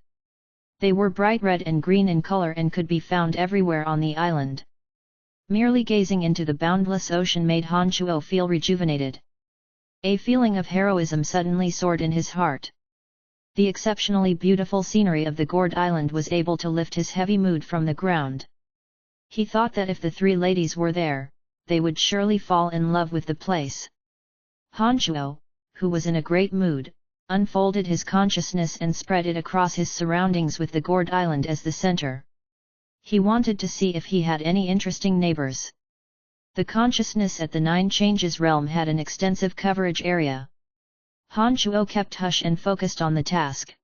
They were bright red and green in color and could be found everywhere on the island. Merely gazing into the boundless ocean made Han Shuo feel rejuvenated. A feeling of heroism suddenly soared in his heart. The exceptionally beautiful scenery of the Gourd Island was able to lift his heavy mood from the ground. He thought that if the three ladies were there, they would surely fall in love with the place. Han Shuo, who was in a great mood, unfolded his consciousness and spread it across his surroundings with the Gourd Island as the center. He wanted to see if he had any interesting neighbors. The consciousness at the Nine Changes realm had an extensive coverage area. Han Shuo kept hush and focused on the task.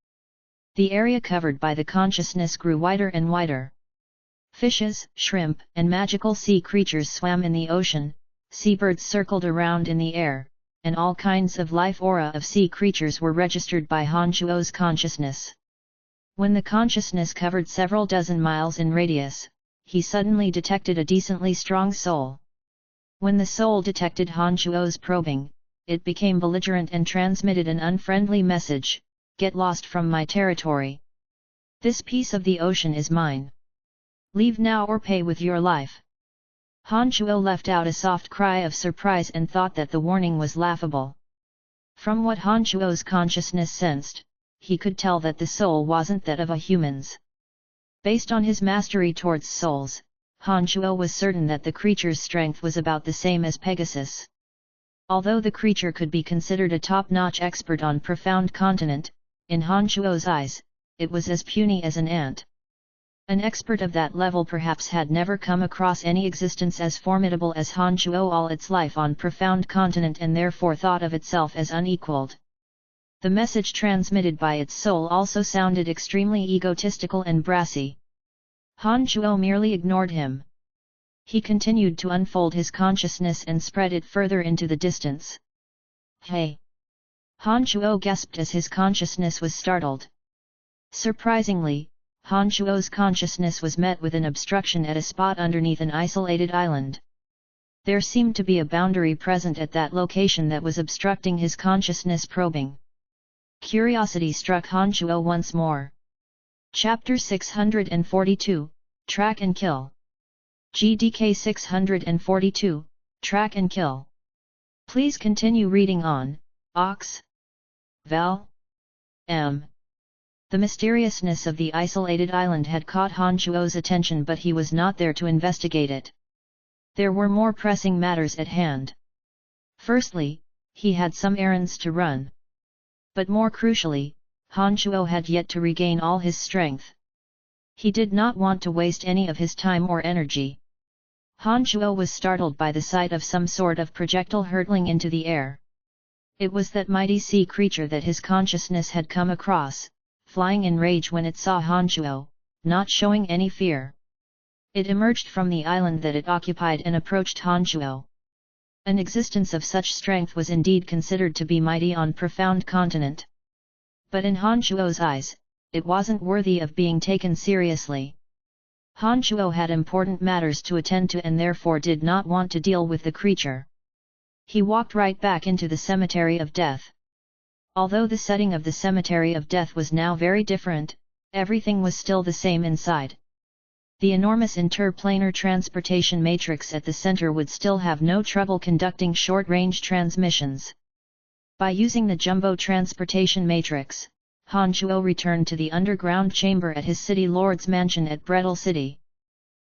The area covered by the consciousness grew wider and wider. Fishes, shrimp, and magical sea creatures swam in the ocean, seabirds circled around in the air, and all kinds of life aura of sea creatures were registered by Han Shuo's consciousness. When the consciousness covered several dozen miles in radius, he suddenly detected a decently strong soul. When the soul detected Han Shuo's probing, it became belligerent and transmitted an unfriendly message: "Get lost from my territory. This piece of the ocean is mine. Leave now or pay with your life." Han Shuo left out a soft cry of surprise and thought that the warning was laughable. From what Han Shuo's consciousness sensed, he could tell that the soul wasn't that of a human's. Based on his mastery towards souls, Han Shuo was certain that the creature's strength was about the same as Pegasus. Although the creature could be considered a top-notch expert on Profound Continent, in Han Shuo's eyes, it was as puny as an ant. An expert of that level perhaps had never come across any existence as formidable as Han Shuo all its life on Profound Continent and therefore thought of itself as unequaled. The message transmitted by its soul also sounded extremely egotistical and brassy. Han Shuo merely ignored him. He continued to unfold his consciousness and spread it further into the distance. "Hey!" Han Shuo gasped as his consciousness was startled. Surprisingly, Han Shuo's consciousness was met with an obstruction at a spot underneath an isolated island. There seemed to be a boundary present at that location that was obstructing his consciousness probing. Curiosity struck Han Shuo once more. Chapter 642, Track and Kill. GDK 642, Track and Kill. Please continue reading on, Ox. Val. M. The mysteriousness of the isolated island had caught Han Shuo's attention, but he was not there to investigate it. There were more pressing matters at hand. Firstly, he had some errands to run. But more crucially, Han Shuo had yet to regain all his strength. He did not want to waste any of his time or energy. Han Shuo was startled by the sight of some sort of projectile hurtling into the air. It was that mighty sea creature that his consciousness had come across, flying in rage when it saw Han Shuo, not showing any fear. It emerged from the island that it occupied and approached Han Shuo. An existence of such strength was indeed considered to be mighty on Profound Continent. But in Han Shuo's eyes, it wasn't worthy of being taken seriously. Han Shuo had important matters to attend to and therefore did not want to deal with the creature. He walked right back into the Cemetery of Death. Although the setting of the Cemetery of Death was now very different, everything was still the same inside. The enormous interplanar transportation matrix at the center would still have no trouble conducting short-range transmissions. By using the jumbo transportation matrix, Han Shuo returned to the underground chamber at his city lord's mansion at Brettle City.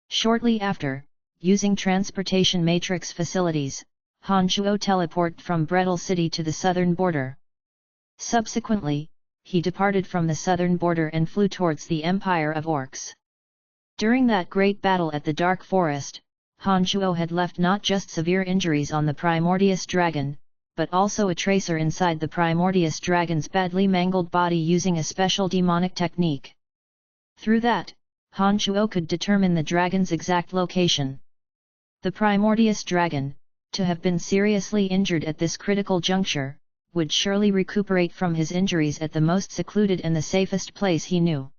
Shortly after, using transportation matrix facilities, Han Shuo teleported from Brettle City to the southern border. Subsequently, he departed from the southern border and flew towards the Empire of Orcs. During that great battle at the Dark Forest, Han Shuo had left not just severe injuries on the Primordius Dragon, but also a tracer inside the Primordius Dragon's badly mangled body using a special demonic technique. Through that, Han Shuo could determine the dragon's exact location. The Primordius Dragon, to have been seriously injured at this critical juncture, would surely recuperate from his injuries at the most secluded and the safest place he knew.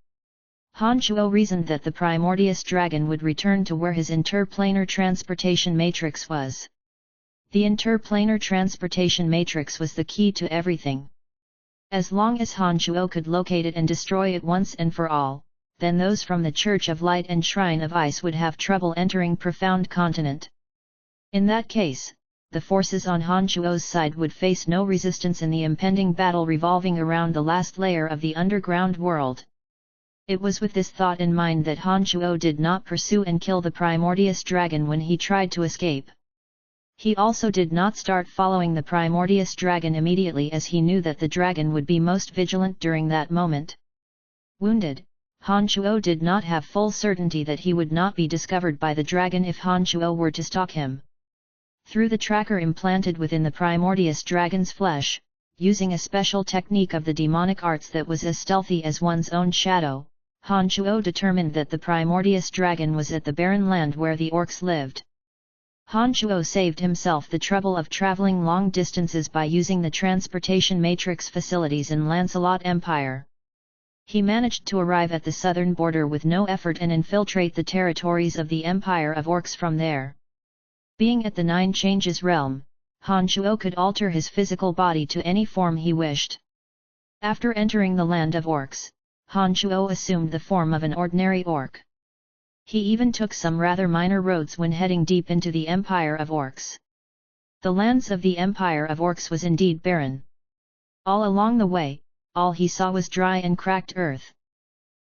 Han Shuo reasoned that the Primordius Dragon would return to where his interplanar transportation matrix was. The interplanar transportation matrix was the key to everything. As long as Han Shuo could locate it and destroy it once and for all, then those from the Church of Light and Shrine of Ice would have trouble entering Profound Continent. In that case, the forces on Han Shuo's side would face no resistance in the impending battle revolving around the last layer of the underground world. It was with this thought in mind that Han Shuo did not pursue and kill the Primordius Dragon when he tried to escape. He also did not start following the Primordius Dragon immediately, as he knew that the dragon would be most vigilant during that moment. Wounded, Han Shuo did not have full certainty that he would not be discovered by the dragon if Han Shuo were to stalk him. Through the tracker implanted within the Primordius Dragon's flesh, using a special technique of the demonic arts that was as stealthy as one's own shadow, Han Shuo determined that the Primordius Dragon was at the barren land where the orcs lived. Han Shuo saved himself the trouble of traveling long distances by using the transportation matrix facilities in Lancelot Empire. He managed to arrive at the southern border with no effort and infiltrate the territories of the Empire of Orcs from there. Being at the Nine Changes realm, Han Shuo could alter his physical body to any form he wished. After entering the land of orcs, Han Shuo assumed the form of an ordinary orc. He even took some rather minor roads when heading deep into the Empire of Orcs. The lands of the Empire of Orcs was indeed barren. All along the way, all he saw was dry and cracked earth.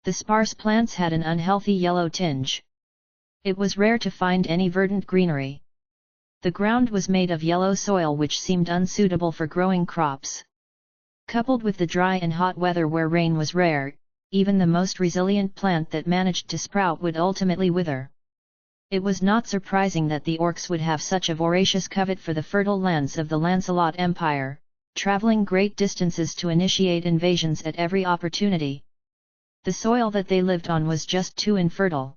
The sparse plants had an unhealthy yellow tinge. It was rare to find any verdant greenery. The ground was made of yellow soil which seemed unsuitable for growing crops. Coupled with the dry and hot weather where rain was rare, even the most resilient plant that managed to sprout would ultimately wither. It was not surprising that the orcs would have such a voracious covet for the fertile lands of the Lancelot Empire, traveling great distances to initiate invasions at every opportunity. The soil that they lived on was just too infertile.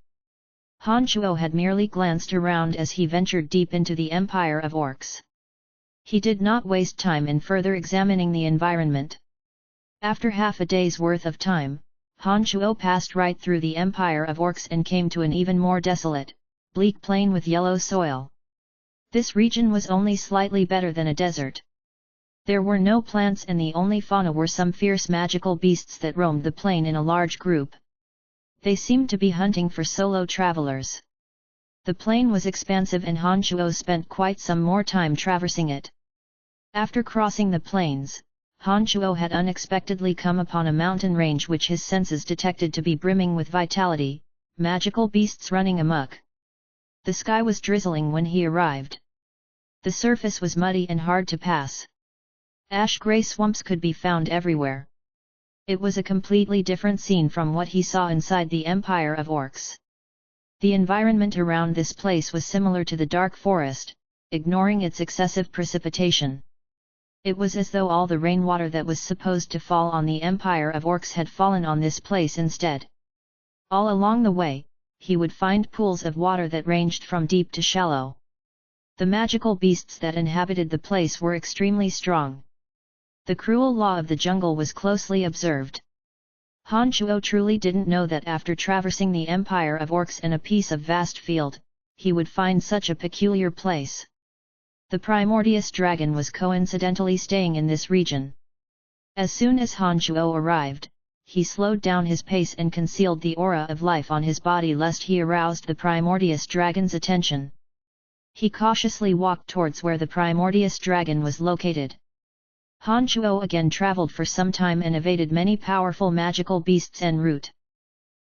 Han Shuo had merely glanced around as he ventured deep into the Empire of Orcs. He did not waste time in further examining the environment. After half a day's worth of time, Han Shuo passed right through the Empire of Orcs and came to an even more desolate, bleak plain with yellow soil. This region was only slightly better than a desert. There were no plants and the only fauna were some fierce magical beasts that roamed the plain in a large group. They seemed to be hunting for solo travelers. The plain was expansive and Han Shuo spent quite some more time traversing it. After crossing the plains, Han Shuo had unexpectedly come upon a mountain range which his senses detected to be brimming with vitality, magical beasts running amok. The sky was drizzling when he arrived. The surface was muddy and hard to pass. Ash-grey swamps could be found everywhere. It was a completely different scene from what he saw inside the Empire of Orcs. The environment around this place was similar to the dark forest, ignoring its excessive precipitation. It was as though all the rainwater that was supposed to fall on the Empire of Orcs had fallen on this place instead. All along the way, he would find pools of water that ranged from deep to shallow. The magical beasts that inhabited the place were extremely strong. The cruel law of the jungle was closely observed. Han Shuo truly didn't know that after traversing the Empire of Orcs and a piece of vast field, he would find such a peculiar place. The Primordius Dragon was coincidentally staying in this region. As soon as Han Shuo arrived, he slowed down his pace and concealed the aura of life on his body lest he aroused the Primordius Dragon's attention. He cautiously walked towards where the Primordius Dragon was located. Han Shuo again traveled for some time and evaded many powerful magical beasts en route.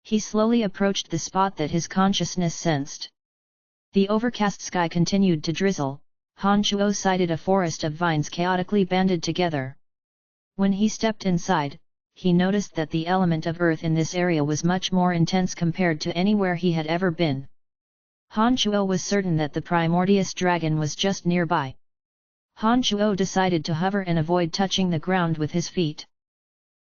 He slowly approached the spot that his consciousness sensed. The overcast sky continued to drizzle. Han Shuo sighted a forest of vines chaotically banded together. When he stepped inside, he noticed that the element of earth in this area was much more intense compared to anywhere he had ever been. Han Shuo was certain that the Primordius Dragon was just nearby. Han Shuo decided to hover and avoid touching the ground with his feet.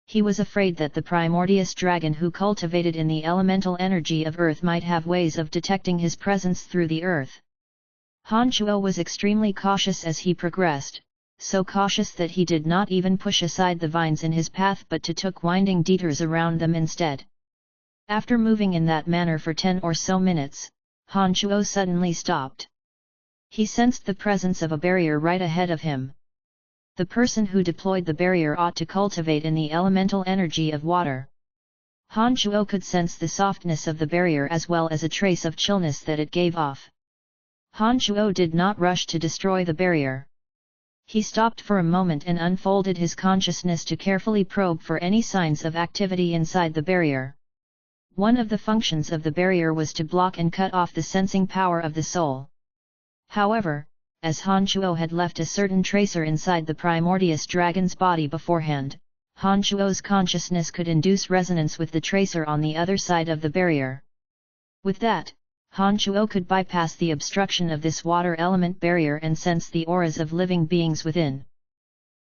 He was afraid that the Primordius Dragon who cultivated in the elemental energy of earth might have ways of detecting his presence through the earth. Han Shuo was extremely cautious as he progressed, so cautious that he did not even push aside the vines in his path but took winding detours around them instead. After moving in that manner for 10 or so minutes, Han Shuo suddenly stopped. He sensed the presence of a barrier right ahead of him. The person who deployed the barrier ought to cultivate in the elemental energy of water. Han Shuo could sense the softness of the barrier as well as a trace of chillness that it gave off. Han Shuo did not rush to destroy the barrier. He stopped for a moment and unfolded his consciousness to carefully probe for any signs of activity inside the barrier. One of the functions of the barrier was to block and cut off the sensing power of the soul. However, as Han Shuo had left a certain tracer inside the primordious dragon's body beforehand, Han Shuo's consciousness could induce resonance with the tracer on the other side of the barrier. With that, Han Shuo could bypass the obstruction of this water element barrier and sense the auras of living beings within.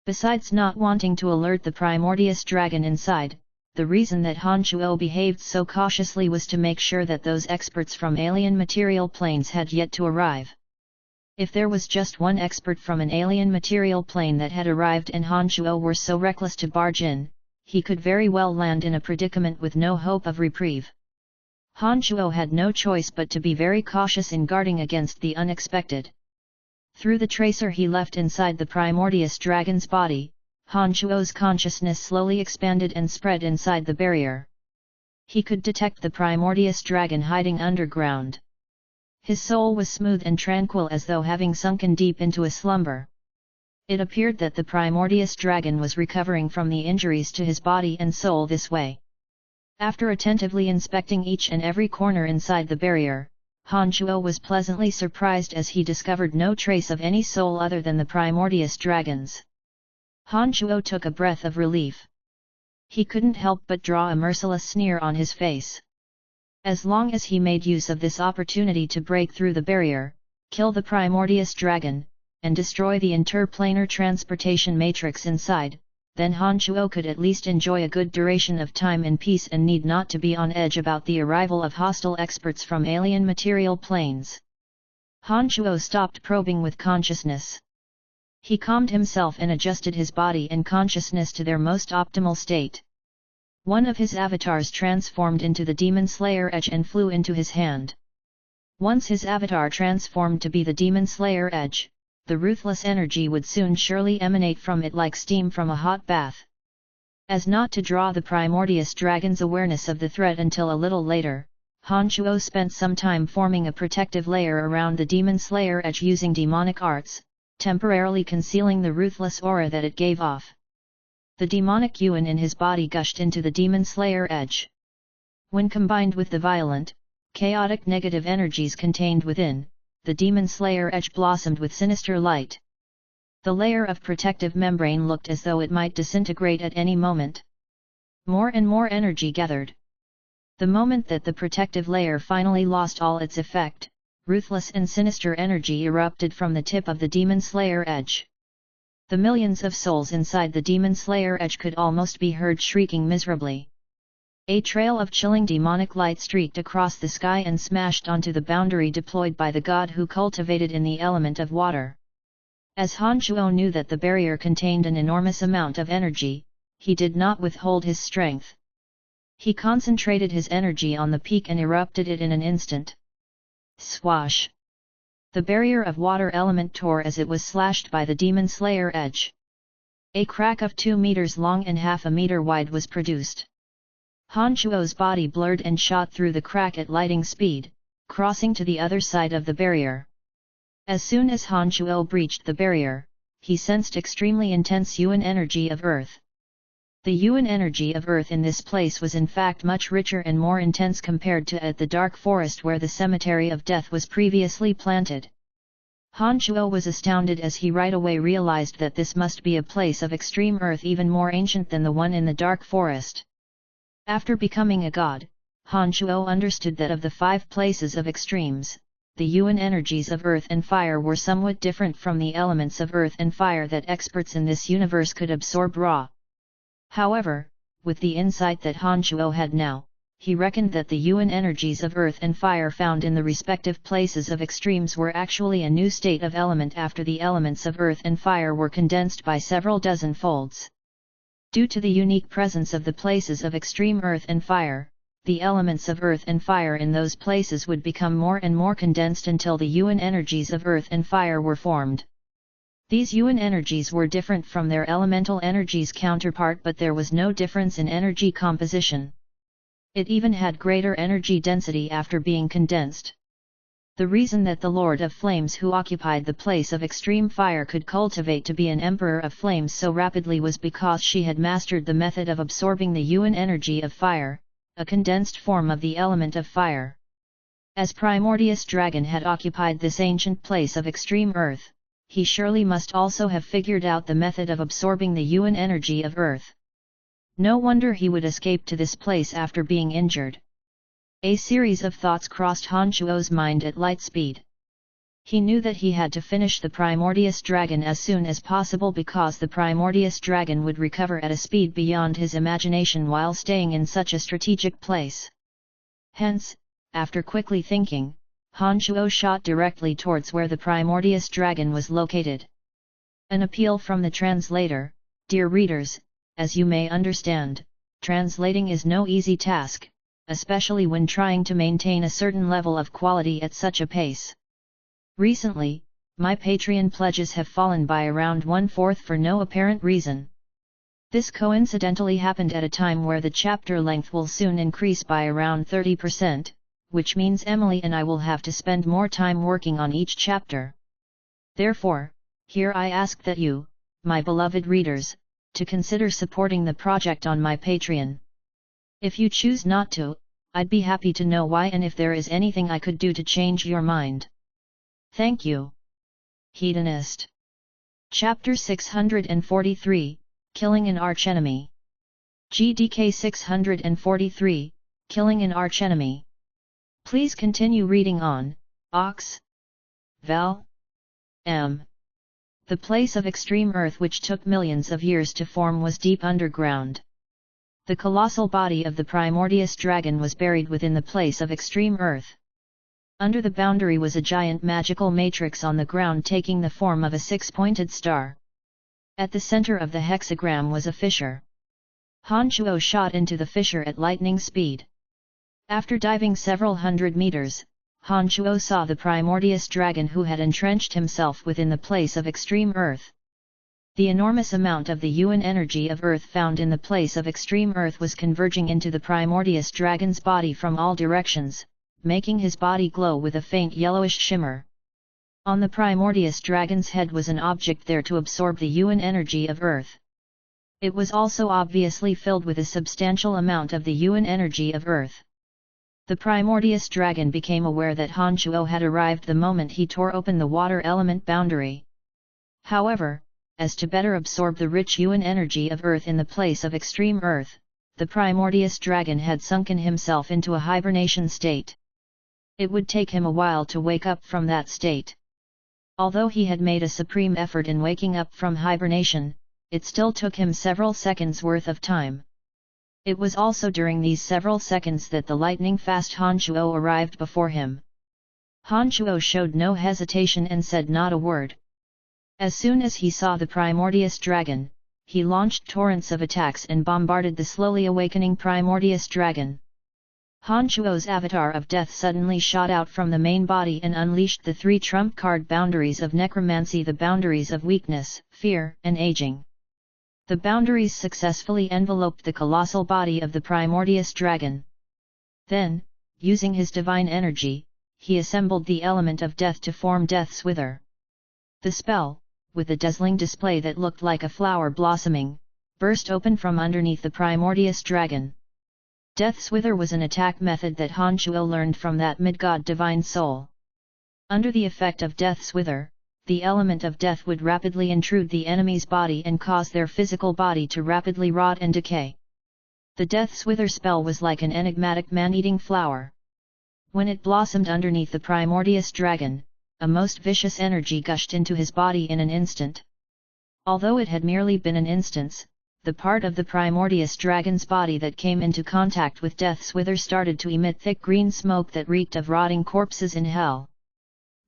Besides not wanting to alert the primordious dragon inside, the reason that Han Shuo behaved so cautiously was to make sure that those experts from alien material planes had yet to arrive. If there was just one expert from an alien material plane that had arrived and Han Shuo were so reckless to barge in, he could very well land in a predicament with no hope of reprieve. Han Shuo had no choice but to be very cautious in guarding against the unexpected. Through the tracer he left inside the primordious dragon's body, Han Shuo's consciousness slowly expanded and spread inside the barrier. He could detect the primordious dragon hiding underground. His soul was smooth and tranquil as though having sunken deep into a slumber. It appeared that the primordious dragon was recovering from the injuries to his body and soul this way. After attentively inspecting each and every corner inside the barrier, Han Shuo was pleasantly surprised as he discovered no trace of any soul other than the primordious dragons. Han Shuo took a breath of relief. He couldn't help but draw a merciless sneer on his face. As long as he made use of this opportunity to break through the barrier, kill the primordious dragon, and destroy the interplanar transportation matrix inside, then Han Shuo could at least enjoy a good duration of time in peace and need not to be on edge about the arrival of hostile experts from alien material planes. Han Shuo stopped probing with consciousness. He calmed himself and adjusted his body and consciousness to their most optimal state. One of his avatars transformed into the Demon Slayer Edge and flew into his hand. Once his avatar transformed to be the Demon Slayer Edge, the ruthless energy would soon surely emanate from it like steam from a hot bath. As not to draw the primordious dragon's awareness of the threat until a little later, Han Shuo spent some time forming a protective layer around the Demon Slayer Edge using demonic arts, temporarily concealing the ruthless aura that it gave off. The demonic yuan in his body gushed into the Demon Slayer Edge. When combined with the violent, chaotic negative energies contained within, the Demon Slayer Edge blossomed with sinister light. The layer of protective membrane looked as though it might disintegrate at any moment. More and more energy gathered. The moment that the protective layer finally lost all its effect, ruthless and sinister energy erupted from the tip of the Demon Slayer Edge. The millions of souls inside the Demon Slayer Edge could almost be heard shrieking miserably. A trail of chilling demonic light streaked across the sky and smashed onto the boundary deployed by the god who cultivated in the element of water. As Han Shuo knew that the barrier contained an enormous amount of energy, he did not withhold his strength. He concentrated his energy on the peak and erupted it in an instant. Swash! The barrier of water element tore as it was slashed by the Demon Slayer Edge. A crack of 2 meters long and half a meter wide was produced. Han Shuo's body blurred and shot through the crack at lightning speed, crossing to the other side of the barrier. As soon as Han Shuo breached the barrier, he sensed extremely intense yuan energy of Earth. The yuan energy of Earth in this place was in fact much richer and more intense compared to at the dark forest where the cemetery of death was previously planted. Han Shuo was astounded as he right away realized that this must be a place of extreme Earth even more ancient than the one in the dark forest. After becoming a god, Han Shuo understood that of the 5 places of extremes, the yuan energies of Earth and Fire were somewhat different from the elements of Earth and Fire that experts in this universe could absorb raw. However, with the insight that Han Shuo had now, he reckoned that the yuan energies of Earth and Fire found in the respective places of extremes were actually a new state of element after the elements of Earth and Fire were condensed by several dozen folds. Due to the unique presence of the places of extreme Earth and Fire, the elements of Earth and Fire in those places would become more and more condensed until the yuan energies of Earth and Fire were formed. These yuan energies were different from their elemental energies counterpart, but there was no difference in energy composition. It even had greater energy density after being condensed. The reason that the Lord of Flames who occupied the place of extreme fire could cultivate to be an Emperor of Flames so rapidly was because she had mastered the method of absorbing the Yuan energy of fire, a condensed form of the element of fire. As Primordius Dragon had occupied this ancient place of extreme earth, he surely must also have figured out the method of absorbing the Yuan energy of earth. No wonder he would escape to this place after being injured. A series of thoughts crossed Han Shuo's mind at light speed. He knew that he had to finish the Primordius Dragon as soon as possible because the Primordius Dragon would recover at a speed beyond his imagination while staying in such a strategic place. Hence, after quickly thinking, Han Shuo shot directly towards where the Primordius Dragon was located. An appeal from the translator: dear readers, as you may understand, translating is no easy task, especially when trying to maintain a certain level of quality at such a pace. Recently, my Patreon pledges have fallen by around 1/4 for no apparent reason. This coincidentally happened at a time where the chapter length will soon increase by around 30%, which means Emily and I will have to spend more time working on each chapter. Therefore, here I ask that you, my beloved readers, to consider supporting the project on my Patreon. If you choose not to, I'd be happy to know why and if there is anything I could do to change your mind. Thank you. Hedonist. Chapter 643, Killing an Archenemy. GDK 643, Killing an Archenemy. Please continue reading on, Ox. Val. M. The place of extreme earth which took millions of years to form was deep underground. The colossal body of the Primordius Dragon was buried within the place of extreme earth. Under the boundary was a giant magical matrix on the ground taking the form of a six-pointed star. At the center of the hexagram was a fissure. Han Shuo shot into the fissure at lightning speed. After diving several hundred meters, Han Shuo saw the Primordius Dragon who had entrenched himself within the place of extreme earth. The enormous amount of the Yuan energy of earth found in the place of extreme earth was converging into the Primordius Dragon's body from all directions, making his body glow with a faint yellowish shimmer. On the Primordius Dragon's head was an object there to absorb the Yuan energy of earth. It was also obviously filled with a substantial amount of the Yuan energy of earth. The Primordius Dragon became aware that Han Shuo had arrived the moment he tore open the water element boundary. However, as to better absorb the rich Yuan energy of earth in the place of extreme earth, the Primordius Dragon had sunken himself into a hibernation state. It would take him a while to wake up from that state. Although he had made a supreme effort in waking up from hibernation, it still took him several seconds worth of time. It was also during these several seconds that the lightning-fast Han Shuo arrived before him. Han Shuo showed no hesitation and said not a word. As soon as he saw the Primordius Dragon, he launched torrents of attacks and bombarded the slowly awakening Primordius Dragon. Han Shuo's avatar of death suddenly shot out from the main body and unleashed the three trump card boundaries of necromancy, the boundaries of weakness, fear, and aging. The boundaries successfully enveloped the colossal body of the Primordius Dragon. Then, using his divine energy, he assembled the element of death to form Death's Wither. The spell, with a dazzling display that looked like a flower blossoming, burst open from underneath the Primordius Dragon. Death's Wither was an attack method that Han Shuo learned from that mid-god divine soul. Under the effect of Death's Wither, the element of death would rapidly intrude the enemy's body and cause their physical body to rapidly rot and decay. The Death's Wither spell was like an enigmatic man-eating flower. When it blossomed underneath the Primordius Dragon, a most vicious energy gushed into his body in an instant. Although it had merely been an instance, the part of the Primordius Dragon's body that came into contact with Death's Wither started to emit thick green smoke that reeked of rotting corpses in hell.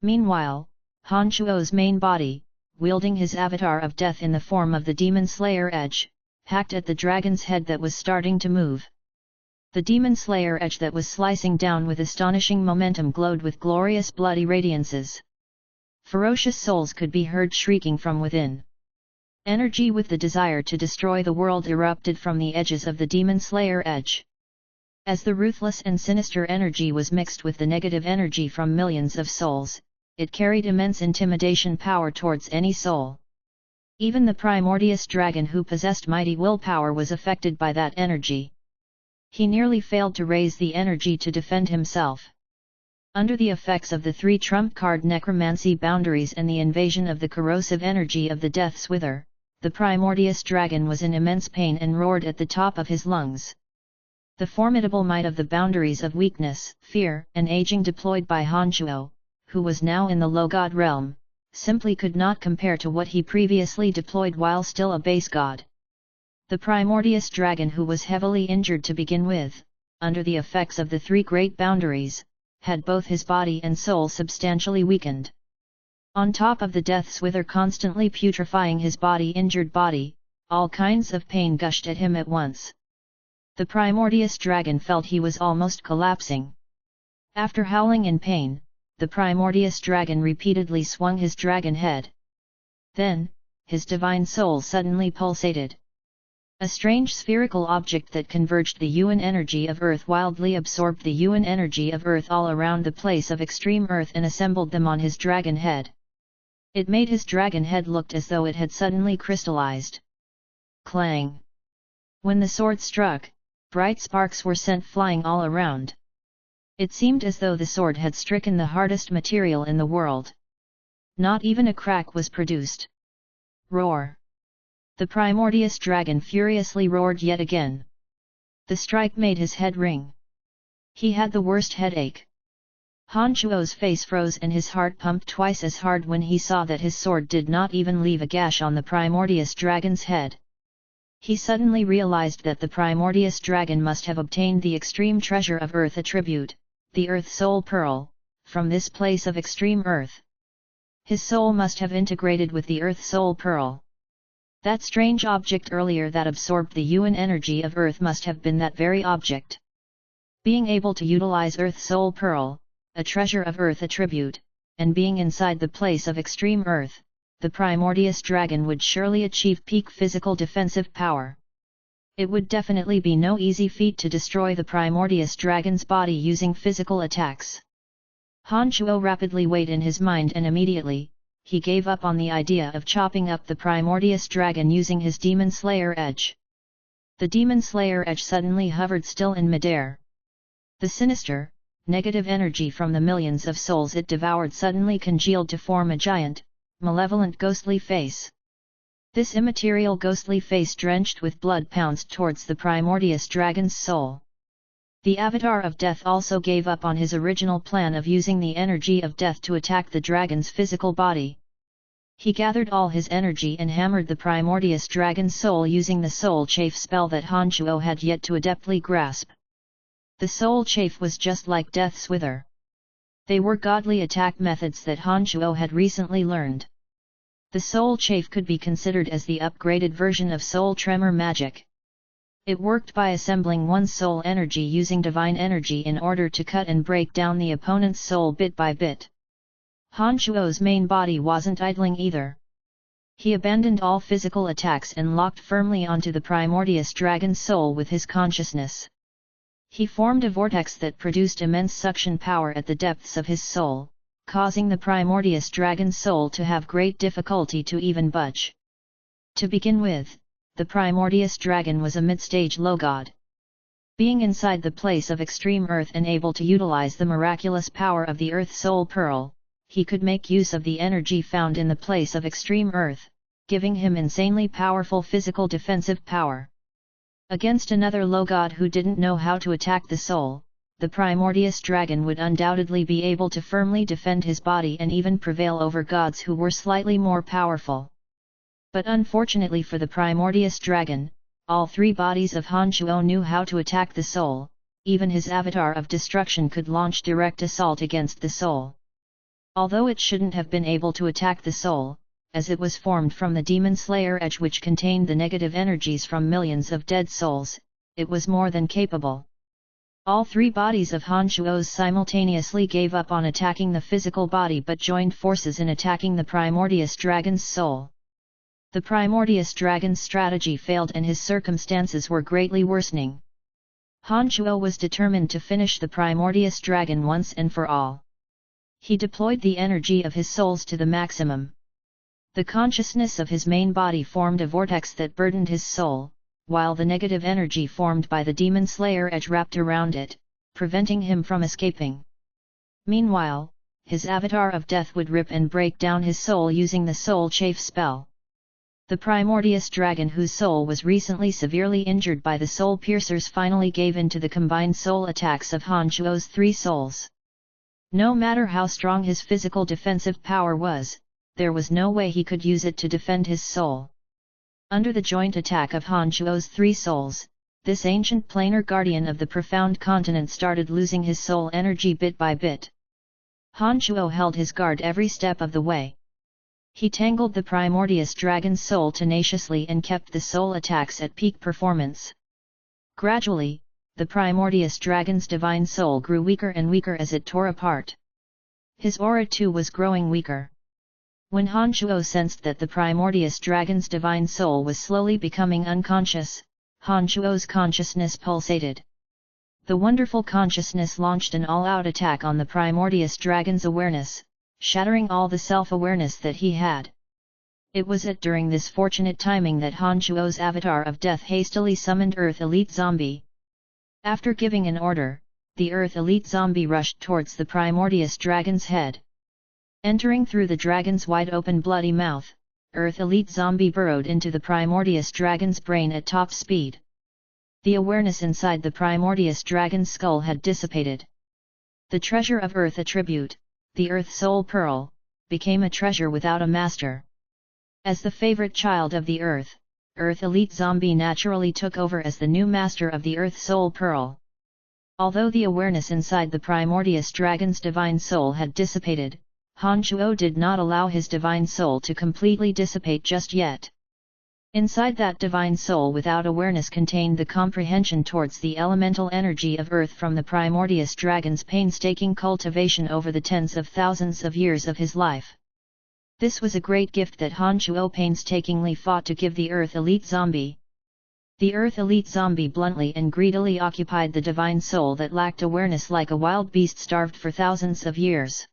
Meanwhile, Han Shuo's main body, wielding his avatar of death in the form of the Demon Slayer Edge, hacked at the dragon's head that was starting to move. The Demon Slayer Edge that was slicing down with astonishing momentum glowed with glorious bloody radiances. Ferocious souls could be heard shrieking from within. Energy with the desire to destroy the world erupted from the edges of the Demon Slayer Edge. As the ruthless and sinister energy was mixed with the negative energy from millions of souls, it carried immense intimidation power towards any soul. Even the primordious dragon who possessed mighty willpower was affected by that energy. He nearly failed to raise the energy to defend himself. Under the effects of the 3 trump card necromancy boundaries and the invasion of the corrosive energy of the Death's Wither, the primordious dragon was in immense pain and roared at the top of his lungs. The formidable might of the boundaries of weakness, fear, and aging deployed by Honshuo, who was now in the low god realm, simply could not compare to what he previously deployed while still a base god. The primordious dragon, who was heavily injured to begin with, under the effects of the 3 great boundaries, had both his body and soul substantially weakened. On top of the Death's Wither constantly putrefying his injured body, all kinds of pain gushed at him at once. The primordious dragon felt he was almost collapsing. After howling in pain, the primordious dragon repeatedly swung his dragon head. Then, his divine soul suddenly pulsated. A strange spherical object that converged the yuan energy of Earth wildly absorbed the yuan energy of Earth all around the place of extreme Earth and assembled them on his dragon head. It made his dragon head look as though it had suddenly crystallized. Clang! When the sword struck, bright sparks were sent flying all around. It seemed as though the sword had stricken the hardest material in the world. Not even a crack was produced. Roar! The primordious dragon furiously roared yet again. The strike made his head ring. He had the worst headache. Honshuo's face froze and his heart pumped twice as hard when he saw that his sword did not even leave a gash on the primordious dragon's head. He suddenly realized that the primordious dragon must have obtained the extreme treasure of Earth attribute, the Earth Soul Pearl, from this place of extreme Earth. His soul must have integrated with the Earth Soul Pearl. That strange object earlier that absorbed the yuan energy of Earth must have been that very object. Being able to utilize Earth Soul Pearl, a treasure of Earth attribute, and being inside the place of extreme Earth, the primordious dragon would surely achieve peak physical defensive power. It would definitely be no easy feat to destroy the primordious dragon's body using physical attacks. Honshuo rapidly weighed in his mind and immediately, he gave up on the idea of chopping up the primordious dragon using his Demon Slayer Edge. The Demon Slayer Edge suddenly hovered still in midair. The sinister, negative energy from the millions of souls it devoured suddenly congealed to form a giant, malevolent ghostly face. This immaterial ghostly face drenched with blood pounced towards the primordious dragon's soul. The avatar of death also gave up on his original plan of using the energy of death to attack the dragon's physical body. He gathered all his energy and hammered the primordious dragon's soul using the soul chafe spell that Honshuo had yet to adeptly grasp. The soul chafe was just like Death's Wither. They were godly attack methods that Honshuo had recently learned. The soul chafe could be considered as the upgraded version of soul tremor magic. It worked by assembling one's soul energy using divine energy in order to cut and break down the opponent's soul bit by bit. Honshuo's main body wasn't idling either. He abandoned all physical attacks and locked firmly onto the primordious dragon's soul with his consciousness. He formed a vortex that produced immense suction power at the depths of his soul, causing the primordious dragon's soul to have great difficulty to even budge. To begin with, the primordious dragon was a mid-stage low god. Being inside the place of extreme Earth and able to utilize the miraculous power of the Earth Soul Pearl, he could make use of the energy found in the place of extreme Earth, giving him insanely powerful physical defensive power. Against another low god who didn't know how to attack the soul, the primordious dragon would undoubtedly be able to firmly defend his body and even prevail over gods who were slightly more powerful. But unfortunately for the primordious dragon, all 3 bodies of Honshuo knew how to attack the soul, even his avatar of destruction could launch direct assault against the soul. Although it shouldn't have been able to attack the soul, as it was formed from the Demon Slayer Edge which contained the negative energies from millions of dead souls, it was more than capable. All 3 bodies of Honshuo's simultaneously gave up on attacking the physical body but joined forces in attacking the primordious dragon's soul. The primordious dragon's strategy failed and his circumstances were greatly worsening. Han Shuo was determined to finish the Primordius Dragon once and for all. He deployed the energy of his souls to the maximum. The consciousness of his main body formed a vortex that burdened his soul, while the negative energy formed by the Demon Slayer edge wrapped around it, preventing him from escaping. Meanwhile, his avatar of death would rip and break down his soul using the Soul Chafe spell. The Primordius Dragon, whose soul was recently severely injured by the Soul Piercers, finally gave in to the combined soul attacks of Han Shuo's three souls. No matter how strong his physical defensive power was, there was no way he could use it to defend his soul. Under the joint attack of Han Shuo's three souls, this ancient planar guardian of the profound continent started losing his soul energy bit by bit. Han Shuo held his guard every step of the way. He tangled the Primordius Dragon's soul tenaciously and kept the soul attacks at peak performance. Gradually, the Primordius Dragon's divine soul grew weaker and weaker as it tore apart. His aura too was growing weaker. When Han Shuo sensed that the Primordius Dragon's divine soul was slowly becoming unconscious, Han Shuo's consciousness pulsated. The wonderful consciousness launched an all-out attack on the Primordius Dragon's awareness, shattering all the self-awareness that he had. It was during this fortunate timing that Han Shuo's avatar of death hastily summoned Earth Elite Zombie. After giving an order, the Earth Elite Zombie rushed towards the Primordius Dragon's head. Entering through the dragon's wide-open bloody mouth, Earth Elite Zombie burrowed into the Primordius Dragon's brain at top speed. The awareness inside the Primordius Dragon's skull had dissipated. The treasure of Earth attribute, the Earth Soul Pearl, became a treasure without a master. As the favorite child of the Earth, Earth Elite Zombie naturally took over as the new master of the Earth Soul Pearl. Although the awareness inside the Primordius Dragon's divine soul had dissipated, Han Shuo did not allow his divine soul to completely dissipate just yet. Inside that divine soul without awareness contained the comprehension towards the elemental energy of Earth from the Primordius Dragon's painstaking cultivation over the tens of thousands of years of his life. This was a great gift that Han Shuo painstakingly fought to give the Earth Elite Zombie. The Earth Elite Zombie bluntly and greedily occupied the divine soul that lacked awareness like a wild beast starved for thousands of years.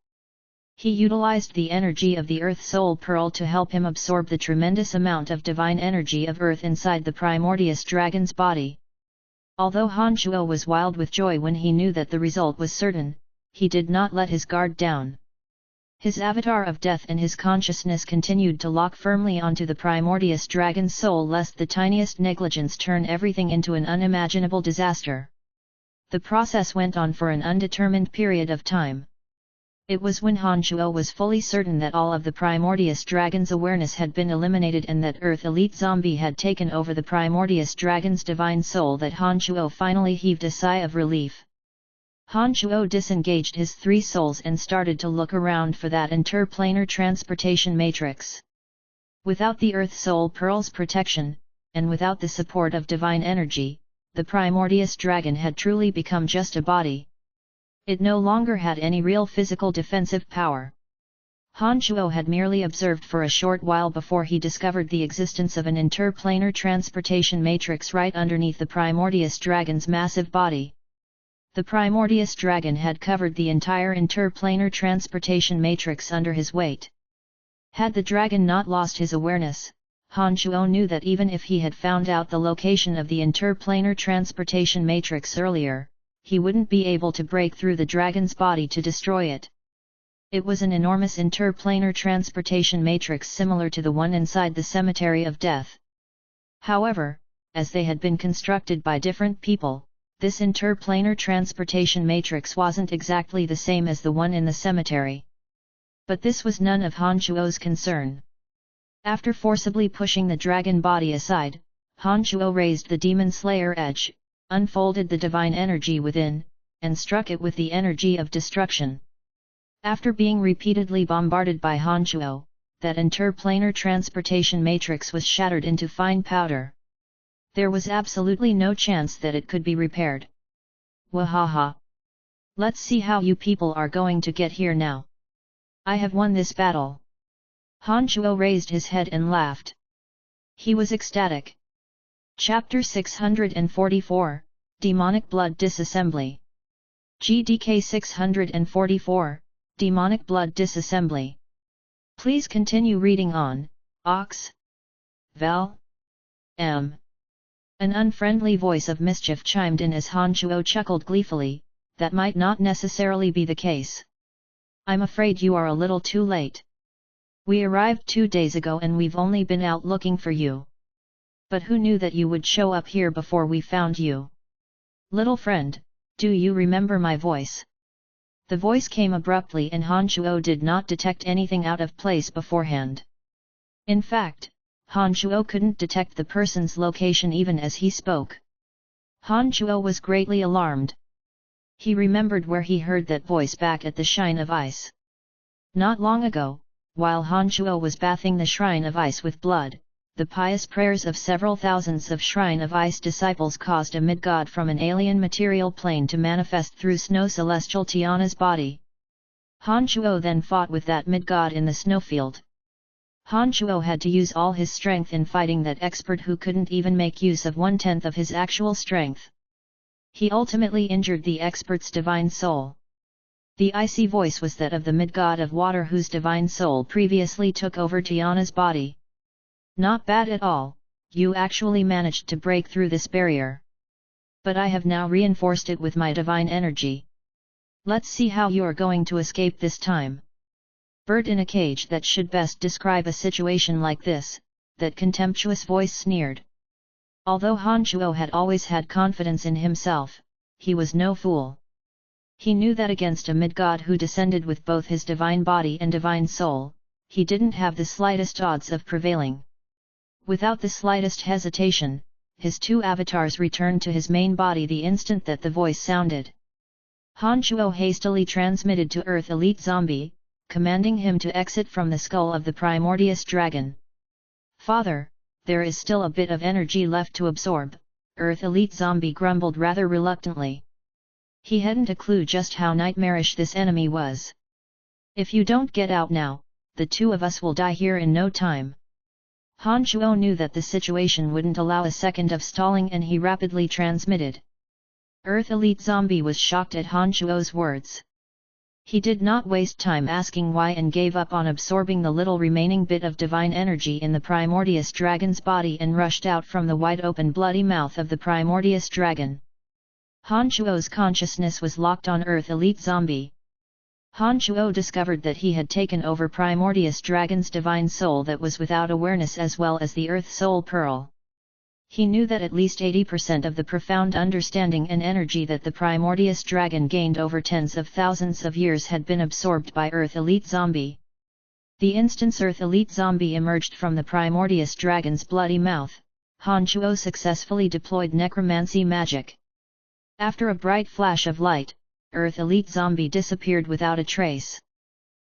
He utilized the energy of the Earth Soul Pearl to help him absorb the tremendous amount of divine energy of Earth inside the Primordius Dragon's body. Although Han Shuo was wild with joy when he knew that the result was certain, he did not let his guard down. His avatar of death and his consciousness continued to lock firmly onto the Primordius Dragon's soul lest the tiniest negligence turn everything into an unimaginable disaster. The process went on for an undetermined period of time. It was when Han Shuo was fully certain that all of the Primordius Dragon's awareness had been eliminated and that Earth Elite Zombie had taken over the Primordius Dragon's divine soul that Han Shuo finally heaved a sigh of relief. Han Shuo disengaged his three souls and started to look around for that interplanar transportation matrix. Without the Earth Soul Pearl's protection, and without the support of divine energy, the Primordius Dragon had truly become just a body. It no longer had any real physical defensive power. Han Shuo had merely observed for a short while before he discovered the existence of an interplanar transportation matrix right underneath the Primordius Dragon's massive body. The Primordius Dragon had covered the entire interplanar transportation matrix under his weight. Had the dragon not lost his awareness, Han Shuo knew that even if he had found out the location of the interplanar transportation matrix earlier, he wouldn't be able to break through the dragon's body to destroy it. It was an enormous interplanar transportation matrix similar to the one inside the Cemetery of Death. However, as they had been constructed by different people, this interplanar transportation matrix wasn't exactly the same as the one in the cemetery. But this was none of Han Shuo's concern. After forcibly pushing the dragon body aside, Han Shuo raised the Demon Slayer edge, unfolded the divine energy within, and struck it with the energy of destruction. After being repeatedly bombarded by Han Shuo, that interplanar transportation matrix was shattered into fine powder. There was absolutely no chance that it could be repaired. Wahaha! Let's see how you people are going to get here now. I have won this battle. Han Shuo raised his head and laughed. He was ecstatic. Chapter 644, Demonic Blood Disassembly. GDK 644, Demonic Blood Disassembly. Please continue reading on, Ox. Val. M. An unfriendly voice of mischief chimed in as Han Shuo chuckled gleefully, that might not necessarily be the case. I'm afraid you are a little too late. We arrived 2 days ago and we've only been out looking for you. But who knew that you would show up here before we found you? Little friend, do you remember my voice? The voice came abruptly and Han Shuo did not detect anything out of place beforehand. In fact, Han Shuo couldn't detect the person's location even as he spoke. Han Shuo was greatly alarmed. He remembered where he heard that voice back at the Shrine of Ice. Not long ago, while Han Shuo was bathing the Shrine of Ice with blood, the pious prayers of several thousands of Shrine of Ice disciples caused a mid-god from an alien material plane to manifest through Snow Celestial Tiana's body. Han Shuo then fought with that mid-god in the snowfield. Han Shuo had to use all his strength in fighting that expert who couldn't even make use of 1/10 of his actual strength. He ultimately injured the expert's divine soul. The icy voice was that of the mid-god of water whose divine soul previously took over Tiana's body. Not bad at all, you actually managed to break through this barrier. But I have now reinforced it with my divine energy. Let's see how you're going to escape this time. Bird in a cage, that should best describe a situation like this, that contemptuous voice sneered. Although Han Shuo had always had confidence in himself, he was no fool. He knew that against a mid-god who descended with both his divine body and divine soul, he didn't have the slightest odds of prevailing. Without the slightest hesitation, his 2 avatars returned to his main body the instant that the voice sounded. Han Shuo hastily transmitted to Earth Elite Zombie, commanding him to exit from the skull of the Primordius Dragon. Father, there is still a bit of energy left to absorb, Earth Elite Zombie grumbled rather reluctantly. He hadn't a clue just how nightmarish this enemy was. If you don't get out now, the 2 of us will die here in no time. Han Shuo knew that the situation wouldn't allow a second of stalling and he rapidly transmitted. Earth Elite Zombie was shocked at Han Shuo's words. He did not waste time asking why and gave up on absorbing the little remaining bit of divine energy in the Primordius Dragon's body and rushed out from the wide-open bloody mouth of the Primordius Dragon. Han Shuo's consciousness was locked on Earth Elite Zombie. Han Shuo discovered that he had taken over Primordius Dragon's divine soul that was without awareness as well as the Earth Soul Pearl. He knew that at least 80% of the profound understanding and energy that the Primordius Dragon gained over tens of thousands of years had been absorbed by Earth Elite Zombie. The instant Earth Elite Zombie emerged from the Primordius Dragon's bloody mouth, Han Shuo successfully deployed necromancy magic. After a bright flash of light, Earth Elite Zombie disappeared without a trace.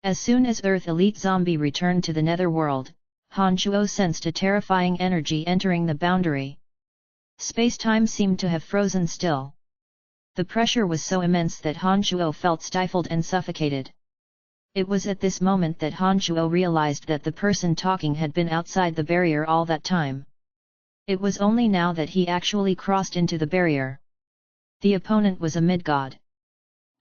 As soon as Earth Elite Zombie returned to the netherworld, Han Shuo sensed a terrifying energy entering the boundary. Space-time seemed to have frozen still. The pressure was so immense that Han Shuo felt stifled and suffocated. It was at this moment that Han Shuo realized that the person talking had been outside the barrier all that time. It was only now that he actually crossed into the barrier. The opponent was a mid-god.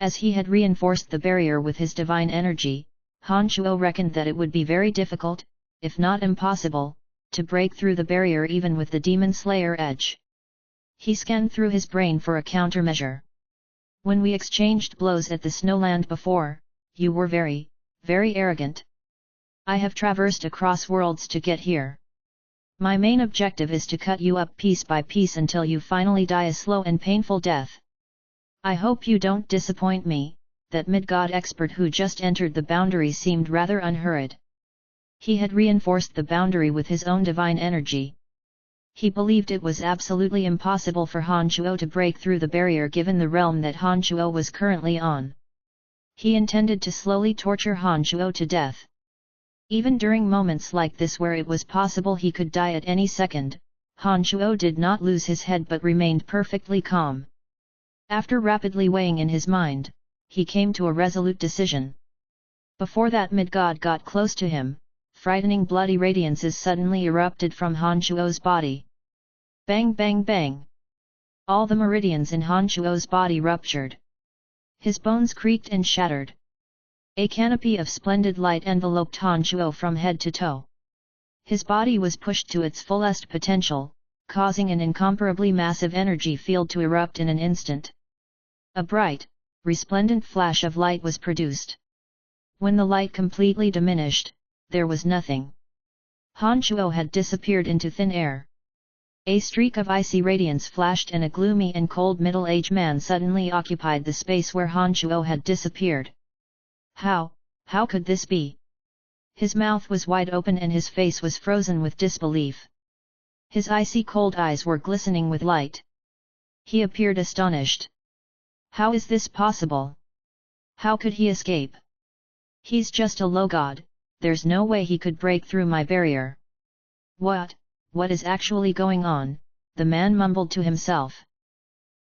As he had reinforced the barrier with his divine energy, Han Shuo reckoned that it would be very difficult, if not impossible, to break through the barrier even with the Demon Slayer edge. He scanned through his brain for a countermeasure. When we exchanged blows at the Snowland before, you were very, very arrogant. I have traversed across worlds to get here. My main objective is to cut you up piece by piece until you finally die a slow and painful death. I hope you don't disappoint me. That mid-god expert who just entered the boundary seemed rather unhurried. He had reinforced the boundary with his own divine energy. He believed it was absolutely impossible for Han Shuo to break through the barrier given the realm that Han Shuo was currently on. He intended to slowly torture Han Shuo to death. Even during moments like this where it was possible he could die at any second, Han Shuo did not lose his head but remained perfectly calm. After rapidly weighing in his mind, he came to a resolute decision. Before that mid-god got close to him, frightening bloody radiances suddenly erupted from Han Shuo's body. Bang bang bang! All the meridians in Han Shuo's body ruptured. His bones creaked and shattered. A canopy of splendid light enveloped Han Shuo from head to toe. His body was pushed to its fullest potential, causing an incomparably massive energy field to erupt in an instant. A bright, resplendent flash of light was produced. When the light completely diminished, there was nothing. Han Shuo had disappeared into thin air. A streak of icy radiance flashed and a gloomy and cold middle-aged man suddenly occupied the space where Han Shuo had disappeared. How could this be? His mouth was wide open and his face was frozen with disbelief. His icy cold eyes were glistening with light. He appeared astonished. How is this possible? How could he escape? He's just a low god, there's no way he could break through my barrier. What is actually going on? The man mumbled to himself.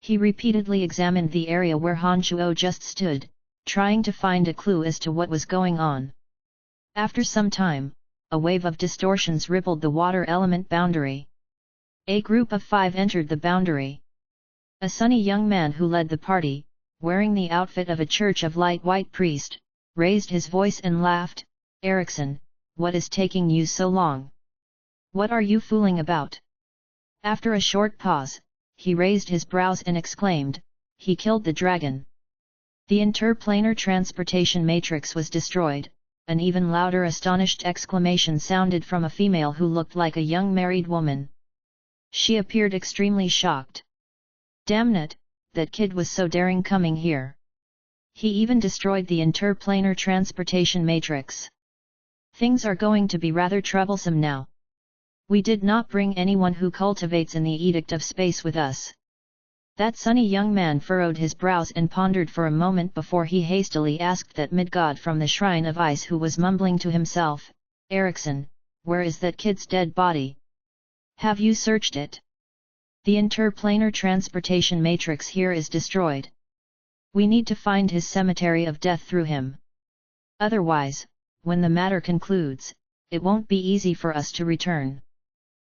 He repeatedly examined the area where Han Shuo just stood, trying to find a clue as to what was going on. After some time, a wave of distortions rippled the water element boundary. A group of 5 entered the boundary. A sunny young man who led the party, wearing the outfit of a Church of Light white priest, raised his voice and laughed. Erickson, what is taking you so long? What are you fooling about? After a short pause, he raised his brows and exclaimed, he killed the dragon. The interplanar transportation matrix was destroyed. An even louder astonished exclamation sounded from a female who looked like a young married woman. She appeared extremely shocked. Damn it, that kid was so daring coming here. He even destroyed the interplanar transportation matrix. Things are going to be rather troublesome now. We did not bring anyone who cultivates in the Edict of Space with us. That sunny young man furrowed his brows and pondered for a moment before he hastily asked that mid-god from the Shrine of Ice who was mumbling to himself, Erickson, where is that kid's dead body? Have you searched it? The interplanar transportation matrix here is destroyed. We need to find his cemetery of death through him. Otherwise, when the matter concludes, it won't be easy for us to return.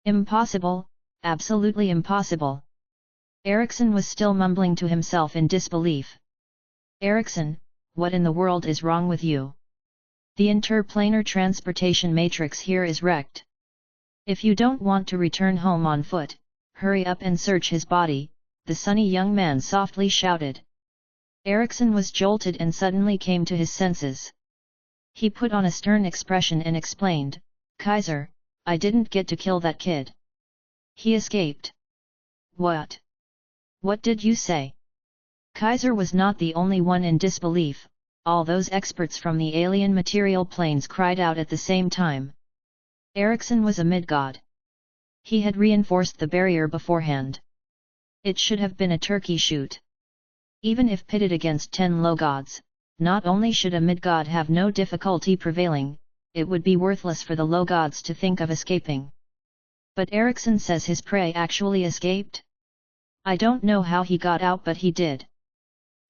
Impossible, absolutely impossible. Erickson was still mumbling to himself in disbelief. Erickson, what in the world is wrong with you? The interplanar transportation matrix here is wrecked. If you don't want to return home on foot, hurry up and search his body, the sunny young man softly shouted. Erickson was jolted and suddenly came to his senses. He put on a stern expression and explained, Kaiser, I didn't get to kill that kid. He escaped. What? What did you say? Kaiser was not the only one in disbelief, all those experts from the alien material planes cried out at the same time. Erickson was a mid-god. He had reinforced the barrier beforehand. It should have been a turkey shoot. Even if pitted against 10 low gods, not only should a mid-god have no difficulty prevailing, it would be worthless for the low gods to think of escaping. But Erickson says his prey actually escaped? I don't know how he got out, but he did.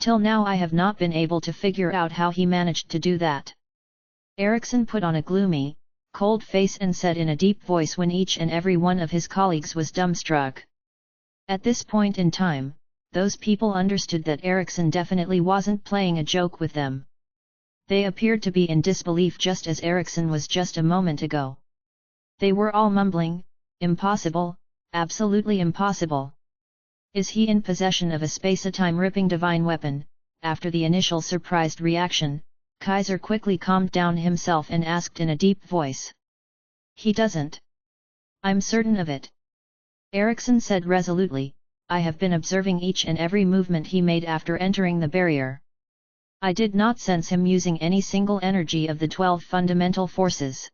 Till now I have not been able to figure out how he managed to do that. Erickson put on a gloomy, cold face and said in a deep voice when each and every one of his colleagues was dumbstruck. At this point in time, those people understood that Erickson definitely wasn't playing a joke with them. They appeared to be in disbelief just as Erickson was just a moment ago. They were all mumbling, impossible, absolutely impossible. Is he in possession of a space-time ripping divine weapon? After the initial surprised reaction, Kaiser quickly calmed down himself and asked in a deep voice. He doesn't. I'm certain of it. Erickson said resolutely, I have been observing each and every movement he made after entering the barrier. I did not sense him using any single energy of the 12 fundamental forces.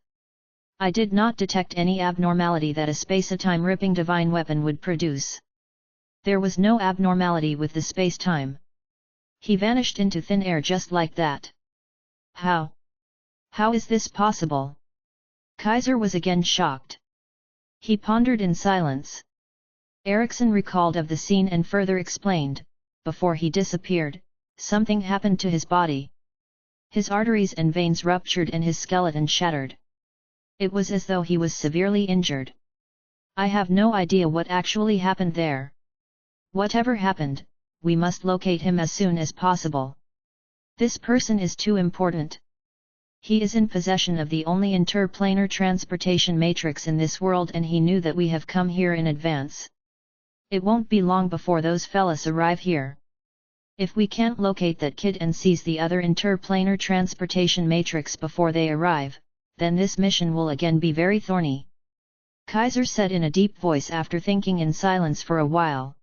I did not detect any abnormality that a space-time ripping divine weapon would produce. There was no abnormality with the space-time. He vanished into thin air just like that. How? How is this possible? Kaiser was again shocked. He pondered in silence. Erickson recalled of the scene and further explained, before he disappeared, something happened to his body. His arteries and veins ruptured and his skeleton shattered. It was as though he was severely injured. I have no idea what actually happened there. Whatever happened, we must locate him as soon as possible. This person is too important. He is in possession of the only interplanar transportation matrix in this world, and he knew that we have come here in advance. It won't be long before those fellas arrive here. If we can't locate that kid and seize the other interplanar transportation matrix before they arrive, then this mission will again be very thorny. Kaiser said in a deep voice after thinking in silence for a while.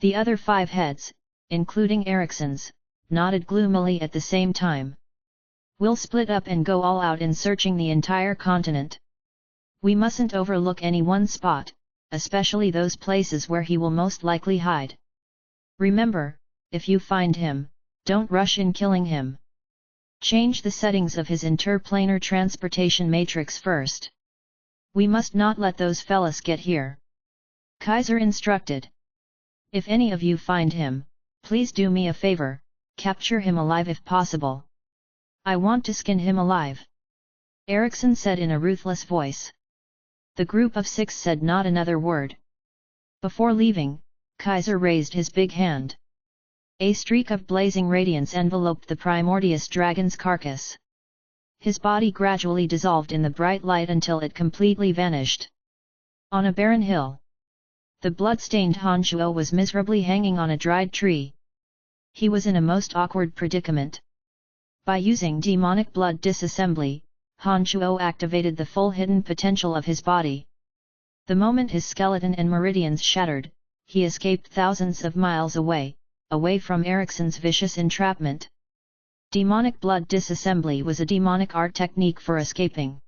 The other 5 heads, including Ericsson's, nodded gloomily at the same time. We'll split up and go all out in searching the entire continent. We mustn't overlook any one spot, especially those places where he will most likely hide. Remember, if you find him, don't rush in killing him. Change the settings of his interplanar transportation matrix first. We must not let those fellas get here. Kaiser instructed. If any of you find him, please do me a favor, capture him alive if possible. I want to skin him alive. Ericsson said in a ruthless voice. The group of 6 said not another word. Before leaving, Kaiser raised his big hand. A streak of blazing radiance enveloped the primordious dragon's carcass. His body gradually dissolved in the bright light until it completely vanished. On a barren hill, the blood-stained Honshuo was miserably hanging on a dried tree. He was in a most awkward predicament. By using demonic blood disassembly, Honshuo activated the full hidden potential of his body. The moment his skeleton and meridians shattered, he escaped thousands of miles away from Ericsson's vicious entrapment. Demonic blood disassembly was a demonic art technique for escaping.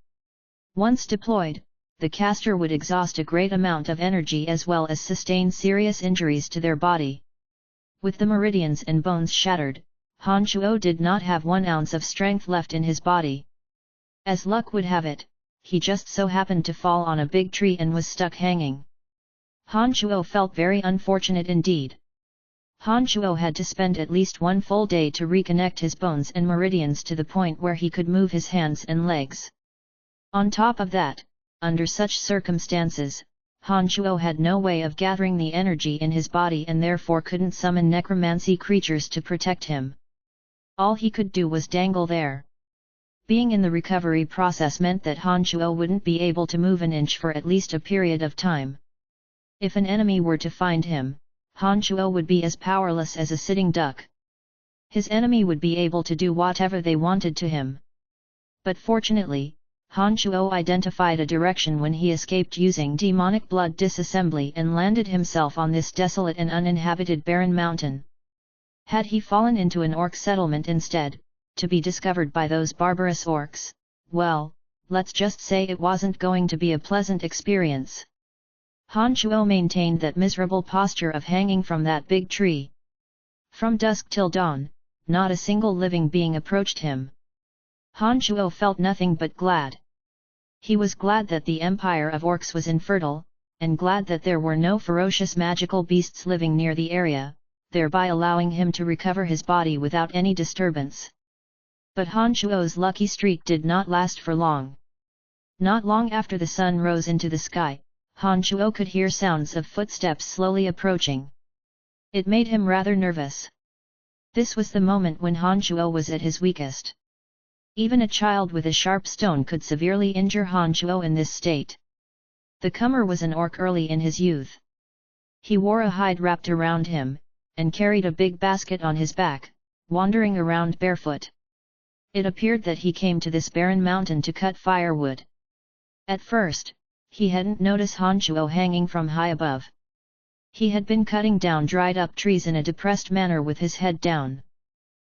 Once deployed, the caster would exhaust a great amount of energy as well as sustain serious injuries to their body. With the meridians and bones shattered, Honshuo did not have 1 ounce of strength left in his body. As luck would have it, he just so happened to fall on a big tree and was stuck hanging. Honshuo felt very unfortunate indeed. Honshuo had to spend at least 1 full day to reconnect his bones and meridians to the point where he could move his hands and legs. On top of that, under such circumstances, Honshuo had no way of gathering the energy in his body and therefore couldn't summon necromancy creatures to protect him. All he could do was dangle there. Being in the recovery process meant that Honshuo wouldn't be able to move an inch for at least a period of time. If an enemy were to find him, Honshuo would be as powerless as a sitting duck. His enemy would be able to do whatever they wanted to him. But fortunately, Honshuo identified a direction when he escaped using demonic blood disassembly and landed himself on this desolate and uninhabited barren mountain. Had he fallen into an orc settlement instead, to be discovered by those barbarous orcs, well, let's just say it wasn't going to be a pleasant experience. Honshuo maintained that miserable posture of hanging from that big tree. From dusk till dawn, not a single living being approached him. Honshuo felt nothing but glad. He was glad that the empire of orcs was infertile, and glad that there were no ferocious magical beasts living near the area, thereby allowing him to recover his body without any disturbance. But Honshuo's lucky streak did not last for long. Not long after the sun rose into the sky, Honshuo could hear sounds of footsteps slowly approaching. It made him rather nervous. This was the moment when Honshuo was at his weakest. Even a child with a sharp stone could severely injure Honshuo in this state. The comer was an orc early in his youth. He wore a hide wrapped around him, and carried a big basket on his back, wandering around barefoot. It appeared that he came to this barren mountain to cut firewood. At first, he hadn't noticed Honshuo hanging from high above. He had been cutting down dried up trees in a depressed manner with his head down.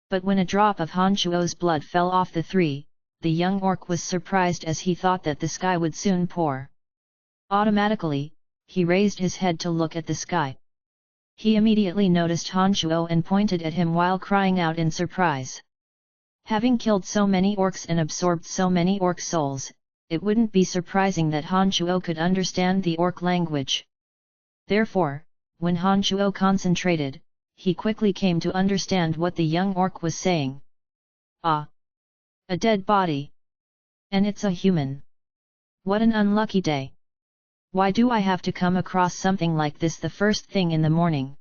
But when a drop of Honshuo's blood fell off the tree, the young orc was surprised as he thought that the sky would soon pour. Automatically, he raised his head to look at the sky. He immediately noticed Honshuo and pointed at him while crying out in surprise. Having killed so many orcs and absorbed so many orc souls, it wouldn't be surprising that Honshuo could understand the orc language. Therefore, when Honshuo concentrated, he quickly came to understand what the young orc was saying. Ah! A dead body! And it's a human! What an unlucky day! Why do I have to come across something like this the first thing in the morning?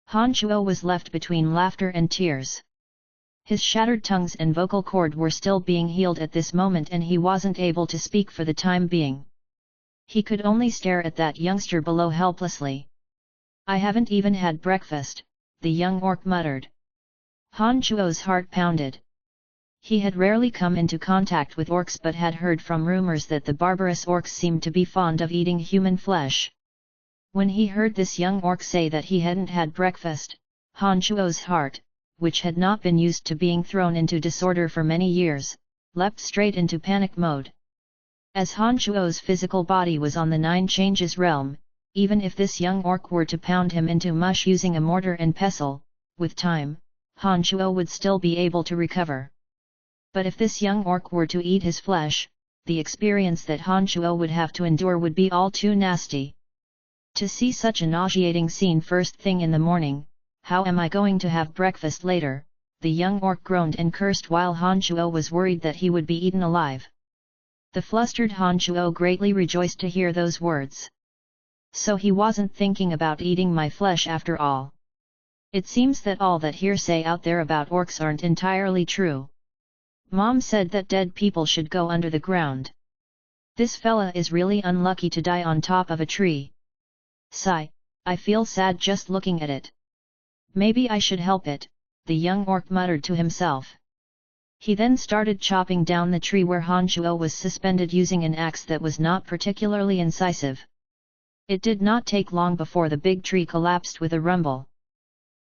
Han Shuo was left between laughter and tears. His shattered tongues and vocal cord were still being healed at this moment and he wasn't able to speak for the time being. He could only stare at that youngster below helplessly. I haven't even had breakfast, the young orc muttered. Han Shuo's heart pounded. He had rarely come into contact with orcs but had heard from rumors that the barbarous orcs seemed to be fond of eating human flesh. When he heard this young orc say that he hadn't had breakfast, Han Shuo's heart, which had not been used to being thrown into disorder for many years, leapt straight into panic mode. As Han Shuo's physical body was on the Nine Changes realm, even if this young orc were to pound him into mush using a mortar and pestle, with time, Han Shuo would still be able to recover. But if this young orc were to eat his flesh, the experience that Han Shuo would have to endure would be all too nasty. To see such a nauseating scene first thing in the morning, how am I going to have breakfast later, the young orc groaned and cursed while Han Shuo was worried that he would be eaten alive. The flustered Han Shuo greatly rejoiced to hear those words. So he wasn't thinking about eating my flesh after all. It seems that all that hearsay out there about orcs aren't entirely true. Mom said that dead people should go under the ground. This fella is really unlucky to die on top of a tree. Sigh, I feel sad just looking at it. Maybe I should help it, the young orc muttered to himself. He then started chopping down the tree where Han Shuo was suspended using an axe that was not particularly incisive. It did not take long before the big tree collapsed with a rumble.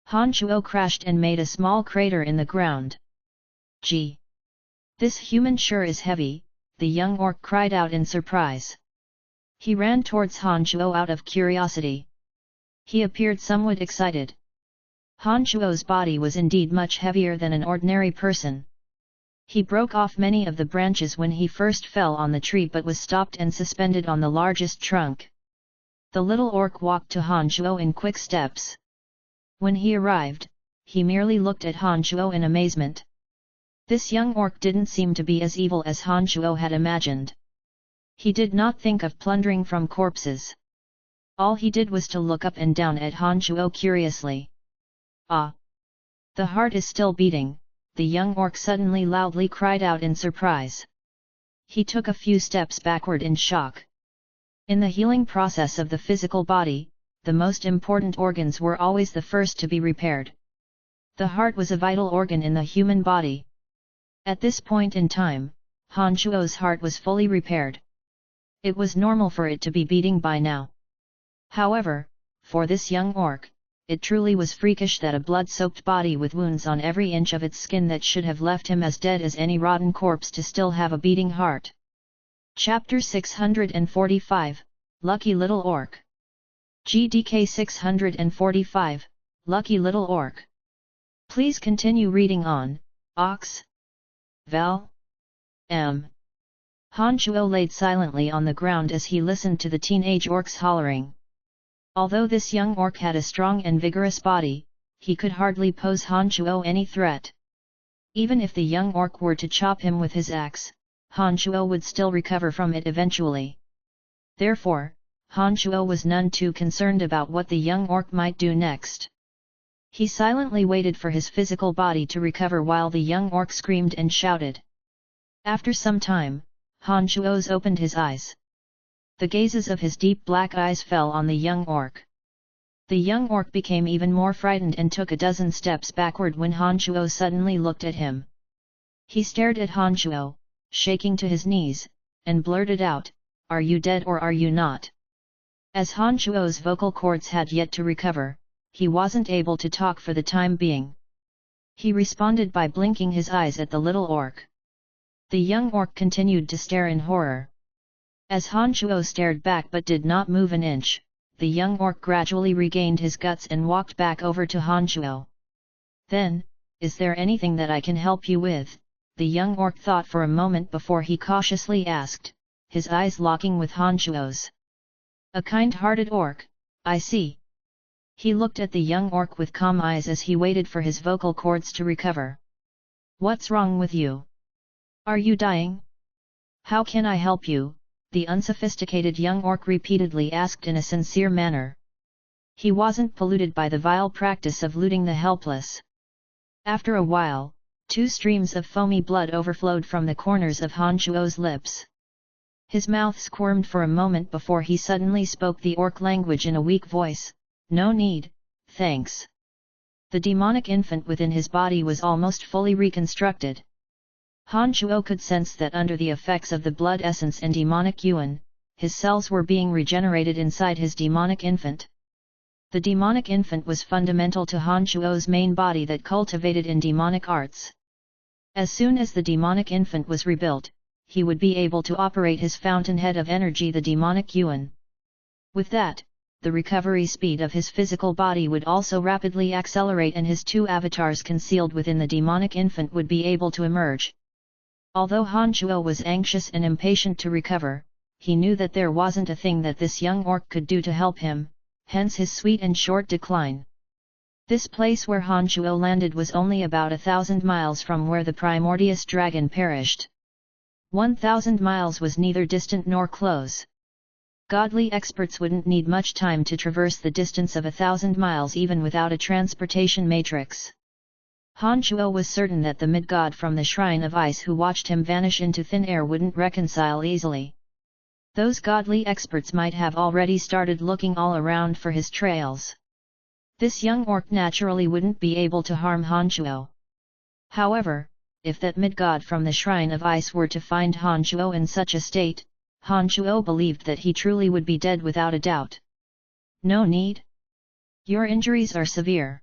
Han Shuo crashed and made a small crater in the ground. Gee! This human sure is heavy, the young orc cried out in surprise. He ran towards Han Shuo out of curiosity. He appeared somewhat excited. Han Shuo's body was indeed much heavier than an ordinary person. He broke off many of the branches when he first fell on the tree but was stopped and suspended on the largest trunk. The little orc walked to Han Shuo in quick steps. When he arrived, he merely looked at Han Shuo in amazement. This young orc didn't seem to be as evil as Han Shuo had imagined. He did not think of plundering from corpses. All he did was to look up and down at Han Shuo curiously. Ah! The heart is still beating, the young orc suddenly loudly cried out in surprise. He took a few steps backward in shock. In the healing process of the physical body, the most important organs were always the first to be repaired. The heart was a vital organ in the human body. At this point in time, Han Shuo's heart was fully repaired. It was normal for it to be beating by now. However, for this young orc, it truly was freakish that a blood-soaked body with wounds on every inch of its skin that should have left him as dead as any rotten corpse to still have a beating heart. Chapter 645, Lucky Little Orc. GDK 645, Lucky Little Orc. Please continue reading on, Ox. Val. M. Han Shuo laid silently on the ground as he listened to the teenage orcs hollering. Although this young orc had a strong and vigorous body, he could hardly pose Han Shuo any threat. Even if the young orc were to chop him with his axe, Han Shuo would still recover from it eventually. Therefore, Han Shuo was none too concerned about what the young orc might do next. He silently waited for his physical body to recover while the young orc screamed and shouted. After some time, Han Shuo opened his eyes. The gazes of his deep black eyes fell on the young orc. The young orc became even more frightened and took a dozen steps backward when Han Shuo suddenly looked at him. He stared at Han Shuo, shaking to his knees, and blurted out, "Are you dead or are you not?" As Han Shuo's vocal cords had yet to recover, he wasn't able to talk for the time being. He responded by blinking his eyes at the little orc. The young orc continued to stare in horror. As Han Shuo stared back but did not move an inch, the young orc gradually regained his guts and walked back over to Han Shuo. Then, "Is there anything that I can help you with?" the young orc thought for a moment before he cautiously asked, his eyes locking with Han Shuo's. "A kind-hearted orc, I see." He looked at the young orc with calm eyes as he waited for his vocal cords to recover. "What's wrong with you? Are you dying? How can I help you?" the unsophisticated young orc repeatedly asked in a sincere manner. He wasn't polluted by the vile practice of looting the helpless. After a while, 2 streams of foamy blood overflowed from the corners of Han Shuo's lips. His mouth squirmed for a moment before he suddenly spoke the orc language in a weak voice, "No need, thanks." The demonic infant within his body was almost fully reconstructed. Han Shuo could sense that under the effects of the blood essence and demonic yuan, his cells were being regenerated inside his demonic infant. The demonic infant was fundamental to Han Shuo's main body that cultivated in demonic arts. As soon as the demonic infant was rebuilt, he would be able to operate his fountainhead of energy, the demonic yuan. With that, the recovery speed of his physical body would also rapidly accelerate and his 2 avatars concealed within the demonic infant would be able to emerge. Although Han Shuo was anxious and impatient to recover, he knew that there wasn't a thing that this young orc could do to help him, hence his sweet and short decline. This place where Han Shuo landed was only about 1,000 miles from where the primordious dragon perished. 1,000 miles was neither distant nor close. Godly experts wouldn't need much time to traverse the distance of 1,000 miles even without a transportation matrix. Han Shuo was certain that the mid-god from the Shrine of Ice who watched him vanish into thin air wouldn't reconcile easily. Those godly experts might have already started looking all around for his trails. This young orc naturally wouldn't be able to harm Han Shuo. However, if that mid-god from the Shrine of Ice were to find Han Shuo in such a state, Han Shuo believed that he truly would be dead without a doubt. "No need. Your injuries are severe.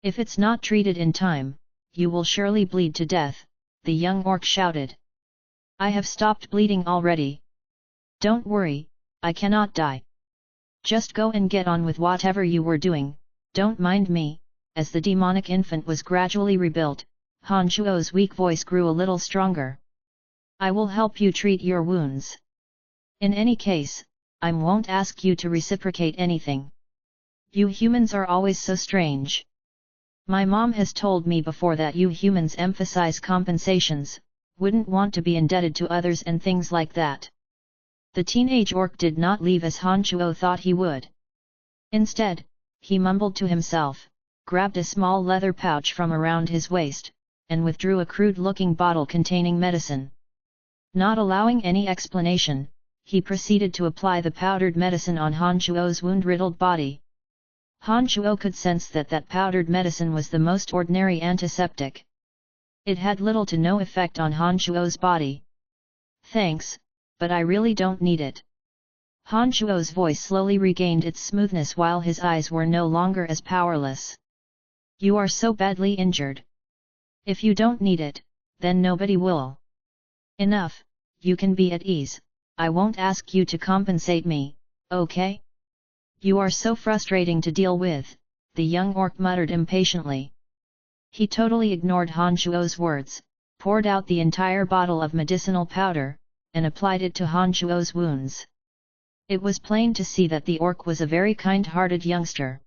If it's not treated in time, you will surely bleed to death," the young orc shouted. "I have stopped bleeding already. Don't worry, I cannot die. Just go and get on with whatever you were doing, don't mind me." As the demonic infant was gradually rebuilt, Han Shuo's weak voice grew a little stronger. "I will help you treat your wounds. In any case, I won't ask you to reciprocate anything. You humans are always so strange. My mom has told me before that you humans emphasize compensations, wouldn't want to be indebted to others and things like that." The teenage orc did not leave as Han Shuo thought he would. Instead, he mumbled to himself, grabbed a small leather pouch from around his waist, and withdrew a crude-looking bottle containing medicine. Not allowing any explanation, he proceeded to apply the powdered medicine on Han Shuo's wound-riddled body. Han Shuo could sense that that powdered medicine was the most ordinary antiseptic. It had little to no effect on Han Shuo's body. "Thanks, but I really don't need it." Han Shuo's voice slowly regained its smoothness while his eyes were no longer as powerless. "You are so badly injured. If you don't need it, then nobody will. Enough, you can be at ease, I won't ask you to compensate me, okay? You are so frustrating to deal with," the young orc muttered impatiently. He totally ignored Han Shuo's words, poured out the entire bottle of medicinal powder, and applied it to Han Shuo's wounds. It was plain to see that the orc was a very kind-hearted youngster.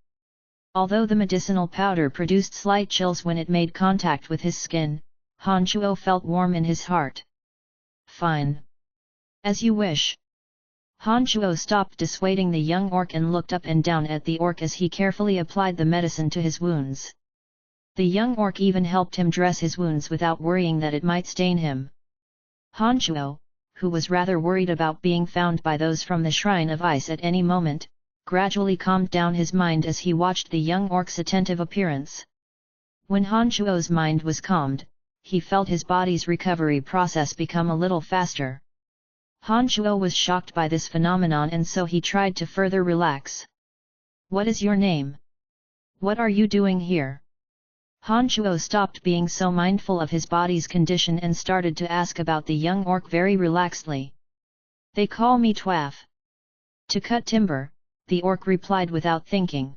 Although the medicinal powder produced slight chills when it made contact with his skin, Han Shuo felt warm in his heart. "Fine. As you wish." Han Shuo stopped dissuading the young orc and looked up and down at the orc as he carefully applied the medicine to his wounds. The young orc even helped him dress his wounds without worrying that it might stain him. Han Shuo, who was rather worried about being found by those from the Shrine of Ice at any moment, gradually calmed down his mind as he watched the young orc's attentive appearance. When Han Shuo's mind was calmed, he felt his body's recovery process become a little faster. Han Shuo was shocked by this phenomenon and so he tried to further relax. "What is your name? What are you doing here?" Han Shuo stopped being so mindful of his body's condition and started to ask about the young orc very relaxedly. "They call me Twaff. To cut timber," the orc replied without thinking.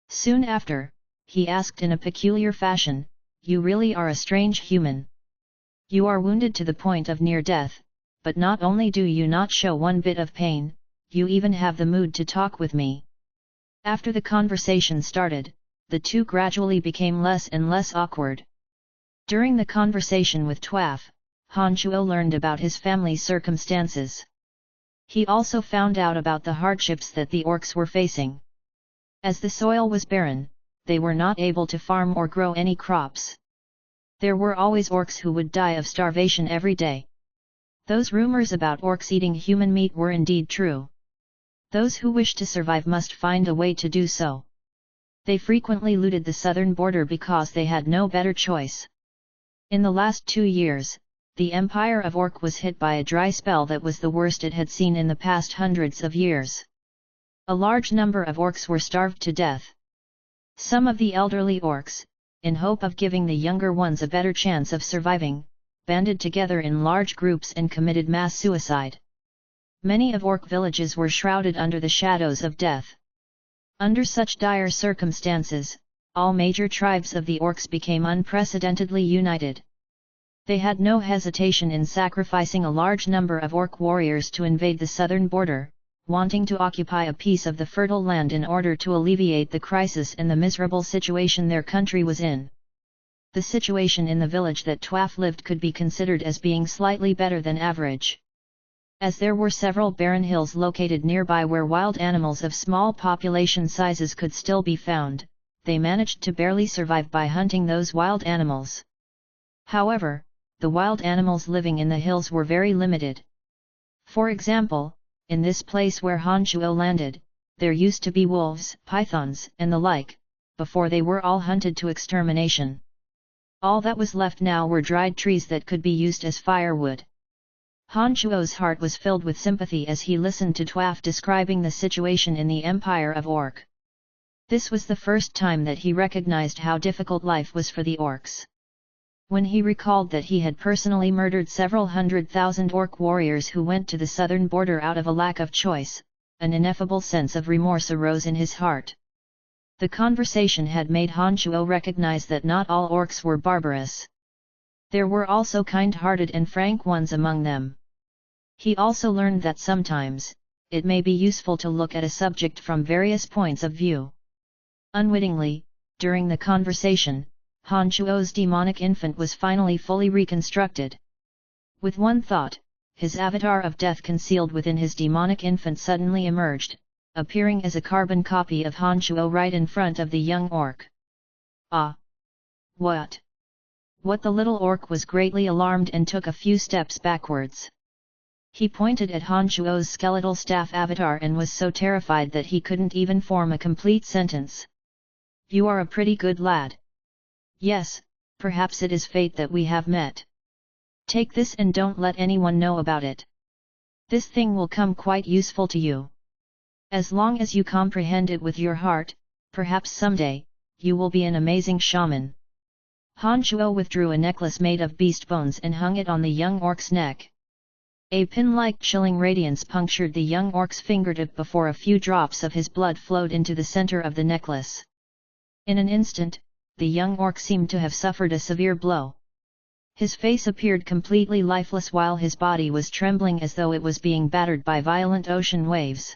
Soon after, he asked in a peculiar fashion, "You really are a strange human. You are wounded to the point of near death, but not only do you not show one bit of pain, you even have the mood to talk with me." After the conversation started, the two gradually became less and less awkward. During the conversation with Twaff, Han Shuo learned about his family's circumstances. He also found out about the hardships that the orcs were facing. As the soil was barren, they were not able to farm or grow any crops. There were always orcs who would die of starvation every day. Those rumors about orcs eating human meat were indeed true. Those who wished to survive must find a way to do so. They frequently looted the southern border because they had no better choice. In the last 2 years, the empire of Orc was hit by a dry spell that was the worst it had seen in the past hundreds of years. A large number of orcs were starved to death. Some of the elderly orcs, in hope of giving the younger ones a better chance of surviving, banded together in large groups and committed mass suicide. Many of orc villages were shrouded under the shadows of death. Under such dire circumstances, all major tribes of the orcs became unprecedentedly united. They had no hesitation in sacrificing a large number of orc warriors to invade the southern border, wanting to occupy a piece of the fertile land in order to alleviate the crisis and the miserable situation their country was in. The situation in the village that Twaff lived could be considered as being slightly better than average. As there were several barren hills located nearby where wild animals of small population sizes could still be found, they managed to barely survive by hunting those wild animals. However, the wild animals living in the hills were very limited. For example, in this place where Han Shuo landed, there used to be wolves, pythons, and the like, before they were all hunted to extermination. All that was left now were dried trees that could be used as firewood. Han Shuo's heart was filled with sympathy as he listened to Twaff describing the situation in the Empire of Orc. This was the first time that he recognized how difficult life was for the orcs. When he recalled that he had personally murdered several 100,000 orc warriors who went to the southern border out of a lack of choice, an ineffable sense of remorse arose in his heart. The conversation had made Han Shuo recognize that not all orcs were barbarous. There were also kind-hearted and frank ones among them. He also learned that sometimes, it may be useful to look at a subject from various points of view. Unwittingly, during the conversation, Han Shuo's demonic infant was finally fully reconstructed. With one thought, his avatar of death concealed within his demonic infant suddenly emerged, appearing as a carbon copy of Han Shuo right in front of the young orc. Ah! What? What? The little orc was greatly alarmed and took a few steps backwards. He pointed at Han Shuo's skeletal staff avatar and was so terrified that he couldn't even form a complete sentence. You are a pretty good lad. Yes, perhaps it is fate that we have met. Take this and don't let anyone know about it. This thing will come quite useful to you. As long as you comprehend it with your heart, perhaps someday, you will be an amazing shaman. Han Shuo withdrew a necklace made of beast bones and hung it on the young orc's neck. A pin-like chilling radiance punctured the young orc's fingertip before a few drops of his blood flowed into the center of the necklace. In an instant, the young orc seemed to have suffered a severe blow. His face appeared completely lifeless while his body was trembling as though it was being battered by violent ocean waves.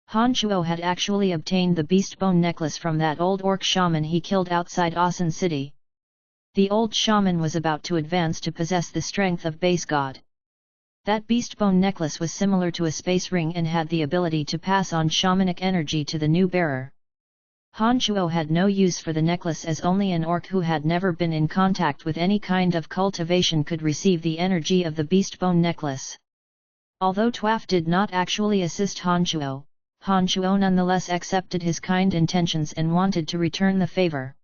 Han Shuo had actually obtained the beast bone necklace from that old orc shaman he killed outside Asan City. The old shaman was about to advance to possess the strength of base god. That beast bone necklace was similar to a space ring and had the ability to pass on shamanic energy to the new bearer. Han Shuo had no use for the necklace as only an orc who had never been in contact with any kind of cultivation could receive the energy of the beast bone necklace. Although Twaff did not actually assist Han Shuo nonetheless accepted his kind intentions and wanted to return the favor.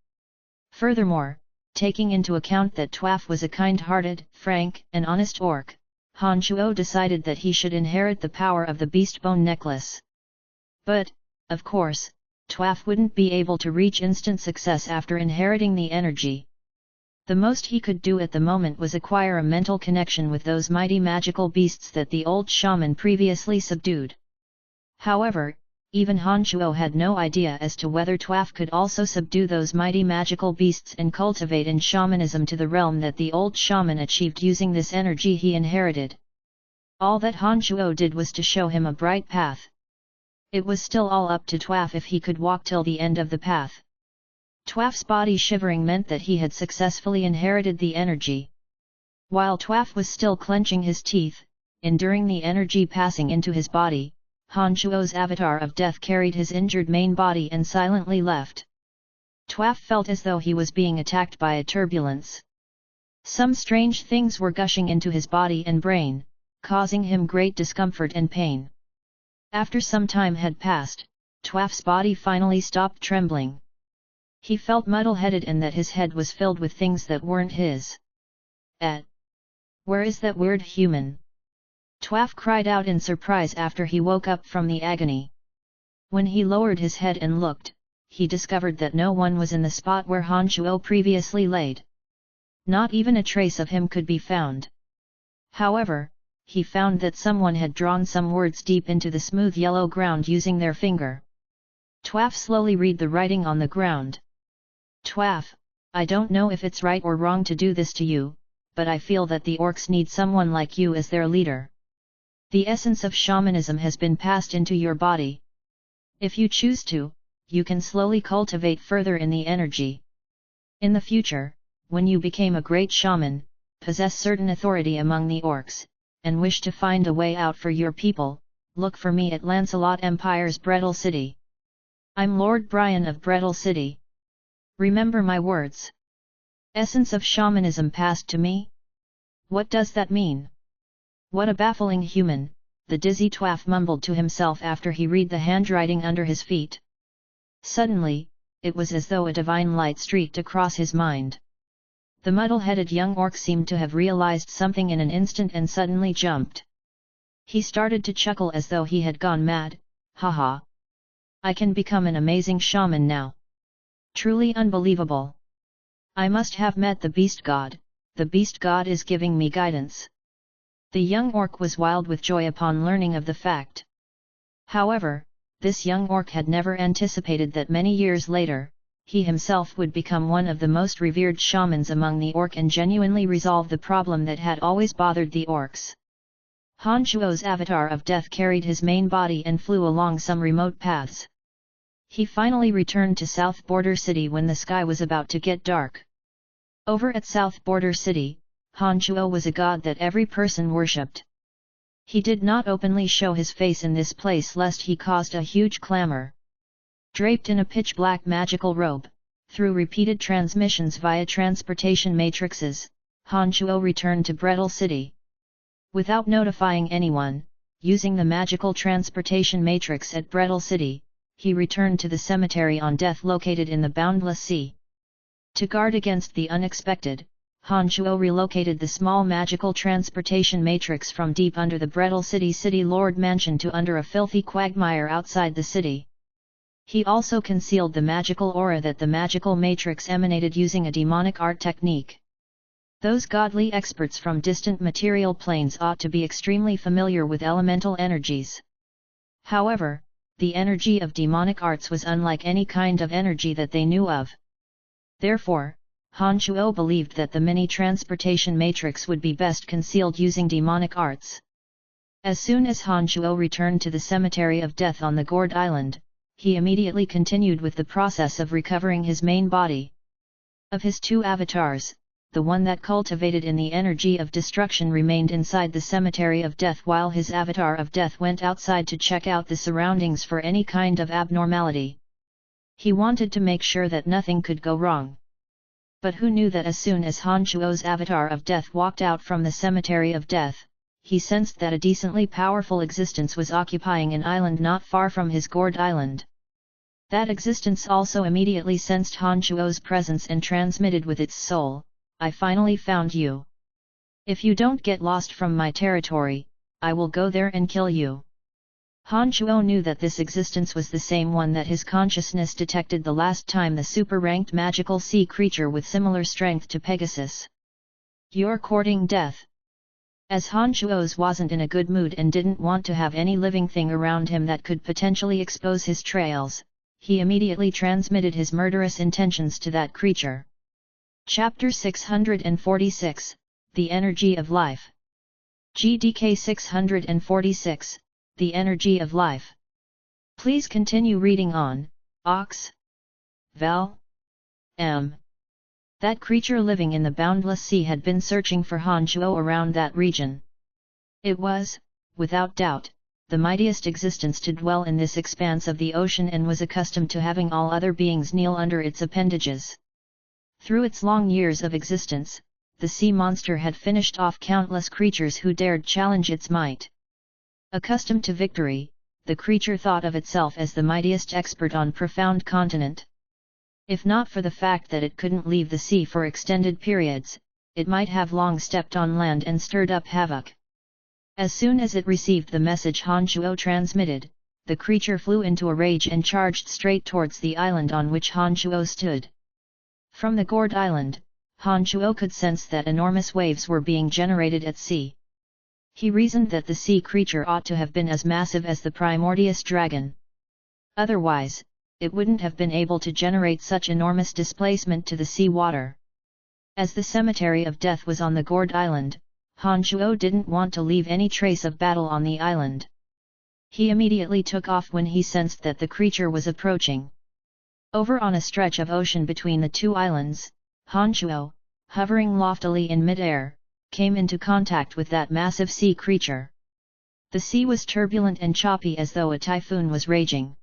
Furthermore, taking into account that Twaff was a kind-hearted, frank, and honest orc, Han Shuo decided that he should inherit the power of the beast bone necklace. But, of course, Twaff wouldn't be able to reach instant success after inheriting the energy. The most he could do at the moment was acquire a mental connection with those mighty magical beasts that the old shaman previously subdued. However, even Han Shuo had no idea as to whether Twaff could also subdue those mighty magical beasts and cultivate in shamanism to the realm that the old shaman achieved using this energy he inherited. All that Han Shuo did was to show him a bright path. It was still all up to Twaff if he could walk till the end of the path. Twaff's body shivering meant that he had successfully inherited the energy. While Twaff was still clenching his teeth, enduring the energy passing into his body, Han Shuo's avatar of death carried his injured main body and silently left. Twaff felt as though he was being attacked by a turbulence. Some strange things were gushing into his body and brain, causing him great discomfort and pain. After some time had passed, Twaff's body finally stopped trembling. He felt muddle-headed and that his head was filled with things that weren't his. Where is that weird human? Twaff cried out in surprise after he woke up from the agony. When he lowered his head and looked, he discovered that no one was in the spot where Han Shuo previously laid. Not even a trace of him could be found. However, he found that someone had drawn some words deep into the smooth yellow ground using their finger. Twaff slowly read the writing on the ground. Twaff, I don't know if it's right or wrong to do this to you, but I feel that the orcs need someone like you as their leader. The essence of shamanism has been passed into your body. If you choose to, you can slowly cultivate further in the energy. In the future, when you became a great shaman, possess certain authority among the orcs, and wish to find a way out for your people, look for me at Lancelot Empire's Brettle City. I'm Lord Brian of Brettle City. Remember my words. Essence of shamanism passed to me? What does that mean? What a baffling human, the dizzy Twaff mumbled to himself after he read the handwriting under his feet. Suddenly, it was as though a divine light streaked across his mind. The muddle-headed young orc seemed to have realized something in an instant and suddenly jumped. He started to chuckle as though he had gone mad. Haha! I can become an amazing shaman now. Truly unbelievable. I must have met the beast god. The beast god is giving me guidance. The young orc was wild with joy upon learning of the fact. However, this young orc had never anticipated that many years later, he himself would become one of the most revered shamans among the orc and genuinely resolve the problem that had always bothered the orcs. Han Shuo's avatar of death carried his main body and flew along some remote paths. He finally returned to South Border City when the sky was about to get dark. Over at South Border City, Han Shuo was a god that every person worshipped. He did not openly show his face in this place lest he caused a huge clamor. Draped in a pitch-black magical robe, through repeated transmissions via transportation matrices, Han Shuo returned to Brettle City. Without notifying anyone, using the magical transportation matrix at Brettle City, he returned to the cemetery on death located in the Boundless Sea. To guard against the unexpected, Han Shuo relocated the small magical transportation matrix from deep under the Brettle City Lord Mansion to under a filthy quagmire outside the city. He also concealed the magical aura that the magical matrix emanated using a demonic art technique. Those godly experts from distant material planes ought to be extremely familiar with elemental energies. However, the energy of demonic arts was unlike any kind of energy that they knew of. Therefore, Han Shuo believed that the mini-transportation matrix would be best concealed using demonic arts. As soon as Han Shuo returned to the cemetery of death on the Gourd Island, he immediately continued with the process of recovering his main body. Of his two avatars, the one that cultivated in the energy of destruction remained inside the cemetery of death while his avatar of death went outside to check out the surroundings for any kind of abnormality. He wanted to make sure that nothing could go wrong. But who knew that as soon as Han Shuo's avatar of death walked out from the cemetery of death, he sensed that a decently powerful existence was occupying an island not far from his Gourd Island. That existence also immediately sensed Han Shuo's presence and transmitted with its soul, I finally found you. If you don't get lost from my territory, I will go there and kill you. Han Shuo knew that this existence was the same one that his consciousness detected the last time the super-ranked magical sea creature with similar strength to Pegasus. You're courting death. As Han Shuo's wasn't in a good mood and didn't want to have any living thing around him that could potentially expose his trails, he immediately transmitted his murderous intentions to that creature. Chapter 646, The Energy of Life. GDK 646, The Energy of Life. Please continue reading on, Ox. Vel. M. That creature living in the Boundless Sea had been searching for Han Shuo around that region. It was, without doubt, the mightiest existence to dwell in this expanse of the ocean, and was accustomed to having all other beings kneel under its appendages. Through its long years of existence, the sea monster had finished off countless creatures who dared challenge its might. Accustomed to victory, the creature thought of itself as the mightiest expert on profound continent. If not for the fact that it couldn't leave the sea for extended periods, it might have long stepped on land and stirred up havoc. As soon as it received the message Han Shuo transmitted, the creature flew into a rage and charged straight towards the island on which Han Shuo stood. From the gourd island, Han Shuo could sense that enormous waves were being generated at sea. He reasoned that the sea creature ought to have been as massive as the primordial dragon. Otherwise, it wouldn't have been able to generate such enormous displacement to the sea water. As the cemetery of death was on the gourd island, Han Shuo didn't want to leave any trace of battle on the island. He immediately took off when he sensed that the creature was approaching. Over on a stretch of ocean between the two islands, Han Shuo, hovering loftily in mid-air, came into contact with that massive sea creature. The sea was turbulent and choppy as though a typhoon was raging.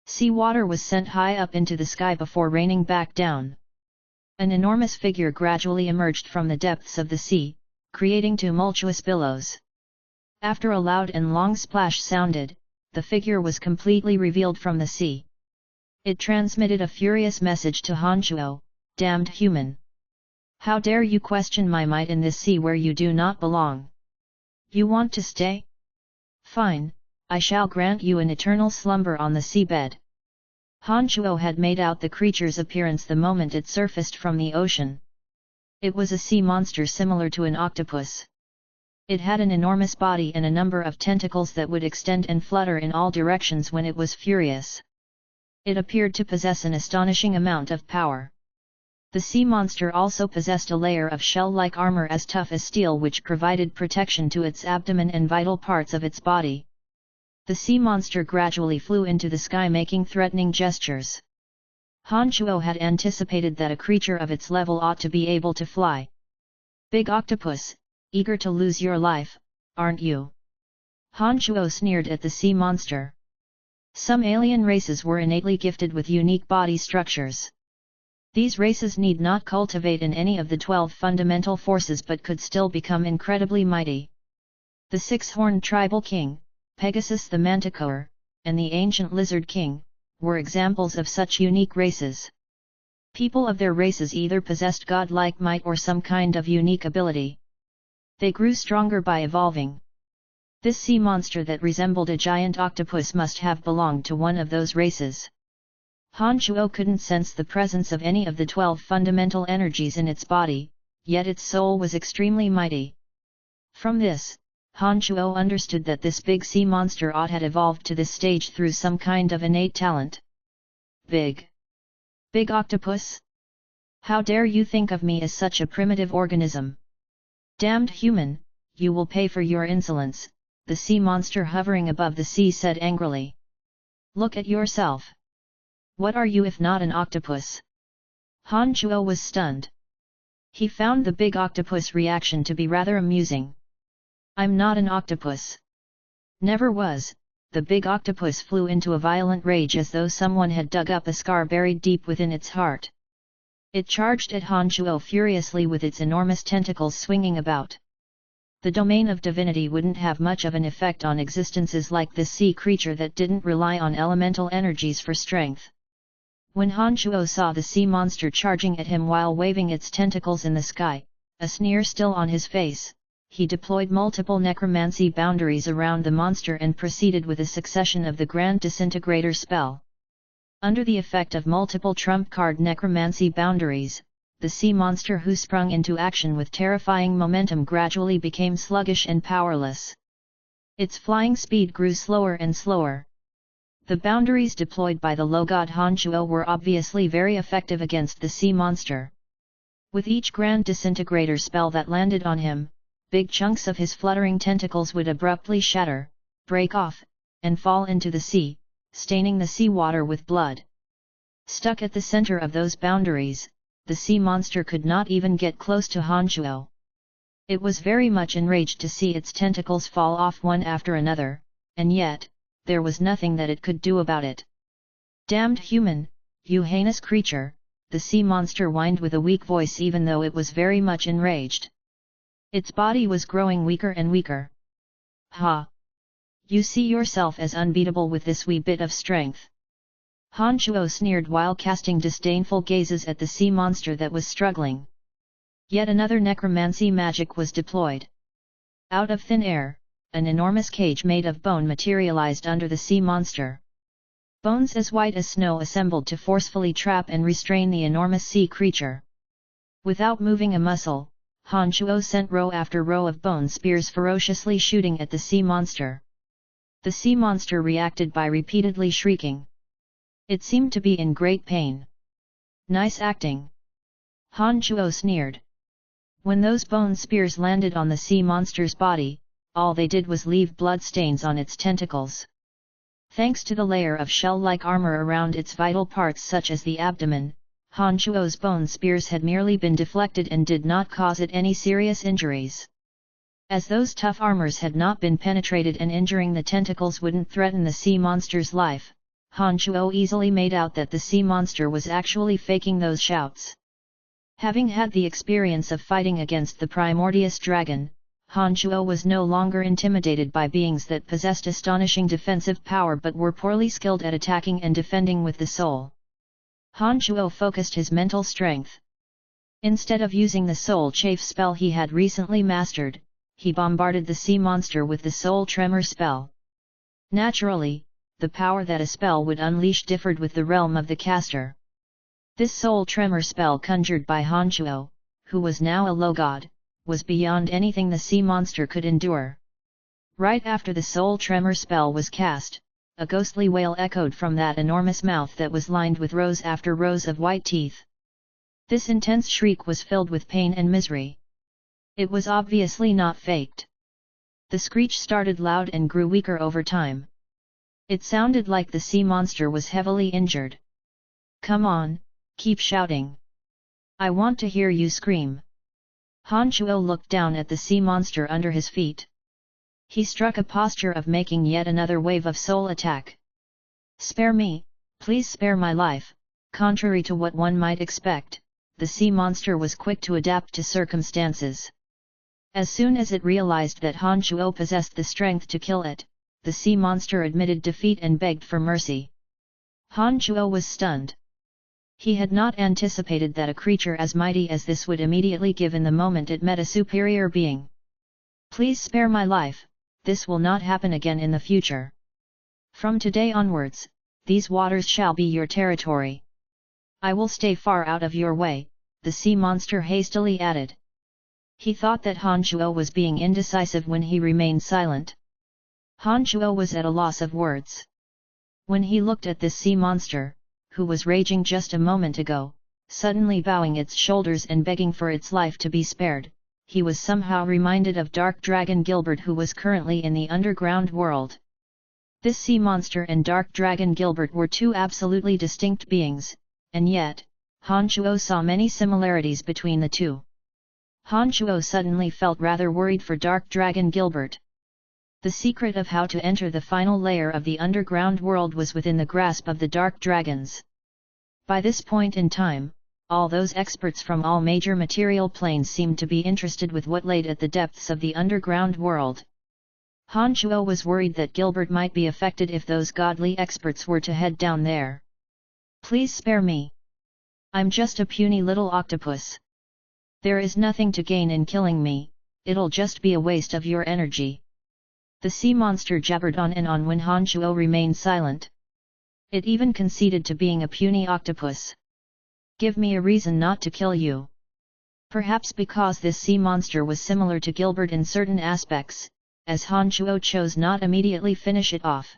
Sea water was sent high up into the sky before raining back down. An enormous figure gradually emerged from the depths of the sea, creating tumultuous billows. After a loud and long splash sounded, the figure was completely revealed from the sea. It transmitted a furious message to Han Shuo: "Damned human! How dare you question my might in this sea where you do not belong? You want to stay? Fine, I shall grant you an eternal slumber on the seabed." Han Shuo had made out the creature's appearance the moment it surfaced from the ocean. It was a sea monster similar to an octopus. It had an enormous body and a number of tentacles that would extend and flutter in all directions when it was furious. It appeared to possess an astonishing amount of power. The sea monster also possessed a layer of shell-like armor as tough as steel, which provided protection to its abdomen and vital parts of its body. The sea monster gradually flew into the sky, making threatening gestures. Han Shuo had anticipated that a creature of its level ought to be able to fly. "Big octopus, eager to lose your life, aren't you?" Han Shuo sneered at the sea monster. Some alien races were innately gifted with unique body structures. These races need not cultivate in any of the 12 fundamental forces but could still become incredibly mighty. The six-horned tribal king, Pegasus the Manticore, and the ancient lizard king, were examples of such unique races. People of their races either possessed godlike might or some kind of unique ability. They grew stronger by evolving. This sea monster that resembled a giant octopus must have belonged to one of those races. Han Shuo couldn't sense the presence of any of the 12 fundamental energies in its body, yet its soul was extremely mighty. From this, Han Shuo understood that this big sea monster ought had evolved to this stage through some kind of innate talent. Big octopus? How dare you think of me as such a primitive organism? Damned human, you will pay for your insolence, the sea monster hovering above the sea said angrily. Look at yourself. What are you if not an octopus? Han Shuo was stunned. He found the big octopus reaction to be rather amusing. I'm not an octopus. Never was. The big octopus flew into a violent rage as though someone had dug up a scar buried deep within its heart. It charged at Han Shuo furiously with its enormous tentacles swinging about. The domain of divinity wouldn't have much of an effect on existences like this sea creature that didn't rely on elemental energies for strength. When Han Shuo saw the sea monster charging at him while waving its tentacles in the sky, a sneer still on his face, he deployed multiple necromancy boundaries around the monster and proceeded with a succession of the Grand Disintegrator spell. Under the effect of multiple trump card necromancy boundaries, the sea monster who sprung into action with terrifying momentum gradually became sluggish and powerless. Its flying speed grew slower and slower. The boundaries deployed by the low god Han Shuo were obviously very effective against the sea monster. With each Grand Disintegrator spell that landed on him, big chunks of his fluttering tentacles would abruptly shatter, break off, and fall into the sea, staining the seawater with blood. Stuck at the center of those boundaries, the sea monster could not even get close to Han Shuo. It was very much enraged to see its tentacles fall off one after another, and yet, there was nothing that it could do about it. "Damned human, you heinous creature," the sea monster whined with a weak voice even though it was very much enraged. Its body was growing weaker and weaker. "Ha! You see yourself as unbeatable with this wee bit of strength." Han Shuo sneered while casting disdainful gazes at the sea monster that was struggling. Yet another necromancy magic was deployed. Out of thin air, an enormous cage made of bone materialized under the sea monster. Bones as white as snow assembled to forcefully trap and restrain the enormous sea creature. Without moving a muscle, Han Shuo sent row after row of bone spears ferociously shooting at the sea monster. The sea monster reacted by repeatedly shrieking. It seemed to be in great pain. "Nice acting," Han Shuo sneered. When those bone spears landed on the sea monster's body, all they did was leave blood stains on its tentacles. Thanks to the layer of shell-like armor around its vital parts such as the abdomen, Han Shuo's bone spears had merely been deflected and did not cause it any serious injuries. As those tough armors had not been penetrated and injuring the tentacles wouldn't threaten the sea monster's life, Han Shuo easily made out that the sea monster was actually faking those shouts. Having had the experience of fighting against the primordious dragon, Han Shuo was no longer intimidated by beings that possessed astonishing defensive power but were poorly skilled at attacking and defending with the soul. Han Shuo focused his mental strength. Instead of using the soul chafe spell he had recently mastered, he bombarded the sea monster with the soul tremor spell. Naturally, the power that a spell would unleash differed with the realm of the caster. This soul tremor spell conjured by Han Shuo, who was now a low god, was beyond anything the sea monster could endure. Right after the soul tremor spell was cast, a ghostly wail echoed from that enormous mouth that was lined with rows after rows of white teeth. This intense shriek was filled with pain and misery. It was obviously not faked. The screech started loud and grew weaker over time. It sounded like the sea monster was heavily injured. "Come on, keep shouting. I want to hear you scream." Han Shuo looked down at the sea monster under his feet. He struck a posture of making yet another wave of soul attack. "Spare me, please spare my life." Contrary to what one might expect, the sea monster was quick to adapt to circumstances. As soon as it realized that Han Shuo possessed the strength to kill it, the sea monster admitted defeat and begged for mercy. Han Shuo was stunned. He had not anticipated that a creature as mighty as this would immediately give in the moment it met a superior being. "Please spare my life, this will not happen again in the future. From today onwards, these waters shall be your territory. I will stay far out of your way," the sea monster hastily added. He thought that Han Shuo was being indecisive when he remained silent. Han Shuo was at a loss of words. When he looked at this sea monster, who was raging just a moment ago, suddenly bowing its shoulders and begging for its life to be spared, he was somehow reminded of Dark Dragon Gilbert who was currently in the underground world. This sea monster and Dark Dragon Gilbert were two absolutely distinct beings, and yet, Han Shuo saw many similarities between the two. Han Shuo suddenly felt rather worried for Dark Dragon Gilbert. The secret of how to enter the final layer of the underground world was within the grasp of the Dark Dragons. By this point in time, all those experts from all major material planes seemed to be interested with what lay at the depths of the underground world. Han Shuo was worried that Gilbert might be affected if those godly experts were to head down there. "Please spare me. I'm just a puny little octopus. There is nothing to gain in killing me, it'll just be a waste of your energy." The sea monster jabbered on and on when Han Shuo remained silent. It even conceded to being a puny octopus. "Give me a reason not to kill you." Perhaps because this sea monster was similar to Gilbert in certain aspects, as Han Shuo chose not immediately finish it off.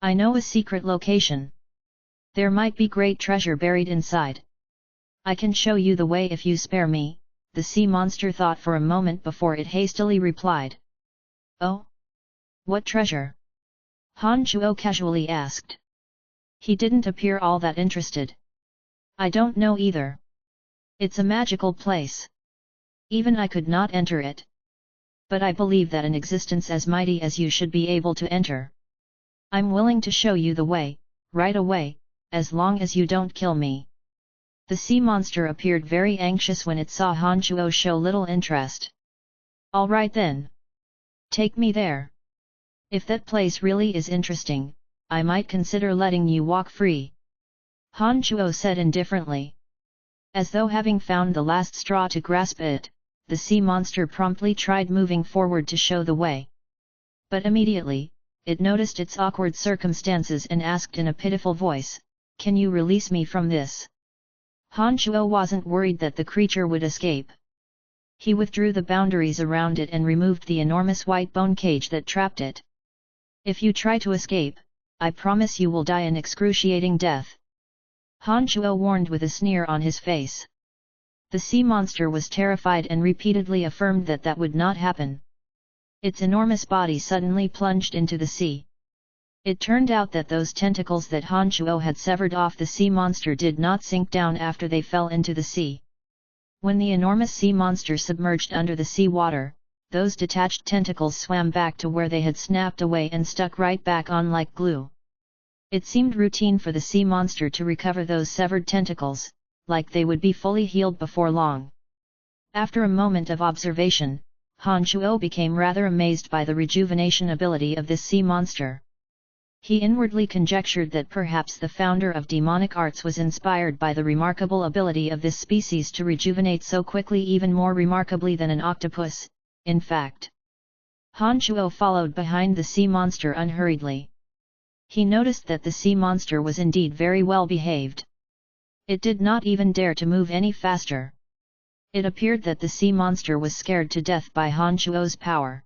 "I know a secret location. There might be great treasure buried inside. I can show you the way if you spare me," the sea monster thought for a moment before it hastily replied. "Oh? What treasure?" Han Shuo casually asked. He didn't appear all that interested. "I don't know either. It's a magical place. Even I could not enter it. but I believe that an existence as mighty as you should be able to enter. I'm willing to show you the way, right away, as long as you don't kill me." The sea monster appeared very anxious when it saw Han Chuo show little interest. "All right then. Take me there. If that place really is interesting, I might consider letting you walk free," Han Chuo said indifferently. As though having found the last straw to grasp it, the sea monster promptly tried moving forward to show the way. But immediately, it noticed its awkward circumstances and asked in a pitiful voice, "Can you release me from this?" Han Chuo wasn't worried that the creature would escape. He withdrew the boundaries around it and removed the enormous white bone cage that trapped it. "If you try to escape, I promise you will die an excruciating death," Han Chuo warned with a sneer on his face. The sea monster was terrified and repeatedly affirmed that that would not happen. Its enormous body suddenly plunged into the sea. It turned out that those tentacles that Han Chuo had severed off the sea monster did not sink down after they fell into the sea. When the enormous sea monster submerged under the sea water, those detached tentacles swam back to where they had snapped away and stuck right back on like glue. It seemed routine for the sea monster to recover those severed tentacles, like they would be fully healed before long. After a moment of observation, Han Chuo became rather amazed by the rejuvenation ability of this sea monster. He inwardly conjectured that perhaps the founder of demonic arts was inspired by the remarkable ability of this species to rejuvenate so quickly, even more remarkably than an octopus, in fact. Han Chuo followed behind the sea monster unhurriedly. He noticed that the sea monster was indeed very well behaved. It did not even dare to move any faster. It appeared that the sea monster was scared to death by Han Chuo's power.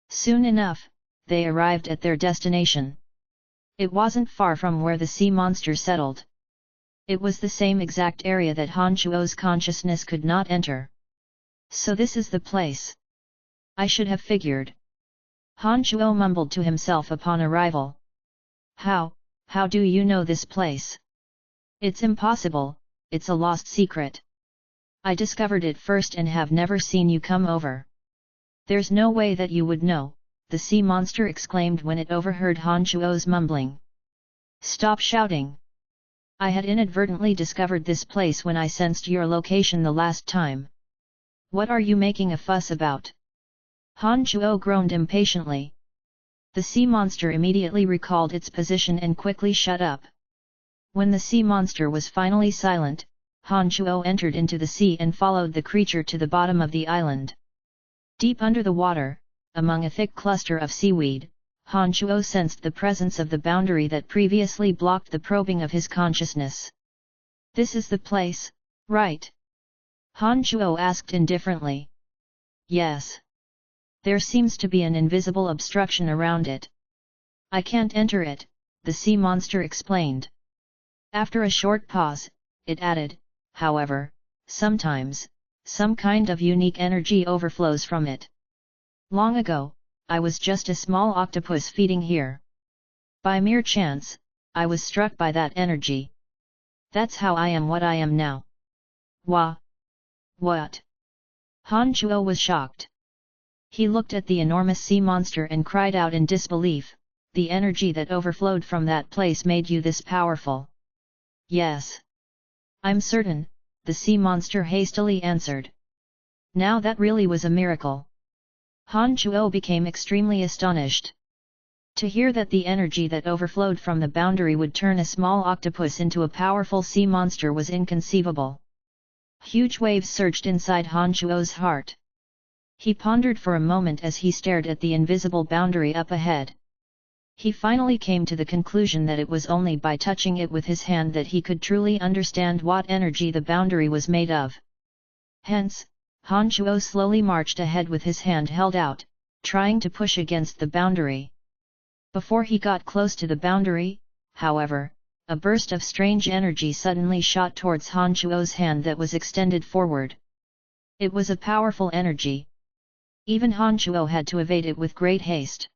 Soon enough, they arrived at their destination. It wasn't far from where the sea monster settled. It was the same exact area that Han Chuo's consciousness could not enter. "So this is the place. I should have figured," Han Chuo mumbled to himself upon arrival. How do you know this place?" "It's impossible, it's a lost secret. I discovered it first and have never seen you come over." "There's no way that you would know," the sea monster exclaimed when it overheard Han Chuo's mumbling. "Stop shouting! I had inadvertently discovered this place when I sensed your location the last time. What are you making a fuss about?" Han Chuo groaned impatiently. The sea monster immediately recalled its position and quickly shut up. When the sea monster was finally silent, Han Chuo entered into the sea and followed the creature to the bottom of the island. Deep under the water, among a thick cluster of seaweed, Han Chuo sensed the presence of the boundary that previously blocked the probing of his consciousness. "This is the place, right?" Han Chuo asked indifferently. "Yes. There seems to be an invisible obstruction around it. I can't enter it," the sea monster explained. After a short pause, it added, "However, sometimes, some kind of unique energy overflows from it. Long ago, I was just a small octopus feeding here. By mere chance, I was struck by that energy. That's how I am what I am now." What? Han Chuo was shocked. He looked at the enormous sea monster and cried out in disbelief, "The energy that overflowed from that place made you this powerful?" "Yes. I'm certain," the sea monster hastily answered. Now that really was a miracle. Han Chuo became extremely astonished. To hear that the energy that overflowed from the boundary would turn a small octopus into a powerful sea monster was inconceivable. Huge waves surged inside Han Chuo's heart. He pondered for a moment as he stared at the invisible boundary up ahead. He finally came to the conclusion that it was only by touching it with his hand that he could truly understand what energy the boundary was made of. Hence, Han Chuo slowly marched ahead with his hand held out, trying to push against the boundary. Before he got close to the boundary, however, a burst of strange energy suddenly shot towards Han Chuo's hand that was extended forward. It was a powerful energy. Even Han Chuo had to evade it with great haste.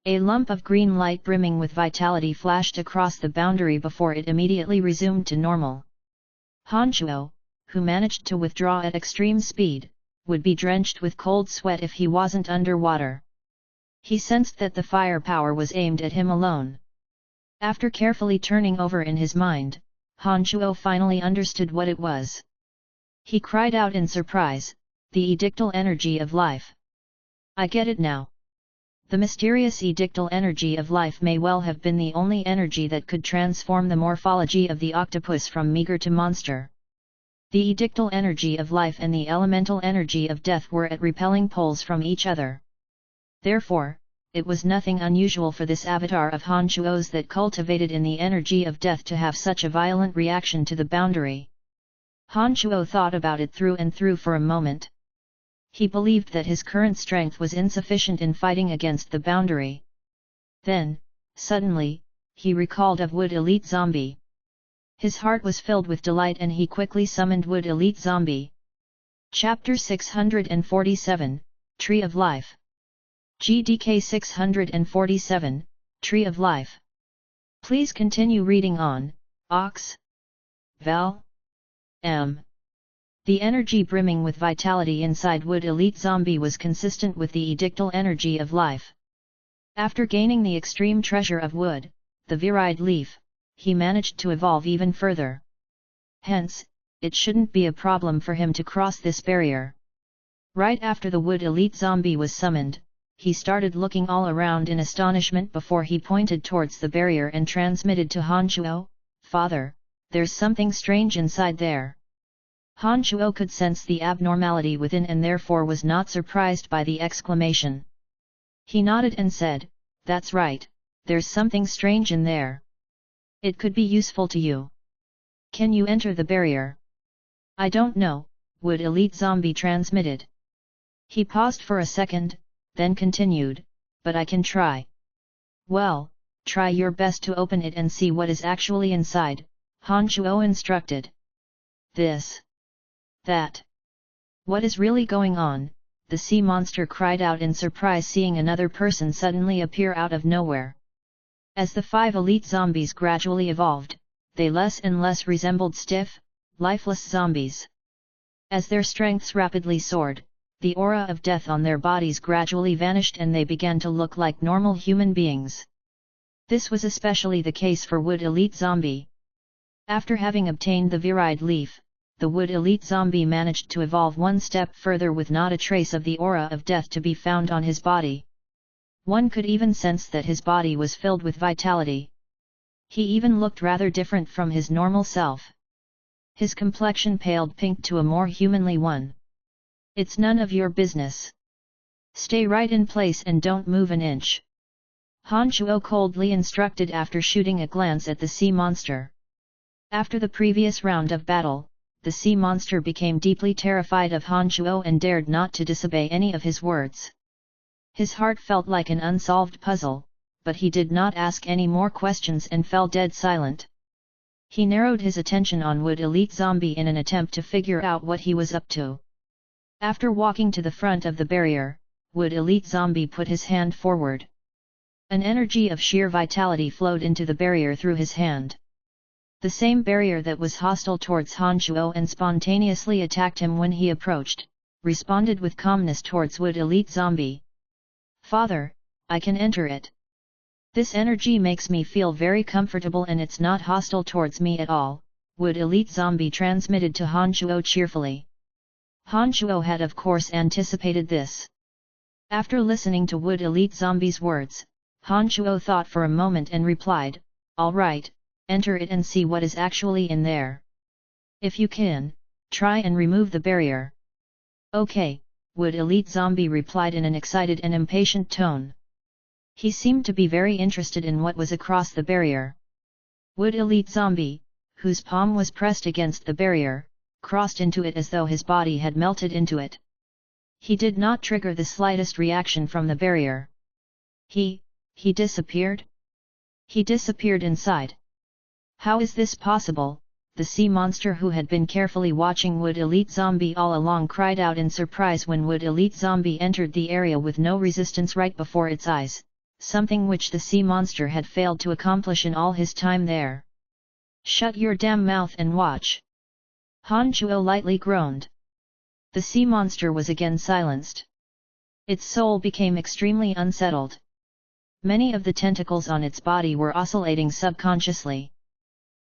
A lump of green light brimming with vitality flashed across the boundary before it immediately resumed to normal. Han Chuo, who managed to withdraw at extreme speed, would be drenched with cold sweat if he wasn't underwater. He sensed that the firepower was aimed at him alone. After carefully turning over in his mind, Han Shuo finally understood what it was. He cried out in surprise, "The edictal energy of life! I get it now. The mysterious edictal energy of life may well have been the only energy that could transform the morphology of the octopus from meager to monster." The edictal energy of life and the elemental energy of death were at repelling poles from each other. Therefore, it was nothing unusual for this avatar of Han Shuo's that cultivated in the energy of death to have such a violent reaction to the boundary. Han Shuo thought about it through and through for a moment. He believed that his current strength was insufficient in fighting against the boundary. Then, suddenly, he recalled of Wood Elite Zombie. His heart was filled with delight and he quickly summoned Wood Elite Zombie. Chapter 647, Tree of Life. GDK 647, Tree of Life. Please continue reading on, Ox. Val. M. The energy brimming with vitality inside Wood Elite Zombie was consistent with the edictal energy of life. After gaining the extreme treasure of wood, the virile leaf, he managed to evolve even further. Hence, it shouldn't be a problem for him to cross this barrier. Right after the Wood Elite Zombie was summoned, he started looking all around in astonishment before he pointed towards the barrier and transmitted to Han Shuo, "Father, there's something strange inside there." Han Shuo could sense the abnormality within and therefore was not surprised by the exclamation. He nodded and said, "That's right, there's something strange in there. It could be useful to you. Can you enter the barrier?" "I don't know," Wood Elite Zombie transmitted. He paused for a second, then continued, "But I can try." "Well, try your best to open it and see what is actually inside," Han Shuo instructed. "This. That. What is really going on?" the sea monster cried out in surprise, seeing another person suddenly appear out of nowhere. As the 5 elite zombies gradually evolved, they less and less resembled stiff, lifeless zombies. As their strengths rapidly soared, the aura of death on their bodies gradually vanished and they began to look like normal human beings. This was especially the case for Wood Elite Zombie. After having obtained the virile leaf, the Wood Elite Zombie managed to evolve one step further with not a trace of the aura of death to be found on his body. One could even sense that his body was filled with vitality. He even looked rather different from his normal self. His complexion paled pink to a more humanly one. "It's none of your business. Stay right in place and don't move an inch," Han Shuo coldly instructed after shooting a glance at the sea monster. After the previous round of battle, the sea monster became deeply terrified of Han Shuo and dared not to disobey any of his words. His heart felt like an unsolved puzzle, but he did not ask any more questions and fell dead silent. He narrowed his attention on Wood Elite Zombie in an attempt to figure out what he was up to. After walking to the front of the barrier, Wood Elite Zombie put his hand forward. An energy of sheer vitality flowed into the barrier through his hand. The same barrier that was hostile towards Han Shuo and spontaneously attacked him when he approached, responded with calmness towards Wood Elite Zombie. "Father, I can enter it. This energy makes me feel very comfortable and it's not hostile towards me at all," Wood Elite Zombie transmitted to Han Shuo cheerfully. Han Shuo had of course anticipated this. After listening to Wood Elite Zombie's words, Han Shuo thought for a moment and replied, "All right, enter it and see what is actually in there. If you can, try and remove the barrier." "Okay," Wood Elite Zombie replied in an excited and impatient tone. He seemed to be very interested in what was across the barrier. Wood Elite Zombie, whose palm was pressed against the barrier, crossed into it as though his body had melted into it. He did not trigger the slightest reaction from the barrier. He disappeared? He disappeared inside. How is this possible? The sea monster, who had been carefully watching Wood Elite Zombie all along, cried out in surprise when Wood Elite Zombie entered the area with no resistance right before its eyes, something which the sea monster had failed to accomplish in all his time there. "Shut your damn mouth and watch!" Han Shuo lightly groaned. The sea monster was again silenced. Its soul became extremely unsettled. Many of the tentacles on its body were oscillating subconsciously.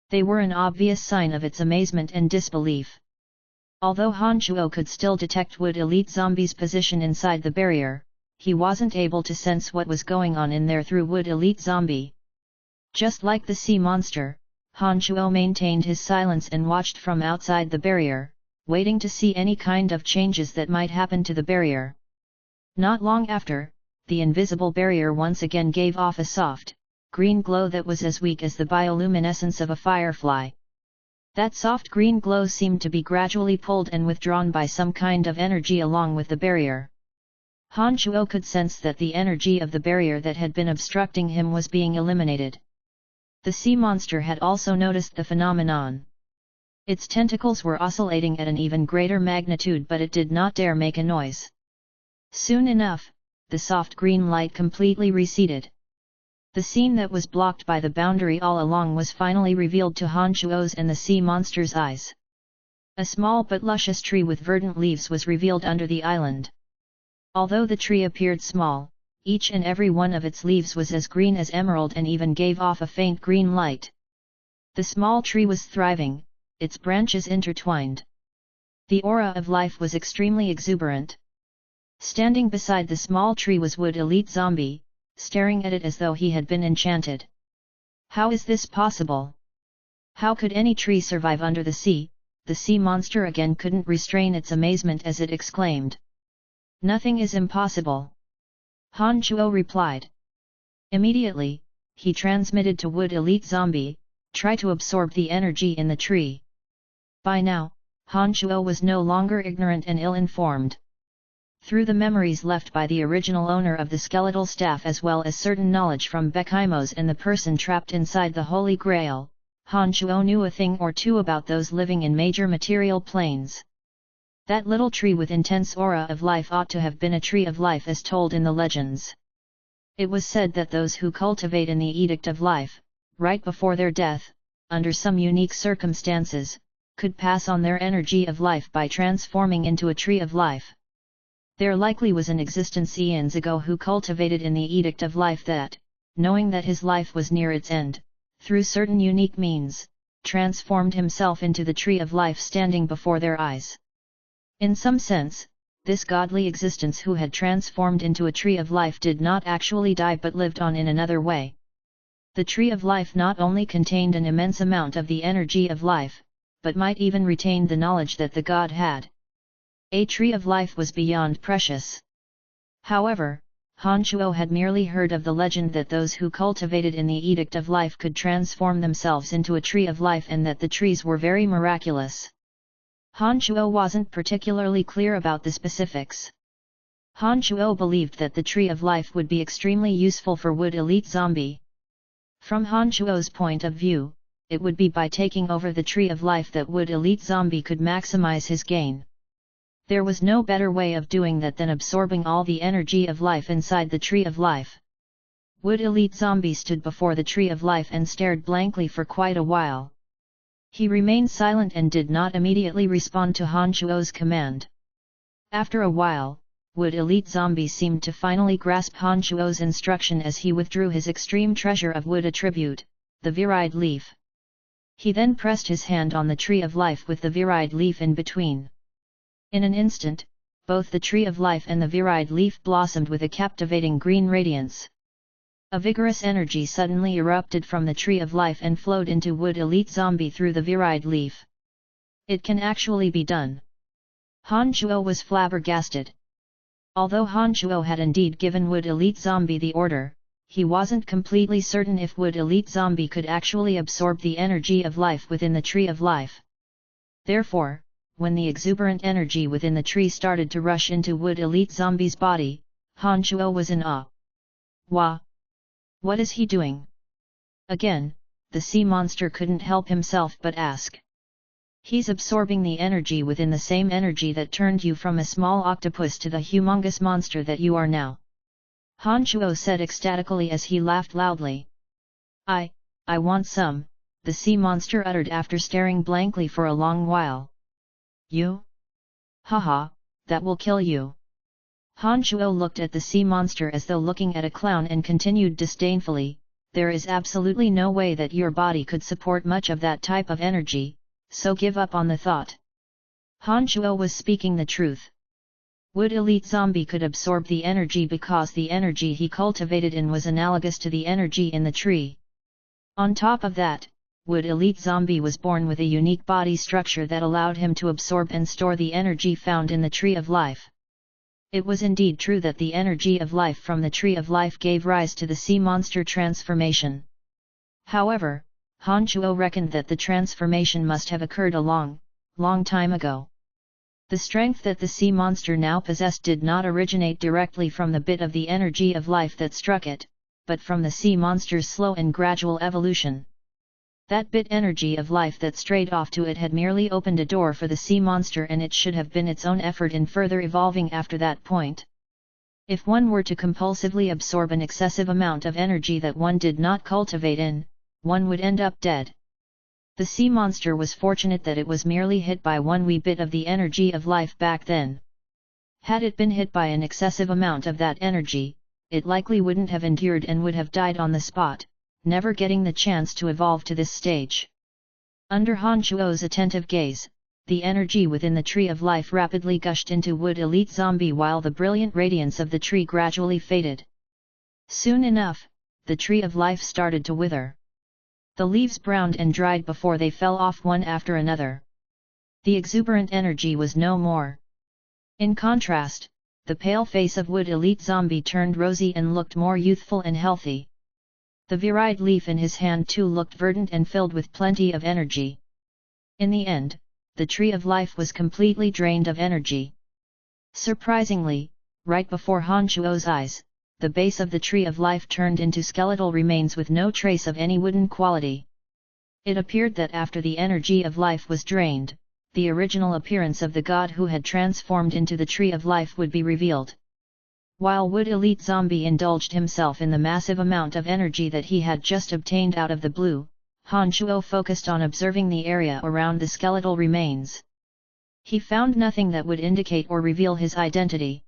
They were an obvious sign of its amazement and disbelief. Although Han Shuo could still detect Wood Elite Zombie's position inside the barrier, he wasn't able to sense what was going on in there through Wood Elite Zombie. Just like the sea monster, Han Shuo maintained his silence and watched from outside the barrier, waiting to see any kind of changes that might happen to the barrier. Not long after, the invisible barrier once again gave off a soft, green glow that was as weak as the bioluminescence of a firefly. That soft green glow seemed to be gradually pulled and withdrawn by some kind of energy along with the barrier. Han Shuo could sense that the energy of the barrier that had been obstructing him was being eliminated. The sea monster had also noticed the phenomenon. Its tentacles were oscillating at an even greater magnitude, but it did not dare make a noise. Soon enough, the soft green light completely receded. The scene that was blocked by the boundary all along was finally revealed to Han Shuo's and the sea monster's eyes. A small but luscious tree with verdant leaves was revealed under the island. Although the tree appeared small, each and every one of its leaves was as green as emerald and even gave off a faint green light. The small tree was thriving, its branches intertwined. The aura of life was extremely exuberant. Standing beside the small tree was Wood Elite Zombie, staring at it as though he had been enchanted. How is this possible? How could any tree survive under the sea? The sea monster again couldn't restrain its amazement as it exclaimed. Nothing is impossible. Han Shuo replied. Immediately, he transmitted to Wood Elite Zombie, try to absorb the energy in the tree. By now, Han Shuo was no longer ignorant and ill-informed. Through the memories left by the original owner of the skeletal staff as well as certain knowledge from Bekiimos and the person trapped inside the Holy Grail, Han Shuo knew a thing or two about those living in major material planes. That little tree with intense aura of life ought to have been a tree of life as told in the legends. It was said that those who cultivate in the Edict of Life, right before their death, under some unique circumstances, could pass on their energy of life by transforming into a tree of life. There likely was an existence eons ago who cultivated in the Edict of Life that, knowing that his life was near its end, through certain unique means, transformed himself into the tree of life standing before their eyes. In some sense, this godly existence who had transformed into a tree of life did not actually die but lived on in another way. The tree of life not only contained an immense amount of the energy of life, but might even retain the knowledge that the god had. A tree of life was beyond precious. However, Han Shuo had merely heard of the legend that those who cultivated in the Edict of Life could transform themselves into a tree of life and that the trees were very miraculous. Han Shuo wasn't particularly clear about the specifics. Han Shuo believed that the tree of life would be extremely useful for Wood Elite Zombie. From Han Shuo's point of view, it would be by taking over the tree of life that Wood Elite Zombie could maximize his gain. There was no better way of doing that than absorbing all the energy of life inside the tree of life. Wood Elite Zombie stood before the tree of life and stared blankly for quite a while. He remained silent and did not immediately respond to Han Shuo's command. After a while, Wood Elite Zombie seemed to finally grasp Han Shuo's instruction as he withdrew his extreme treasure of wood attribute, the virid leaf. He then pressed his hand on the tree of life with the virid leaf in between. In an instant, both the tree of life and the virid leaf blossomed with a captivating green radiance. A vigorous energy suddenly erupted from the tree of life and flowed into Wood Elite Zombie through the virid leaf. It can actually be done. Han Shuo was flabbergasted. Although Han Shuo had indeed given Wood Elite Zombie the order, he wasn't completely certain if Wood Elite Zombie could actually absorb the energy of life within the tree of life. Therefore, when the exuberant energy within the tree started to rush into Wood Elite Zombie's body, Han Shuo was in awe. Wah! What is he doing? Again, the sea monster couldn't help himself but ask. He's absorbing the energy within the same energy that turned you from a small octopus to the humongous monster that you are now. Han Shuo said ecstatically as he laughed loudly. I want some, the sea monster uttered after staring blankly for a long while. You? Haha, that will kill you." Han Shuo looked at the sea monster as though looking at a clown and continued disdainfully, "There is absolutely no way that your body could support much of that type of energy, so give up on the thought." Han Shuo was speaking the truth. Wood Elite Zombie could absorb the energy because the energy he cultivated in was analogous to the energy in the tree. On top of that, Wood Elite Zombie was born with a unique body structure that allowed him to absorb and store the energy found in the Tree of Life. It was indeed true that the energy of life from the Tree of Life gave rise to the sea monster transformation. However, Han Shuo reckoned that the transformation must have occurred a long time ago. The strength that the sea monster now possessed did not originate directly from the bit of the energy of life that struck it, but from the sea monster's slow and gradual evolution. That bit energy of life that strayed off to it had merely opened a door for the sea monster, and it should have been its own effort in further evolving after that point. If one were to compulsively absorb an excessive amount of energy that one did not cultivate one would end up dead. The sea monster was fortunate that it was merely hit by one wee bit of the energy of life back then. Had it been hit by an excessive amount of that energy, it likely wouldn't have endured and would have died on the spot, never getting the chance to evolve to this stage. Under Han Shuo's attentive gaze, the energy within the Tree of Life rapidly gushed into Wood Elite Zombie while the brilliant radiance of the tree gradually faded. Soon enough, the Tree of Life started to wither. The leaves browned and dried before they fell off one after another. The exuberant energy was no more. In contrast, the pale face of Wood Elite Zombie turned rosy and looked more youthful and healthy. The virid leaf in his hand too looked verdant and filled with plenty of energy. In the end, the Tree of Life was completely drained of energy. Surprisingly, right before Han Shuo's eyes, the base of the Tree of Life turned into skeletal remains with no trace of any wooden quality. It appeared that after the energy of life was drained, the original appearance of the god who had transformed into the Tree of Life would be revealed. While Wood Elite Zombie indulged himself in the massive amount of energy that he had just obtained out of the blue, Han Shuo focused on observing the area around the skeletal remains. He found nothing that would indicate or reveal his identity.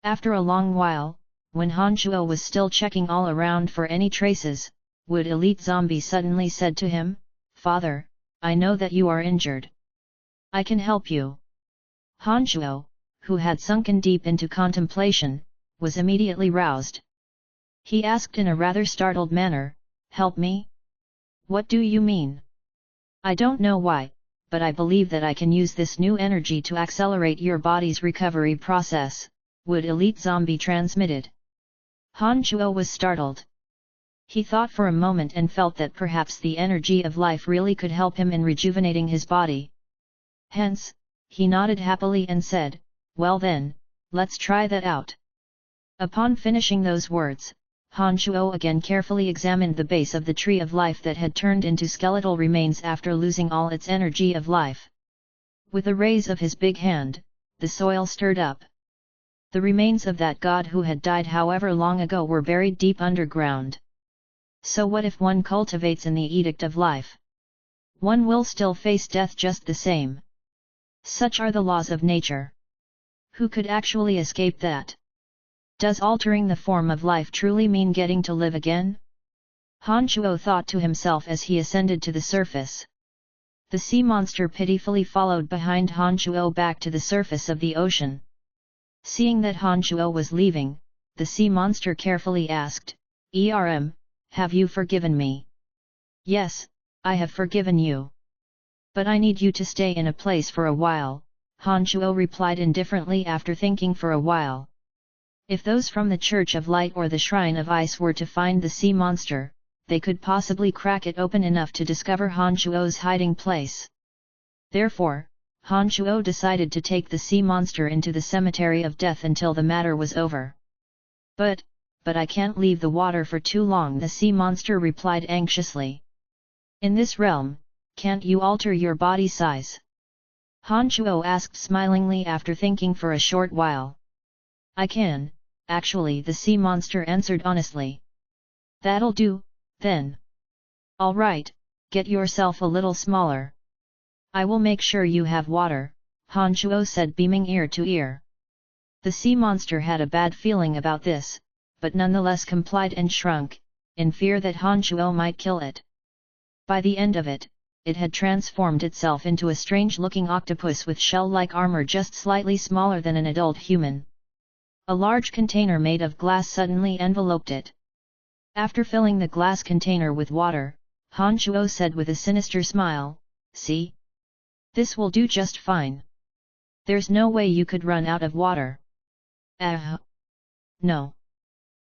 After a long while, when Han Shuo was still checking all around for any traces, Wood Elite Zombie suddenly said to him, "Father, I know that you are injured. I can help you." Han Shuo, who had sunken deep into contemplation, was immediately roused. He asked in a rather startled manner, "Help me? What do you mean?" "I don't know why, but I believe that I can use this new energy to accelerate your body's recovery process," Wood Elite Zombie transmitted. Han Shuo was startled. He thought for a moment and felt that perhaps the energy of life really could help him in rejuvenating his body. Hence, he nodded happily and said, "Well then, let's try that out." Upon finishing those words, Han Shuo again carefully examined the base of the Tree of Life that had turned into skeletal remains after losing all its energy of life. With a raise of his big hand, the soil stirred up. The remains of that god who had died however long ago were buried deep underground. So what if one cultivates in the Edict of Life? One will still face death just the same. Such are the laws of nature. Who could actually escape that? Does altering the form of life truly mean getting to live again? Han Shuo thought to himself as he ascended to the surface. The sea monster pitifully followed behind Han Shuo back to the surface of the ocean. Seeing that Han Shuo was leaving, the sea monster carefully asked, have you forgiven me?" "Yes, I have forgiven you. But I need you to stay in a place for a while," Han Shuo replied indifferently after thinking for a while. If those from the Church of Light or the Shrine of Ice were to find the sea monster, they could possibly crack it open enough to discover Han Shuo's hiding place. Therefore, Han Shuo decided to take the sea monster into the cemetery of death until the matter was over. But I can't leave the water for too long," the sea monster replied anxiously. "In this realm, can't you alter your body size?" Han Shuo asked smilingly after thinking for a short while. "I can, actually," the sea monster answered honestly. "That'll do, then. All right, get yourself a little smaller. I will make sure you have water, Han Shuo said, beaming ear to ear. The sea monster had a bad feeling about this, but nonetheless complied and shrunk, in fear that Han Shuo might kill it. By the end of it, it had transformed itself into a strange-looking octopus with shell-like armor just slightly smaller than an adult human. A large container made of glass suddenly enveloped it. After filling the glass container with water, Han Shuo said with a sinister smile, "See? This will do just fine. There's no way you could run out of water." No.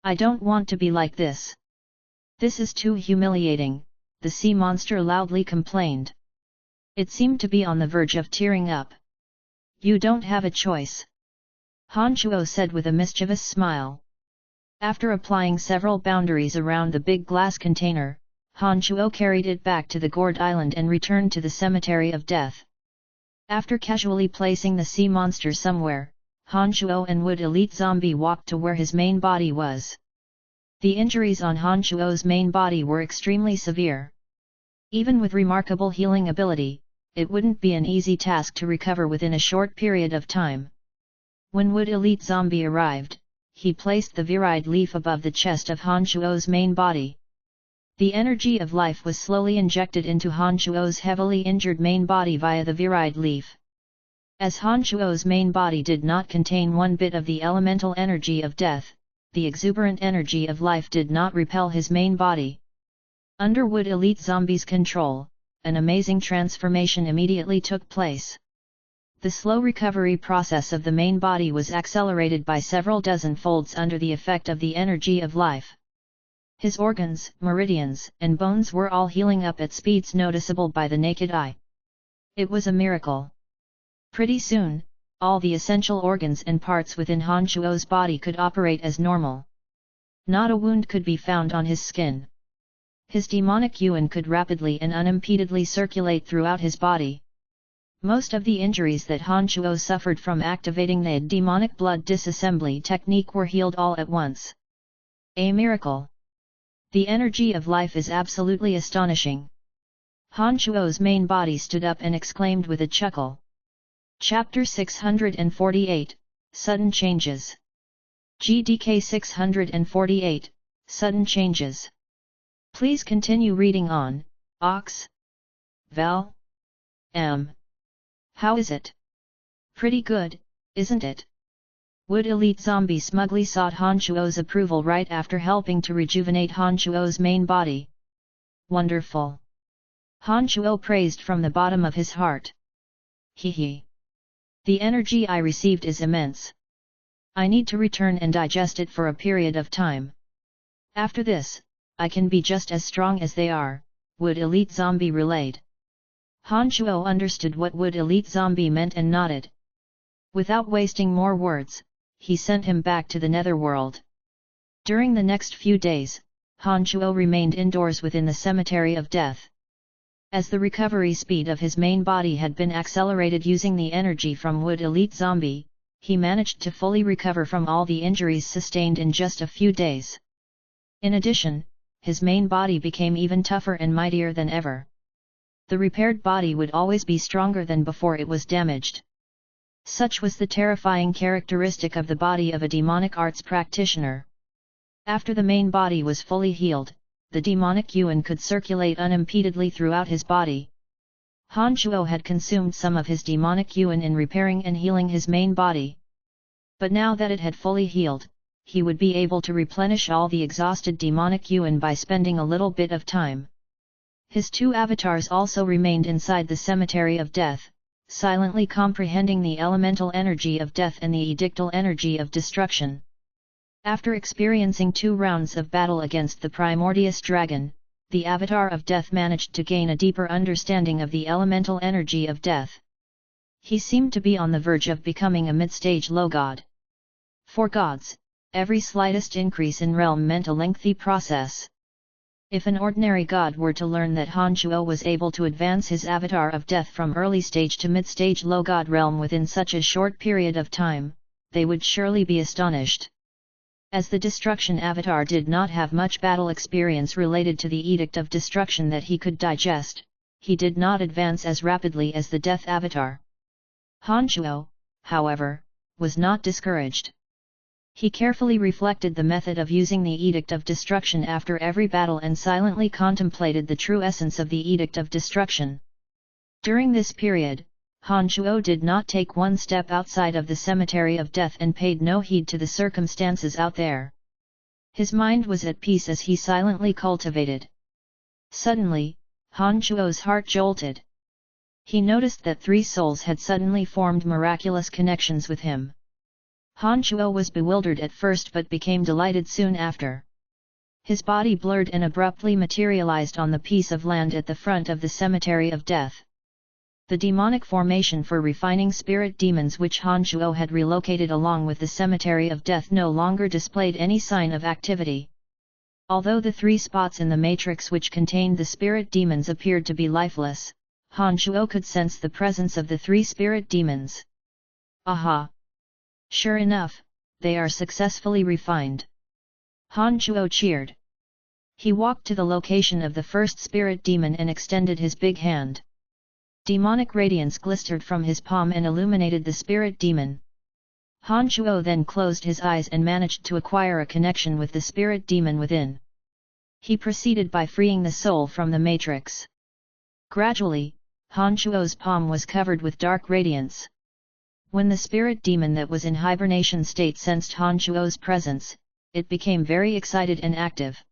I don't want to be like this. This is too humiliating," the sea monster loudly complained. It seemed to be on the verge of tearing up. "You don't have a choice," Han Shuo said with a mischievous smile. After applying several boundaries around the big glass container, Han Shuo carried it back to the gourd island and returned to the cemetery of death. After casually placing the sea monster somewhere, Han Shuo and Wood Elite Zombie walked to where his main body was. The injuries on Han Shuo's main body were extremely severe. Even with remarkable healing ability, it wouldn't be an easy task to recover within a short period of time. When Wood Elite Zombie arrived, he placed the viride leaf above the chest of Han Shuo's main body. The energy of life was slowly injected into Han Shuo's heavily injured main body via the viride leaf. As Han Shuo's main body did not contain one bit of the elemental energy of death, the exuberant energy of life did not repel his main body. Under Wood Elite Zombie's control, an amazing transformation immediately took place. The slow recovery process of the main body was accelerated by several dozen folds under the effect of the energy of life. His organs, meridians, and bones were all healing up at speeds noticeable by the naked eye. It was a miracle. Pretty soon, all the essential organs and parts within Han Shuo's body could operate as normal. Not a wound could be found on his skin. His demonic yuan could rapidly and unimpededly circulate throughout his body. Most of the injuries that Han Shuo suffered from activating the demonic blood disassembly technique were healed all at once. A miracle! The energy of life is absolutely astonishing. Han Shuo's main body stood up and exclaimed with a chuckle. Chapter 648, Sudden Changes. GDK 648, Sudden Changes. Please continue reading on, Ox. Val. M. How is it? Pretty good, isn't it? Wood Elite Zombie smugly sought Han Shuo's approval right after helping to rejuvenate Han Shuo's main body. Wonderful! Han Shuo praised from the bottom of his heart. Hee. The energy I received is immense. I need to return and digest it for a period of time. After this, I can be just as strong as they are, Wood Elite Zombie relayed. Han Shuo understood what Wood Elite Zombie meant and nodded. Without wasting more words, he sent him back to the netherworld. During the next few days, Han Shuo remained indoors within the cemetery of death. As the recovery speed of his main body had been accelerated using the energy from Wood Elite Zombie, he managed to fully recover from all the injuries sustained in just a few days. In addition, his main body became even tougher and mightier than ever. The repaired body would always be stronger than before it was damaged. Such was the terrifying characteristic of the body of a demonic arts practitioner. After the main body was fully healed, the demonic yuan could circulate unimpededly throughout his body. Han Shuo had consumed some of his demonic yuan in repairing and healing his main body. But now that it had fully healed, he would be able to replenish all the exhausted demonic yuan by spending a little bit of time. His two avatars also remained inside the cemetery of death, silently comprehending the elemental energy of death and the edictal energy of destruction. After experiencing 2 rounds of battle against the primordious dragon, the avatar of death managed to gain a deeper understanding of the elemental energy of death. He seemed to be on the verge of becoming a mid-stage low god. For gods, every slightest increase in realm meant a lengthy process. If an ordinary god were to learn that Han Shuo was able to advance his avatar of death from early stage to mid-stage low god realm within such a short period of time, they would surely be astonished. As the Destruction Avatar did not have much battle experience related to the Edict of Destruction that he could digest, he did not advance as rapidly as the Death Avatar. Han Shuo, however, was not discouraged. He carefully reflected the method of using the Edict of Destruction after every battle and silently contemplated the true essence of the Edict of Destruction. During this period, Han Shuo did not take one step outside of the cemetery of death and paid no heed to the circumstances out there. His mind was at peace as he silently cultivated. Suddenly, Han Shuo's heart jolted. He noticed that 3 souls had suddenly formed miraculous connections with him. Han Shuo was bewildered at first but became delighted soon after. His body blurred and abruptly materialized on the piece of land at the front of the cemetery of death. The demonic formation for refining spirit demons which Han Shuo had relocated along with the cemetery of death no longer displayed any sign of activity. Although the 3 spots in the matrix which contained the spirit demons appeared to be lifeless, Han Shuo could sense the presence of the 3 spirit demons. Aha! Sure enough, they are successfully refined. Han Shuo cheered. He walked to the location of the first spirit demon and extended his big hand. Demonic radiance glistered from his palm and illuminated the spirit demon. Han Shuo then closed his eyes and managed to acquire a connection with the spirit demon within. He proceeded by freeing the soul from the matrix. Gradually, Han Shuo's palm was covered with dark radiance. When the spirit demon that was in hibernation state sensed Han Shuo's presence, it became very excited and active.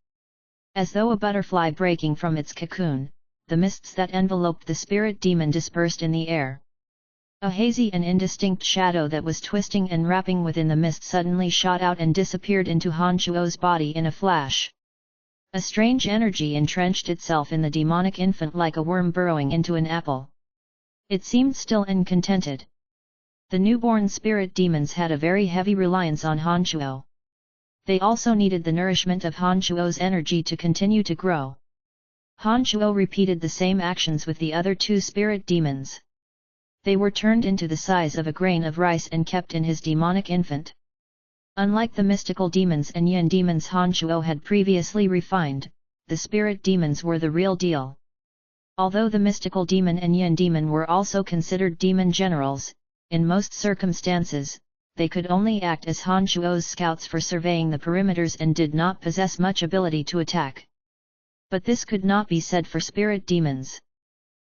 As though a butterfly breaking from its cocoon, the mists that enveloped the spirit demon dispersed in the air. A hazy and indistinct shadow that was twisting and wrapping within the mist suddenly shot out and disappeared into Han Shuo's body in a flash. A strange energy entrenched itself in the demonic infant like a worm burrowing into an apple. It seemed still and contented. The newborn spirit demons had a very heavy reliance on Han Shuo. They also needed the nourishment of Han Shuo's energy to continue to grow. Han Shuo repeated the same actions with the other 2 spirit demons. They were turned into the size of a grain of rice and kept in his demonic infant. Unlike the mystical demons and yin demons Han Shuo had previously refined, the spirit demons were the real deal. Although the mystical demon and yin demon were also considered demon generals, in most circumstances, they could only act as Han Shuo's scouts for surveying the perimeters and did not possess much ability to attack. But this could not be said for spirit demons.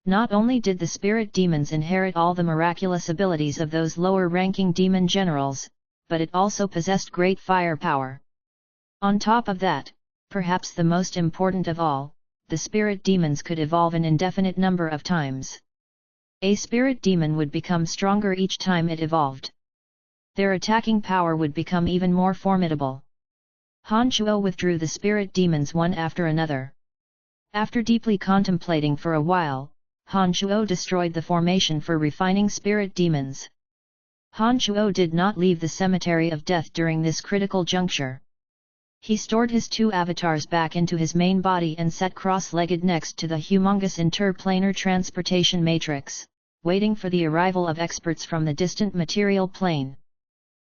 Not only did the spirit demons inherit all the miraculous abilities of those lower-ranking demon generals, but it also possessed great firepower. On top of that, perhaps the most important of all, the spirit demons could evolve an indefinite number of times. A spirit demon would become stronger each time it evolved. Their attacking power would become even more formidable. Han Shuo withdrew the spirit demons one after another. After deeply contemplating for a while, Han Shuo destroyed the formation for refining spirit demons. Han Shuo did not leave the cemetery of death during this critical juncture. He stored his 2 avatars back into his main body and sat cross-legged next to the humongous interplanar transportation matrix, waiting for the arrival of experts from the distant material plane.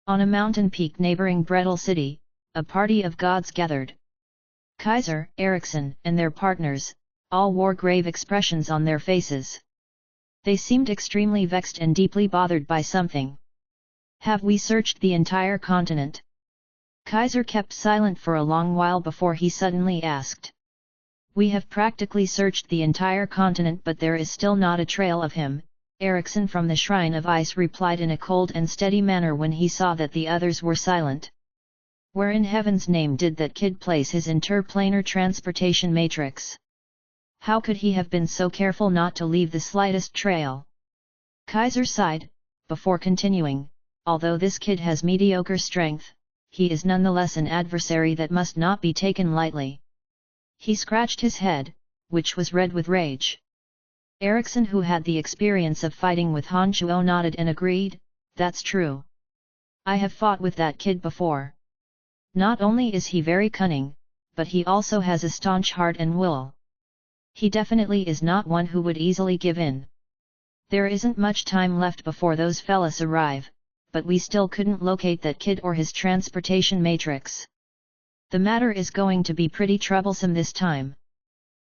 On a mountain peak neighboring Brettel City, a party of gods gathered. Kaiser, Ericsson, and their partners, all wore grave expressions on their faces. They seemed extremely vexed and deeply bothered by something. Have we searched the entire continent? Kaiser kept silent for a long while before he suddenly asked. We have practically searched the entire continent, but there is still not a trail of him, Ericsson from the Shrine of Ice replied in a cold and steady manner when he saw that the others were silent. Where in heaven's name did that kid place his interplanar transportation matrix? How could he have been so careful not to leave the slightest trail? Kaiser sighed, before continuing, although this kid has mediocre strength, he is nonetheless an adversary that must not be taken lightly. He scratched his head, which was red with rage. Ericsson, who had the experience of fighting with Han Shuo, nodded and agreed, that's true. I have fought with that kid before. Not only is he very cunning, but he also has a staunch heart and will. He definitely is not one who would easily give in. There isn't much time left before those fellas arrive, but we still couldn't locate that kid or his transportation matrix. The matter is going to be pretty troublesome this time.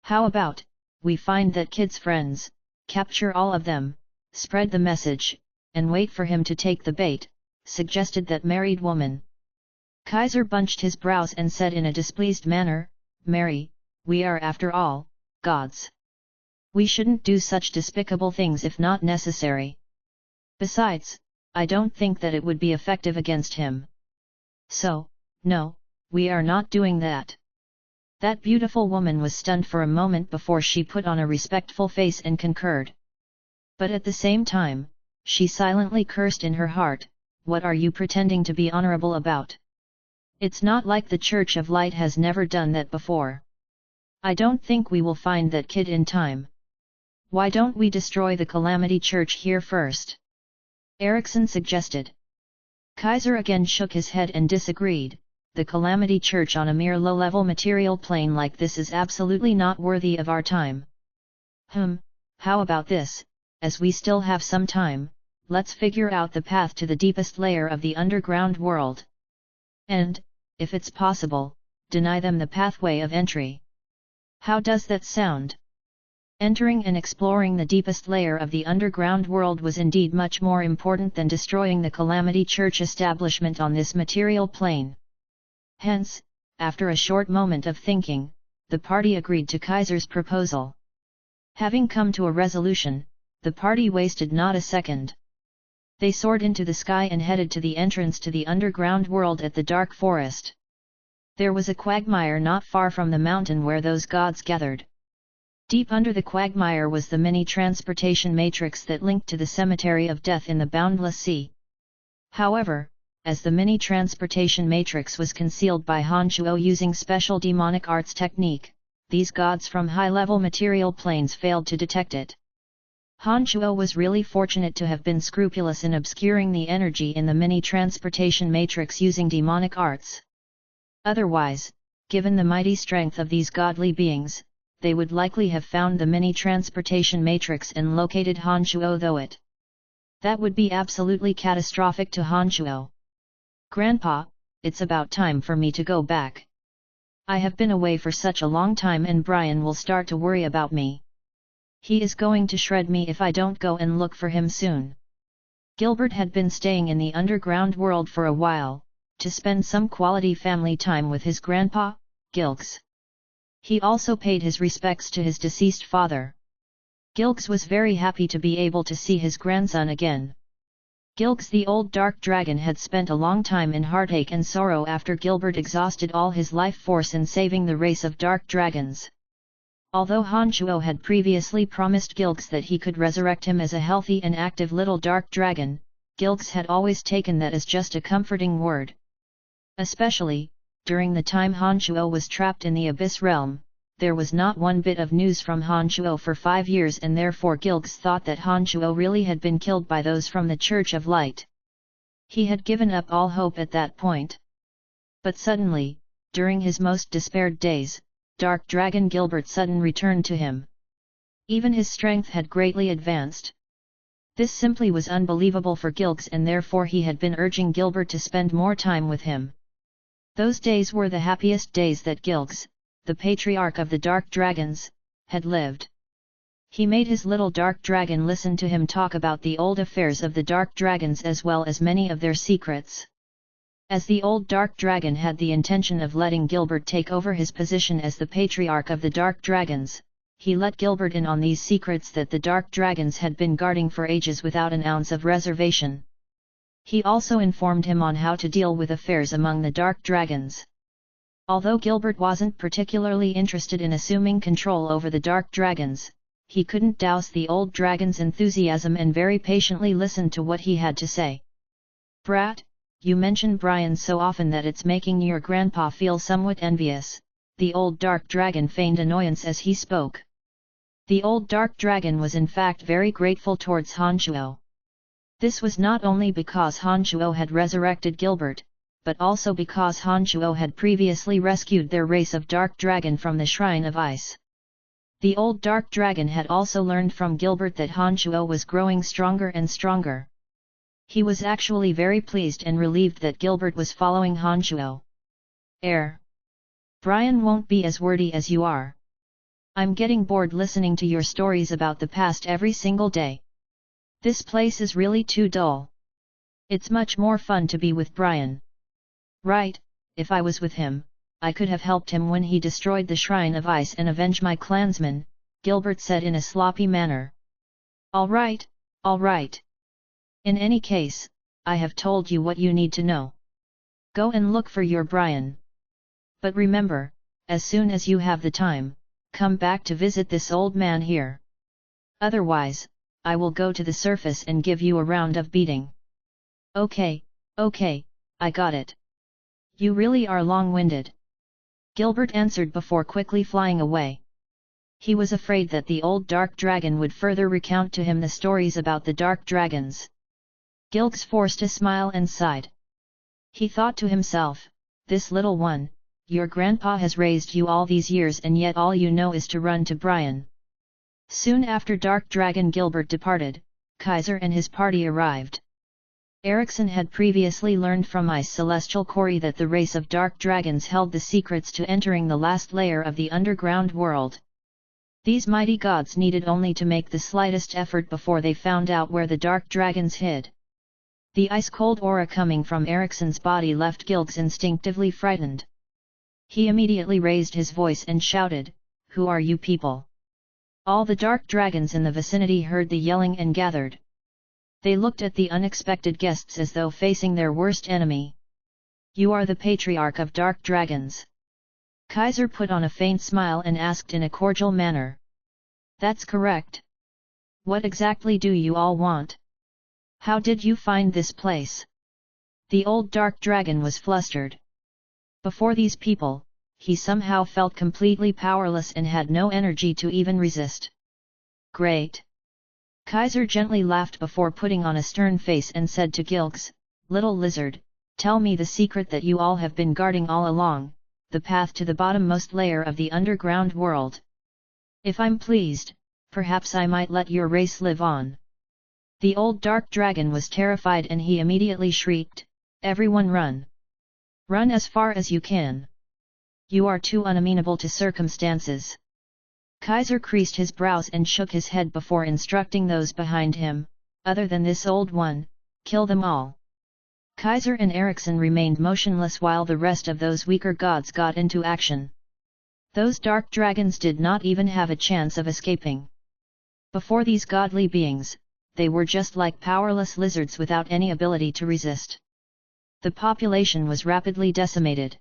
How about, we find that kid's friends, capture all of them, spread the message, and wait for him to take the bait, suggested that married woman. Kaiser bunched his brows and said in a displeased manner, "Mary, we are after all, gods. We shouldn't do such despicable things if not necessary. Besides, I don't think that it would be effective against him. So, no, we are not doing that." That beautiful woman was stunned for a moment before she put on a respectful face and concurred. But at the same time, she silently cursed in her heart, "What are you pretending to be honorable about? It's not like the Church of Light has never done that before. I don't think we will find that kid in time. Why don't we destroy the Calamity Church here first?" Ericsson suggested. Kaiser again shook his head and disagreed. "The Calamity Church on a mere low-level material plane like this is absolutely not worthy of our time. How about this, as we still have some time, let's figure out the path to the deepest layer of the underground world. And, if it's possible, deny them the pathway of entry. How does that sound?" Entering and exploring the deepest layer of the underground world was indeed much more important than destroying the Calamity Church establishment on this material plane. Hence, after a short moment of thinking, the party agreed to Kaiser's proposal. Having come to a resolution, the party wasted not a second. They soared into the sky and headed to the entrance to the underground world at the dark forest. There was a quagmire not far from the mountain where those gods gathered. Deep under the quagmire was the mini-transportation matrix that linked to the cemetery of death in the boundless sea. However, as the mini-transportation matrix was concealed by Honshuo using special demonic arts technique, these gods from high-level material planes failed to detect it. Honshuo was really fortunate to have been scrupulous in obscuring the energy in the mini-transportation matrix using demonic arts. Otherwise, given the mighty strength of these godly beings, they would likely have found the mini-transportation matrix and located Honshuo though it. That would be absolutely catastrophic to Honshuo. "Grandpa, it's about time for me to go back. I have been away for such a long time and Brian will start to worry about me. He is going to shred me if I don't go and look for him soon." Gilbert had been staying in the underground world for a while, to spend some quality family time with his grandpa, Gilks. He also paid his respects to his deceased father. Gilks was very happy to be able to see his grandson again. Gilks the old dark dragon had spent a long time in heartache and sorrow after Gilbert exhausted all his life force in saving the race of dark dragons. Although Honshuo had previously promised Gilks that he could resurrect him as a healthy and active little dark dragon, Gilks had always taken that as just a comforting word. Especially, during the time Honshuo was trapped in the Abyss Realm, there was not one bit of news from Honshuo for 5 years and therefore Gilks thought that Honshuo really had been killed by those from the Church of Light. He had given up all hope at that point. But suddenly, during his most despaired days, Dark Dragon Gilbert sudden returned to him. Even his strength had greatly advanced. This simply was unbelievable for Gilks and therefore he had been urging Gilbert to spend more time with him. Those days were the happiest days that Gilks, the patriarch of the Dark Dragons, had lived. He made his little dark dragon listen to him talk about the old affairs of the Dark Dragons as well as many of their secrets. As the old Dark Dragon had the intention of letting Gilbert take over his position as the patriarch of the Dark Dragons, he let Gilbert in on these secrets that the Dark Dragons had been guarding for ages without an ounce of reservation. He also informed him on how to deal with affairs among the Dark Dragons. Although Gilbert wasn't particularly interested in assuming control over the Dark Dragons, he couldn't douse the old dragon's enthusiasm and very patiently listened to what he had to say. "Brat, you mention Brian so often that it's making your grandpa feel somewhat envious," the old dark dragon feigned annoyance as he spoke. The old dark dragon was in fact very grateful towards Honshuo. This was not only because Honshuo had resurrected Gilbert, but also because Honshuo had previously rescued their race of dark dragon from the Shrine of Ice. The old dark dragon had also learned from Gilbert that Honshuo was growing stronger and stronger. He was actually very pleased and relieved that Gilbert was following Honshuo. Brian won't be as wordy as you are. I'm getting bored listening to your stories about the past every single day. This place is really too dull. It's much more fun to be with Brian. Right, if I was with him, I could have helped him when he destroyed the Shrine of Ice and avenged my clansmen, Gilbert said in a sloppy manner. All right, all right. In any case, I have told you what you need to know. Go and look for your Brian. But remember, as soon as you have the time, come back to visit this old man here. Otherwise, I will go to the surface and give you a round of beating. Okay, I got it. You really are long-winded. Gilbert answered before quickly flying away. He was afraid that the old dark dragon would further recount to him the stories about the dark dragons. Gilks forced a smile and sighed. He thought to himself, this little one, your grandpa has raised you all these years and yet all you know is to run to Brian. Soon after Dark Dragon Gilbert departed, Kaiser and his party arrived. Eriksson had previously learned from Ice Celestial Corey that the race of dark dragons held the secrets to entering the last layer of the underground world. These mighty gods needed only to make the slightest effort before they found out where the dark dragons hid. The ice-cold aura coming from Eriksson's body left Gilks instinctively frightened. He immediately raised his voice and shouted, "Who are you people?" All the dark dragons in the vicinity heard the yelling and gathered. They looked at the unexpected guests as though facing their worst enemy. "You are the patriarch of dark dragons." Kaiser put on a faint smile and asked in a cordial manner. "That's correct. What exactly do you all want? How did you find this place?" The old dark dragon was flustered. Before these people, he somehow felt completely powerless and had no energy to even resist. "Great!" Kaiser gently laughed before putting on a stern face and said to Gilks, "Little lizard, tell me the secret that you all have been guarding all along, the path to the bottommost layer of the underground world. If I'm pleased, perhaps I might let your race live on." The old dark dragon was terrified and he immediately shrieked, "Everyone run! Run as far as you can! You are too unamenable to circumstances." Kaiser creased his brows and shook his head before instructing those behind him, "Other than this old one, kill them all." Kaiser and Eriksson remained motionless while the rest of those weaker gods got into action. Those dark dragons did not even have a chance of escaping. Before these godly beings, they were just like powerless lizards without any ability to resist. The population was rapidly decimated.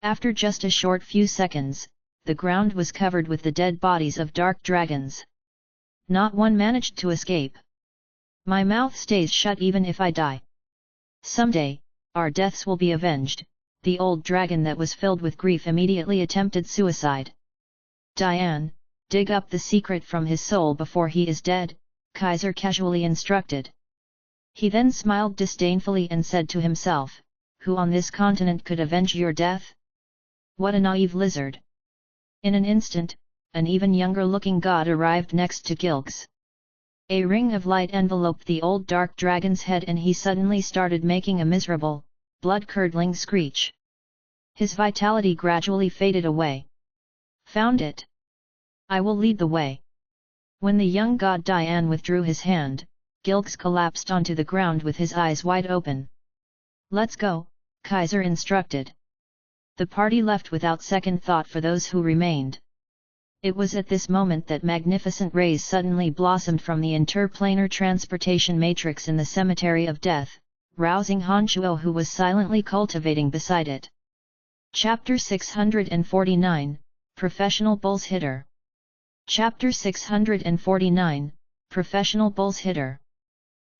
After just a short few seconds, the ground was covered with the dead bodies of dark dragons. Not one managed to escape. "My mouth stays shut even if I die. Someday, our deaths will be avenged." The old dragon that was filled with grief immediately attempted suicide. "Diane, dig up the secret from his soul before he is dead," Kaiser casually instructed. He then smiled disdainfully and said to himself, "Who on this continent could avenge your death? What a naive lizard!" In an instant, an even younger-looking god arrived next to Gilks. A ring of light enveloped the old dark dragon's head and he suddenly started making a miserable, blood-curdling screech. His vitality gradually faded away. "Found it! I will lead the way." When the young god Diane withdrew his hand, Gilks collapsed onto the ground with his eyes wide open. "Let's go," Kaiser instructed. The party left without second thought for those who remained. It was at this moment that magnificent rays suddenly blossomed from the interplanar transportation matrix in the Cemetery of Death, rousing Hanchuo who was silently cultivating beside it. Chapter 649, Professional Bulls Hitter. Chapter 649, Professional Bulls Hitter.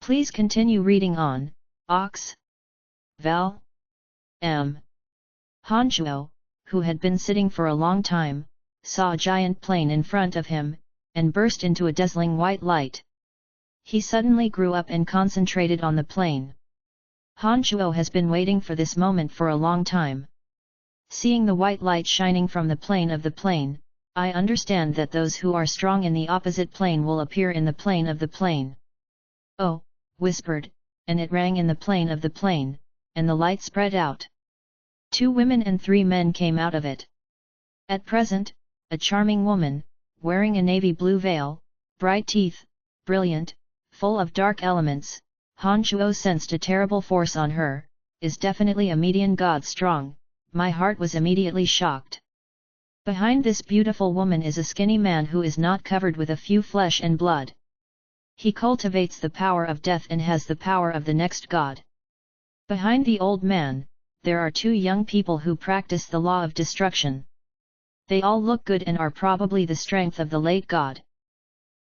Please continue reading on, Ox. Val. M. Hanchuo, who had been sitting for a long time, saw a giant plane in front of him, and burst into a dazzling white light. He suddenly grew up and concentrated on the plane. Hanchuo has been waiting for this moment for a long time. Seeing the white light shining from the plane of the plane, I understand that those who are strong in the opposite plane will appear in the plane of the plane. "Oh," whispered, and it rang in the plane of the plane, and the light spread out. 2 women and 3 men came out of it. At present, a charming woman, wearing a navy blue veil, bright teeth, brilliant, full of dark elements. Han Shuo sensed a terrible force on her. Is definitely a median god strong. My heart was immediately shocked. Behind this beautiful woman is a skinny man who is not covered with a few flesh and blood. He cultivates the power of death and has the power of the next god. Behind the old man, there are two young people who practice the law of destruction. They all look good and are probably the strength of the late god.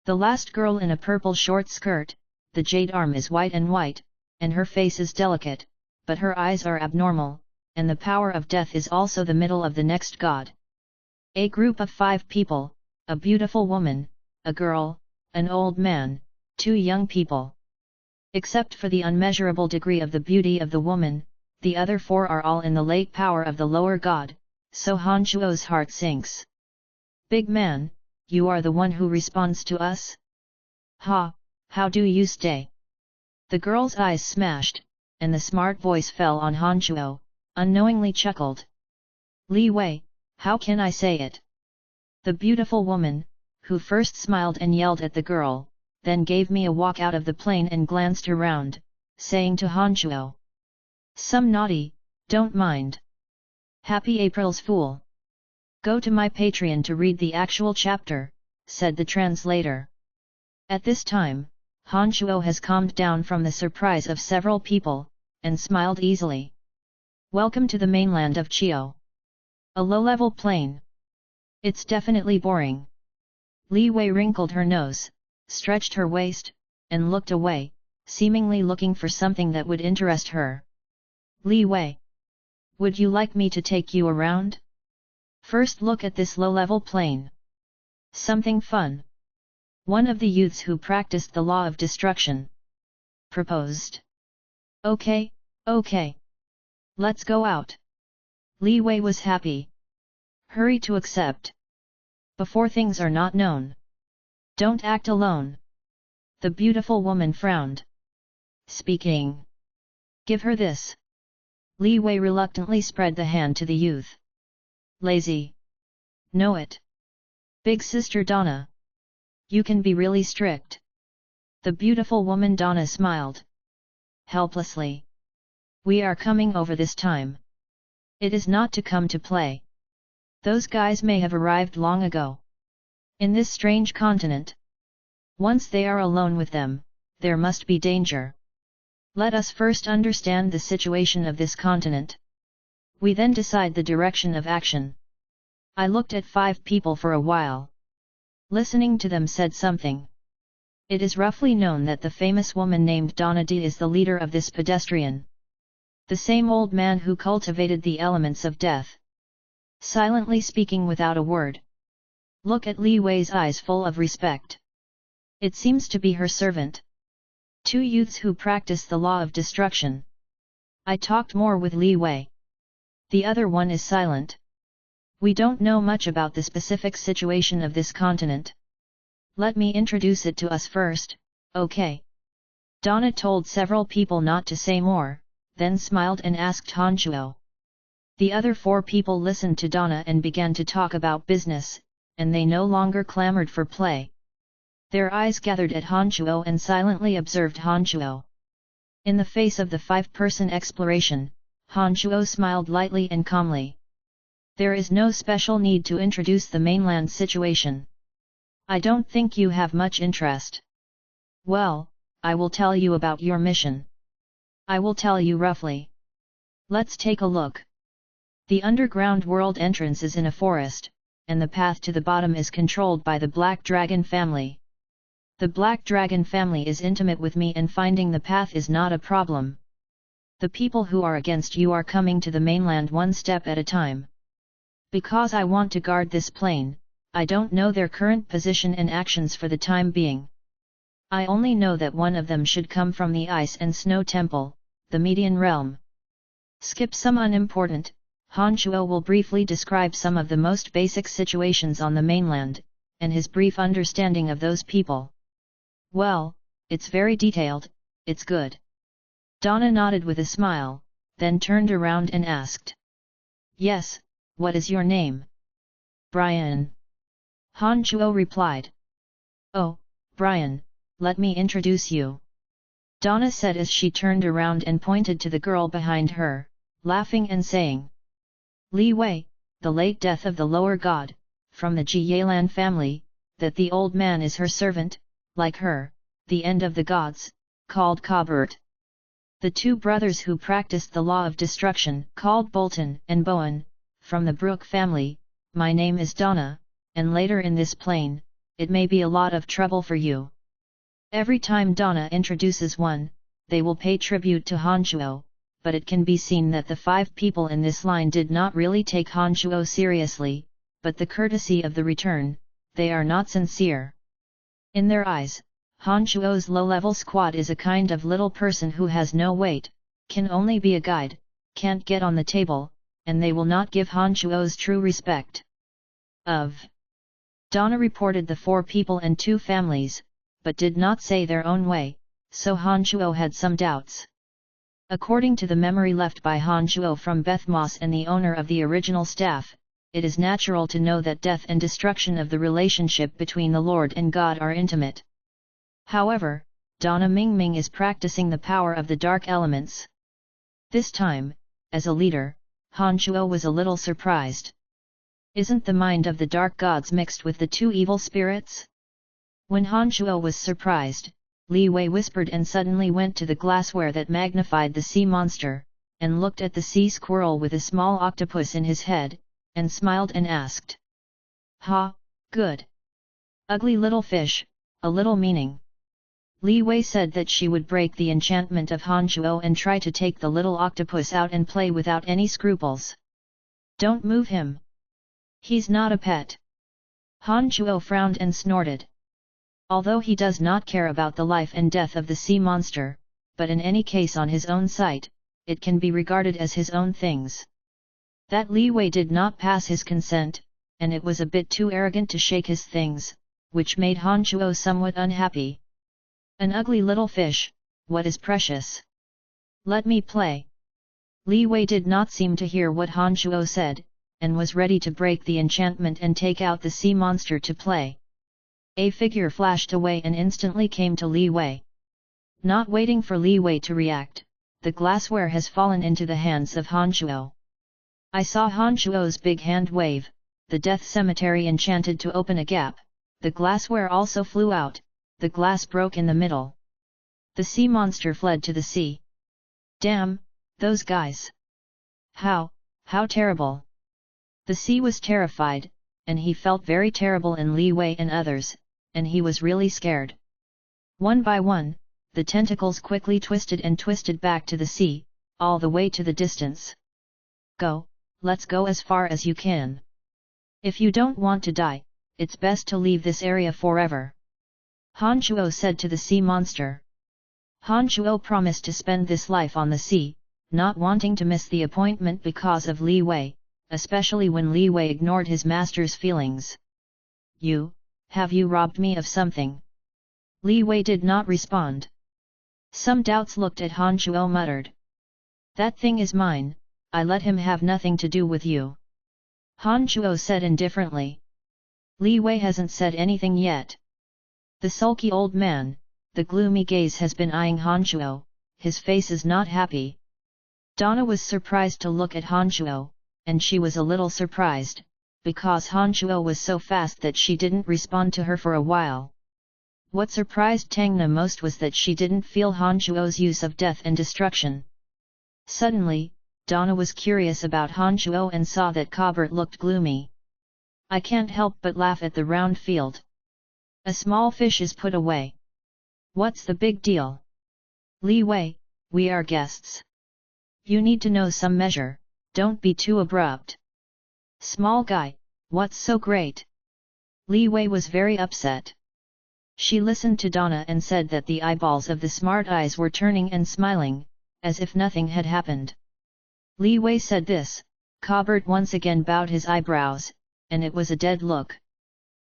The last girl in a purple short skirt, the jade arm is white, and her face is delicate, but her eyes are abnormal, and the power of death is also the middle of the next god. A group of 5 people, a beautiful woman, a girl, an old man, 2 young people. Except for the unmeasurable degree of the beauty of the woman, the other 4 are all in the late power of the lower god, so Han Shuo's heart sinks. Big man, you are the one who responds to us? Ha, how do you stay? The girl's eyes smashed, and the smart voice fell on Han Shuo, unknowingly chuckled. Li Wei, how can I say it? The beautiful woman, who first smiled and yelled at the girl, then gave me a walk out of the plane and glanced around, saying to Han Shuo. Some naughty, don't mind. Happy April's Fool. Go to my Patreon to read the actual chapter, said the translator. At this time, Han Shuo has calmed down from the surprise of several people, and smiled easily. Welcome to the mainland of Chio. A low-level plane. It's definitely boring. Li Wei wrinkled her nose, stretched her waist, and looked away, seemingly looking for something that would interest her. Li Wei. Would you like me to take you around? First look at this low-level plane. Something fun. One of the youths who practiced the law of destruction proposed. Okay, okay. Let's go out. Li Wei was happy. Hurry to accept. Before things are not known. Don't act alone. The beautiful woman frowned. Speaking. Give her this. Li Wei reluctantly spread the hand to the youth. Lazy. Know it. Big sister Donna. You can be really strict. The beautiful woman Donna smiled. Helplessly. We are coming over this time. It is not to come to play. Those guys may have arrived long ago. In this strange continent. Once they are alone with them, there must be danger. Let us first understand the situation of this continent. We then decide the direction of action. I looked at 5 people for a while. Listening to them said something. It is roughly known that the famous woman named Donna D is the leader of this pedestrian. The same old man who cultivated the elements of death. Silently speaking without a word. Look at Li Wei's eyes full of respect. It seems to be her servant. 2 youths who practice the law of destruction. I talked more with Li Wei. The other one is silent. We don't know much about the specific situation of this continent. Let me introduce it to us first, okay? Donna told several people not to say more, then smiled and asked Han Shuo. The other 4 people listened to Donna and began to talk about business, and they no longer clamored for play. Their eyes gathered at Han Shuo and silently observed Han Shuo. In the face of the 5-person exploration, Han Shuo smiled lightly and calmly. There is no special need to introduce the mainland situation. I don't think you have much interest. Well, I will tell you about your mission. I will tell you roughly. Let's take a look. The underground world entrance is in a forest, and the path to the bottom is controlled by the Black Dragon family. The Black Dragon family is intimate with me and finding the path is not a problem. The people who are against you are coming to the mainland one step at a time. Because I want to guard this plane, I don't know their current position and actions for the time being. I only know that one of them should come from the Ice and Snow Temple, the Median Realm. Skip some unimportant, Han Shuo will briefly describe some of the most basic situations on the mainland, and his brief understanding of those people. Well, it's very detailed, it's good. Donna nodded with a smile, then turned around and asked. Yes, what is your name? Brian. Han Shuo replied. Oh, Brian, let me introduce you. Donna said as she turned around and pointed to the girl behind her, laughing and saying. Li Wei, the late death of the lower god, from the Jiyalan family, that the old man is her servant, like her, the end of the gods, called Kabert. The two brothers who practiced the law of destruction, called Bolton and Bowen, from the Brook family, my name is Donna, and later in this plane, it may be a lot of trouble for you. Every time Donna introduces one, they will pay tribute to Hanchuo, but it can be seen that the 5 people in this line did not really take Hanchuo seriously, but the courtesy of the return, they are not sincere. In their eyes, Hanchuo's low-level squad is a kind of little person who has no weight, can only be a guide, can't get on the table, and they will not give Hanchuo's true respect. Donna reported the 4 people and 2 families, but did not say their own way, so Hanchuo had some doubts. According to the memory left by Hanchuo from Bethmos and the owner of the original staff, it is natural to know that death and destruction of the relationship between the Lord and God are intimate. However, Donna Mingming is practicing the power of the dark elements. This time, as a leader, Hanchuo was a little surprised. Isn't the mind of the dark gods mixed with the 2 evil spirits? When Hanchuo was surprised, Li Wei whispered and suddenly went to the glassware that magnified the sea monster, and looked at the sea squirrel with a small octopus in his head, and smiled and asked. Ha, good. Ugly little fish, a little meaning. Li Wei said that she would break the enchantment of Hanchuo and try to take the little octopus out and play without any scruples. Don't move him. He's not a pet. Hanchuo frowned and snorted. Although he does not care about the life and death of the sea monster, but in any case on his own site, it can be regarded as his own things. That Li Wei did not pass his consent, and it was a bit too arrogant to shake his things, which made Hanchuo somewhat unhappy. An ugly little fish, what is precious? Let me play. Li Wei did not seem to hear what Hanchuo said, and was ready to break the enchantment and take out the sea monster to play. A figure flashed away and instantly came to Li Wei. Not waiting for Li Wei to react, the glassware has fallen into the hands of Hanchuo. I saw Hanchuo's big hand wave, the death cemetery enchanted to open a gap, the glassware also flew out, the glass broke in the middle. The sea monster fled to the sea. Damn, those guys! How terrible! The sea was terrified, and he felt very terrible in Li Wei and others, and he was really scared. One by one, the tentacles quickly twisted and twisted back to the sea, all the way to the distance. Go, let's go as far as you can. If you don't want to die, it's best to leave this area forever. Hanchuo said to the sea monster. Hanchuo promised to spend this life on the sea, not wanting to miss the appointment because of Li Wei, especially when Li Wei ignored his master's feelings. Have you robbed me of something? Li Wei did not respond. Some doubts looked at Hanchuo muttered. That thing is mine, I let him have nothing to do with you. Hanchuo said indifferently. Li Wei hasn't said anything yet. The sulky old man, the gloomy gaze has been eyeing Hanchuo, his face is not happy. Donna was surprised to look at Hanchuo, and she was a little surprised, because Hanchuo was so fast that she didn't respond to her for a while. What surprised Tangna most was that she didn't feel Hanchuo's use of death and destruction. Suddenly, Donna was curious about Hanchuo and saw that Kabert looked gloomy. I can't help but laugh at the round field. A small fish is put away. What's the big deal? Li Wei, we are guests. You need to know some measure, don't be too abrupt. Small guy, what's so great? Li Wei was very upset. She listened to Donna and said that the eyeballs of the smart eyes were turning and smiling, as if nothing had happened. Li Wei said this, Kabert once again bowed his eyebrows, and it was a dead look.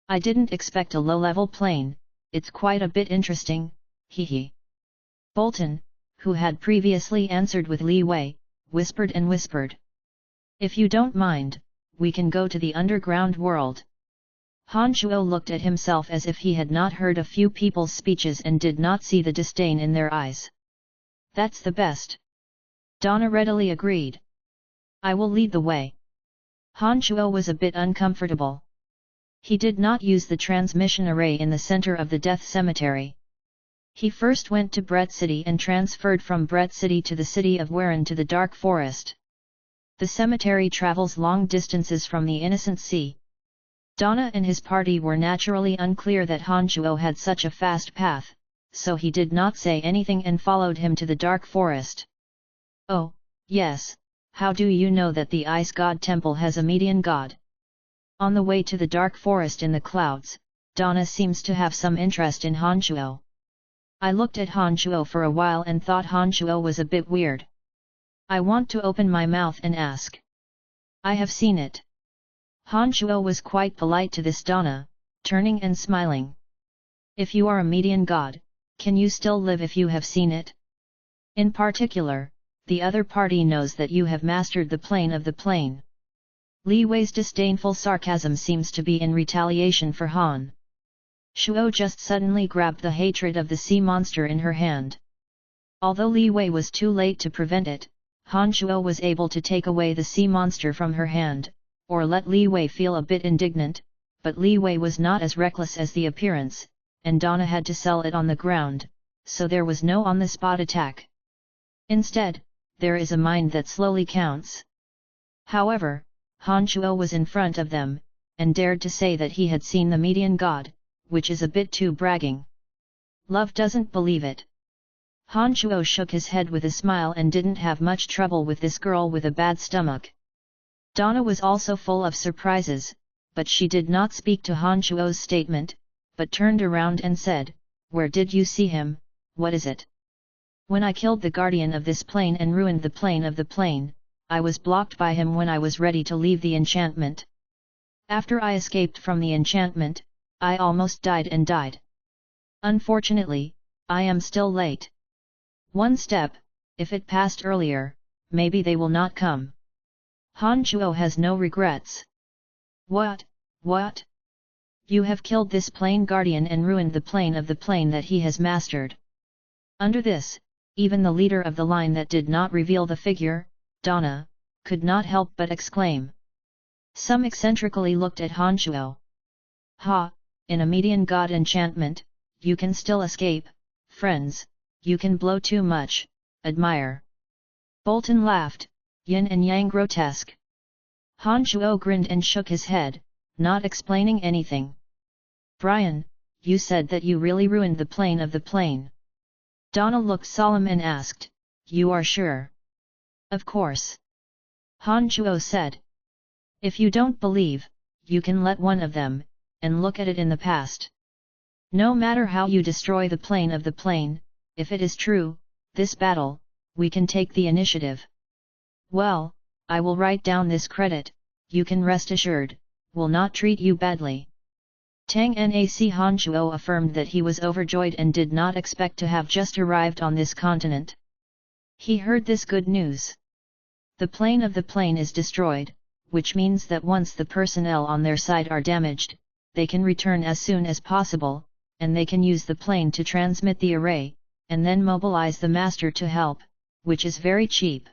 I didn't expect a low-level plane, it's quite a bit interesting, hee. Bolton, who had previously answered with Li Wei, whispered and whispered. If you don't mind, we can go to the underground world. Han Shuo looked at himself as if he had not heard a few people's speeches and did not see the disdain in their eyes. That's the best. Donna readily agreed. I will lead the way. Han Shuo was a bit uncomfortable. He did not use the transmission array in the center of the Death Cemetery. He first went to Brett City and transferred from Brett City to the city of Warren to the Dark Forest. The cemetery travels long distances from the Innocent Sea. Donna and his party were naturally unclear that Han Shuo had such a fast path, so he did not say anything and followed him to the Dark Forest. Oh, yes, how do you know that the Ice God Temple has a median god? On the way to the Dark Forest in the clouds, Donna seems to have some interest in Han Shuo. I looked at Han Shuo for a while and thought Han Shuo was a bit weird. I want to open my mouth and ask. I have seen it. Han Shuo was quite polite to this Donna, turning and smiling. If you are a median god, can you still live if you have seen it? In particular, the other party knows that you have mastered the plane of the plane. Li Wei's disdainful sarcasm seems to be in retaliation for Han Shuo just suddenly grabbed the hatred of the sea monster in her hand. Although Li Wei was too late to prevent it, Han Shuo was able to take away the sea monster from her hand, or let Li Wei feel a bit indignant, but Li Wei was not as reckless as the appearance, and Donna had to sell it on the ground, so there was no on-the-spot attack. Instead, there is a mind that slowly counts. However, Han Shuo was in front of them, and dared to say that he had seen the median god, which is a bit too bragging. Love doesn't believe it. Han Shuo shook his head with a smile and didn't have much trouble with this girl with a bad stomach. Donna was also full of surprises, but she did not speak to Han Shuo's statement, but turned around and said, "Where did you see him, what is it?" "When I killed the guardian of this plane and ruined the plane of the plane, I was blocked by him when I was ready to leave the enchantment. After I escaped from the enchantment, I almost died. Unfortunately, I am still late. One step, if it passed earlier, maybe they will not come." Han Shuo has no regrets. What? You have killed this plane guardian and ruined the plane of the plane that he has mastered. Under this, even the leader of the line that did not reveal the figure, Donna, could not help but exclaim. Some eccentrically looked at Han Shuo. Ha, in a median god enchantment, you can still escape, friends, you can blow too much, admire. Bolton laughed, yin and yang grotesque. Han Shuo grinned and shook his head, not explaining anything. Brian, you said that you really ruined the plane of the plane. Donna looked solemn and asked, "You are sure?" "Of course." Han Shuo said. "If you don't believe, you can let one of them, and look at it in the past. No matter how you destroy the plane of the plane, if it is true, this battle, we can take the initiative. Well, I will write down this credit, you can rest assured, will not treat you badly." Tang Nac Han Shuo affirmed that he was overjoyed and did not expect to have just arrived on this continent. He heard this good news. The plane of the plane is destroyed, which means that once the personnel on their side are damaged, they can return as soon as possible, and they can use the plane to transmit the array, and then mobilize the master to help, which is very cheap.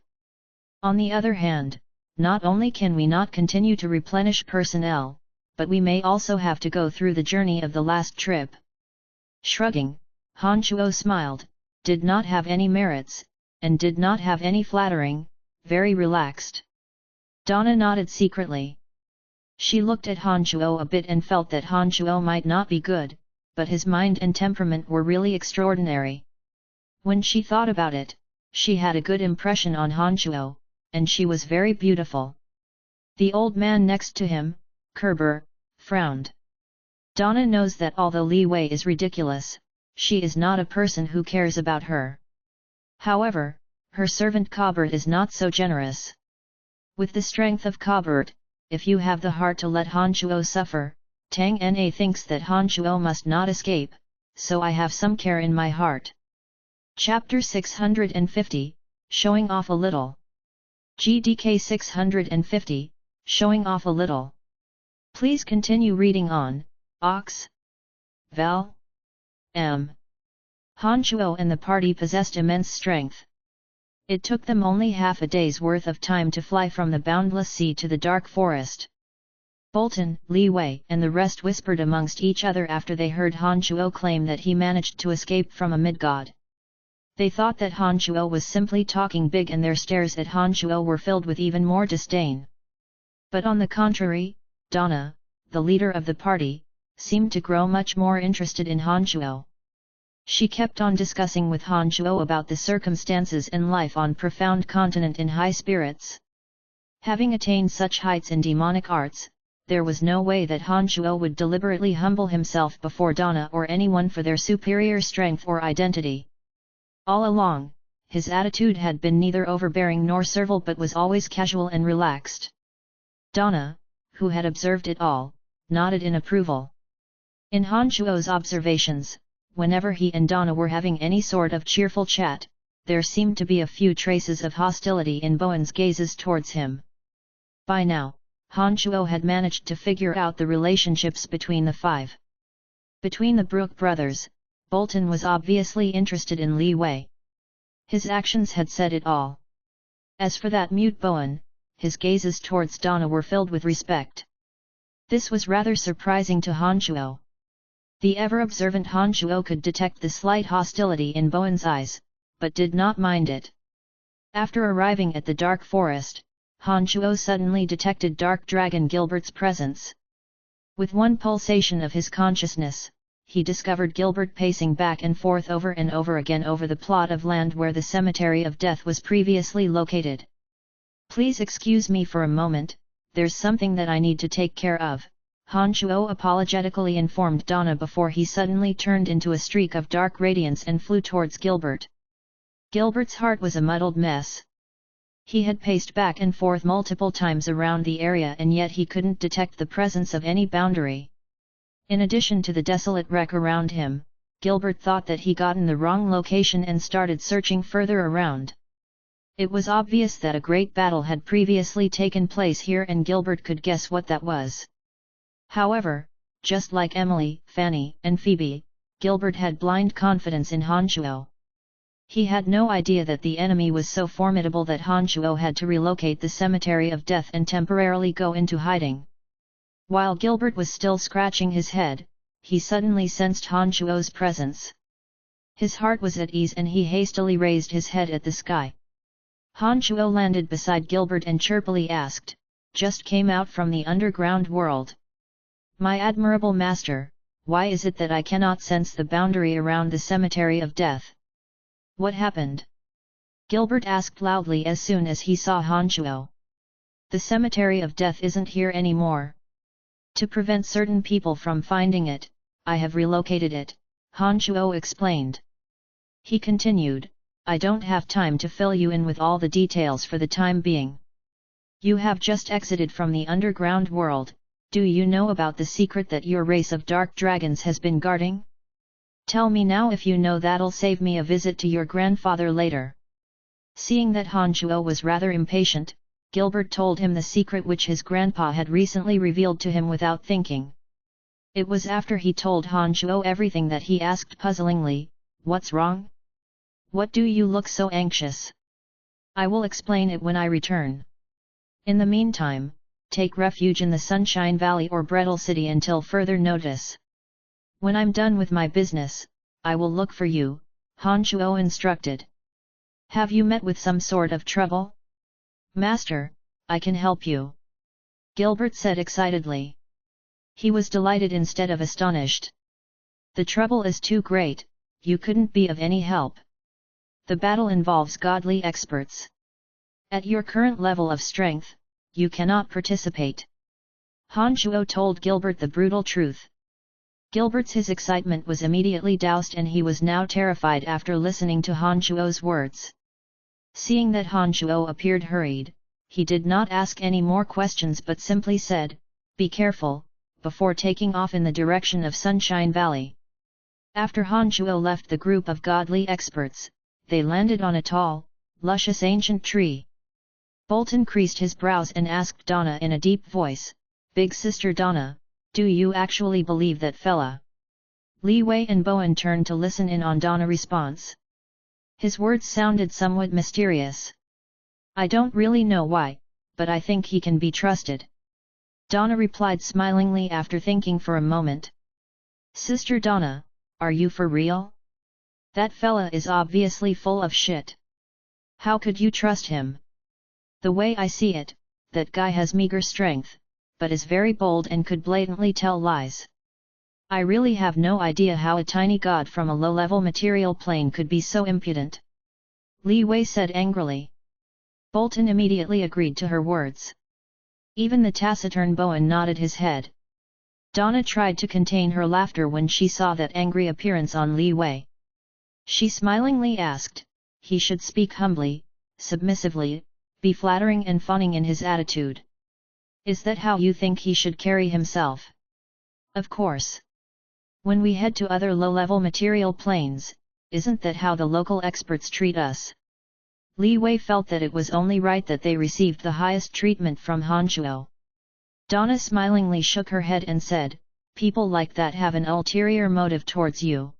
On the other hand, not only can we not continue to replenish personnel, but we may also have to go through the journey of the last trip. Shrugging, Han Shuo smiled, did not have any merits, and did not have any flattering, very relaxed. Donna nodded secretly. She looked at Han Shuo a bit and felt that Han Shuo might not be good, but his mind and temperament were really extraordinary. When she thought about it, she had a good impression on Han Shuo, and she was very beautiful. The old man next to him, Kerber, frowned. Donna knows that although Li Wei is ridiculous, she is not a person who cares about her. However, her servant Kabert is not so generous. With the strength of Kabert, if you have the heart to let Han Shuo suffer, Tang Na thinks that Han Shuo must not escape, so I have some care in my heart. Chapter 650, Showing off a little. GDK 650, Showing off a little. Please continue reading on, Ox? Val? M. Han Shuo and the party possessed immense strength. It took them only half a day's worth of time to fly from the boundless sea to the dark forest. Bolton, Li Wei and the rest whispered amongst each other after they heard Han Shuo claim that he managed to escape from a mid-god. They thought that Han Shuo was simply talking big, and their stares at Han Shuo were filled with even more disdain. But on the contrary, Donna, the leader of the party, seemed to grow much more interested in Han Shuo. She kept on discussing with Han Shuo about the circumstances and life on profound continent in high spirits. Having attained such heights in demonic arts, there was no way that Han Shuo would deliberately humble himself before Donna or anyone for their superior strength or identity. All along, his attitude had been neither overbearing nor servile, but was always casual and relaxed. Donna, who had observed it all, nodded in approval. In Han Shuo's observations, whenever he and Donna were having any sort of cheerful chat, there seemed to be a few traces of hostility in Bowen's gazes towards him. By now, Han Shuo had managed to figure out the relationships between the five. Between the Brook brothers, Bolton was obviously interested in Li Wei. His actions had said it all. As for that mute Bowen, his gazes towards Donna were filled with respect. This was rather surprising to Han Shuo. The ever-observant Han Shuo could detect the slight hostility in Bowen's eyes, but did not mind it. After arriving at the dark forest, Han Shuo suddenly detected Dark Dragon Gilbert's presence. With one pulsation of his consciousness, he discovered Gilbert pacing back and forth over and over again over the plot of land where the Cemetery of Death was previously located. "Please excuse me for a moment, there's something that I need to take care of," Han Shuo apologetically informed Donna before he suddenly turned into a streak of dark radiance and flew towards Gilbert. Gilbert's heart was a muddled mess. He had paced back and forth multiple times around the area, and yet he couldn't detect the presence of any boundary. In addition to the desolate wreck around him, Gilbert thought that he got in the wrong location and started searching further around. It was obvious that a great battle had previously taken place here, and Gilbert could guess what that was. However, just like Emily, Fanny, and Phoebe, Gilbert had blind confidence in Han Shuo. He had no idea that the enemy was so formidable that Han Shuo had to relocate the Cemetery of Death and temporarily go into hiding. While Gilbert was still scratching his head, he suddenly sensed Han Shuo's presence. His heart was at ease and he hastily raised his head at the sky. Han Shuo landed beside Gilbert and chirpily asked, "Just came out from the underground world. My admirable master, why is it that I cannot sense the boundary around the Cemetery of Death? What happened?" Gilbert asked loudly as soon as he saw Han Shuo. "The Cemetery of Death isn't here anymore. To prevent certain people from finding it, I have relocated it," Han Shuo explained. He continued, "I don't have time to fill you in with all the details for the time being. You have just exited from the underground world. Do you know about the secret that your race of dark dragons has been guarding? Tell me now if you know, that'll save me a visit to your grandfather later." Seeing that Han Shuo was rather impatient, Gilbert told him the secret which his grandpa had recently revealed to him without thinking. It was after he told Han Shuo everything that he asked puzzlingly, "What's wrong? What do you look so anxious? I will explain it when I return. In the meantime, take refuge in the Sunshine Valley or Brettle City until further notice. When I'm done with my business, I will look for you," Han Shuo instructed. "Have you met with some sort of trouble?" "Master, I can help you," Gilbert said excitedly. He was delighted instead of astonished. "The trouble is too great, you couldn't be of any help. The battle involves godly experts. At your current level of strength, you cannot participate." Han Shuo told Gilbert the brutal truth. Gilbert's excitement was immediately doused and he was now terrified after listening to Han Shuo's words. Seeing that Han Shuo appeared hurried, he did not ask any more questions but simply said, "Be careful," before taking off in the direction of Sunshine Valley. After Han Shuo left the group of godly experts, they landed on a tall, luscious ancient tree. Bolton creased his brows and asked Donna in a deep voice, "Big Sister Donna, Do you actually believe that fella? Li Wei and Bowen turned to listen in on Donna's response. His words sounded somewhat mysterious. I don't really know why, but I think he can be trusted. Donna replied smilingly after thinking for a moment. Sister Donna, are you for real? That fella is obviously full of shit. How could you trust him? The way I see it, that guy has meager strength, but is very bold and could blatantly tell lies. I really have no idea how a tiny god from a low-level material plane could be so impudent. Li Wei said angrily. Bolton immediately agreed to her words. Even the taciturn Bowen nodded his head. Donna tried to contain her laughter when she saw that angry appearance on Li Wei. She smilingly asked, he should speak humbly, submissively, be flattering and fawning in his attitude. Is that how you think he should carry himself? Of course. When we head to other low-level material planes, isn't that how the local experts treat us? Li Wei felt that it was only right that they received the highest treatment from Hanchuo. Donna smilingly shook her head and said, people like that have an ulterior motive towards you.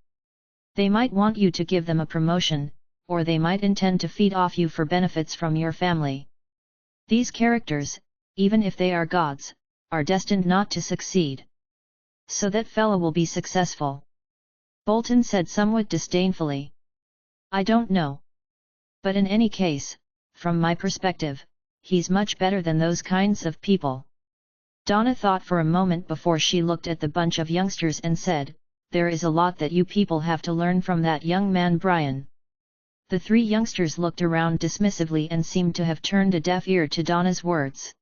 They might want you to give them a promotion, or they might intend to feed off you for benefits from your family. These characters, even if they are gods, are destined not to succeed. So that fella will be successful. Bolton said somewhat disdainfully. I don't know. But in any case, from my perspective, he's much better than those kinds of people. Donna thought for a moment before she looked at the bunch of youngsters and said, there is a lot that you people have to learn from that young man Brian. The three youngsters looked around dismissively and seemed to have turned a deaf ear to Donna's words.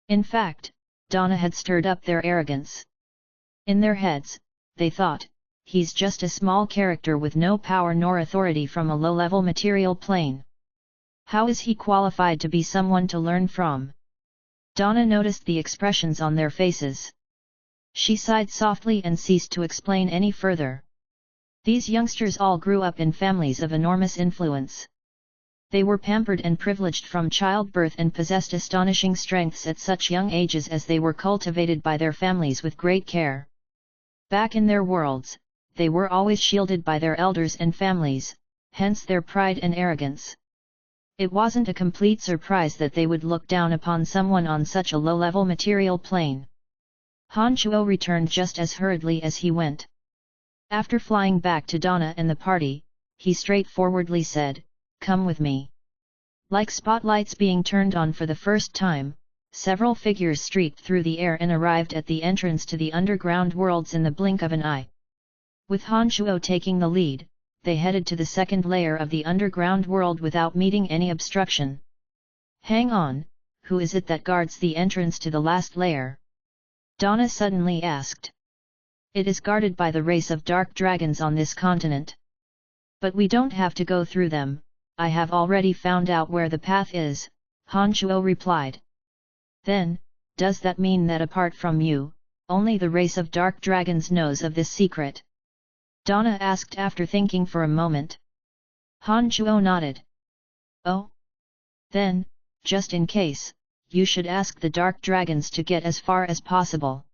In fact, Donna had stirred up their arrogance. In their heads, they thought, he's just a small character with no power nor authority from a low-level material plane. How is he qualified to be someone to learn from? Donna noticed the expressions on their faces. She sighed softly and ceased to explain any further. These youngsters all grew up in families of enormous influence. They were pampered and privileged from childbirth and possessed astonishing strengths at such young ages as they were cultivated by their families with great care. Back in their worlds, they were always shielded by their elders and families, hence their pride and arrogance. It wasn't a complete surprise that they would look down upon someone on such a low-level material plane. Hanchuo returned just as hurriedly as he went. After flying back to Donna and the party, he straightforwardly said, come with me. Like spotlights being turned on for the first time, several figures streaked through the air and arrived at the entrance to the underground worlds in the blink of an eye. With Hanchuo taking the lead, they headed to the second layer of the underground world without meeting any obstruction. Hang on, who is it that guards the entrance to the last layer? Donna suddenly asked. It is guarded by the race of dark dragons on this continent. But we don't have to go through them, I have already found out where the path is, Hanchuo replied. Then, does that mean that apart from you, only the race of dark dragons knows of this secret? Donna asked after thinking for a moment. Hanchuo nodded. Oh? Then, just in case, you should ask the dark dragons to get as far as possible.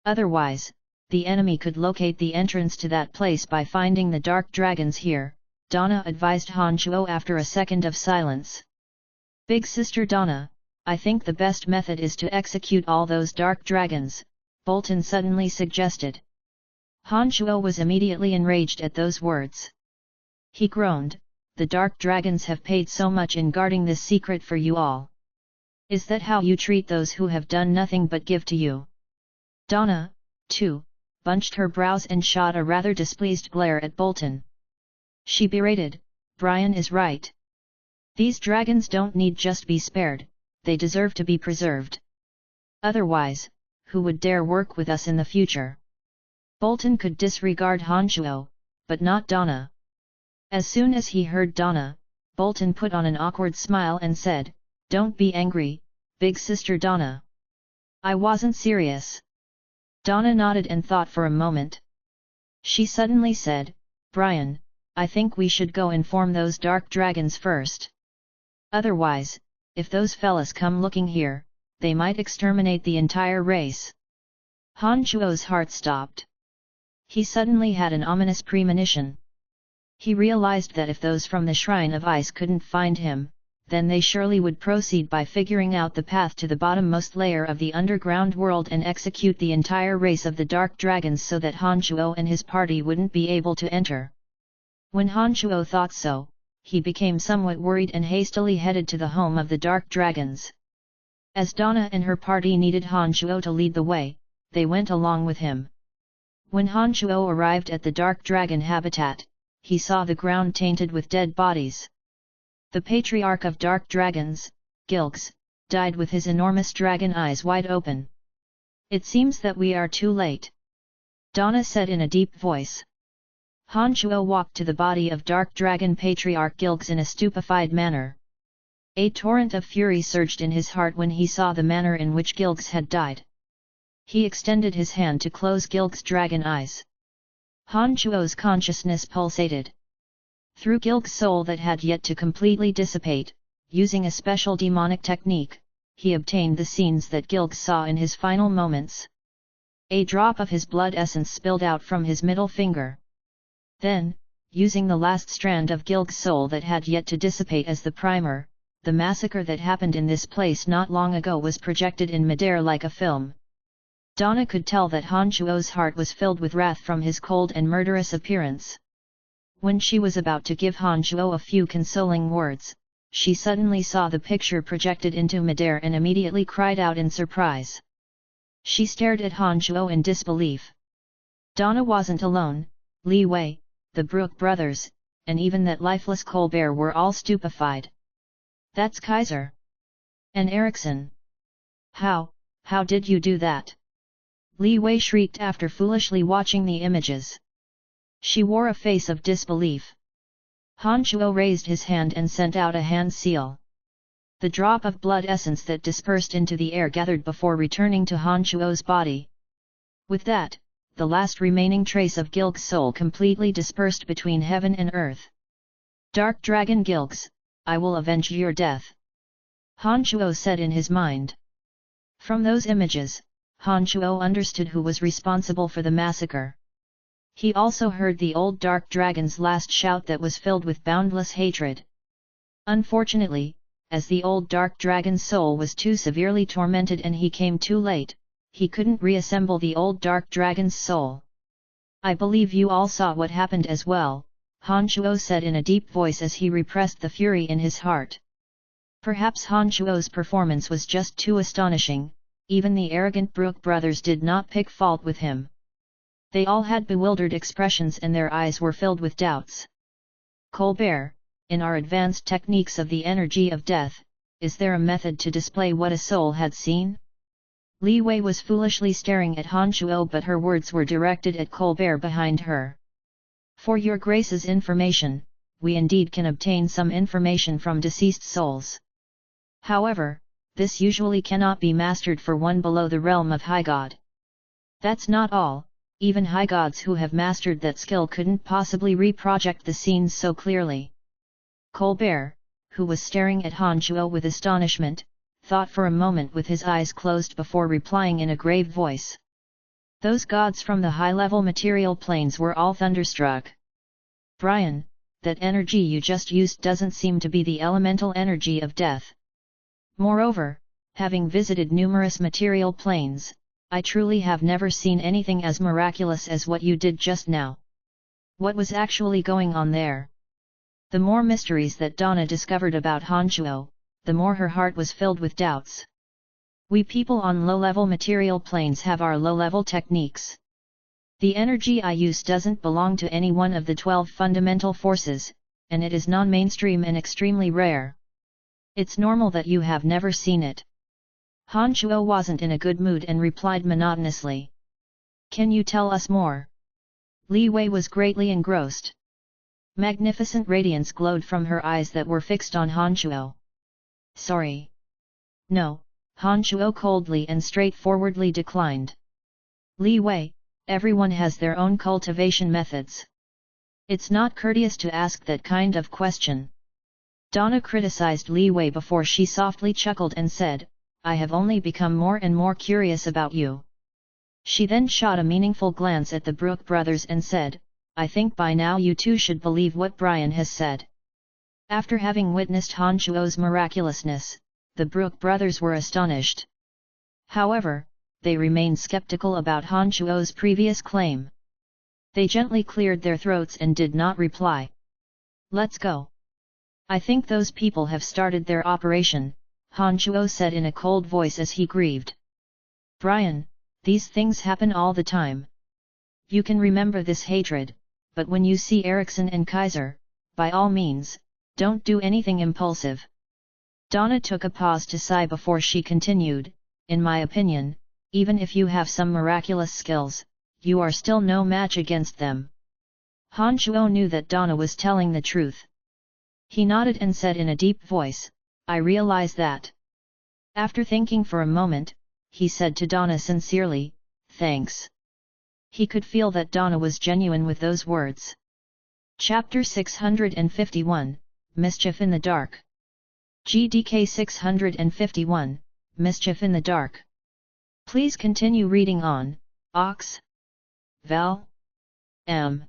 Otherwise, the enemy could locate the entrance to that place by finding the dark dragons here, Donna advised Hanchuo after a second of silence. Big Sister Donna, I think the best method is to execute all those dark dragons, Bolton suddenly suggested. Hanchuo was immediately enraged at those words. He groaned, the dark dragons have paid so much in guarding this secret for you all. Is that how you treat those who have done nothing but give to you? Donna, too, bunched her brows and shot a rather displeased glare at Bolton. She berated, Brian is right. These dragons don't need just be spared, they deserve to be preserved. Otherwise, who would dare work with us in the future? Bolton could disregard Hanchuo, but not Donna. As soon as he heard Donna, Bolton put on an awkward smile and said, don't be angry, Big Sister Donna. I wasn't serious. Donna nodded and thought for a moment. She suddenly said, Brian, I think we should go inform those dark dragons first. Otherwise, if those fellas come looking here, they might exterminate the entire race. Han Chuo's heart stopped. He suddenly had an ominous premonition. He realized that if those from the Shrine of Ice couldn't find him, then they surely would proceed by figuring out the path to the bottommost layer of the underground world and execute the entire race of the Dark Dragons so that Han Chuo and his party wouldn't be able to enter. When Han Chuo thought so, he became somewhat worried and hastily headed to the home of the Dark Dragons. As Donna and her party needed Han Chuo to lead the way, they went along with him. When Han Chuo arrived at the Dark Dragon habitat, he saw the ground tainted with dead bodies. The patriarch of Dark Dragons, Gilgs, died with his enormous dragon eyes wide open. "It seems that we are too late," Donna said in a deep voice. Han Chuo walked to the body of Dark Dragon Patriarch Gilgs in a stupefied manner. A torrent of fury surged in his heart when he saw the manner in which Gilgs had died. He extended his hand to close Gilg's dragon eyes. Han Chuo's consciousness pulsated. Through Gilg's soul that had yet to completely dissipate, using a special demonic technique, he obtained the scenes that Gilg saw in his final moments. A drop of his blood essence spilled out from his middle finger. Then, using the last strand of Gilg's soul that had yet to dissipate as the primer, the massacre that happened in this place not long ago was projected in midair like a film. Donna could tell that Han Chuo's heart was filled with wrath from his cold and murderous appearance. When she was about to give Han Chuo a few consoling words, she suddenly saw the picture projected into midair and immediately cried out in surprise. She stared at Han Chuo in disbelief. Donna wasn't alone. Li Wei, the Brook brothers, and even that lifeless Colbert were all stupefied. "That's Kaiser. And Erickson. How did you do that?" Li Wei shrieked after foolishly watching the images. She wore a face of disbelief. Han Chuo raised his hand and sent out a hand seal. The drop of blood essence that dispersed into the air gathered before returning to Han Chuo's body. With that, the last remaining trace of Gilg's soul completely dispersed between heaven and earth. "Dark Dragon Gilgs, I will avenge your death," Han Chuo said in his mind. From those images, Han Chuo understood who was responsible for the massacre. He also heard the old Dark Dragon's last shout that was filled with boundless hatred. Unfortunately, as the old Dark Dragon's soul was too severely tormented and he came too late, he couldn't reassemble the old Dark Dragon's soul. "I believe you all saw what happened as well," Han Chuo said in a deep voice as he repressed the fury in his heart. Perhaps Han Chuo's performance was just too astonishing. Even the arrogant Brook brothers did not pick fault with him. They all had bewildered expressions and their eyes were filled with doubts. "Colbert, in our advanced techniques of the energy of death, is there a method to display what a soul had seen?" Li Wei was foolishly staring at Han Chuo, but her words were directed at Colbert behind her. "For your Grace's information, we indeed can obtain some information from deceased souls. However, this usually cannot be mastered for one below the realm of High God. That's not all, even High Gods who have mastered that skill couldn't possibly reproject the scenes so clearly." Colbert, who was staring at Han Chuo with astonishment, thought for a moment with his eyes closed before replying in a grave voice. "Those gods from the high-level material planes were all thunderstruck. Brian, that energy you just used doesn't seem to be the elemental energy of death. Moreover, having visited numerous material planes, I truly have never seen anything as miraculous as what you did just now. What was actually going on there?" The more mysteries that Donna discovered about Han Chuo, the more her heart was filled with doubts. "We people on low-level material planes have our low-level techniques. The energy I use doesn't belong to any one of the 12 fundamental forces, and it is non-mainstream and extremely rare. It's normal that you have never seen it." Han Chuo wasn't in a good mood and replied monotonously. "Can you tell us more?" Li Wei was greatly engrossed. Magnificent radiance glowed from her eyes that were fixed on Han Chuo. "Sorry. No," Han Chuo coldly and straightforwardly declined. "Li Wei, everyone has their own cultivation methods. It's not courteous to ask that kind of question." Donna criticized Li Wei before she softly chuckled and said, "I have only become more and more curious about you." She then shot a meaningful glance at the Brooke brothers and said, "I think by now you two should believe what Brian has said." After having witnessed Han Shuo's miraculousness, the Brooke brothers were astonished. However, they remained skeptical about Han Shuo's previous claim. They gently cleared their throats and did not reply. "Let's go. I think those people have started their operation," Han Shuo said in a cold voice as he grieved. "Brian, these things happen all the time. You can remember this hatred, but when you see Erickson and Kaiser, by all means, don't do anything impulsive." Donna took a pause to sigh before she continued, "In my opinion, even if you have some miraculous skills, you are still no match against them." Han Shuo knew that Donna was telling the truth. He nodded and said in a deep voice, "I realize that." After thinking for a moment, he said to Donna sincerely, "Thanks." He could feel that Donna was genuine with those words. Chapter 651, Mischief in the Dark. GDK 651, Mischief in the Dark. Please continue reading on, Ox. Val. M.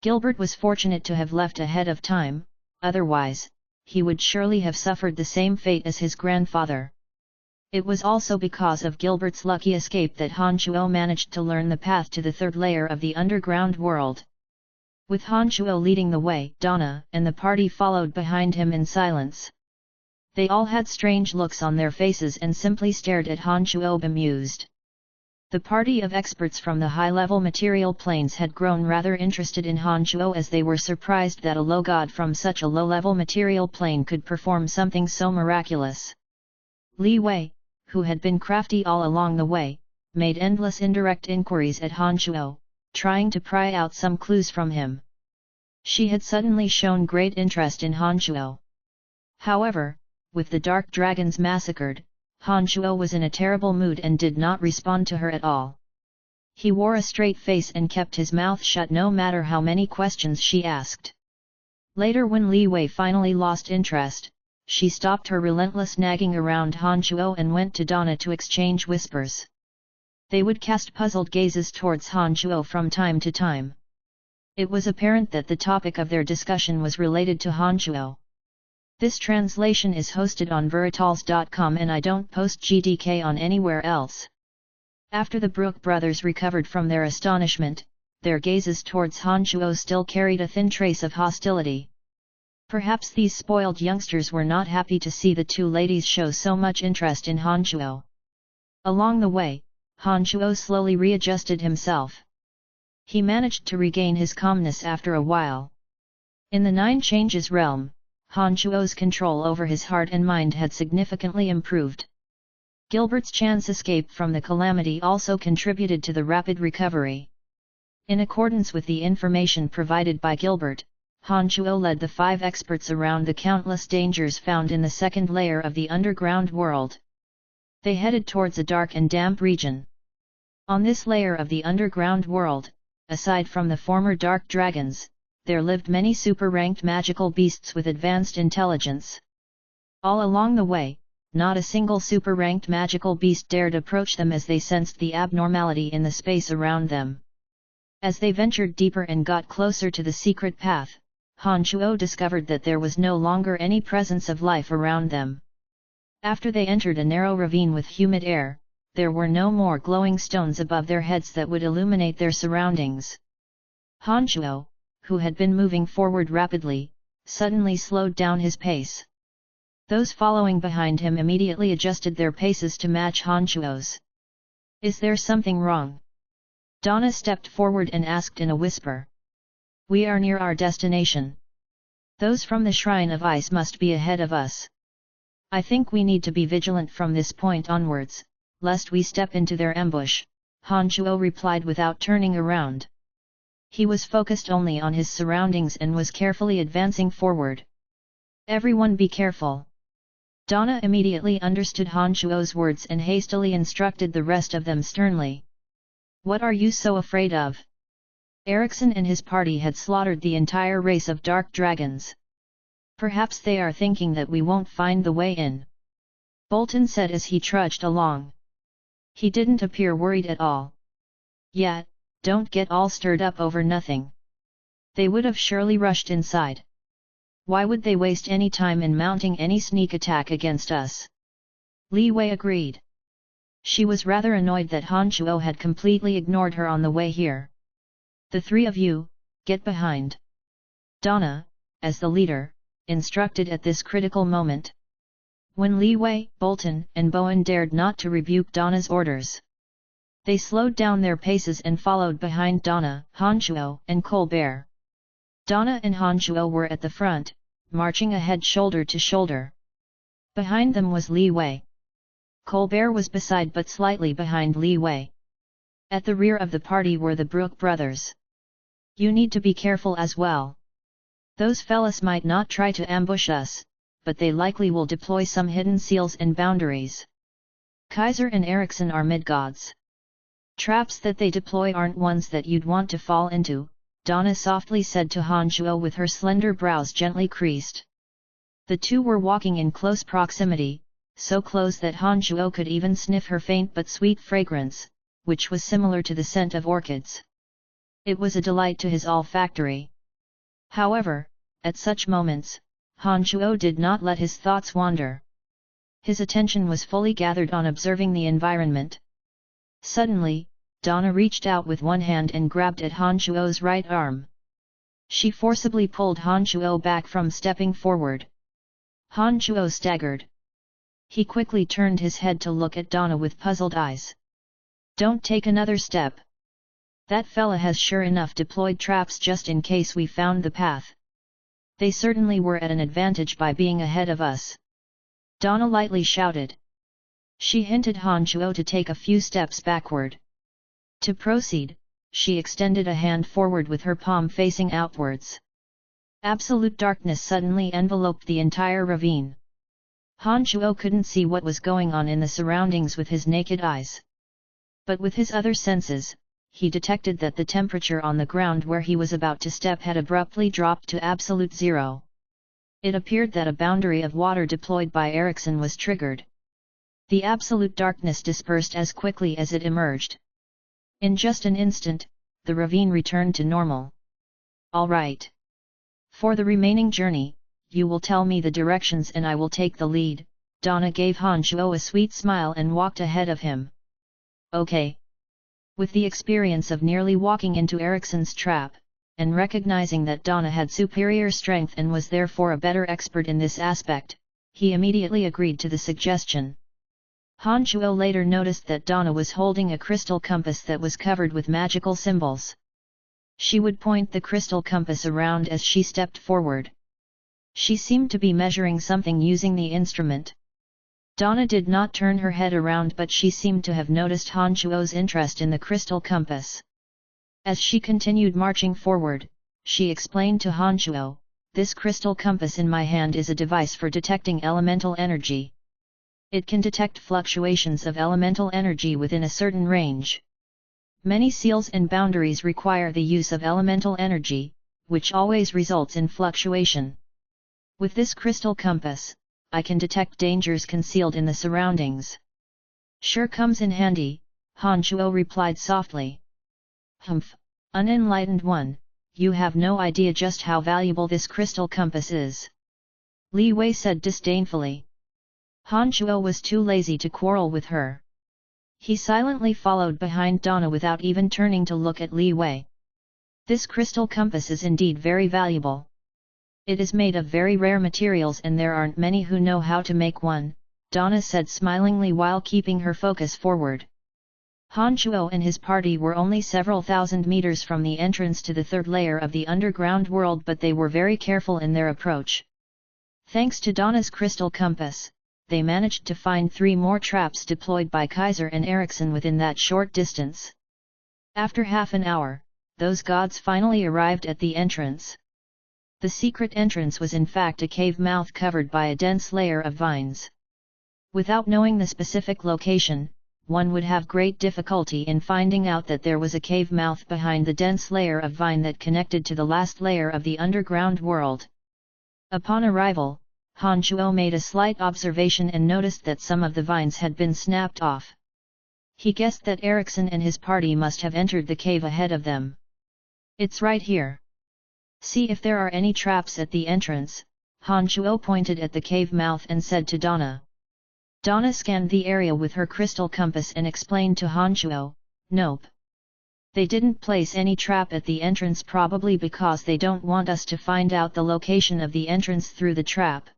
Gilbert was fortunate to have left ahead of time, otherwise, he would surely have suffered the same fate as his grandfather. It was also because of Gilbert's lucky escape that Han Shuo managed to learn the path to the third layer of the underground world. With Han Shuo leading the way, Donna and the party followed behind him in silence. They all had strange looks on their faces and simply stared at Han Shuo bemused. The party of experts from the high-level material planes had grown rather interested in Han Shuo as they were surprised that a low god from such a low-level material plane could perform something so miraculous. Li Wei, who had been crafty all along the way, made endless indirect inquiries at Han Shuo, trying to pry out some clues from him. She had suddenly shown great interest in Han Shuo. However, with the dark dragons massacred, Han Shuo was in a terrible mood and did not respond to her at all. He wore a straight face and kept his mouth shut no matter how many questions she asked. Later, when Li Wei finally lost interest, she stopped her relentless nagging around Han Shuo and went to Donna to exchange whispers. They would cast puzzled gazes towards Han Shuo from time to time. It was apparent that the topic of their discussion was related to Han Shuo. This translation is hosted on Veritals.com and I don't post GDK on anywhere else. After the Brooke brothers recovered from their astonishment, their gazes towards Han Shuo still carried a thin trace of hostility. Perhaps these spoiled youngsters were not happy to see the two ladies show so much interest in Han Shuo. Along the way, Han Shuo slowly readjusted himself. He managed to regain his calmness after a while. In the Nine Changes realm, Han Shuo's control over his heart and mind had significantly improved. Gilbert's chance escape from the calamity also contributed to the rapid recovery. In accordance with the information provided by Gilbert, Han Shuo led the 5 experts around the countless dangers found in the second layer of the underground world. They headed towards a dark and damp region. On this layer of the underground world, aside from the former dark dragons, there lived many super-ranked magical beasts with advanced intelligence. All along the way, not a single super-ranked magical beast dared approach them as they sensed the abnormality in the space around them. As they ventured deeper and got closer to the secret path, Han Shuo discovered that there was no longer any presence of life around them. After they entered a narrow ravine with humid air, there were no more glowing stones above their heads that would illuminate their surroundings. Han Shuo, who had been moving forward rapidly, suddenly slowed down his pace. Those following behind him immediately adjusted their paces to match Han Shuo's. "Is there something wrong?" Donna stepped forward and asked in a whisper. "We are near our destination. Those from the Shrine of Ice must be ahead of us. I think we need to be vigilant from this point onwards, lest we step into their ambush," Han Shuo replied without turning around. He was focused only on his surroundings and was carefully advancing forward. "Everyone be careful." Donna immediately understood Han Shuo's words and hastily instructed the rest of them sternly. "What are you so afraid of? Erickson and his party had slaughtered the entire race of dark dragons. Perhaps they are thinking that we won't find the way in," Bolton said as he trudged along. He didn't appear worried at all, Yet, don't get all stirred up over nothing. They would have surely rushed inside. Why would they waste any time in mounting any sneak attack against us? Li Wei agreed. She was rather annoyed that Han Shuo had completely ignored her on the way here. The three of you, get behind. Donna, as the leader, instructed at this critical moment. When Li Wei, Bolton and Bowen dared not to rebuke Donna's orders. They slowed down their paces and followed behind Donna, Han Shuo and Colbert. Donna and Han Shuo were at the front, marching ahead shoulder to shoulder. Behind them was Li Wei. Colbert was beside but slightly behind Li Wei. At the rear of the party were the Brooke brothers. You need to be careful as well. Those fellas might not try to ambush us, but they likely will deploy some hidden seals and boundaries. Kaiser and Ericsson are mid-gods. Traps that they deploy aren't ones that you'd want to fall into, Donna softly said to Han Shuo with her slender brows gently creased. The two were walking in close proximity, so close that Han Shuo could even sniff her faint but sweet fragrance, which was similar to the scent of orchids. It was a delight to his olfactory. However, at such moments, Han Shuo did not let his thoughts wander. His attention was fully gathered on observing the environment. Suddenly, Donna reached out with one hand and grabbed at Han Shuo's right arm. She forcibly pulled Han Shuo back from stepping forward. Han Shuo staggered. He quickly turned his head to look at Donna with puzzled eyes. Don't take another step. That fella has sure enough deployed traps just in case we found the path. They certainly were at an advantage by being ahead of us. Donna lightly shouted. She hinted Han Shuo to take a few steps backward. To proceed, she extended a hand forward with her palm facing outwards. Absolute darkness suddenly enveloped the entire ravine. Han Shuo couldn't see what was going on in the surroundings with his naked eyes. But with his other senses, he detected that the temperature on the ground where he was about to step had abruptly dropped to absolute zero. It appeared that a boundary of water deployed by Ericsson was triggered. The absolute darkness dispersed as quickly as it emerged. In just an instant, the ravine returned to normal. All right. For the remaining journey, you will tell me the directions and I will take the lead. Donna gave Han Shuo a sweet smile and walked ahead of him. Okay. With the experience of nearly walking into Ericsson's trap, and recognizing that Donna had superior strength and was therefore a better expert in this aspect, he immediately agreed to the suggestion. Han Shuo later noticed that Donna was holding a crystal compass that was covered with magical symbols. She would point the crystal compass around as she stepped forward. She seemed to be measuring something using the instrument. Donna did not turn her head around, but she seemed to have noticed Han Shuo's interest in the crystal compass. As she continued marching forward, she explained to Han Shuo, "This crystal compass in my hand is a device for detecting elemental energy. It can detect fluctuations of elemental energy within a certain range. Many seals and boundaries require the use of elemental energy, which always results in fluctuation. With this crystal compass, I can detect dangers concealed in the surroundings." "Sure comes in handy," Han Shuo replied softly. "Humph, unenlightened one, you have no idea just how valuable this crystal compass is," Li Wei said disdainfully. Han Shuo was too lazy to quarrel with her. He silently followed behind Donna without even turning to look at Li Wei. "This crystal compass is indeed very valuable. It is made of very rare materials and there aren't many who know how to make one," Donna said smilingly while keeping her focus forward. Han Shuo and his party were only several thousand meters from the entrance to the third layer of the underground world, but they were very careful in their approach. Thanks to Donna's crystal compass, they managed to find 3 more traps deployed by Kaiser and Ericsson within that short distance. After half an hour, those gods finally arrived at the entrance. The secret entrance was in fact a cave mouth covered by a dense layer of vines. Without knowing the specific location, one would have great difficulty in finding out that there was a cave mouth behind the dense layer of vine that connected to the last layer of the underground world. Upon arrival, Han Shuo made a slight observation and noticed that some of the vines had been snapped off. He guessed that Erickson and his party must have entered the cave ahead of them. "It's right here. See if there are any traps at the entrance." Han Shuo pointed at the cave mouth and said to Donna. Donna scanned the area with her crystal compass and explained to Han Shuo, "Nope. They didn't place any trap at the entrance, probably because they don't want us to find out the location of the entrance through the trap."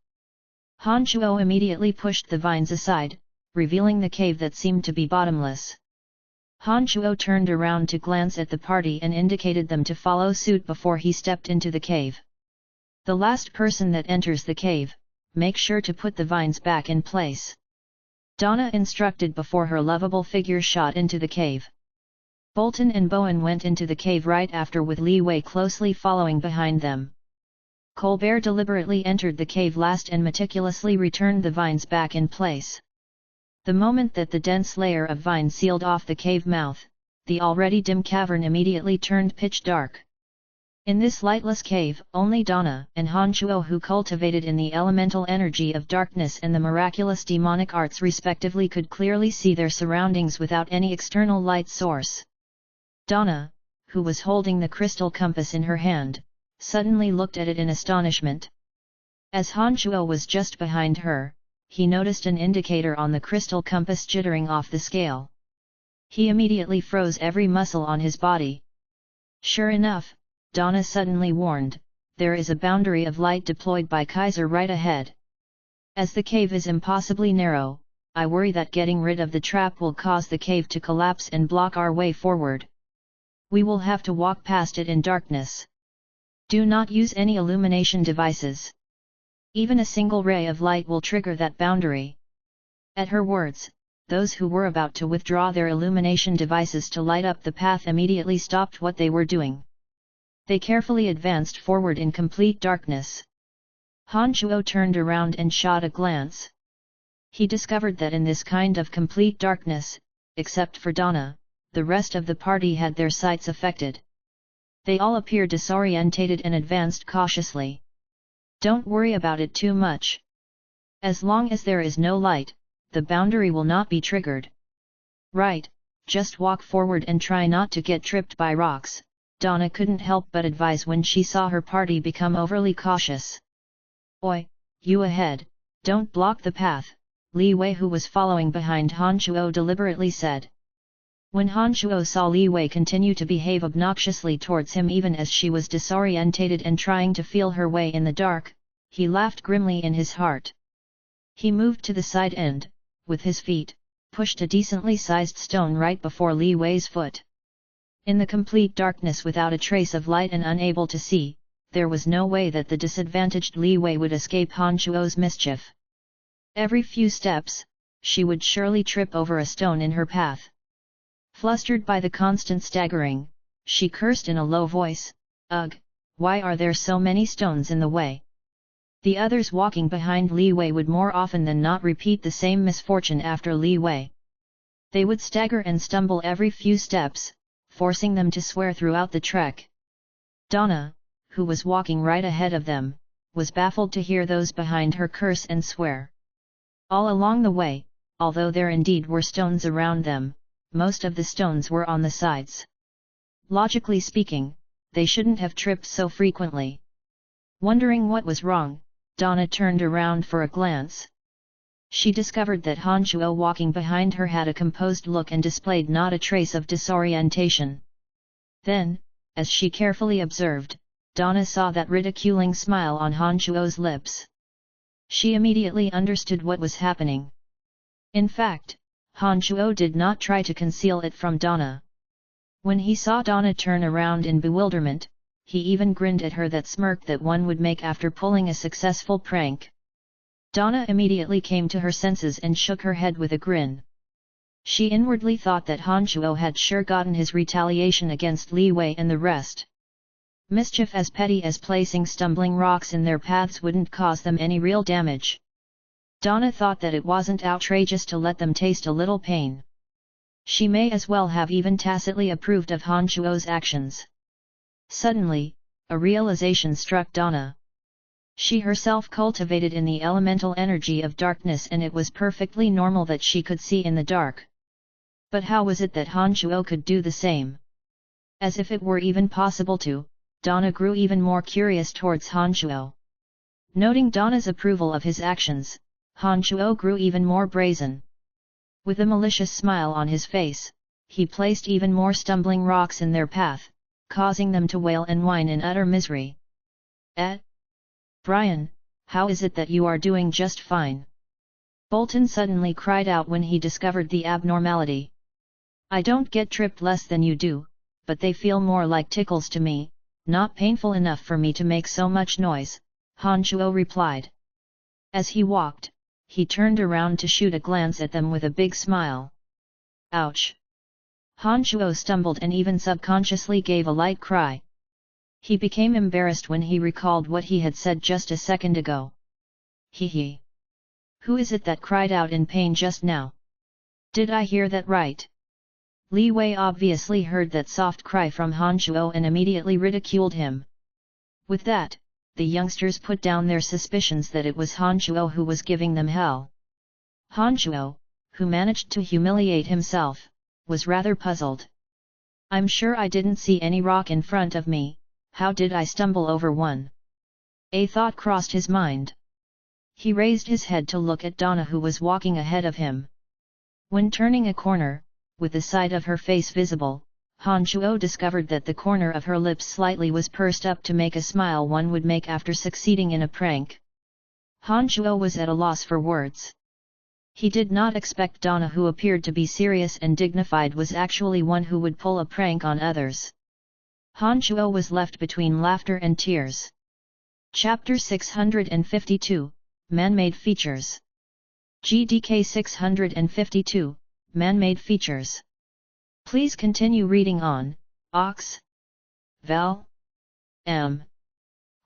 Han Shuo immediately pushed the vines aside, revealing the cave that seemed to be bottomless. Han Shuo turned around to glance at the party and indicated them to follow suit before he stepped into the cave. "The last person that enters the cave, make sure to put the vines back in place," Donna instructed before her lovable figure shot into the cave. Bolton and Bowen went into the cave right after, with Li Wei closely following behind them. Colbert deliberately entered the cave last and meticulously returned the vines back in place. The moment that the dense layer of vines sealed off the cave mouth, the already dim cavern immediately turned pitch dark. In this lightless cave, only Donna and Han Shuo, who cultivated in the elemental energy of darkness and the miraculous demonic arts respectively, could clearly see their surroundings without any external light source. Donna, who was holding the crystal compass in her hand, suddenly looked at it in astonishment. As Han Shuo was just behind her, he noticed an indicator on the crystal compass jittering off the scale. He immediately froze every muscle on his body. Sure enough, Donna suddenly warned, "There is a boundary of light deployed by Kaiser right ahead. As the cave is impossibly narrow, I worry that getting rid of the trap will cause the cave to collapse and block our way forward. We will have to walk past it in darkness. Do not use any illumination devices. Even a single ray of light will trigger that boundary." At her words, those who were about to withdraw their illumination devices to light up the path immediately stopped what they were doing. They carefully advanced forward in complete darkness. Han Shuo turned around and shot a glance. He discovered that in this kind of complete darkness, except for Donna, the rest of the party had their sights affected. They all appeared disorientated and advanced cautiously. "Don't worry about it too much. As long as there is no light, the boundary will not be triggered." "Right, just walk forward and try not to get tripped by rocks," Donna couldn't help but advise when she saw her party become overly cautious. "Oi, you ahead, don't block the path," Li Wei, who was following behind Han Shuo, deliberately said. When Han Shuo saw Li Wei continue to behave obnoxiously towards him even as she was disorientated and trying to feel her way in the dark, he laughed grimly in his heart. He moved to the side and, with his feet, pushed a decently sized stone right before Li Wei's foot. In the complete darkness without a trace of light and unable to see, there was no way that the disadvantaged Li Wei would escape Han Shuo's mischief. Every few steps, she would surely trip over a stone in her path. Flustered by the constant staggering, she cursed in a low voice, "Ugh, why are there so many stones in the way?" The others walking behind Li Wei would more often than not repeat the same misfortune after Li Wei. They would stagger and stumble every few steps, forcing them to swear throughout the trek. Donna, who was walking right ahead of them, was baffled to hear those behind her curse and swear. All along the way, although there indeed were stones around them, most of the stones were on the sides. Logically speaking, they shouldn't have tripped so frequently. Wondering what was wrong, Donna turned around for a glance. She discovered that Han Shuo walking behind her had a composed look and displayed not a trace of disorientation. Then, as she carefully observed, Donna saw that ridiculing smile on Han Shuo's lips. She immediately understood what was happening. In fact, Han Shuo did not try to conceal it from Donna. When he saw Donna turn around in bewilderment, he even grinned at her, that smirk that one would make after pulling a successful prank. Donna immediately came to her senses and shook her head with a grin. She inwardly thought that Han Shuo had sure gotten his retaliation against Li Wei and the rest. Mischief as petty as placing stumbling rocks in their paths wouldn't cause them any real damage. Donna thought that it wasn't outrageous to let them taste a little pain. She may as well have even tacitly approved of Han Shuo's actions. Suddenly, a realization struck Donna. She herself cultivated in the elemental energy of darkness, and it was perfectly normal that she could see in the dark. But how was it that Han Shuo could do the same? As if it were even possible to, Donna grew even more curious towards Han Shuo. Noting Donna's approval of his actions, Han Shuo grew even more brazen. With a malicious smile on his face, he placed even more stumbling rocks in their path, causing them to wail and whine in utter misery. Brian, how is it that you are doing just fine? Bolton suddenly cried out when he discovered the abnormality. I don't get tripped less than you do, but they feel more like tickles to me, not painful enough for me to make so much noise, Han Shuo replied. As he walked, he turned around to shoot a glance at them with a big smile. Ouch! Han Shuo stumbled and even subconsciously gave a light cry. He became embarrassed when he recalled what he had said just a second ago. Hee. Who is it that cried out in pain just now? Did I hear that right? Li Wei obviously heard that soft cry from Han Shuo and immediately ridiculed him. With that, the youngsters put down their suspicions that it was Han Shuo who was giving them hell. Han Shuo, who managed to humiliate himself, was rather puzzled. I'm sure I didn't see any rock in front of me, how did I stumble over one? A thought crossed his mind. He raised his head to look at Donna who was walking ahead of him. When turning a corner, with the side of her face visible, Han Shuo discovered that the corner of her lips slightly was pursed up to make a smile one would make after succeeding in a prank. Han Shuo was at a loss for words. He did not expect Donna, who appeared to be serious and dignified, was actually one who would pull a prank on others. Han Shuo was left between laughter and tears. Chapter 652, Man-Made Features. GDK 652, Man-Made Features. Please continue reading on, Ox. Val. M.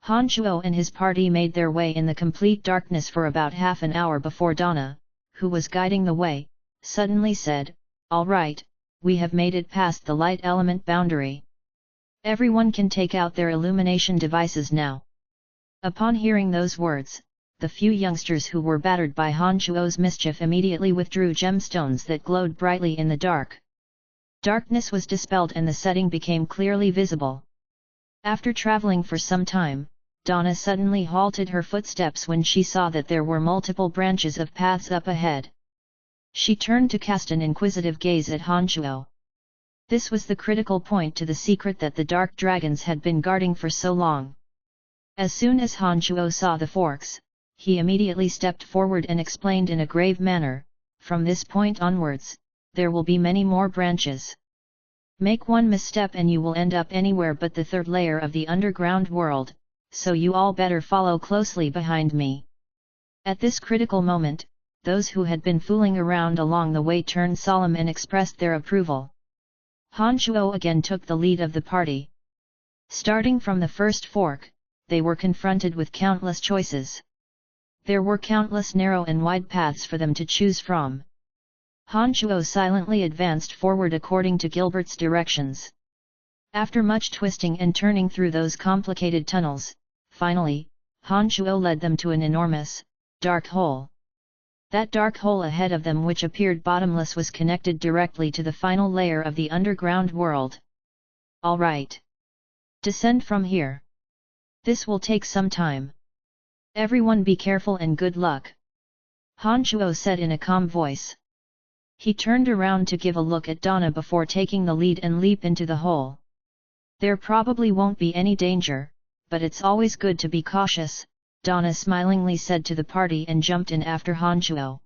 Han Shuo and his party made their way in the complete darkness for about half an hour before Donna, who was guiding the way, suddenly said, "All right, we have made it past the light element boundary. Everyone can take out their illumination devices now." Upon hearing those words, the few youngsters who were battered by Han Shuo's mischief immediately withdrew gemstones that glowed brightly in the dark. Darkness was dispelled and the setting became clearly visible. After traveling for some time, Donna suddenly halted her footsteps when she saw that there were multiple branches of paths up ahead. She turned to cast an inquisitive gaze at Han Shuo. This was the critical point to the secret that the dark dragons had been guarding for so long. As soon as Han Shuo saw the forks, he immediately stepped forward and explained in a grave manner, "From this point onwards, there will be many more branches. Make one misstep and you will end up anywhere but the third layer of the underground world, so you all better follow closely behind me." At this critical moment, those who had been fooling around along the way turned solemn and expressed their approval. Han Shuo again took the lead of the party. Starting from the first fork, they were confronted with countless choices. There were countless narrow and wide paths for them to choose from. Han Shuo silently advanced forward according to Gilbert's directions. After much twisting and turning through those complicated tunnels, finally, Han Shuo led them to an enormous, dark hole. That dark hole ahead of them, which appeared bottomless, was connected directly to the final layer of the underground world. "All right. Descend from here. This will take some time. Everyone be careful and good luck," Han Shuo said in a calm voice. He turned around to give a look at Donna before taking the lead and leap into the hole. "There probably won't be any danger, but it's always good to be cautious," Donna smilingly said to the party and jumped in after Han Shuo.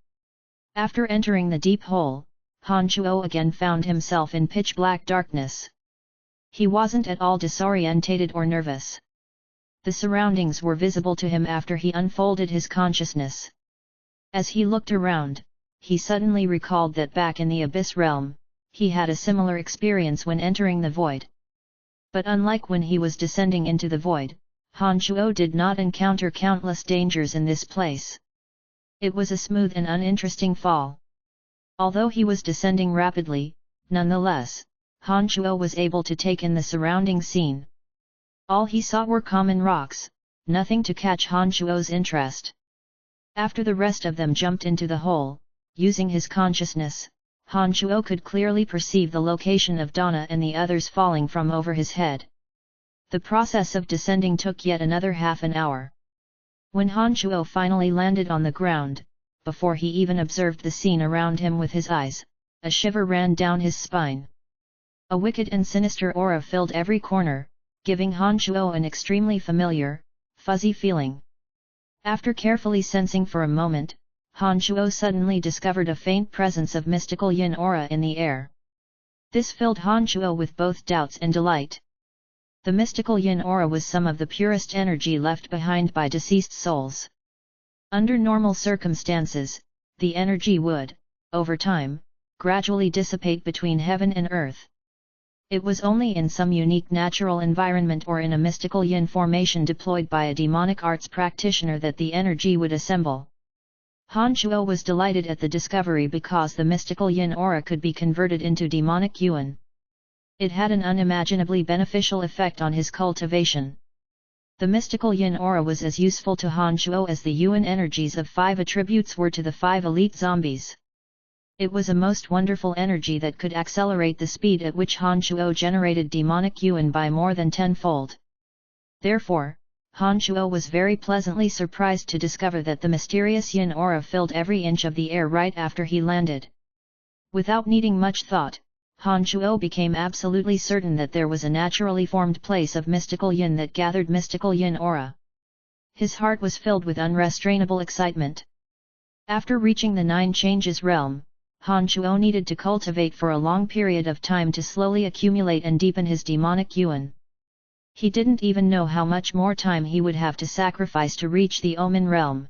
After entering the deep hole, Han Shuo again found himself in pitch-black darkness. He wasn't at all disorientated or nervous. The surroundings were visible to him after he unfolded his consciousness. As he looked around, he suddenly recalled that back in the Abyss Realm, he had a similar experience when entering the void. But unlike when he was descending into the void, Han Shuo did not encounter countless dangers in this place. It was a smooth and uninteresting fall. Although he was descending rapidly, nonetheless, Han Shuo was able to take in the surrounding scene. All he saw were common rocks, nothing to catch Han Shuo's interest. After the rest of them jumped into the hole, using his consciousness, Han Shuo could clearly perceive the location of Donna and the others falling from over his head. The process of descending took yet another half an hour. When Han Shuo finally landed on the ground, before he even observed the scene around him with his eyes, a shiver ran down his spine. A wicked and sinister aura filled every corner, giving Han Shuo an extremely familiar, fuzzy feeling. After carefully sensing for a moment, Han Shuo suddenly discovered a faint presence of mystical yin aura in the air. This filled Han Shuo with both doubts and delight. The mystical yin aura was some of the purest energy left behind by deceased souls. Under normal circumstances, the energy would, over time, gradually dissipate between heaven and earth. It was only in some unique natural environment or in a mystical yin formation deployed by a demonic arts practitioner that the energy would assemble. Han Shuo was delighted at the discovery because the mystical yin aura could be converted into demonic yuan. It had an unimaginably beneficial effect on his cultivation. The mystical yin aura was as useful to Han Shuo as the yuan energies of 5 attributes were to the 5 elite zombies. It was a most wonderful energy that could accelerate the speed at which Han Shuo generated demonic yuan by more than 10-fold. Therefore, Han Shuo was very pleasantly surprised to discover that the mysterious yin aura filled every inch of the air right after he landed. Without needing much thought, Han Shuo became absolutely certain that there was a naturally formed place of mystical yin that gathered mystical yin aura. His heart was filled with unrestrainable excitement. After reaching the 9 changes realm, Han Shuo needed to cultivate for a long period of time to slowly accumulate and deepen his demonic yuan. He didn't even know how much more time he would have to sacrifice to reach the Omen realm.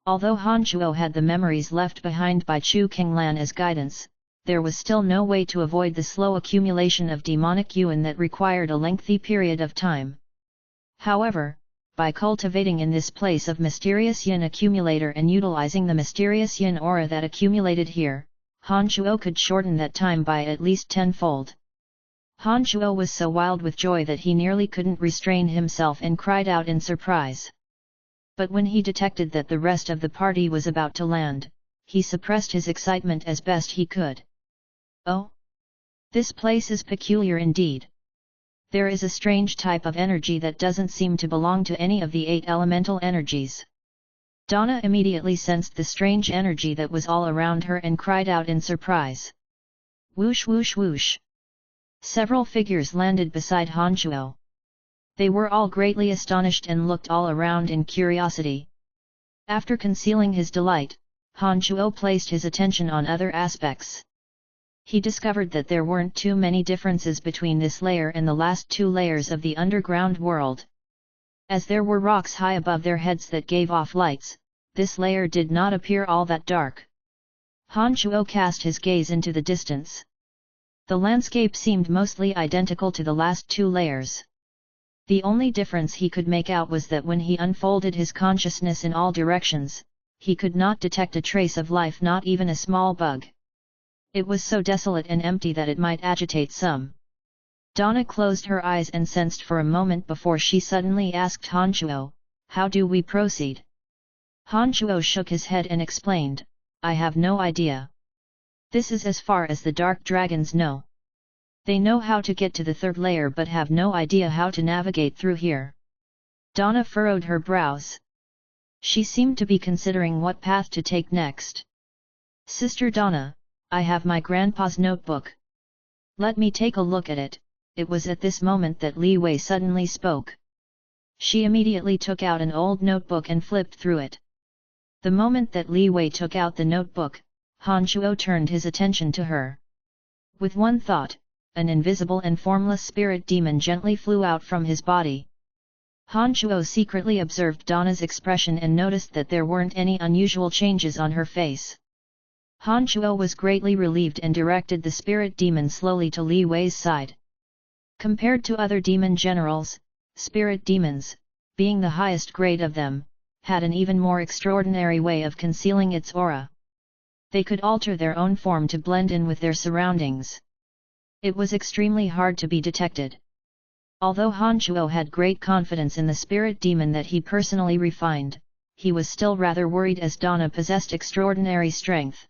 Although Han Shuo had the memories left behind by Chu Qinglan as guidance, there was still no way to avoid the slow accumulation of demonic yuan that required a lengthy period of time. However, by cultivating in this place of mysterious yin accumulator and utilizing the mysterious yin aura that accumulated here, Han Shuo could shorten that time by at least 10-fold. Han Shuo was so wild with joy that he nearly couldn't restrain himself and cried out in surprise. But when he detected that the rest of the party was about to land, he suppressed his excitement as best he could. Oh! This place is peculiar indeed. There is a strange type of energy that doesn't seem to belong to any of the 8 elemental energies. Donna immediately sensed the strange energy that was all around her and cried out in surprise. Whoosh whoosh whoosh! Several figures landed beside Han Shuo. They were all greatly astonished and looked all around in curiosity. After concealing his delight, Han Shuo placed his attention on other aspects. He discovered that there weren't too many differences between this layer and the last 2 layers of the underground world. As there were rocks high above their heads that gave off lights, this layer did not appear all that dark. Han Shuo cast his gaze into the distance. The landscape seemed mostly identical to the last 2 layers. The only difference he could make out was that when he unfolded his consciousness in all directions, he could not detect a trace of life, not even a small bug. It was so desolate and empty that it might agitate some. Donna closed her eyes and sensed for a moment before she suddenly asked Han Shuo, "How do we proceed?" Han Shuo shook his head and explained, "I have no idea. This is as far as the dark dragons know. They know how to get to the 3rd layer but have no idea how to navigate through here." Donna furrowed her brows. She seemed to be considering what path to take next. "Sister Donna, I have my grandpa's notebook. Let me take a look at it." It was at this moment that Li Wei suddenly spoke. She immediately took out an old notebook and flipped through it. The moment that Li Wei took out the notebook, Han Shuo turned his attention to her. With one thought, an invisible and formless spirit demon gently flew out from his body. Han Shuo secretly observed Donna's expression and noticed that there weren't any unusual changes on her face. Han Shuo was greatly relieved and directed the spirit demon slowly to Li Wei's side. Compared to other demon generals, spirit demons, being the highest grade of them, had an even more extraordinary way of concealing its aura. They could alter their own form to blend in with their surroundings. It was extremely hard to be detected. Although Han Shuo had great confidence in the spirit demon that he personally refined, he was still rather worried as Donna possessed extraordinary strength.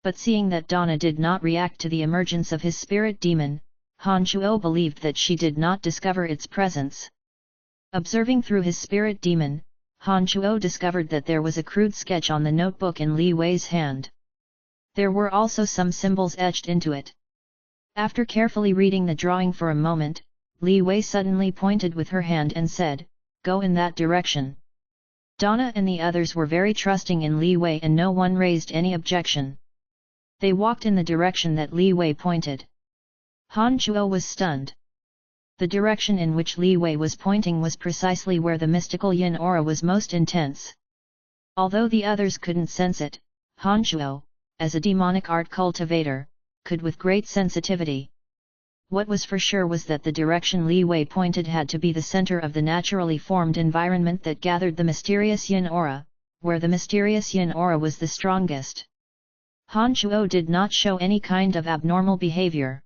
But seeing that Donna did not react to the emergence of his spirit demon, Han Shuo believed that she did not discover its presence. Observing through his spirit demon, Han Shuo discovered that there was a crude sketch on the notebook in Li Wei's hand. There were also some symbols etched into it. After carefully reading the drawing for a moment, Li Wei suddenly pointed with her hand and said, "Go in that direction." Donna and the others were very trusting in Li Wei and no one raised any objection. They walked in the direction that Li Wei pointed. Han Shuo was stunned. The direction in which Li Wei was pointing was precisely where the mystical yin aura was most intense. Although the others couldn't sense it, Han Shuo, as a demonic art cultivator, could with great sensitivity. What was for sure was that the direction Li Wei pointed had to be the center of the naturally formed environment that gathered the mysterious yin aura, where the mysterious yin aura was the strongest. Han Shuo did not show any kind of abnormal behavior.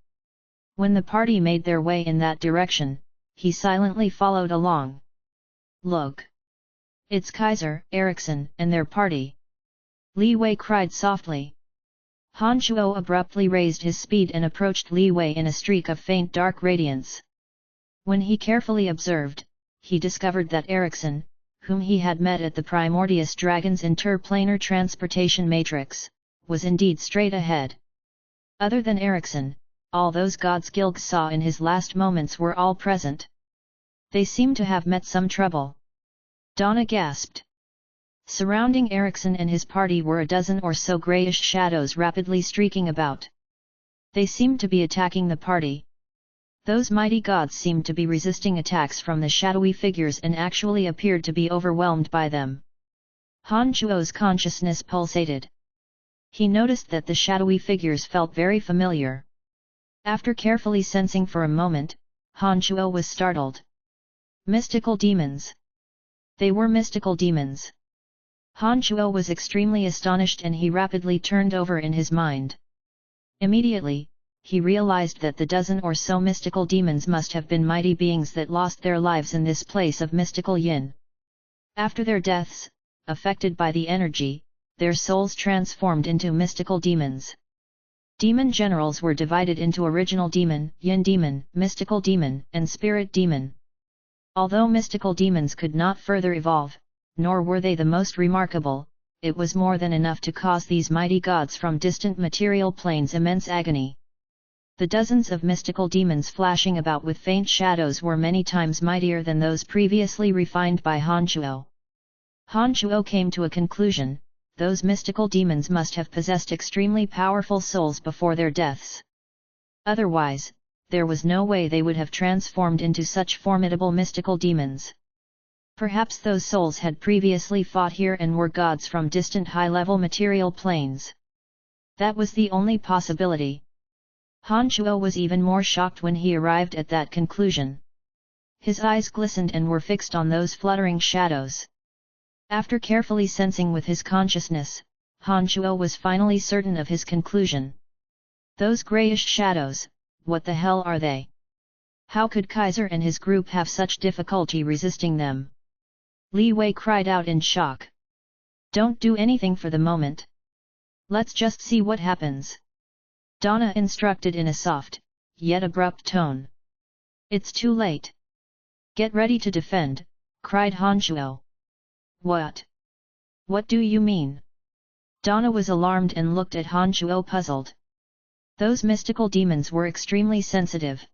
When the party made their way in that direction, he silently followed along. "Look! It's Kaiser, Erickson, and their party!" Li Wei cried softly. Han Shuo abruptly raised his speed and approached Li Wei in a streak of faint dark radiance. When he carefully observed, he discovered that Erickson, whom he had met at the Primordius Dragon's interplanar transportation matrix, was indeed straight ahead. Other than Erickson, all those gods Gilg saw in his last moments were all present. They seemed to have met some trouble. Donna gasped. Surrounding Erickson and his party were a dozen or so greyish shadows rapidly streaking about. They seemed to be attacking the party. Those mighty gods seemed to be resisting attacks from the shadowy figures and actually appeared to be overwhelmed by them. Han Shuo's consciousness pulsated. He noticed that the shadowy figures felt very familiar. After carefully sensing for a moment, Han Shuo was startled. Mystical demons! They were mystical demons! Han Shuo was extremely astonished and he rapidly turned over in his mind. Immediately, he realized that the dozen or so mystical demons must have been mighty beings that lost their lives in this place of mystical yin. After their deaths, affected by the energy, their souls transformed into mystical demons. Demon generals were divided into original demon, yin demon, mystical demon, and spirit demon. Although mystical demons could not further evolve, nor were they the most remarkable, it was more than enough to cause these mighty gods from distant material planes immense agony. The dozens of mystical demons flashing about with faint shadows were many times mightier than those previously refined by Han Shuo. Han Shuo came to a conclusion: those mystical demons must have possessed extremely powerful souls before their deaths. Otherwise, there was no way they would have transformed into such formidable mystical demons. Perhaps those souls had previously fought here and were gods from distant high-level material planes. That was the only possibility. Han Shuo was even more shocked when he arrived at that conclusion. His eyes glistened and were fixed on those fluttering shadows. After carefully sensing with his consciousness, Han Shuo was finally certain of his conclusion. Those greyish shadows, what the hell are they? How could Kaiser and his group have such difficulty resisting them? Li Wei cried out in shock. Don't do anything for the moment. Let's just see what happens. Donna instructed in a soft, yet abrupt tone. It's too late. Get ready to defend, cried Han Shuo. What? What do you mean? Donna was alarmed and looked at Han Shuo puzzled. Those mystical demons were extremely sensitive.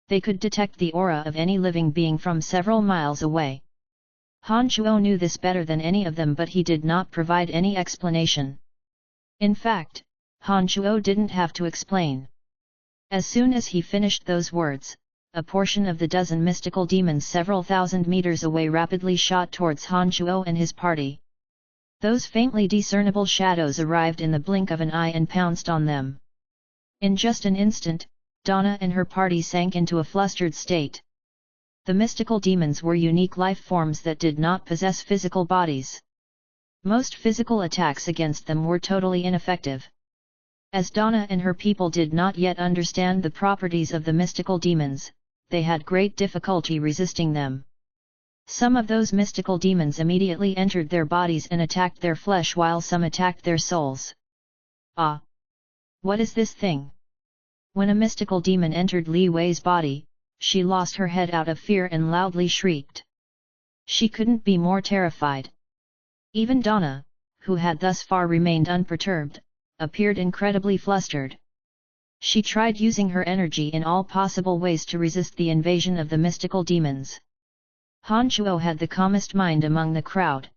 They could detect the aura of any living being from several miles away. Han Shuo knew this better than any of them, but he did not provide any explanation. In fact, Han Shuo didn't have to explain. As soon as he finished those words, a portion of the dozen mystical demons several thousand meters away rapidly shot towards Han Shuo and his party. Those faintly discernible shadows arrived in the blink of an eye and pounced on them. In just an instant, Donna and her party sank into a flustered state. The mystical demons were unique life forms that did not possess physical bodies. Most physical attacks against them were totally ineffective. As Donna and her people did not yet understand the properties of the mystical demons, they had great difficulty resisting them. Some of those mystical demons immediately entered their bodies and attacked their flesh, while some attacked their souls. Ah! What is this thing? When a mystical demon entered Li Wei's body, she lost her head out of fear and loudly shrieked. She couldn't be more terrified. Even Donna, who had thus far remained unperturbed, appeared incredibly flustered. She tried using her energy in all possible ways to resist the invasion of the mystical demons. Han Shuo had the calmest mind among the crowd.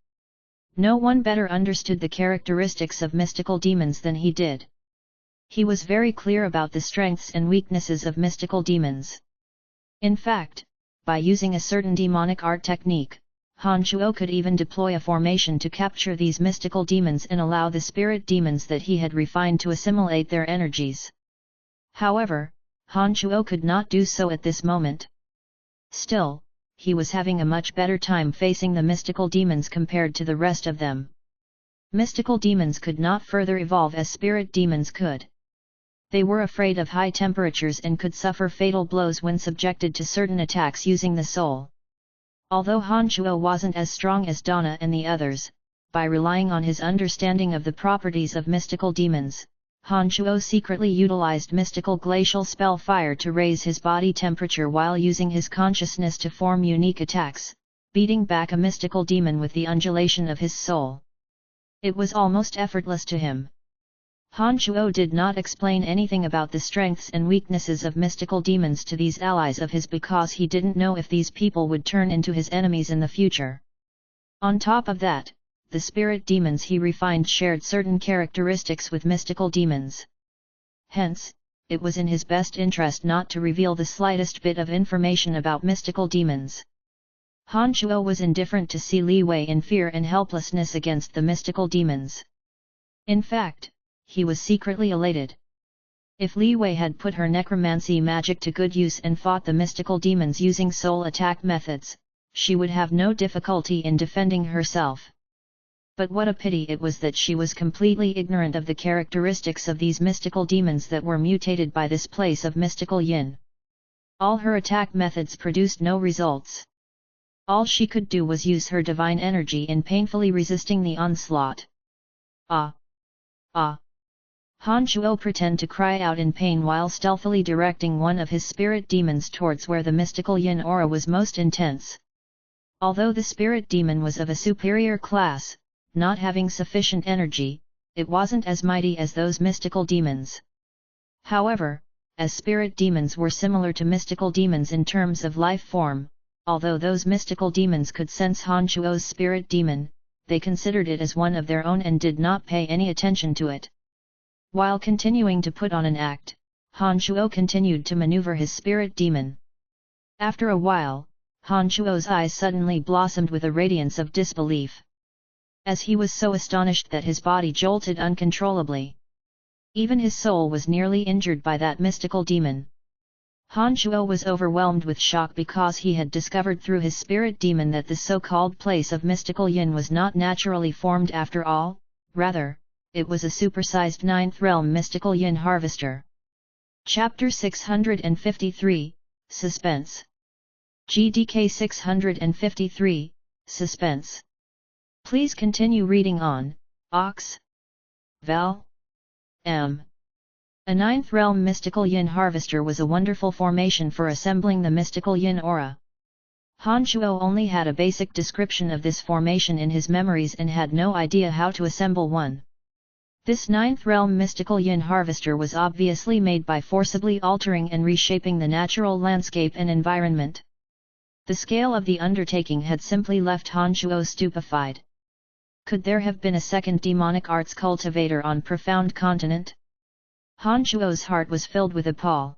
No one better understood the characteristics of mystical demons than he did. He was very clear about the strengths and weaknesses of mystical demons. In fact, by using a certain demonic art technique, Han Shuo could even deploy a formation to capture these mystical demons and allow the spirit demons that he had refined to assimilate their energies. However, Han Shuo could not do so at this moment. Still, he was having a much better time facing the mystical demons compared to the rest of them. Mystical demons could not further evolve as spirit demons could. They were afraid of high temperatures and could suffer fatal blows when subjected to certain attacks using the soul. Although Han Shuo wasn't as strong as Donna and the others, by relying on his understanding of the properties of mystical demons, Han Shuo secretly utilized mystical glacial spell fire to raise his body temperature while using his consciousness to form unique attacks, beating back a mystical demon with the undulation of his soul. It was almost effortless to him. Han Shuo did not explain anything about the strengths and weaknesses of mystical demons to these allies of his because he didn't know if these people would turn into his enemies in the future. On top of that, the spirit demons he refined shared certain characteristics with mystical demons. Hence, it was in his best interest not to reveal the slightest bit of information about mystical demons. Han Shuo was indifferent to see Li Wei in fear and helplessness against the mystical demons. In fact, he was secretly elated. If Li Wei had put her necromancy magic to good use and fought the mystical demons using soul attack methods, she would have no difficulty in defending herself. But what a pity it was that she was completely ignorant of the characteristics of these mystical demons that were mutated by this place of mystical yin. All her attack methods produced no results. All she could do was use her divine energy in painfully resisting the onslaught. Ah! Ah! Han Shuo pretended to cry out in pain while stealthily directing one of his spirit demons towards where the mystical yin aura was most intense. Although the spirit demon was of a superior class, not having sufficient energy, it wasn't as mighty as those mystical demons. However, as spirit demons were similar to mystical demons in terms of life form, although those mystical demons could sense Han Shuo's spirit demon, they considered it as one of their own and did not pay any attention to it. While continuing to put on an act, Han Shuo continued to maneuver his spirit demon. After a while, Han Shuo's eyes suddenly blossomed with a radiance of disbelief. As he was so astonished that his body jolted uncontrollably. Even his soul was nearly injured by that mystical demon. Han Shuo was overwhelmed with shock because he had discovered through his spirit demon that the so-called place of mystical yin was not naturally formed after all, rather, it was a supersized ninth realm mystical yin harvester. Chapter 653, Suspense. GDK 653, Suspense. Please continue reading on, Ox. Val. M. A ninth realm mystical yin harvester was a wonderful formation for assembling the mystical yin aura. Han Shuo only had a basic description of this formation in his memories and had no idea how to assemble one. This ninth realm mystical yin harvester was obviously made by forcibly altering and reshaping the natural landscape and environment. The scale of the undertaking had simply left Han Shuo stupefied. Could there have been a second demonic arts cultivator on Profound Continent? Han Shuo's heart was filled with appall.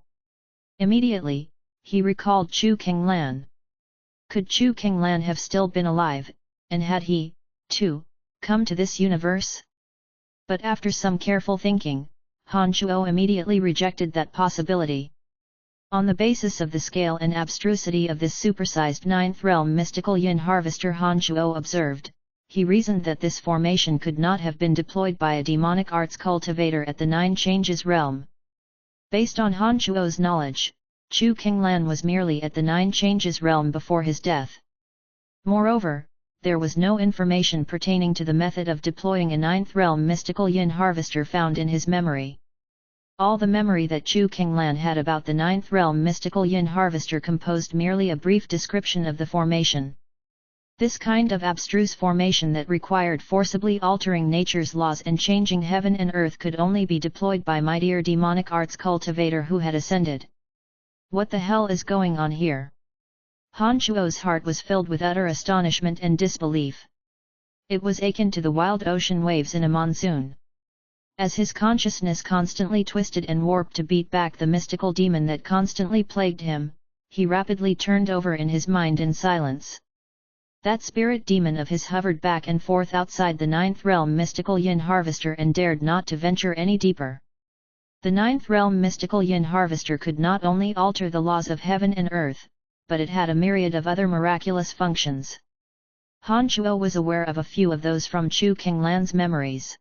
Immediately, he recalled Chu Kenglan. Could Chu Kenglan have still been alive, and had he, too, come to this universe? But after some careful thinking, Han Shuo immediately rejected that possibility. On the basis of the scale and abstrusity of this supersized ninth realm mystical yin harvester Han Shuo observed, he reasoned that this formation could not have been deployed by a demonic arts cultivator at the Nine Changes realm. Based on Han Shuo's knowledge, Chu Kenglan was merely at the Nine Changes realm before his death. Moreover, there was no information pertaining to the method of deploying a ninth realm mystical yin harvester found in his memory. All the memory that Chu Qinglan had about the ninth realm mystical yin harvester composed merely a brief description of the formation. This kind of abstruse formation that required forcibly altering nature's laws and changing heaven and earth could only be deployed by mightier demonic arts cultivator who had ascended. What the hell is going on here? Han Chuo's heart was filled with utter astonishment and disbelief. It was akin to the wild ocean waves in a monsoon. As his consciousness constantly twisted and warped to beat back the mystical demon that constantly plagued him, he rapidly turned over in his mind in silence. That spirit demon of his hovered back and forth outside the ninth realm mystical yin harvester and dared not to venture any deeper. The ninth realm mystical yin harvester could not only alter the laws of heaven and earth, but it had a myriad of other miraculous functions. Han Chuo was aware of a few of those from Chu Qinglan's memories.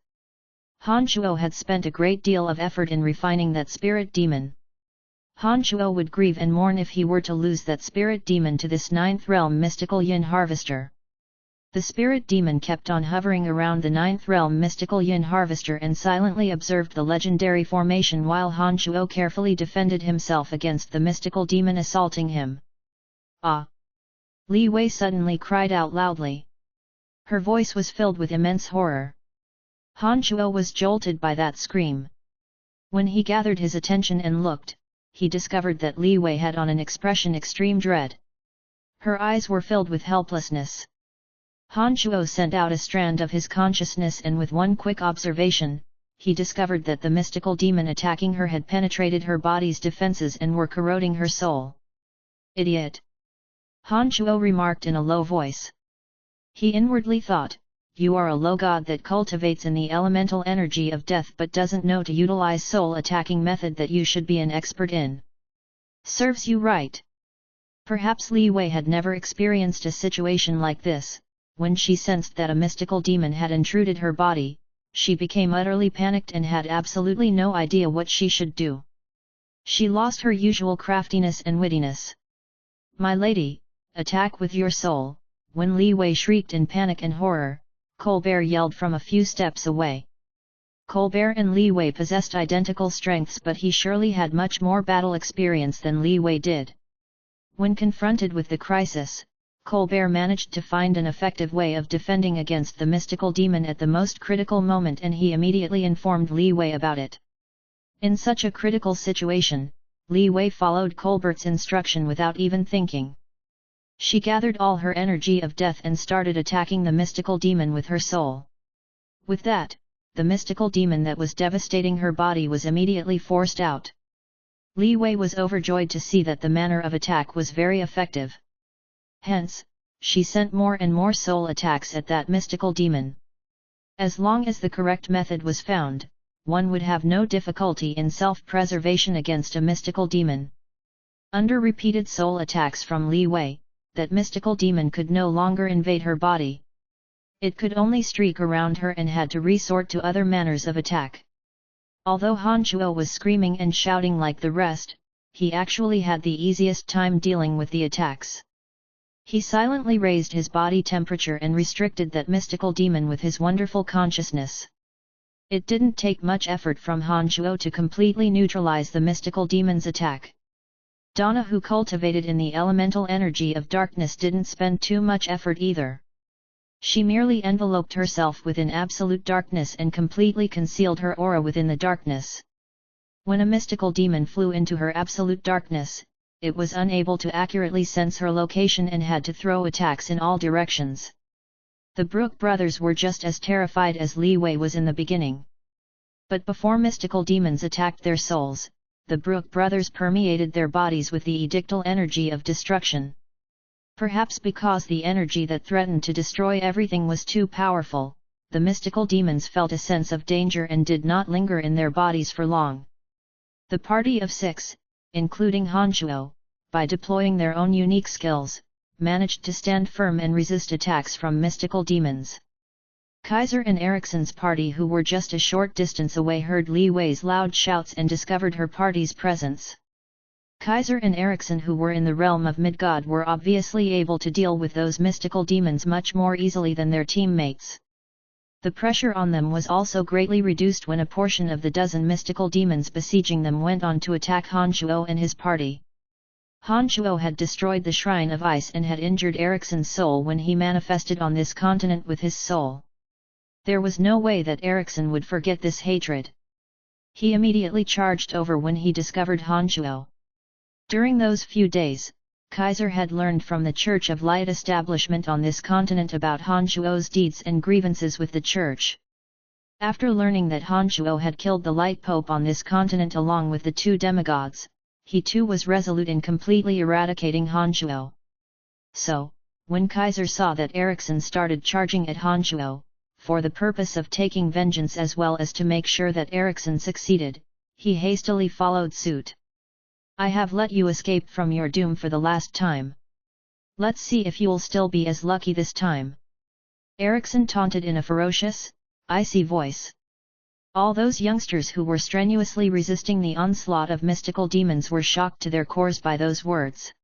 Han Chuo had spent a great deal of effort in refining that spirit demon. Han Chuo would grieve and mourn if he were to lose that spirit demon to this ninth realm mystical yin harvester. The spirit demon kept on hovering around the ninth realm mystical yin harvester and silently observed the legendary formation while Han Chuo carefully defended himself against the mystical demon assaulting him. Ah! Li Wei suddenly cried out loudly. Her voice was filled with immense horror. Han Chuo was jolted by that scream. When he gathered his attention and looked, he discovered that Li Wei had on an expression extreme dread. Her eyes were filled with helplessness. Han Chuo sent out a strand of his consciousness and with one quick observation, he discovered that the mystical demon attacking her had penetrated her body's defenses and were corroding her soul. Idiot! Han Chuo remarked in a low voice. He inwardly thought, you are a low god that cultivates in the elemental energy of death but doesn't know to utilize soul-attacking method that you should be an expert in. Serves you right. Perhaps Li Wei had never experienced a situation like this. When she sensed that a mystical demon had intruded her body, she became utterly panicked and had absolutely no idea what she should do. She lost her usual craftiness and wittiness. My lady, attack with your soul. When Li Wei shrieked in panic and horror, Colbert yelled from a few steps away. Colbert and Li Wei possessed identical strengths, but he surely had much more battle experience than Li Wei did. When confronted with the crisis, Colbert managed to find an effective way of defending against the mystical demon at the most critical moment, and he immediately informed Li Wei about it. In such a critical situation, Li Wei followed Colbert's instruction without even thinking. She gathered all her energy of death and started attacking the mystical demon with her soul. With that, the mystical demon that was devastating her body was immediately forced out. Li Wei was overjoyed to see that the manner of attack was very effective. Hence, she sent more and more soul attacks at that mystical demon. As long as the correct method was found, one would have no difficulty in self-preservation against a mystical demon. Under repeated soul attacks from Li Wei, that mystical demon could no longer invade her body. It could only streak around her and had to resort to other manners of attack. Although Han Chuo was screaming and shouting like the rest, he actually had the easiest time dealing with the attacks. He silently raised his body temperature and restricted that mystical demon with his wonderful consciousness. It didn't take much effort from Han Chuo to completely neutralize the mystical demon's attack. Donna, who cultivated in the elemental energy of darkness, didn't spend too much effort either. She merely enveloped herself within absolute darkness and completely concealed her aura within the darkness. When a mystical demon flew into her absolute darkness, it was unable to accurately sense her location and had to throw attacks in all directions. The Brook brothers were just as terrified as Li Wei was in the beginning. But before mystical demons attacked their souls, the Brook brothers permeated their bodies with the edictal energy of destruction. Perhaps because the energy that threatened to destroy everything was too powerful, the mystical demons felt a sense of danger and did not linger in their bodies for long. The party of 6, including Han Chuo, by deploying their own unique skills, managed to stand firm and resist attacks from mystical demons. Kaiser and Ericsson's party, who were just a short distance away, heard Li Wei's loud shouts and discovered her party's presence. Kaiser and Eriksson, who were in the realm of Midgard, were obviously able to deal with those mystical demons much more easily than their teammates. The pressure on them was also greatly reduced when a portion of the dozen mystical demons besieging them went on to attack Honshuo and his party. Honshuo had destroyed the Shrine of Ice and had injured Eriksson's soul when he manifested on this continent with his soul. There was no way that Eriksson would forget this hatred. He immediately charged over when he discovered Honshuo. During those few days, Kaiser had learned from the Church of Light establishment on this continent about Honshuo's deeds and grievances with the Church. After learning that Honshuo had killed the Light Pope on this continent along with the two demigods, he too was resolute in completely eradicating Honshuo. So, when Kaiser saw that Eriksson started charging at Honshuo, for the purpose of taking vengeance as well as to make sure that Eriksson succeeded, he hastily followed suit. "I have let you escape from your doom for the last time. Let's see if you'll still be as lucky this time," Eriksson taunted in a ferocious, icy voice. All those youngsters who were strenuously resisting the onslaught of mystical demons were shocked to their cores by those words.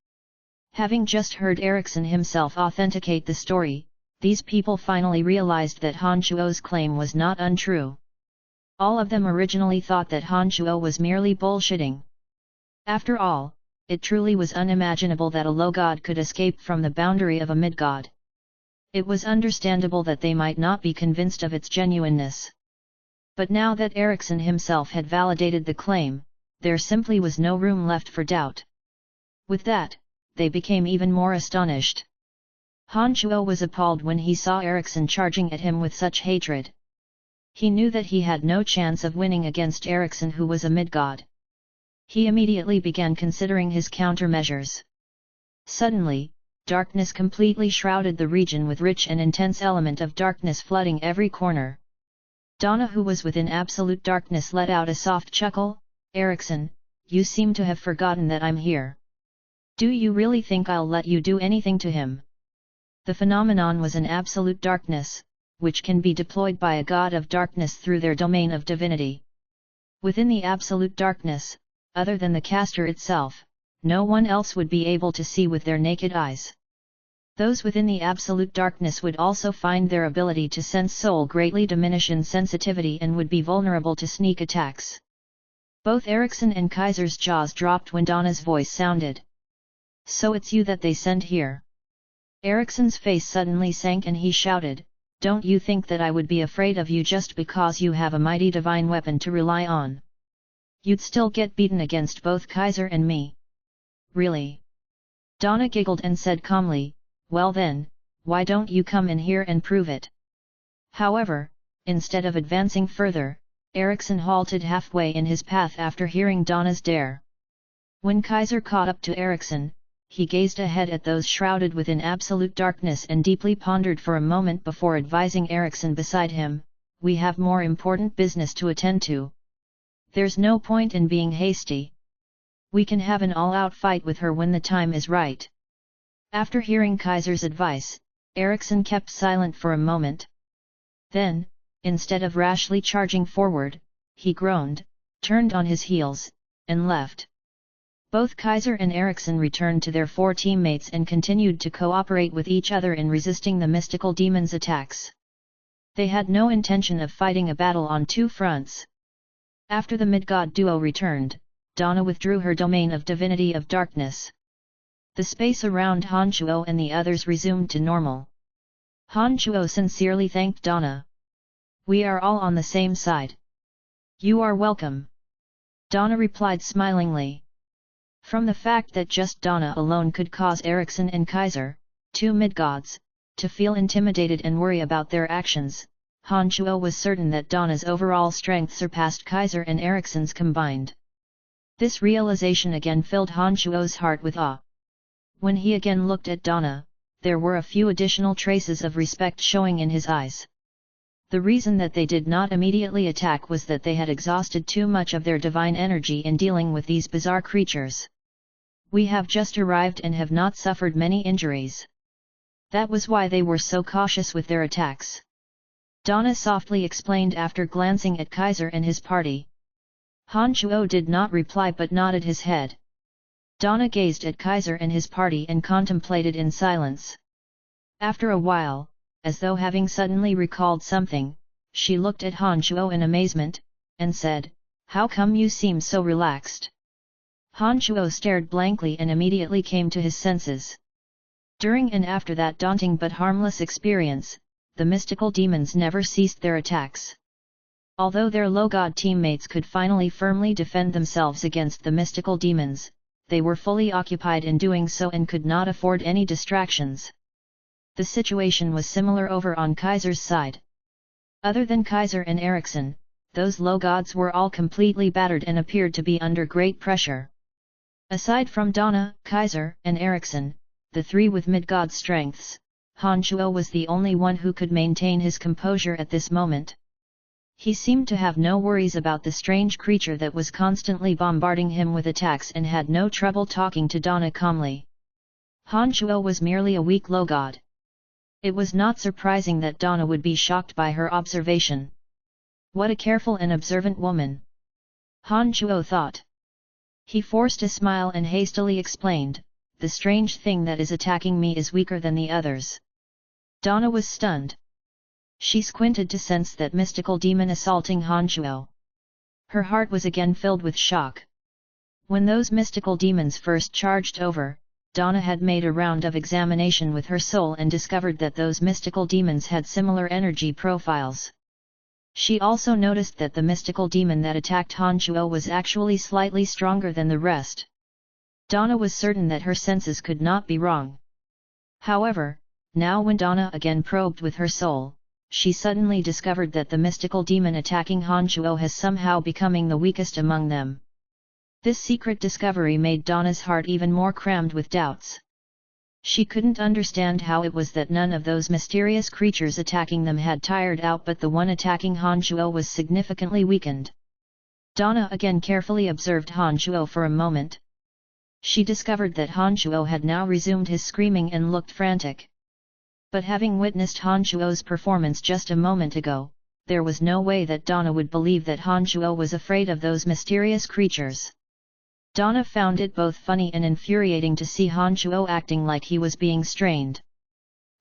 Having just heard Eriksson himself authenticate the story, these people finally realized that Honshuo's claim was not untrue. All of them originally thought that Honshuo was merely bullshitting. After all, it truly was unimaginable that a low god could escape from the boundary of a mid-god. It was understandable that they might not be convinced of its genuineness. But now that Eriksson himself had validated the claim, there simply was no room left for doubt. With that, they became even more astonished. Honshuo was appalled when he saw Eriksson charging at him with such hatred. He knew that he had no chance of winning against Eriksson, who was a mid-god. He immediately began considering his countermeasures. Suddenly, darkness completely shrouded the region with rich and intense element of darkness flooding every corner. Donna, who was within absolute darkness, let out a soft chuckle. "Eriksson, you seem to have forgotten that I'm here. Do you really think I'll let you do anything to him?" The phenomenon was an absolute darkness, which can be deployed by a god of darkness through their domain of divinity. Within the absolute darkness, other than the caster itself, no one else would be able to see with their naked eyes. Those within the absolute darkness would also find their ability to sense soul greatly diminish in sensitivity and would be vulnerable to sneak attacks. Both Eriksson and Kaiser's jaws dropped when Donna's voice sounded. "So it's you that they sent here?" Eriksson's face suddenly sank and he shouted, "Don't you think that I would be afraid of you just because you have a mighty divine weapon to rely on? You'd still get beaten against both Kaiser and me." "Really?" Donna giggled and said calmly, "Well then, why don't you come in here and prove it?" However, instead of advancing further, Eriksson halted halfway in his path after hearing Donna's dare. When Kaiser caught up to Eriksson, he gazed ahead at those shrouded within absolute darkness and deeply pondered for a moment before advising Eriksson beside him, "We have more important business to attend to. There's no point in being hasty. We can have an all-out fight with her when the time is right." After hearing Kaiser's advice, Eriksson kept silent for a moment. Then, instead of rashly charging forward, he groaned, turned on his heels, and left. Both Kaiser and Eriksson returned to their four teammates and continued to cooperate with each other in resisting the mystical demon's attacks. They had no intention of fighting a battle on two fronts. After the mid-god duo returned, Donna withdrew her domain of divinity of darkness. The space around Honshuo and the others resumed to normal. Honshuo sincerely thanked Donna. "We are all on the same side." "You are welcome," Donna replied smilingly. From the fact that just Donna alone could cause Eriksson and Kaiser, two mid-gods, to feel intimidated and worry about their actions, Honshuo was certain that Donna's overall strength surpassed Kaiser and Eriksson's combined. This realization again filled Honshuo's heart with awe. When he again looked at Donna, there were a few additional traces of respect showing in his eyes. The reason that they did not immediately attack was that they had exhausted too much of their divine energy in dealing with these bizarre creatures. "We have just arrived and have not suffered many injuries. That was why they were so cautious with their attacks," Donna softly explained after glancing at Kaiser and his party. Honshuo did not reply but nodded his head. Donna gazed at Kaiser and his party and contemplated in silence. After a while, as though having suddenly recalled something, she looked at Han Shuo in amazement, and said, "How come you seem so relaxed?" Han Shuo stared blankly and immediately came to his senses. During and after that daunting but harmless experience, the mystical demons never ceased their attacks. Although their low-god teammates could finally firmly defend themselves against the mystical demons, they were fully occupied in doing so and could not afford any distractions. The situation was similar over on Kaiser's side. Other than Kaiser and Eriksson, those low gods were all completely battered and appeared to be under great pressure. Aside from Donna, Kaiser, and Eriksson, the three with mid-god strengths, Han Shuo was the only one who could maintain his composure at this moment. He seemed to have no worries about the strange creature that was constantly bombarding him with attacks and had no trouble talking to Donna calmly. Han Shuo was merely a weak low god. It was not surprising that Donna would be shocked by her observation. What a careful and observant woman! Han Shuo thought. He forced a smile and hastily explained, "The strange thing that is attacking me is weaker than the others." Donna was stunned. She squinted to sense that mystical demon assaulting Han Shuo. Her heart was again filled with shock. When those mystical demons first charged over, Donna had made a round of examination with her soul and discovered that those mystical demons had similar energy profiles. She also noticed that the mystical demon that attacked Han Shuo was actually slightly stronger than the rest. Donna was certain that her senses could not be wrong. However, now when Donna again probed with her soul, she suddenly discovered that the mystical demon attacking Han Shuo has somehow becoming the weakest among them. This secret discovery made Donna's heart even more crammed with doubts. She couldn't understand how it was that none of those mysterious creatures attacking them had tired out, but the one attacking Han Shuo was significantly weakened. Donna again carefully observed Han Shuo for a moment. She discovered that Han Shuo had now resumed his screaming and looked frantic. But having witnessed Han Shuo's performance just a moment ago, there was no way that Donna would believe that Han Shuo was afraid of those mysterious creatures. Donna found it both funny and infuriating to see Han Shuo acting like he was being strained.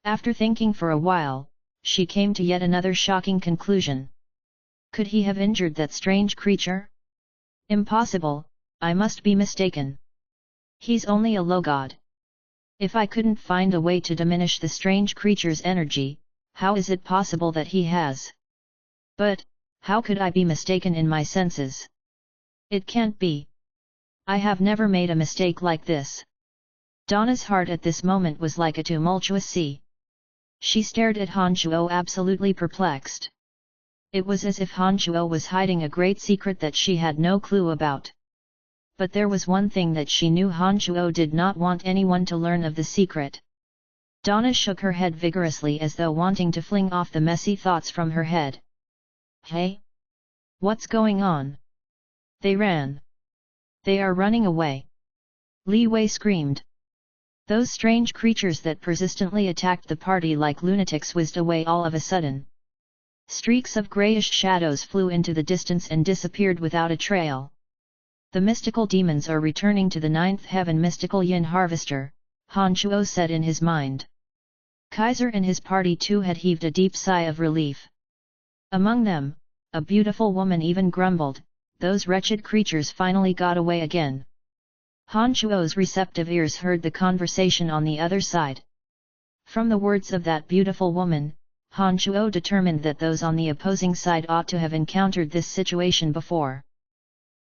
After thinking for a while, she came to yet another shocking conclusion. Could he have injured that strange creature? Impossible, I must be mistaken. He's only a low god. If I couldn't find a way to diminish the strange creature's energy, how is it possible that he has? But, how could I be mistaken in my senses? It can't be. I have never made a mistake like this. Donna's heart at this moment was like a tumultuous sea. She stared at Han Shuo absolutely perplexed. It was as if Han Shuo was hiding a great secret that she had no clue about. But there was one thing that she knew: Han Shuo did not want anyone to learn of the secret. Donna shook her head vigorously as though wanting to fling off the messy thoughts from her head. Hey? What's going on? They ran. They are running away! Li Wei screamed. Those strange creatures that persistently attacked the party like lunatics whizzed away all of a sudden. Streaks of greyish shadows flew into the distance and disappeared without a trail. The mystical demons are returning to the ninth heaven. Mystical Yin Harvester, Han Shuo said in his mind. Kaiser and his party too had heaved a deep sigh of relief. Among them, a beautiful woman even grumbled, "Those wretched creatures finally got away again." Han Shuo's receptive ears heard the conversation on the other side. From the words of that beautiful woman, Han Shuo determined that those on the opposing side ought to have encountered this situation before.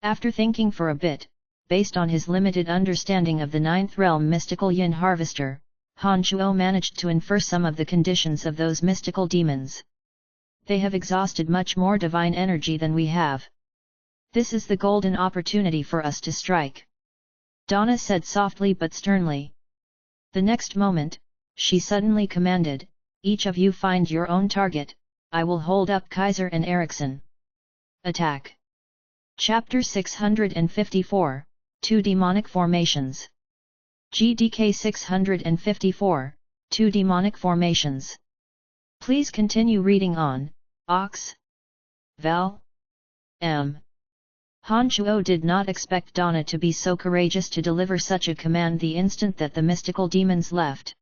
After thinking for a bit, based on his limited understanding of the ninth realm mystical Yin Harvester, Han Shuo managed to infer some of the conditions of those mystical demons. They have exhausted much more divine energy than we have. This is the golden opportunity for us to strike. Donna said softly but sternly. The next moment, she suddenly commanded, "Each of you find your own target, I will hold up Kaiser and Eriksson. Attack!" Chapter 654, Two Demonic Formations. GDK 654, Two Demonic Formations. Please continue reading on, Ox. Val. M. Han Shuo did not expect Donna to be so courageous to deliver such a command the instant that the mystical demons left.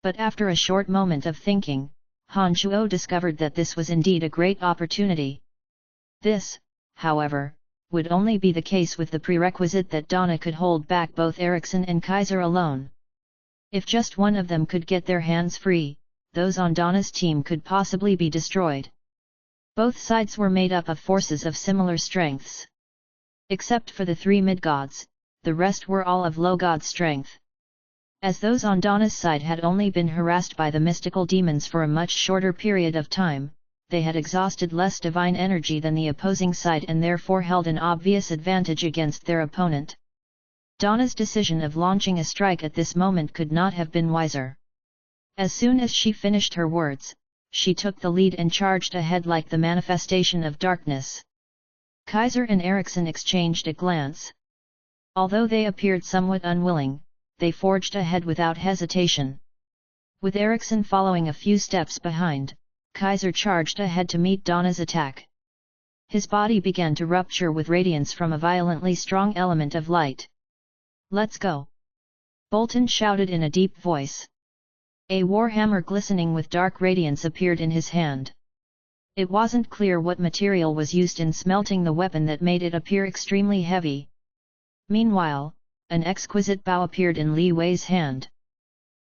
But after a short moment of thinking, Han Shuo discovered that this was indeed a great opportunity. This, however, would only be the case with the prerequisite that Donna could hold back both Eriksson and Kaiser alone. If just one of them could get their hands free, those on Donna's team could possibly be destroyed. Both sides were made up of forces of similar strengths. Except for the three mid-gods, the rest were all of low god strength. As those on Donna's side had only been harassed by the mystical demons for a much shorter period of time, they had exhausted less divine energy than the opposing side and therefore held an obvious advantage against their opponent. Donna's decision of launching a strike at this moment could not have been wiser. As soon as she finished her words, she took the lead and charged ahead like the manifestation of darkness. Kaiser and Eriksson exchanged a glance. Although they appeared somewhat unwilling, they forged ahead without hesitation. With Eriksson following a few steps behind, Kaiser charged ahead to meet Donna's attack. His body began to rupture with radiance from a violently strong element of light. "Let's go!" Bolton shouted in a deep voice. A warhammer glistening with dark radiance appeared in his hand. It wasn't clear what material was used in smelting the weapon that made it appear extremely heavy. Meanwhile, an exquisite bow appeared in Li Wei's hand.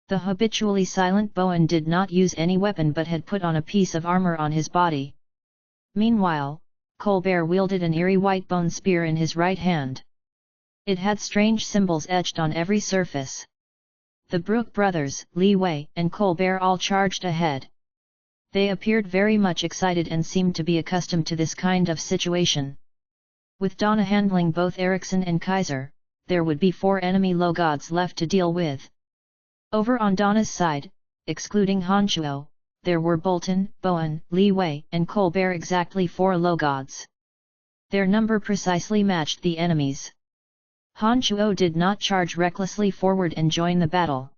The habitually silent Bowen did not use any weapon but had put on a piece of armor on his body. Meanwhile, Colbert wielded an eerie white bone spear in his right hand. It had strange symbols etched on every surface. The Brooke brothers, Li Wei and Colbert all charged ahead. They appeared very much excited and seemed to be accustomed to this kind of situation. With Donna handling both Eriksson and Kaiser, there would be 4 enemy low gods left to deal with. Over on Donna's side, excluding Han Shuo, there were Bolton, Bowen, Li Wei and Colbert, exactly 4 low gods. Their number precisely matched the enemy's. Han Shuo did not charge recklessly forward and join the battle.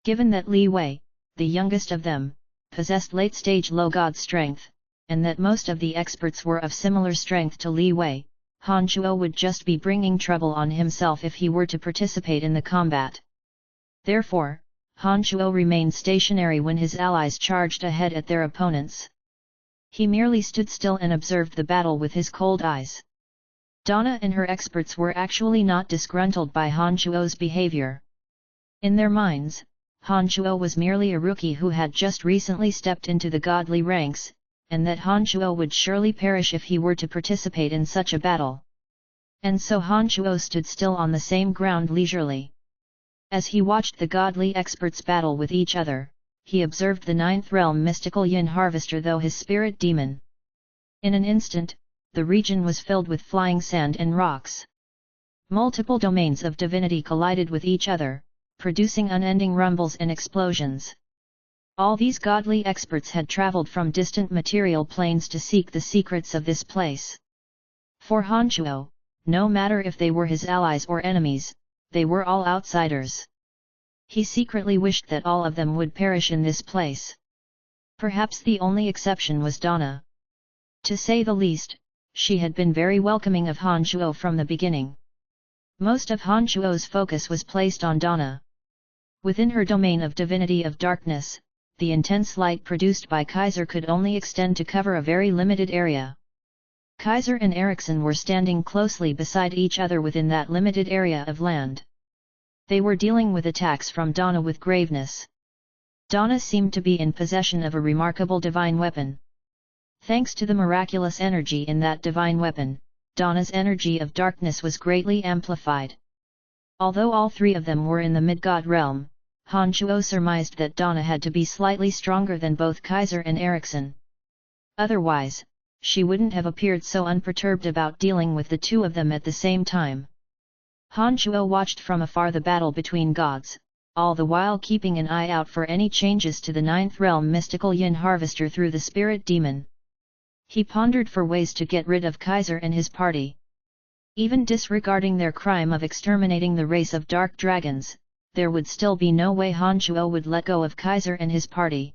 Given that Li Wei, the youngest of them, possessed late-stage low god strength, and that most of the experts were of similar strength to Li Wei, Han Shuo would just be bringing trouble on himself if he were to participate in the combat. Therefore, Han Shuo remained stationary when his allies charged ahead at their opponents. He merely stood still and observed the battle with his cold eyes. Donna and her experts were actually not disgruntled by Han Shuo's behavior. In their minds, Han Shuo was merely a rookie who had just recently stepped into the godly ranks, and that Han Shuo would surely perish if he were to participate in such a battle. And so Han Shuo stood still on the same ground leisurely. As he watched the godly experts battle with each other, he observed the 9th realm mystical yin harvester though his spirit demon. In an instant, the region was filled with flying sand and rocks. Multiple domains of divinity collided with each other, producing unending rumbles and explosions. All these godly experts had traveled from distant material planes to seek the secrets of this place. For Han Shuo, no matter if they were his allies or enemies, they were all outsiders. He secretly wished that all of them would perish in this place. Perhaps the only exception was Donna. To say the least, she had been very welcoming of Han Shuo from the beginning. Most of Han Shuo's focus was placed on Donna. Within her domain of divinity of darkness, the intense light produced by Kaiser could only extend to cover a very limited area. Kaiser and Eriksson were standing closely beside each other within that limited area of land. They were dealing with attacks from Donna with graveness. Donna seemed to be in possession of a remarkable divine weapon. Thanks to the miraculous energy in that divine weapon, Donna's energy of darkness was greatly amplified. Although all 3 of them were in the mid-god realm, Han Shuo surmised that Donna had to be slightly stronger than both Kaiser and Eriksson. Otherwise, she wouldn't have appeared so unperturbed about dealing with the 2 of them at the same time. Han Shuo watched from afar the battle between gods, all the while keeping an eye out for any changes to the 9th realm mystical yin harvester through the spirit demon. He pondered for ways to get rid of Kaiser and his party. Even disregarding their crime of exterminating the race of dark dragons, there would still be no way Han Shuo would let go of Kaiser and his party.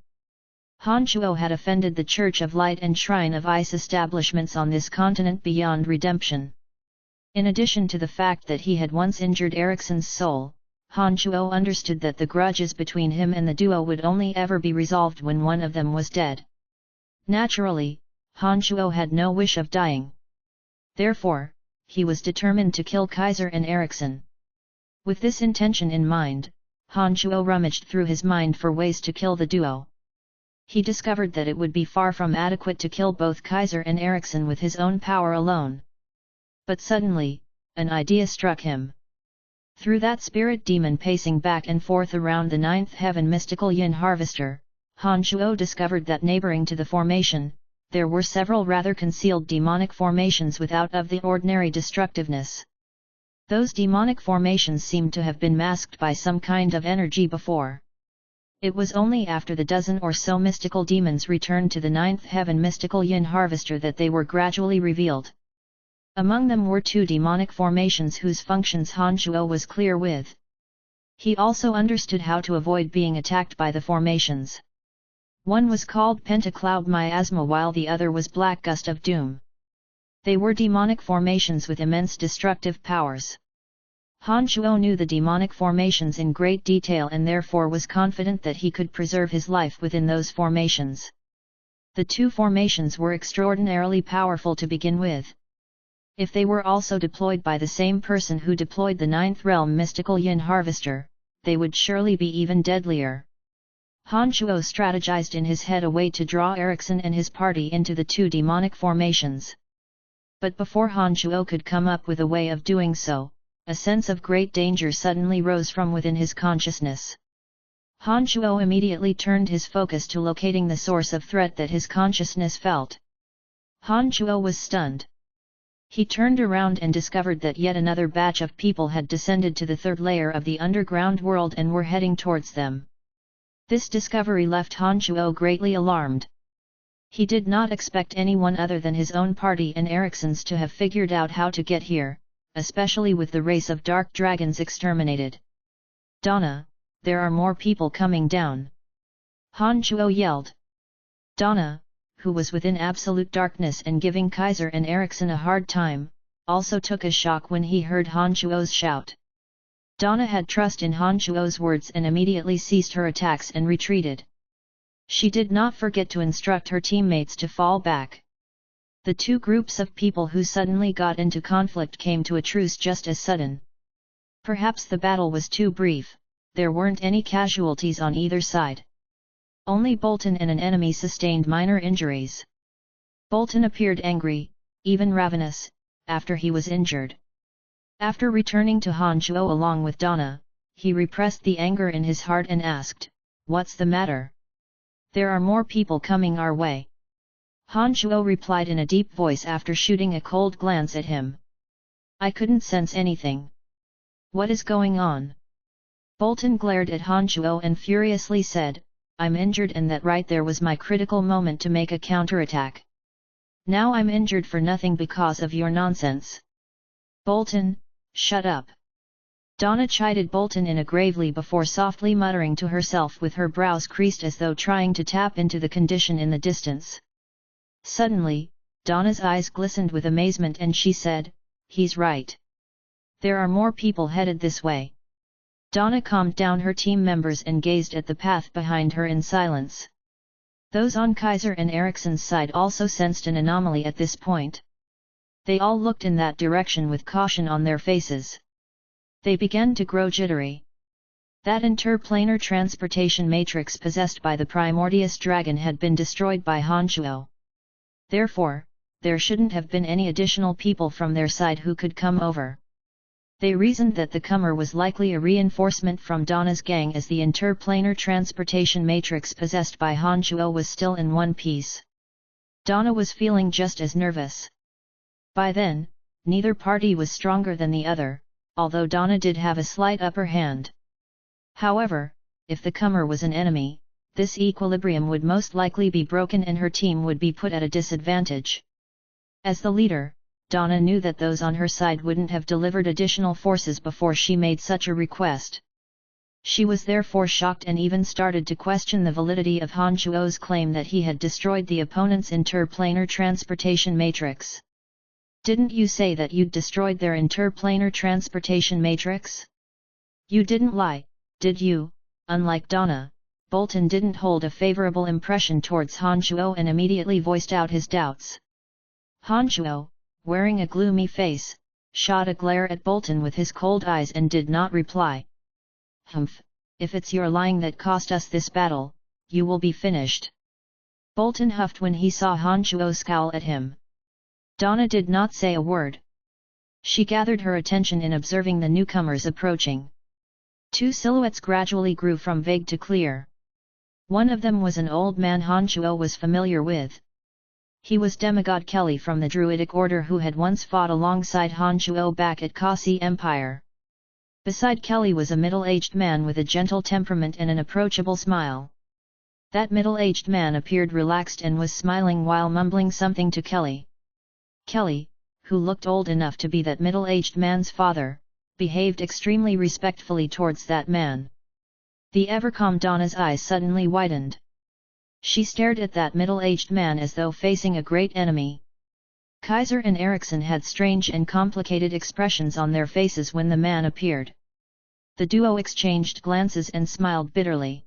Han Shuo had offended the Church of Light and Shrine of Ice establishments on this continent beyond redemption. In addition to the fact that he had once injured Ericsson's soul, Han Shuo understood that the grudges between him and the duo would only ever be resolved when one of them was dead. Naturally, Han Shuo had no wish of dying. Therefore, he was determined to kill Kaiser and Ericsson. With this intention in mind, Han Shuo rummaged through his mind for ways to kill the duo. He discovered that it would be far from adequate to kill both Kaiser and Ericsson with his own power alone. But suddenly, an idea struck him. Through that spirit demon pacing back and forth around the ninth heaven mystical yin harvester, Han Shuo discovered that neighboring to the formation, there were several rather concealed demonic formations without of the ordinary destructiveness. Those demonic formations seemed to have been masked by some kind of energy before. It was only after the dozen or so mystical demons returned to the ninth heaven mystical yin harvester that they were gradually revealed. Among them were two demonic formations whose functions Han Shuo was clear with. He also understood how to avoid being attacked by the formations. One was called Pentacloud Miasma while the other was Black Gust of Doom. They were demonic formations with immense destructive powers. Han Shuo knew the demonic formations in great detail and therefore was confident that he could preserve his life within those formations. The two formations were extraordinarily powerful to begin with. If they were also deployed by the same person who deployed the ninth realm mystical yin harvester, they would surely be even deadlier. Han Shuo strategized in his head a way to draw Ericsson and his party into the two demonic formations. But before Han Shuo could come up with a way of doing so, a sense of great danger suddenly rose from within his consciousness. Han Shuo immediately turned his focus to locating the source of threat that his consciousness felt. Han Shuo was stunned. He turned around and discovered that yet another batch of people had descended to the third layer of the underground world and were heading towards them. This discovery left Han Shuo greatly alarmed. He did not expect anyone other than his own party and Ericsson's to have figured out how to get here, especially with the race of dark dragons exterminated. "Donna, there are more people coming down!" Han Shuo yelled. Donna, who was within absolute darkness and giving Kaiser and Ericsson a hard time, also took a shock when he heard Han Shuo's shout. Donna had trust in Han Shuo's words and immediately ceased her attacks and retreated. She did not forget to instruct her teammates to fall back. The two groups of people who suddenly got into conflict came to a truce just as sudden. Perhaps the battle was too brief, there weren't any casualties on either side. Only Bolton and an enemy sustained minor injuries. Bolton appeared angry, even ravenous, after he was injured. After returning to Han Shuo along with Donna, he repressed the anger in his heart and asked, "What's the matter? There are more people coming our way." Han Shuo replied in a deep voice after shooting a cold glance at him. "I couldn't sense anything. What is going on?" Bolton glared at Han Shuo and furiously said, "I'm injured and that right there was my critical moment to make a counterattack. Now I'm injured for nothing because of your nonsense." "Bolton, shut up." Donna chided Bolton in a gravely before softly muttering to herself with her brows creased as though trying to tap into the condition in the distance. Suddenly, Donna's eyes glistened with amazement and she said, "He's right. There are more people headed this way." Donna calmed down her team members and gazed at the path behind her in silence. Those on Kaiser and Ericsson's side also sensed an anomaly at this point. They all looked in that direction with caution on their faces. They began to grow jittery. That interplanar transportation matrix possessed by the Primordius dragon had been destroyed by Han Shuo. Therefore, there shouldn't have been any additional people from their side who could come over. They reasoned that the comer was likely a reinforcement from Donna's gang as the interplanar transportation matrix possessed by Han Shuo was still in one piece. Donna was feeling just as nervous. By then, neither party was stronger than the other, although Donna did have a slight upper hand. However, if the comer was an enemy, this equilibrium would most likely be broken and her team would be put at a disadvantage. As the leader, Donna knew that those on her side wouldn't have delivered additional forces before she made such a request. She was therefore shocked and even started to question the validity of Han Shuo's claim that he had destroyed the opponent's interplanar transportation matrix. Didn't you say that you'd destroyed their interplanar transportation matrix? You didn't lie, did you? Unlike Donna, Bolton didn't hold a favorable impression towards Han Shuo and immediately voiced out his doubts. Han Shuo, wearing a gloomy face, shot a glare at Bolton with his cold eyes and did not reply. Humph, if it's your lying that cost us this battle, you will be finished. Bolton huffed when he saw Han Shuo scowl at him. Donna did not say a word. She gathered her attention in observing the newcomers approaching. Two silhouettes gradually grew from vague to clear. One of them was an old man Han Shuo was familiar with. He was demigod Kelly from the Druidic Order who had once fought alongside Han Shuo back at Kasi Empire. Beside Kelly was a middle-aged man with a gentle temperament and an approachable smile. That middle-aged man appeared relaxed and was smiling while mumbling something to Kelly. Kelly, who looked old enough to be that middle-aged man's father, behaved extremely respectfully towards that man. The ever-calm Donna's eyes suddenly widened. She stared at that middle-aged man as though facing a great enemy. Kaiser and Eriksson had strange and complicated expressions on their faces when the man appeared. The duo exchanged glances and smiled bitterly.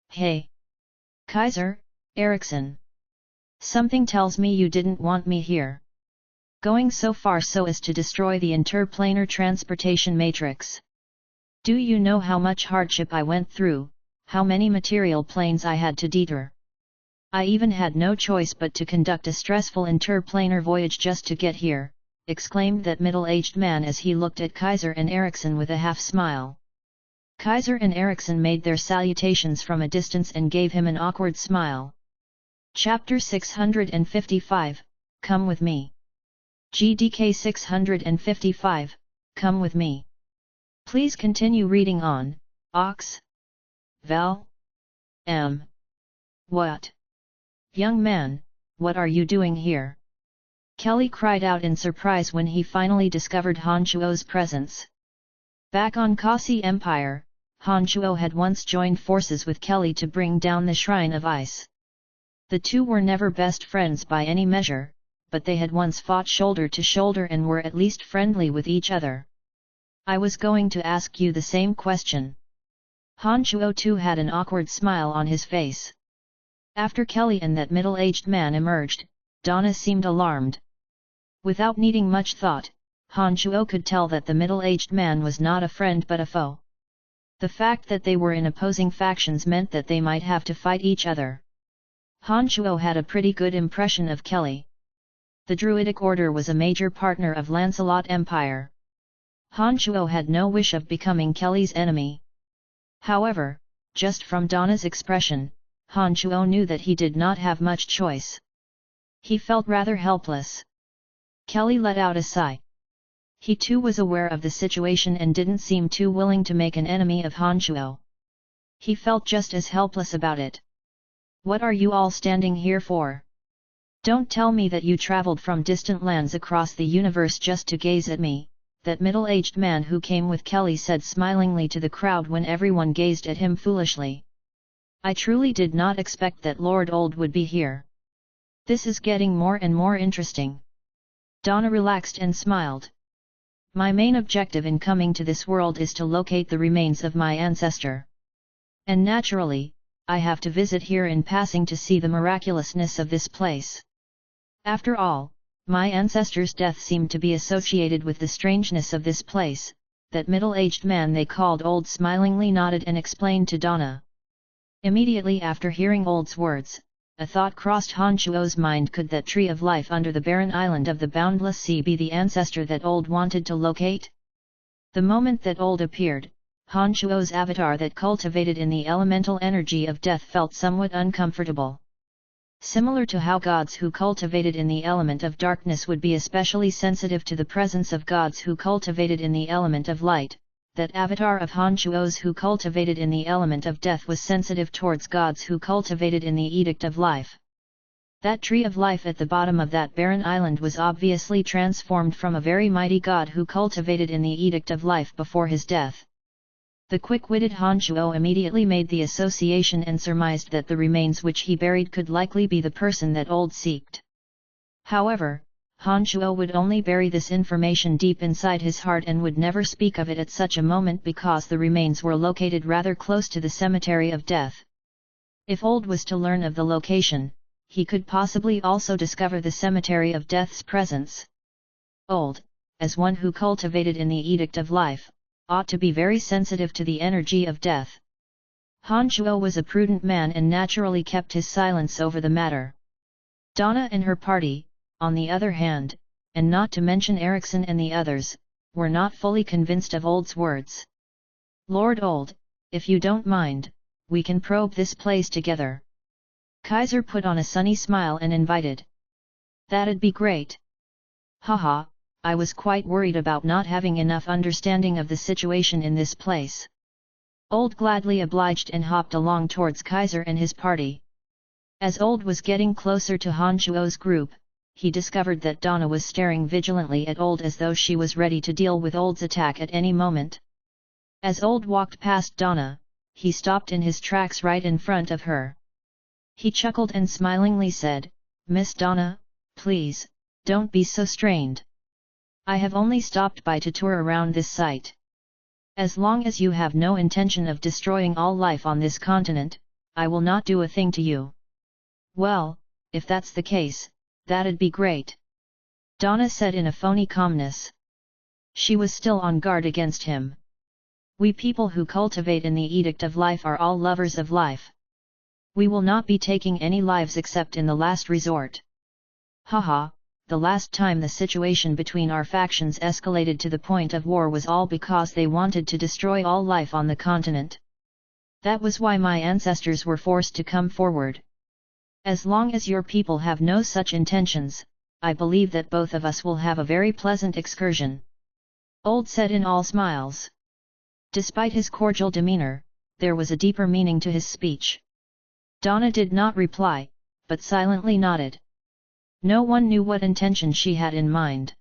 Hey! Kaiser, Eriksson! Something tells me you didn't want me here. Going so far so as to destroy the interplanar transportation matrix. Do you know how much hardship I went through, how many material planes I had to detour? I even had no choice but to conduct a stressful interplanar voyage just to get here, exclaimed that middle-aged man as he looked at Kaiser and Eriksson with a half-smile. Kaiser and Eriksson made their salutations from a distance and gave him an awkward smile. Chapter 655, Come with me. GDK 655, Come with me. Please continue reading on, Ox. Val? What? Young man, what are you doing here? Kelly cried out in surprise when he finally discovered Han Shuo's presence. Back on Kasi Empire, Han Shuo had once joined forces with Kelly to bring down the Shrine of Ice. The two were never best friends by any measure, but they had once fought shoulder to shoulder and were at least friendly with each other. I was going to ask you the same question. Han Shuo too had an awkward smile on his face. After Kelly and that middle-aged man emerged, Donna seemed alarmed. Without needing much thought, Han Shuo could tell that the middle-aged man was not a friend but a foe. The fact that they were in opposing factions meant that they might have to fight each other. Han Shuo had a pretty good impression of Kelly. The Druidic Order was a major partner of Lancelot Empire. Han Shuo had no wish of becoming Kelly's enemy. However, just from Donna's expression, Han Shuo knew that he did not have much choice. He felt rather helpless. Kelly let out a sigh. He too was aware of the situation and didn't seem too willing to make an enemy of Han Shuo. He felt just as helpless about it. What are you all standing here for? Don't tell me that you traveled from distant lands across the universe just to gaze at me, that middle-aged man who came with Kelly said smilingly to the crowd when everyone gazed at him foolishly. I truly did not expect that Lord Old would be here. This is getting more and more interesting. Donna relaxed and smiled. My main objective in coming to this world is to locate the remains of my ancestor. And naturally, I have to visit here in passing to see the miraculousness of this place. After all, my ancestor's death seemed to be associated with the strangeness of this place. That middle-aged man they called Old smilingly nodded and explained to Donna. Immediately after hearing Old's words, a thought crossed Han Shuo's mind. Could that tree of life under the barren island of the boundless sea be the ancestor that Old wanted to locate? The moment that Old appeared, Han Shuo's avatar that cultivated in the elemental energy of death felt somewhat uncomfortable. Similar to how gods who cultivated in the element of darkness would be especially sensitive to the presence of gods who cultivated in the element of light, that avatar of Han Shuo's who cultivated in the element of death was sensitive towards gods who cultivated in the edict of life. That tree of life at the bottom of that barren island was obviously transformed from a very mighty god who cultivated in the edict of life before his death. The quick-witted Han Shuo immediately made the association and surmised that the remains which he buried could likely be the person that Old seeked. However, Han Shuo would only bury this information deep inside his heart and would never speak of it at such a moment because the remains were located rather close to the cemetery of death. If Old was to learn of the location, he could possibly also discover the cemetery of death's presence. Old, as one who cultivated in the Edict of Life, ought to be very sensitive to the energy of death. Han Shuo was a prudent man and naturally kept his silence over the matter. Donna and her party, on the other hand, and not to mention Erickson and the others, were not fully convinced of Old's words. "Lord Old, if you don't mind, we can probe this place together." Kaiser put on a sunny smile and invited. "That'd be great." "Haha, I was quite worried about not having enough understanding of the situation in this place." Old gladly obliged and hopped along towards Kaiser and his party. As Old was getting closer to Han Shuo's group, he discovered that Donna was staring vigilantly at Old as though she was ready to deal with Old's attack at any moment. As Old walked past Donna, he stopped in his tracks right in front of her. He chuckled and smilingly said, "Miss Donna, please, don't be so strained. I have only stopped by to tour around this site. As long as you have no intention of destroying all life on this continent, I will not do a thing to you." "Well, if that's the case, that'd be great," Donna said in a phony calmness. She was still on guard against him. "We people who cultivate in the Edict of Life are all lovers of life. We will not be taking any lives except in the last resort." "Haha, the last time the situation between our factions escalated to the point of war was all because they wanted to destroy all life on the continent. That was why my ancestors were forced to come forward. As long as your people have no such intentions, I believe that both of us will have a very pleasant excursion," Old said in all smiles. Despite his cordial demeanor, there was a deeper meaning to his speech. Donna did not reply, but silently nodded. No one knew what intention she had in mind.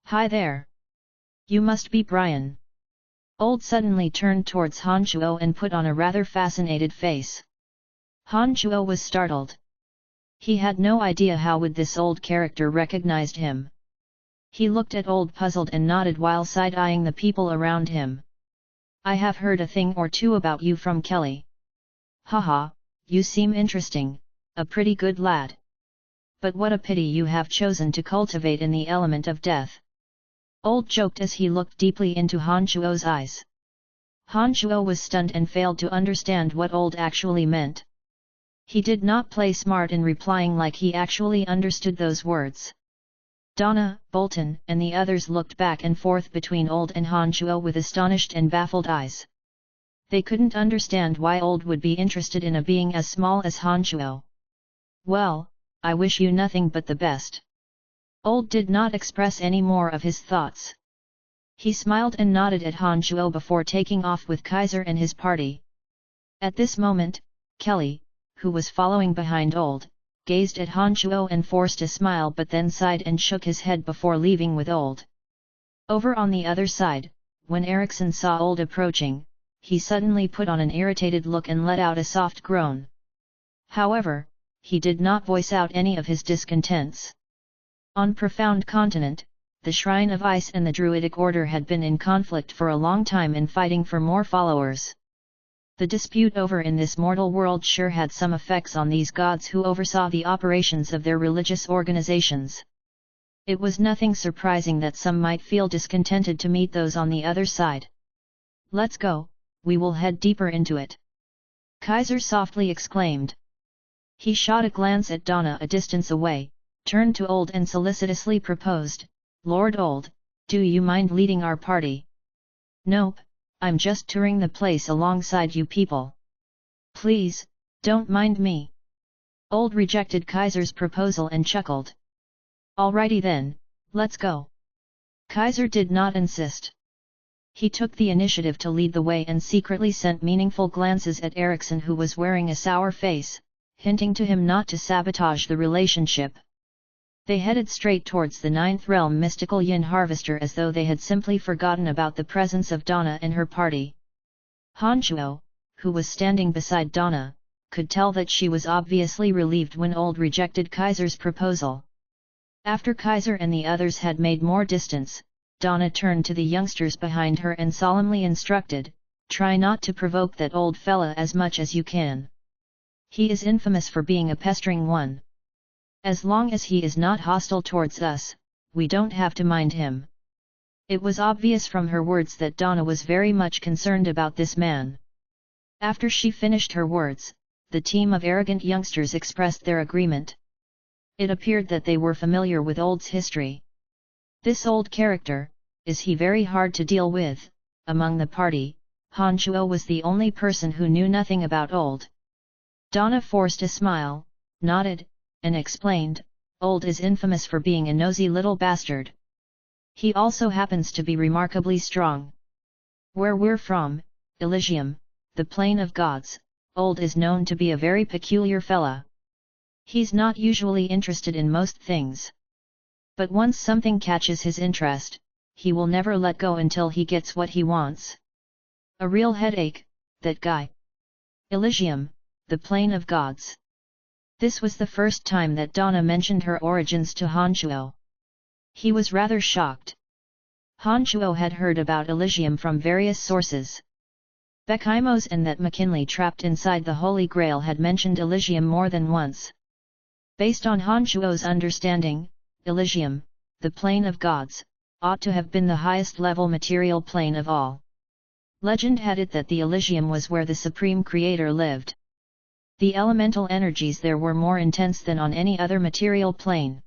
"Hi there! You must be Brian." Old suddenly turned towards Han Shuo and put on a rather fascinated face. Han Shuo was startled. He had no idea how would this old character recognized him. He looked at Old puzzled and nodded while side-eyeing the people around him. "I have heard a thing or two about you from Kelly. Haha, you seem interesting, a pretty good lad. But what a pity you have chosen to cultivate in the element of death." Old joked as he looked deeply into Han Shuo's eyes. Han Shuo was stunned and failed to understand what Old actually meant. He did not play smart in replying like he actually understood those words. Donna, Bolton and the others looked back and forth between Old and Han Shuo with astonished and baffled eyes. They couldn't understand why Old would be interested in a being as small as Han Shuo. "Well, I wish you nothing but the best." Old did not express any more of his thoughts. He smiled and nodded at Han Shuo before taking off with Kaiser and his party. At this moment, Kelly, who was following behind Old, gazed at Han Shuo and forced a smile but then sighed and shook his head before leaving with Old. Over on the other side, when Erickson saw Old approaching, he suddenly put on an irritated look and let out a soft groan. However, he did not voice out any of his discontents. On Profound Continent, the Shrine of Ice and the Druidic Order had been in conflict for a long time and fighting for more followers. The dispute over in this mortal world sure had some effects on these gods who oversaw the operations of their religious organizations. It was nothing surprising that some might feel discontented to meet those on the other side. "Let's go, we will head deeper into it," Kaiser softly exclaimed. He shot a glance at Donna a distance away, turned to Old and solicitously proposed, "Lord Old, do you mind leading our party?" "Nope, I'm just touring the place alongside you people. Please, don't mind me." Old rejected Kaiser's proposal and chuckled. "Alrighty then, let's go." Kaiser did not insist. He took the initiative to lead the way and secretly sent meaningful glances at Erickson, who was wearing a sour face, hinting to him not to sabotage the relationship. They headed straight towards the Ninth Realm mystical yin harvester as though they had simply forgotten about the presence of Donna and her party. Han Shuo, who was standing beside Donna, could tell that she was obviously relieved when Old rejected Kaiser's proposal. After Kaiser and the others had made more distance, Donna turned to the youngsters behind her and solemnly instructed, "Try not to provoke that old fella as much as you can. He is infamous for being a pestering one. As long as he is not hostile towards us, we don't have to mind him." It was obvious from her words that Donna was very much concerned about this man. After she finished her words, the team of arrogant youngsters expressed their agreement. It appeared that they were familiar with Old's history. "This old character, is he very hard to deal with?" Among the party, Han Chuo was the only person who knew nothing about Old. Donna forced a smile, nodded, and explained, "Old is infamous for being a nosy little bastard. He also happens to be remarkably strong. Where we're from, Elysium, the plane of gods, Old is known to be a very peculiar fella. He's not usually interested in most things. But once something catches his interest, he will never let go until he gets what he wants. A real headache, that guy. Elysium, the plane of gods." This was the first time that Donna mentioned her origins to Han Chuo. He was rather shocked. Han Chuo had heard about Elysium from various sources. Beckymos and that McKinley trapped inside the Holy Grail had mentioned Elysium more than once. Based on Han Chuo's understanding, Elysium, the plane of gods, ought to have been the highest level material plane of all. Legend had it that the Elysium was where the Supreme Creator lived. The elemental energies there were more intense than on any other material plane.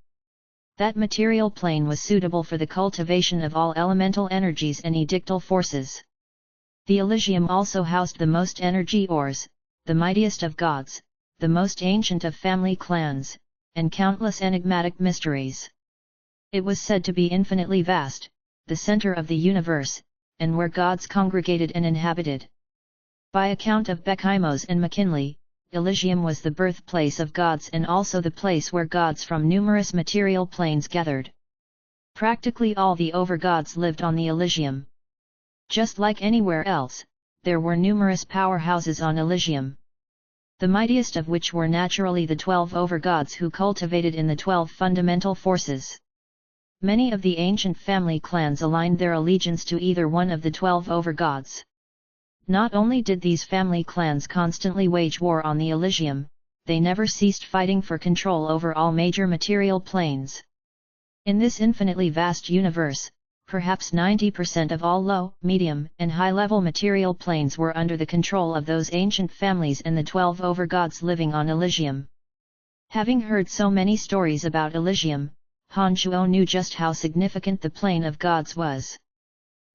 That material plane was suitable for the cultivation of all elemental energies and edictal forces. The Elysium also housed the most energy ores, the mightiest of gods, the most ancient of family clans, and countless enigmatic mysteries. It was said to be infinitely vast, the center of the universe, and where gods congregated and inhabited. By account of Beckymos and McKinley, Elysium was the birthplace of gods and also the place where gods from numerous material planes gathered. Practically all the overgods lived on the Elysium. Just like anywhere else, there were numerous powerhouses on Elysium. The mightiest of which were naturally the 12 overgods who cultivated in the 12 fundamental forces. Many of the ancient family clans aligned their allegiance to either one of the 12 overgods. Not only did these family clans constantly wage war on the Elysium, they never ceased fighting for control over all major material planes. In this infinitely vast universe, perhaps 90% of all low, medium, and high-level material planes were under the control of those ancient families and the 12 overgods living on Elysium. Having heard so many stories about Elysium, Han Chuo knew just how significant the plane of gods was.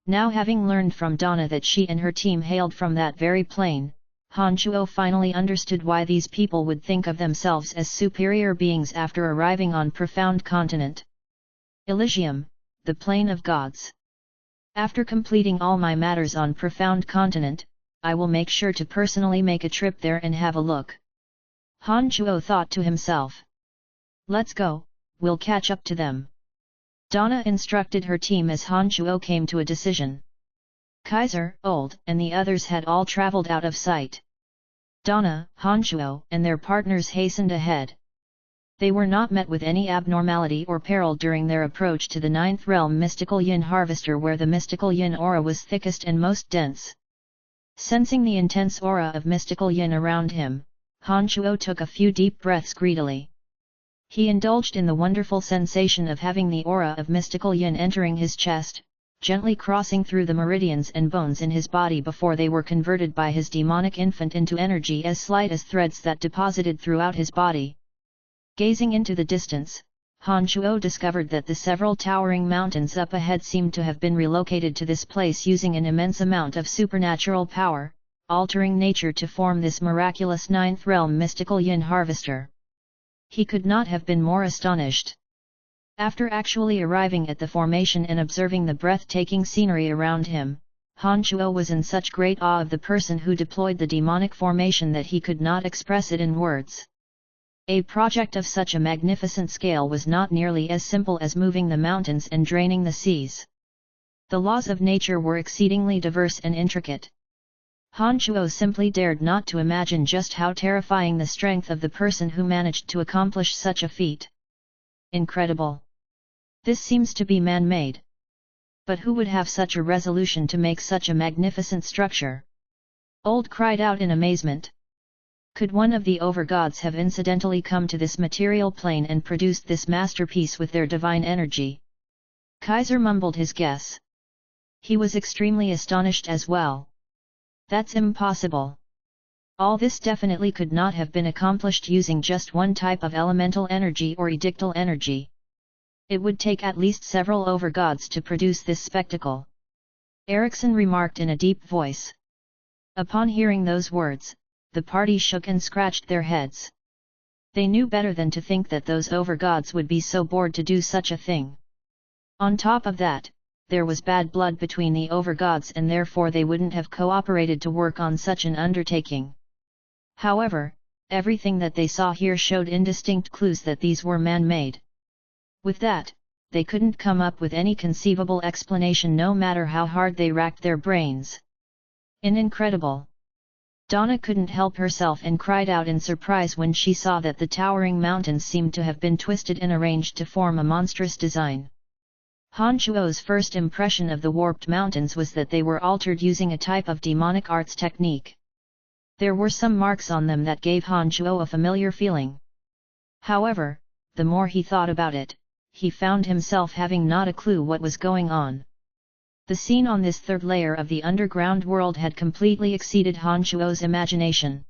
Now having learned from Donna that she and her team hailed from that very plane, Han Chuo finally understood why these people would think of themselves as superior beings after arriving on Profound Continent. Elysium, the plane of gods. After completing all my matters on Profound Continent, I will make sure to personally make a trip there and have a look. Han Chuo thought to himself. Let's go, we'll catch up to them. Donna instructed her team as Han Chuo came to a decision. Kaiser, Old, and the others had all traveled out of sight. Donna, Han Chuo, and their partners hastened ahead. They were not met with any abnormality or peril during their approach to the 9th realm mystical yin harvester where the mystical yin aura was thickest and most dense. Sensing the intense aura of mystical yin around him, Han Chuo took a few deep breaths greedily. He indulged in the wonderful sensation of having the aura of mystical yin entering his chest, gently crossing through the meridians and bones in his body before they were converted by his demonic infant into energy as slight as threads that deposited throughout his body. Gazing into the distance, Han Chuo discovered that the several towering mountains up ahead seemed to have been relocated to this place using an immense amount of supernatural power, altering nature to form this miraculous 9th realm mystical yin harvester. He could not have been more astonished. After actually arriving at the formation and observing the breathtaking scenery around him, Han Chuo was in such great awe of the person who deployed the demonic formation that he could not express it in words. A project of such a magnificent scale was not nearly as simple as moving the mountains and draining the seas. The laws of nature were exceedingly diverse and intricate. Han Chuo simply dared not to imagine just how terrifying the strength of the person who managed to accomplish such a feat. Incredible! This seems to be man-made. But who would have such a resolution to make such a magnificent structure? Old cried out in amazement. Could one of the overgods have incidentally come to this material plane and produced this masterpiece with their divine energy? Kaiser mumbled his guess. He was extremely astonished as well. That's impossible. All this definitely could not have been accomplished using just one type of elemental energy or edictal energy. It would take at least several overgods to produce this spectacle. Ericsson remarked in a deep voice. Upon hearing those words, the party shook and scratched their heads. They knew better than to think that those overgods would be so bored to do such a thing. On top of that, there was bad blood between the overgods and therefore they wouldn't have cooperated to work on such an undertaking. However, everything that they saw here showed indistinct clues that these were man-made. With that, they couldn't come up with any conceivable explanation no matter how hard they racked their brains. Incredible! Donna couldn't help herself and cried out in surprise when she saw that the towering mountains seemed to have been twisted and arranged to form a monstrous design. Han Chuo's first impression of the warped mountains was that they were altered using a type of demonic arts technique. There were some marks on them that gave Han Chuo a familiar feeling. However, the more he thought about it, he found himself having not a clue what was going on. The scene on this third layer of the underground world had completely exceeded Han Chuo's imagination.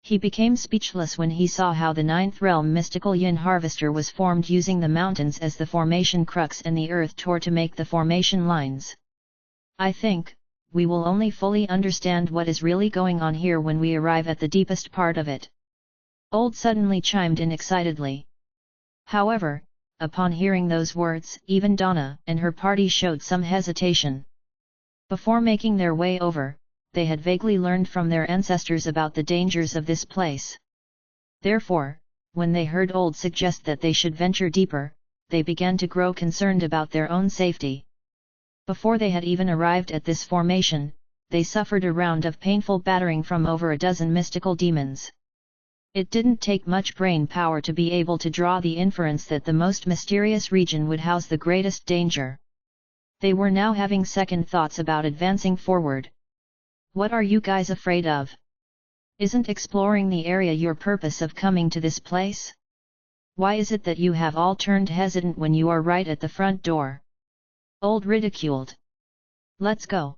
He became speechless when he saw how the ninth realm mystical yin harvester was formed using the mountains as the formation crux and the earth tore to make the formation lines. I think, we will only fully understand what is really going on here when we arrive at the deepest part of it. Old suddenly chimed in excitedly. However, upon hearing those words, even Donna and her party showed some hesitation. Before making their way over, they had vaguely learned from their ancestors about the dangers of this place. Therefore, when they heard Old suggest that they should venture deeper, they began to grow concerned about their own safety. Before they had even arrived at this formation, they suffered a round of painful battering from over a dozen mystical demons. It didn't take much brain power to be able to draw the inference that the most mysterious region would house the greatest danger. They were now having second thoughts about advancing forward. What are you guys afraid of? Isn't exploring the area your purpose of coming to this place? Why is it that you have all turned hesitant when you are right at the front door? Old ridiculed. Let's go.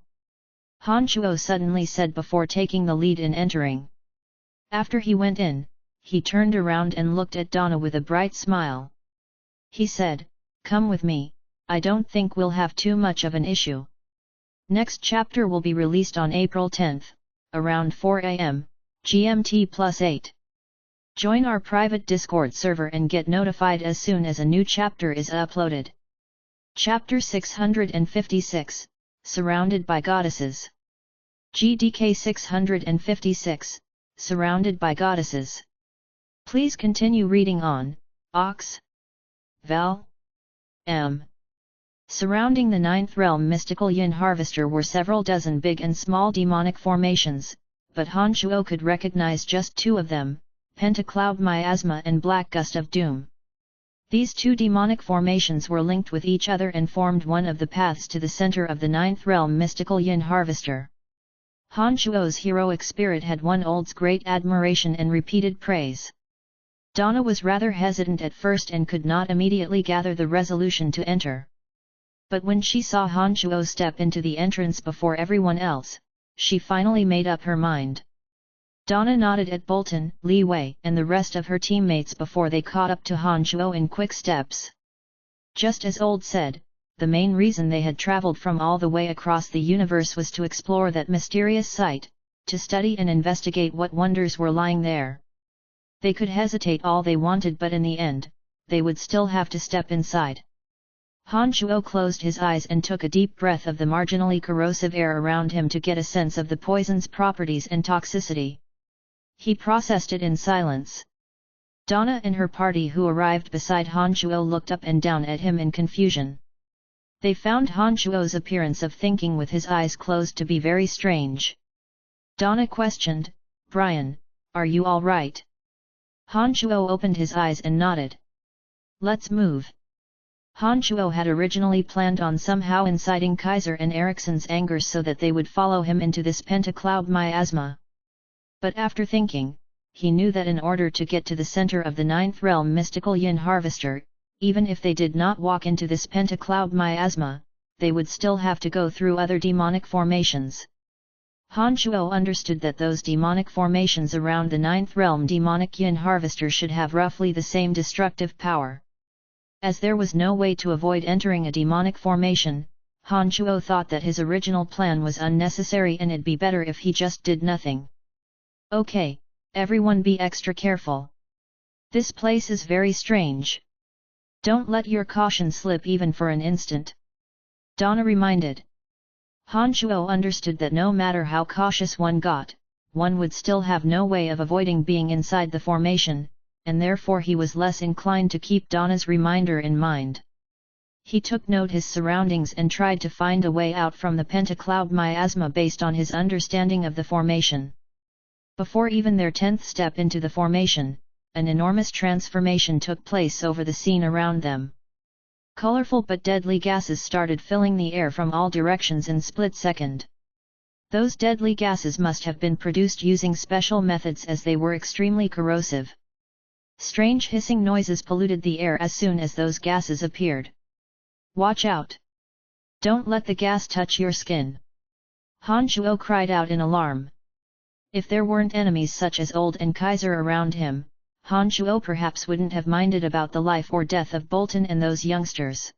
Han Chuo suddenly said before taking the lead in entering. After he went in, he turned around and looked at Donna with a bright smile. He said, "Come with me, I don't think we'll have too much of an issue." Next chapter will be released on April 10th, around 4 am, GMT+8. Join our private Discord server and get notified as soon as a new chapter is uploaded. Chapter 656, Surrounded by Goddesses. GDK 656, Surrounded by Goddesses. Please continue reading on, Ox. Val. M. Surrounding the ninth realm mystical yin harvester were several dozen big and small demonic formations, but Han Chuo could recognize just two of them, Pentacloud Miasma and Black Gust of Doom. These two demonic formations were linked with each other and formed one of the paths to the center of the ninth realm mystical yin harvester. Han Chuo's heroic spirit had won Old's great admiration and repeated praise. Donna was rather hesitant at first and could not immediately gather the resolution to enter. But when she saw Han Chuo step into the entrance before everyone else, she finally made up her mind. Donna nodded at Bolton, Li Wei and the rest of her teammates before they caught up to Han Chuo in quick steps. Just as Old said, the main reason they had traveled from all the way across the universe was to explore that mysterious site, to study and investigate what wonders were lying there. They could hesitate all they wanted, but in the end, they would still have to step inside. Han Chuo closed his eyes and took a deep breath of the marginally corrosive air around him to get a sense of the poison's properties and toxicity. He processed it in silence. Donna and her party who arrived beside Han Chuo looked up and down at him in confusion. They found Han Chuo's appearance of thinking with his eyes closed to be very strange. Donna questioned, "Brian, are you all right?" Han Chuo opened his eyes and nodded. "Let's move." Han Shuo had originally planned on somehow inciting Kaiser and Ericsson's anger so that they would follow him into this pentacloud miasma. But after thinking, he knew that in order to get to the center of the ninth realm mystical yin harvester, even if they did not walk into this pentacloud miasma, they would still have to go through other demonic formations. Han Shuo understood that those demonic formations around the ninth realm demonic yin harvester should have roughly the same destructive power. As there was no way to avoid entering a demonic formation, Han Shuo thought that his original plan was unnecessary and it'd be better if he just did nothing. Okay, everyone be extra careful. This place is very strange. Don't let your caution slip even for an instant. Donna reminded. Han Shuo understood that no matter how cautious one got, one would still have no way of avoiding being inside the formation, and therefore he was less inclined to keep Donna's reminder in mind. He took note his surroundings and tried to find a way out from the pentacloud miasma based on his understanding of the formation. Before even their 10th step into the formation, an enormous transformation took place over the scene around them. Colorful but deadly gases started filling the air from all directions in split second. Those deadly gases must have been produced using special methods as they were extremely corrosive. Strange hissing noises polluted the air as soon as those gases appeared. Watch out! Don't let the gas touch your skin! Han Shuo cried out in alarm. If there weren't enemies such as Old and Kaiser around him, Han Shuo perhaps wouldn't have minded about the life or death of Bolton and those youngsters.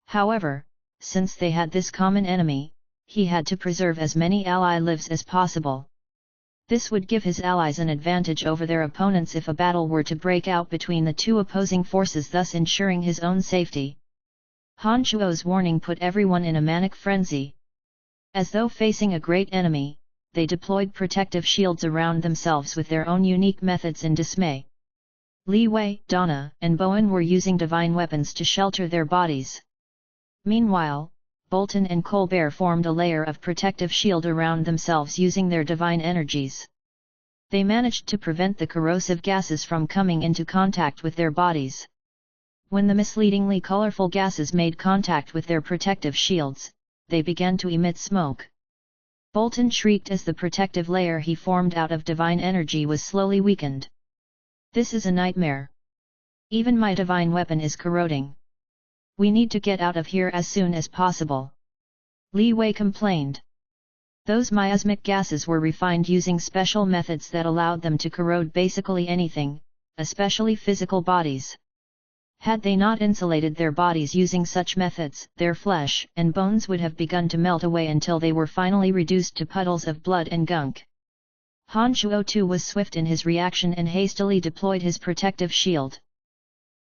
However, since they had this common enemy, he had to preserve as many ally lives as possible. This would give his allies an advantage over their opponents if a battle were to break out between the two opposing forces, thus ensuring his own safety. Han Shuo's warning put everyone in a manic frenzy. As though facing a great enemy, they deployed protective shields around themselves with their own unique methods in dismay. Li Wei, Donna, and Bowen were using divine weapons to shelter their bodies. Meanwhile, Bolton and Colbert formed a layer of protective shield around themselves using their divine energies. They managed to prevent the corrosive gases from coming into contact with their bodies. When the misleadingly colorful gases made contact with their protective shields, they began to emit smoke. Bolton shrieked as the protective layer he formed out of divine energy was slowly weakened. This is a nightmare. Even my divine weapon is corroding. We need to get out of here as soon as possible. Li Wei complained. Those miasmic gases were refined using special methods that allowed them to corrode basically anything, especially physical bodies. Had they not insulated their bodies using such methods, their flesh and bones would have begun to melt away until they were finally reduced to puddles of blood and gunk. Han Shuo too was swift in his reaction and hastily deployed his protective shield.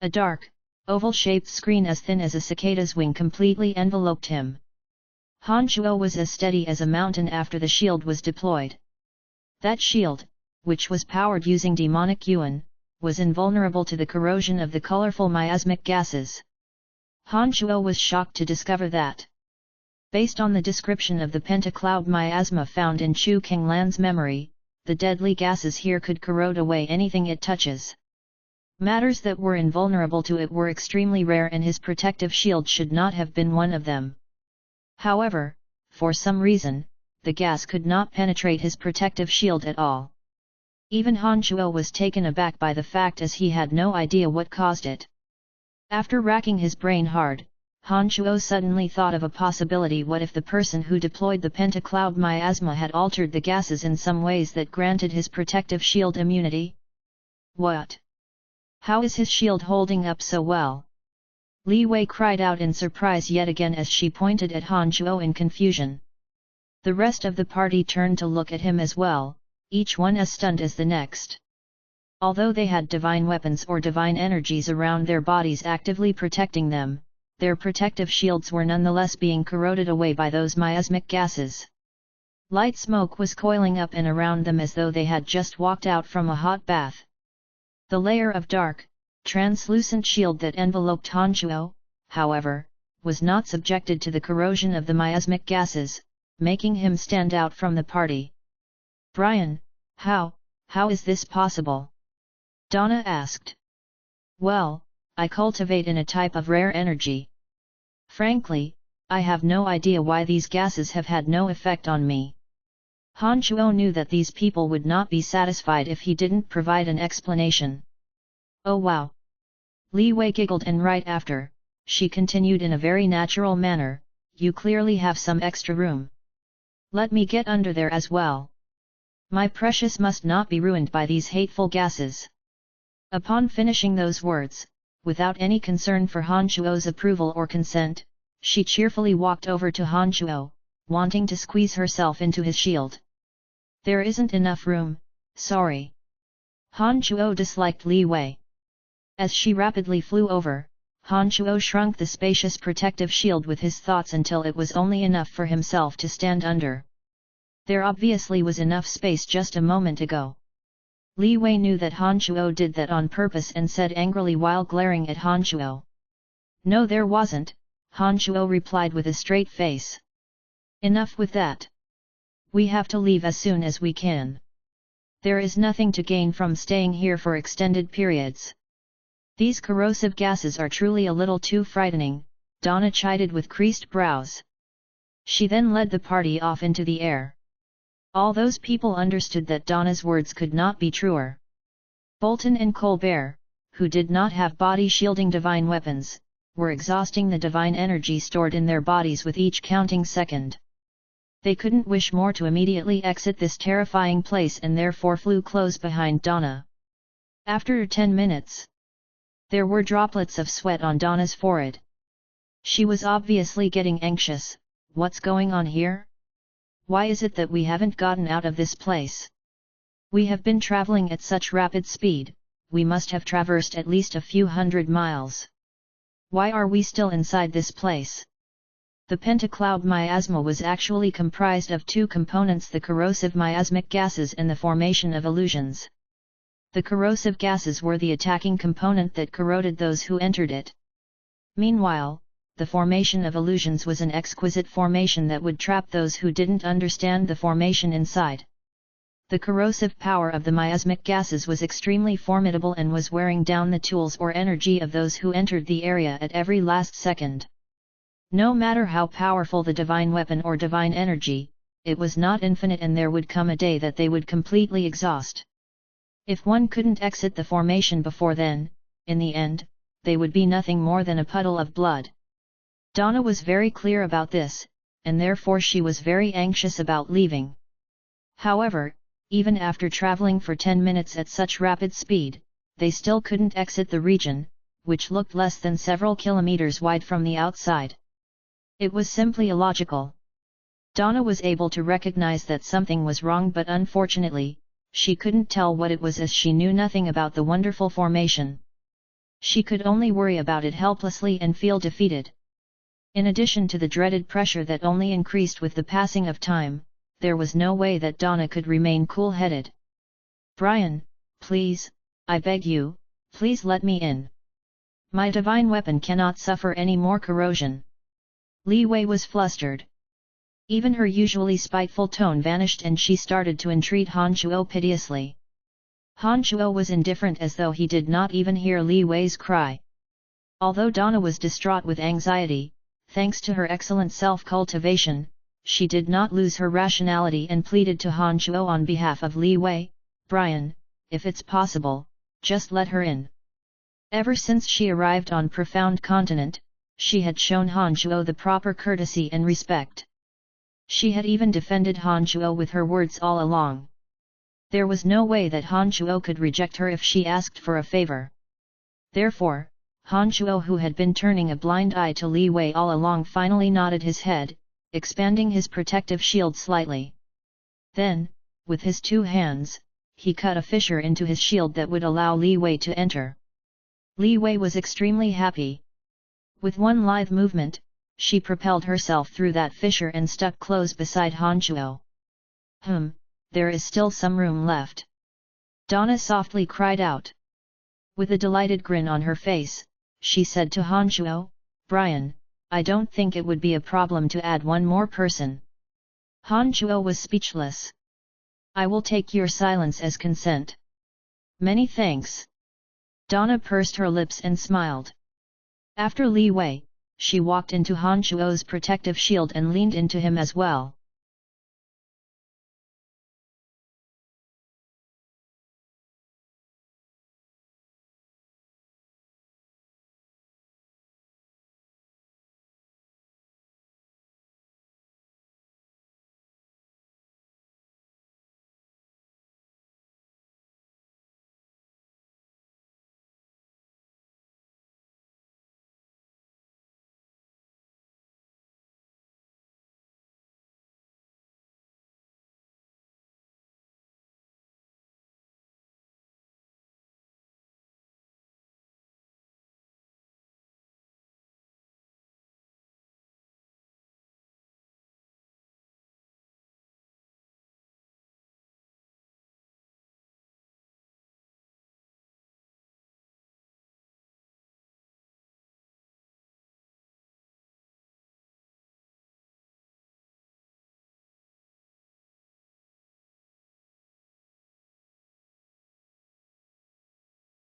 A dark, oval-shaped screen as thin as a cicada's wing completely enveloped him. Han Shuo was as steady as a mountain after the shield was deployed. That shield, which was powered using demonic yuan, was invulnerable to the corrosion of the colorful miasmic gases. Han Shuo was shocked to discover that. Based on the description of the pentacloud miasma found in Chu Kenglan's memory, the deadly gases here could corrode away anything it touches. Matters that were invulnerable to it were extremely rare and his protective shield should not have been one of them. However, for some reason, the gas could not penetrate his protective shield at all. Even Han Shuo was taken aback by the fact as he had no idea what caused it. After racking his brain hard, Han Shuo suddenly thought of a possibility. What if the person who deployed the pentacloud miasma had altered the gases in some ways that granted his protective shield immunity? What? How is his shield holding up so well? Li Wei cried out in surprise yet again as she pointed at Han Shuo in confusion. The rest of the party turned to look at him as well, each one as stunned as the next. Although they had divine weapons or divine energies around their bodies actively protecting them, their protective shields were nonetheless being corroded away by those miasmic gases. Light smoke was coiling up and around them as though they had just walked out from a hot bath. The layer of dark, translucent shield that enveloped Han Shuo, however, was not subjected to the corrosion of the miasmic gases, making him stand out from the party. Brian, how is this possible? Donna asked. Well, I cultivate in a type of rare energy. Frankly, I have no idea why these gases have had no effect on me. Han Shuo knew that these people would not be satisfied if he didn't provide an explanation. Oh wow! Li Wei giggled, and right after, she continued in a very natural manner, you clearly have some extra room. Let me get under there as well. My precious must not be ruined by these hateful gases. Upon finishing those words, without any concern for Han Shuo's approval or consent, she cheerfully walked over to Han Shuo, wanting to squeeze herself into his shield. There isn't enough room, sorry. Han Shuo disliked Li Wei. As she rapidly flew over, Han Shuo shrunk the spacious protective shield with his thoughts until it was only enough for himself to stand under. There obviously was enough space just a moment ago. Li Wei knew that Han Shuo did that on purpose and said angrily while glaring at Han Shuo. No, there wasn't, Han Shuo replied with a straight face. Enough with that. We have to leave as soon as we can. There is nothing to gain from staying here for extended periods. These corrosive gases are truly a little too frightening, Donna chided with creased brows. She then led the party off into the air. All those people understood that Donna's words could not be truer. Bolton and Colbert, who did not have body-shielding divine weapons, were exhausting the divine energy stored in their bodies with each counting second. They couldn't wish more to immediately exit this terrifying place and therefore flew close behind Donna. After 10 minutes, there were droplets of sweat on Donna's forehead. She was obviously getting anxious. What's going on here? Why is it that we haven't gotten out of this place? We have been traveling at such rapid speed, we must have traversed at least a few hundred miles. Why are we still inside this place? The pentacloud miasma was actually comprised of two components: the corrosive miasmic gases and the formation of illusions. The corrosive gases were the attacking component that corroded those who entered it. Meanwhile, the formation of illusions was an exquisite formation that would trap those who didn't understand the formation inside. The corrosive power of the miasmic gases was extremely formidable and was wearing down the tools or energy of those who entered the area at every last second. No matter how powerful the divine weapon or divine energy, it was not infinite, and there would come a day that they would completely exhaust. If one couldn't exit the formation before then, in the end, they would be nothing more than a puddle of blood. Donna was very clear about this, and therefore she was very anxious about leaving. However, even after traveling for 10 minutes at such rapid speed, they still couldn't exit the region, which looked less than several kilometers wide from the outside. It was simply illogical. Donna was able to recognize that something was wrong, but unfortunately, she couldn't tell what it was as she knew nothing about the wonderful formation. She could only worry about it helplessly and feel defeated. In addition to the dreaded pressure that only increased with the passing of time, there was no way that Donna could remain cool-headed. Brian, please, I beg you, please let me in. My divine weapon cannot suffer any more corrosion. Li Wei was flustered. Even her usually spiteful tone vanished and she started to entreat Han Shuo piteously. Han Shuo was indifferent, as though he did not even hear Li Wei's cry. Although Donna was distraught with anxiety, thanks to her excellent self-cultivation, she did not lose her rationality and pleaded to Han Shuo on behalf of Li Wei, Brian, if it's possible, just let her in. Ever since she arrived on Profound Continent, she had shown Han Shuo the proper courtesy and respect. She had even defended Han Shuo with her words all along. There was no way that Han Shuo could reject her if she asked for a favor. Therefore, Han Shuo, who had been turning a blind eye to Li Wei all along, finally nodded his head, expanding his protective shield slightly. Then, with his two hands, he cut a fissure into his shield that would allow Li Wei to enter. Li Wei was extremely happy. With one lithe movement, she propelled herself through that fissure and stuck close beside Han Shuo. There is still some room left. Donna softly cried out. With a delighted grin on her face, she said to Han Shuo, Brian, I don't think it would be a problem to add one more person. Han Shuo was speechless. I will take your silence as consent. Many thanks. Donna pursed her lips and smiled. After Li Wei, she walked into Han Shuo's protective shield and leaned into him as well.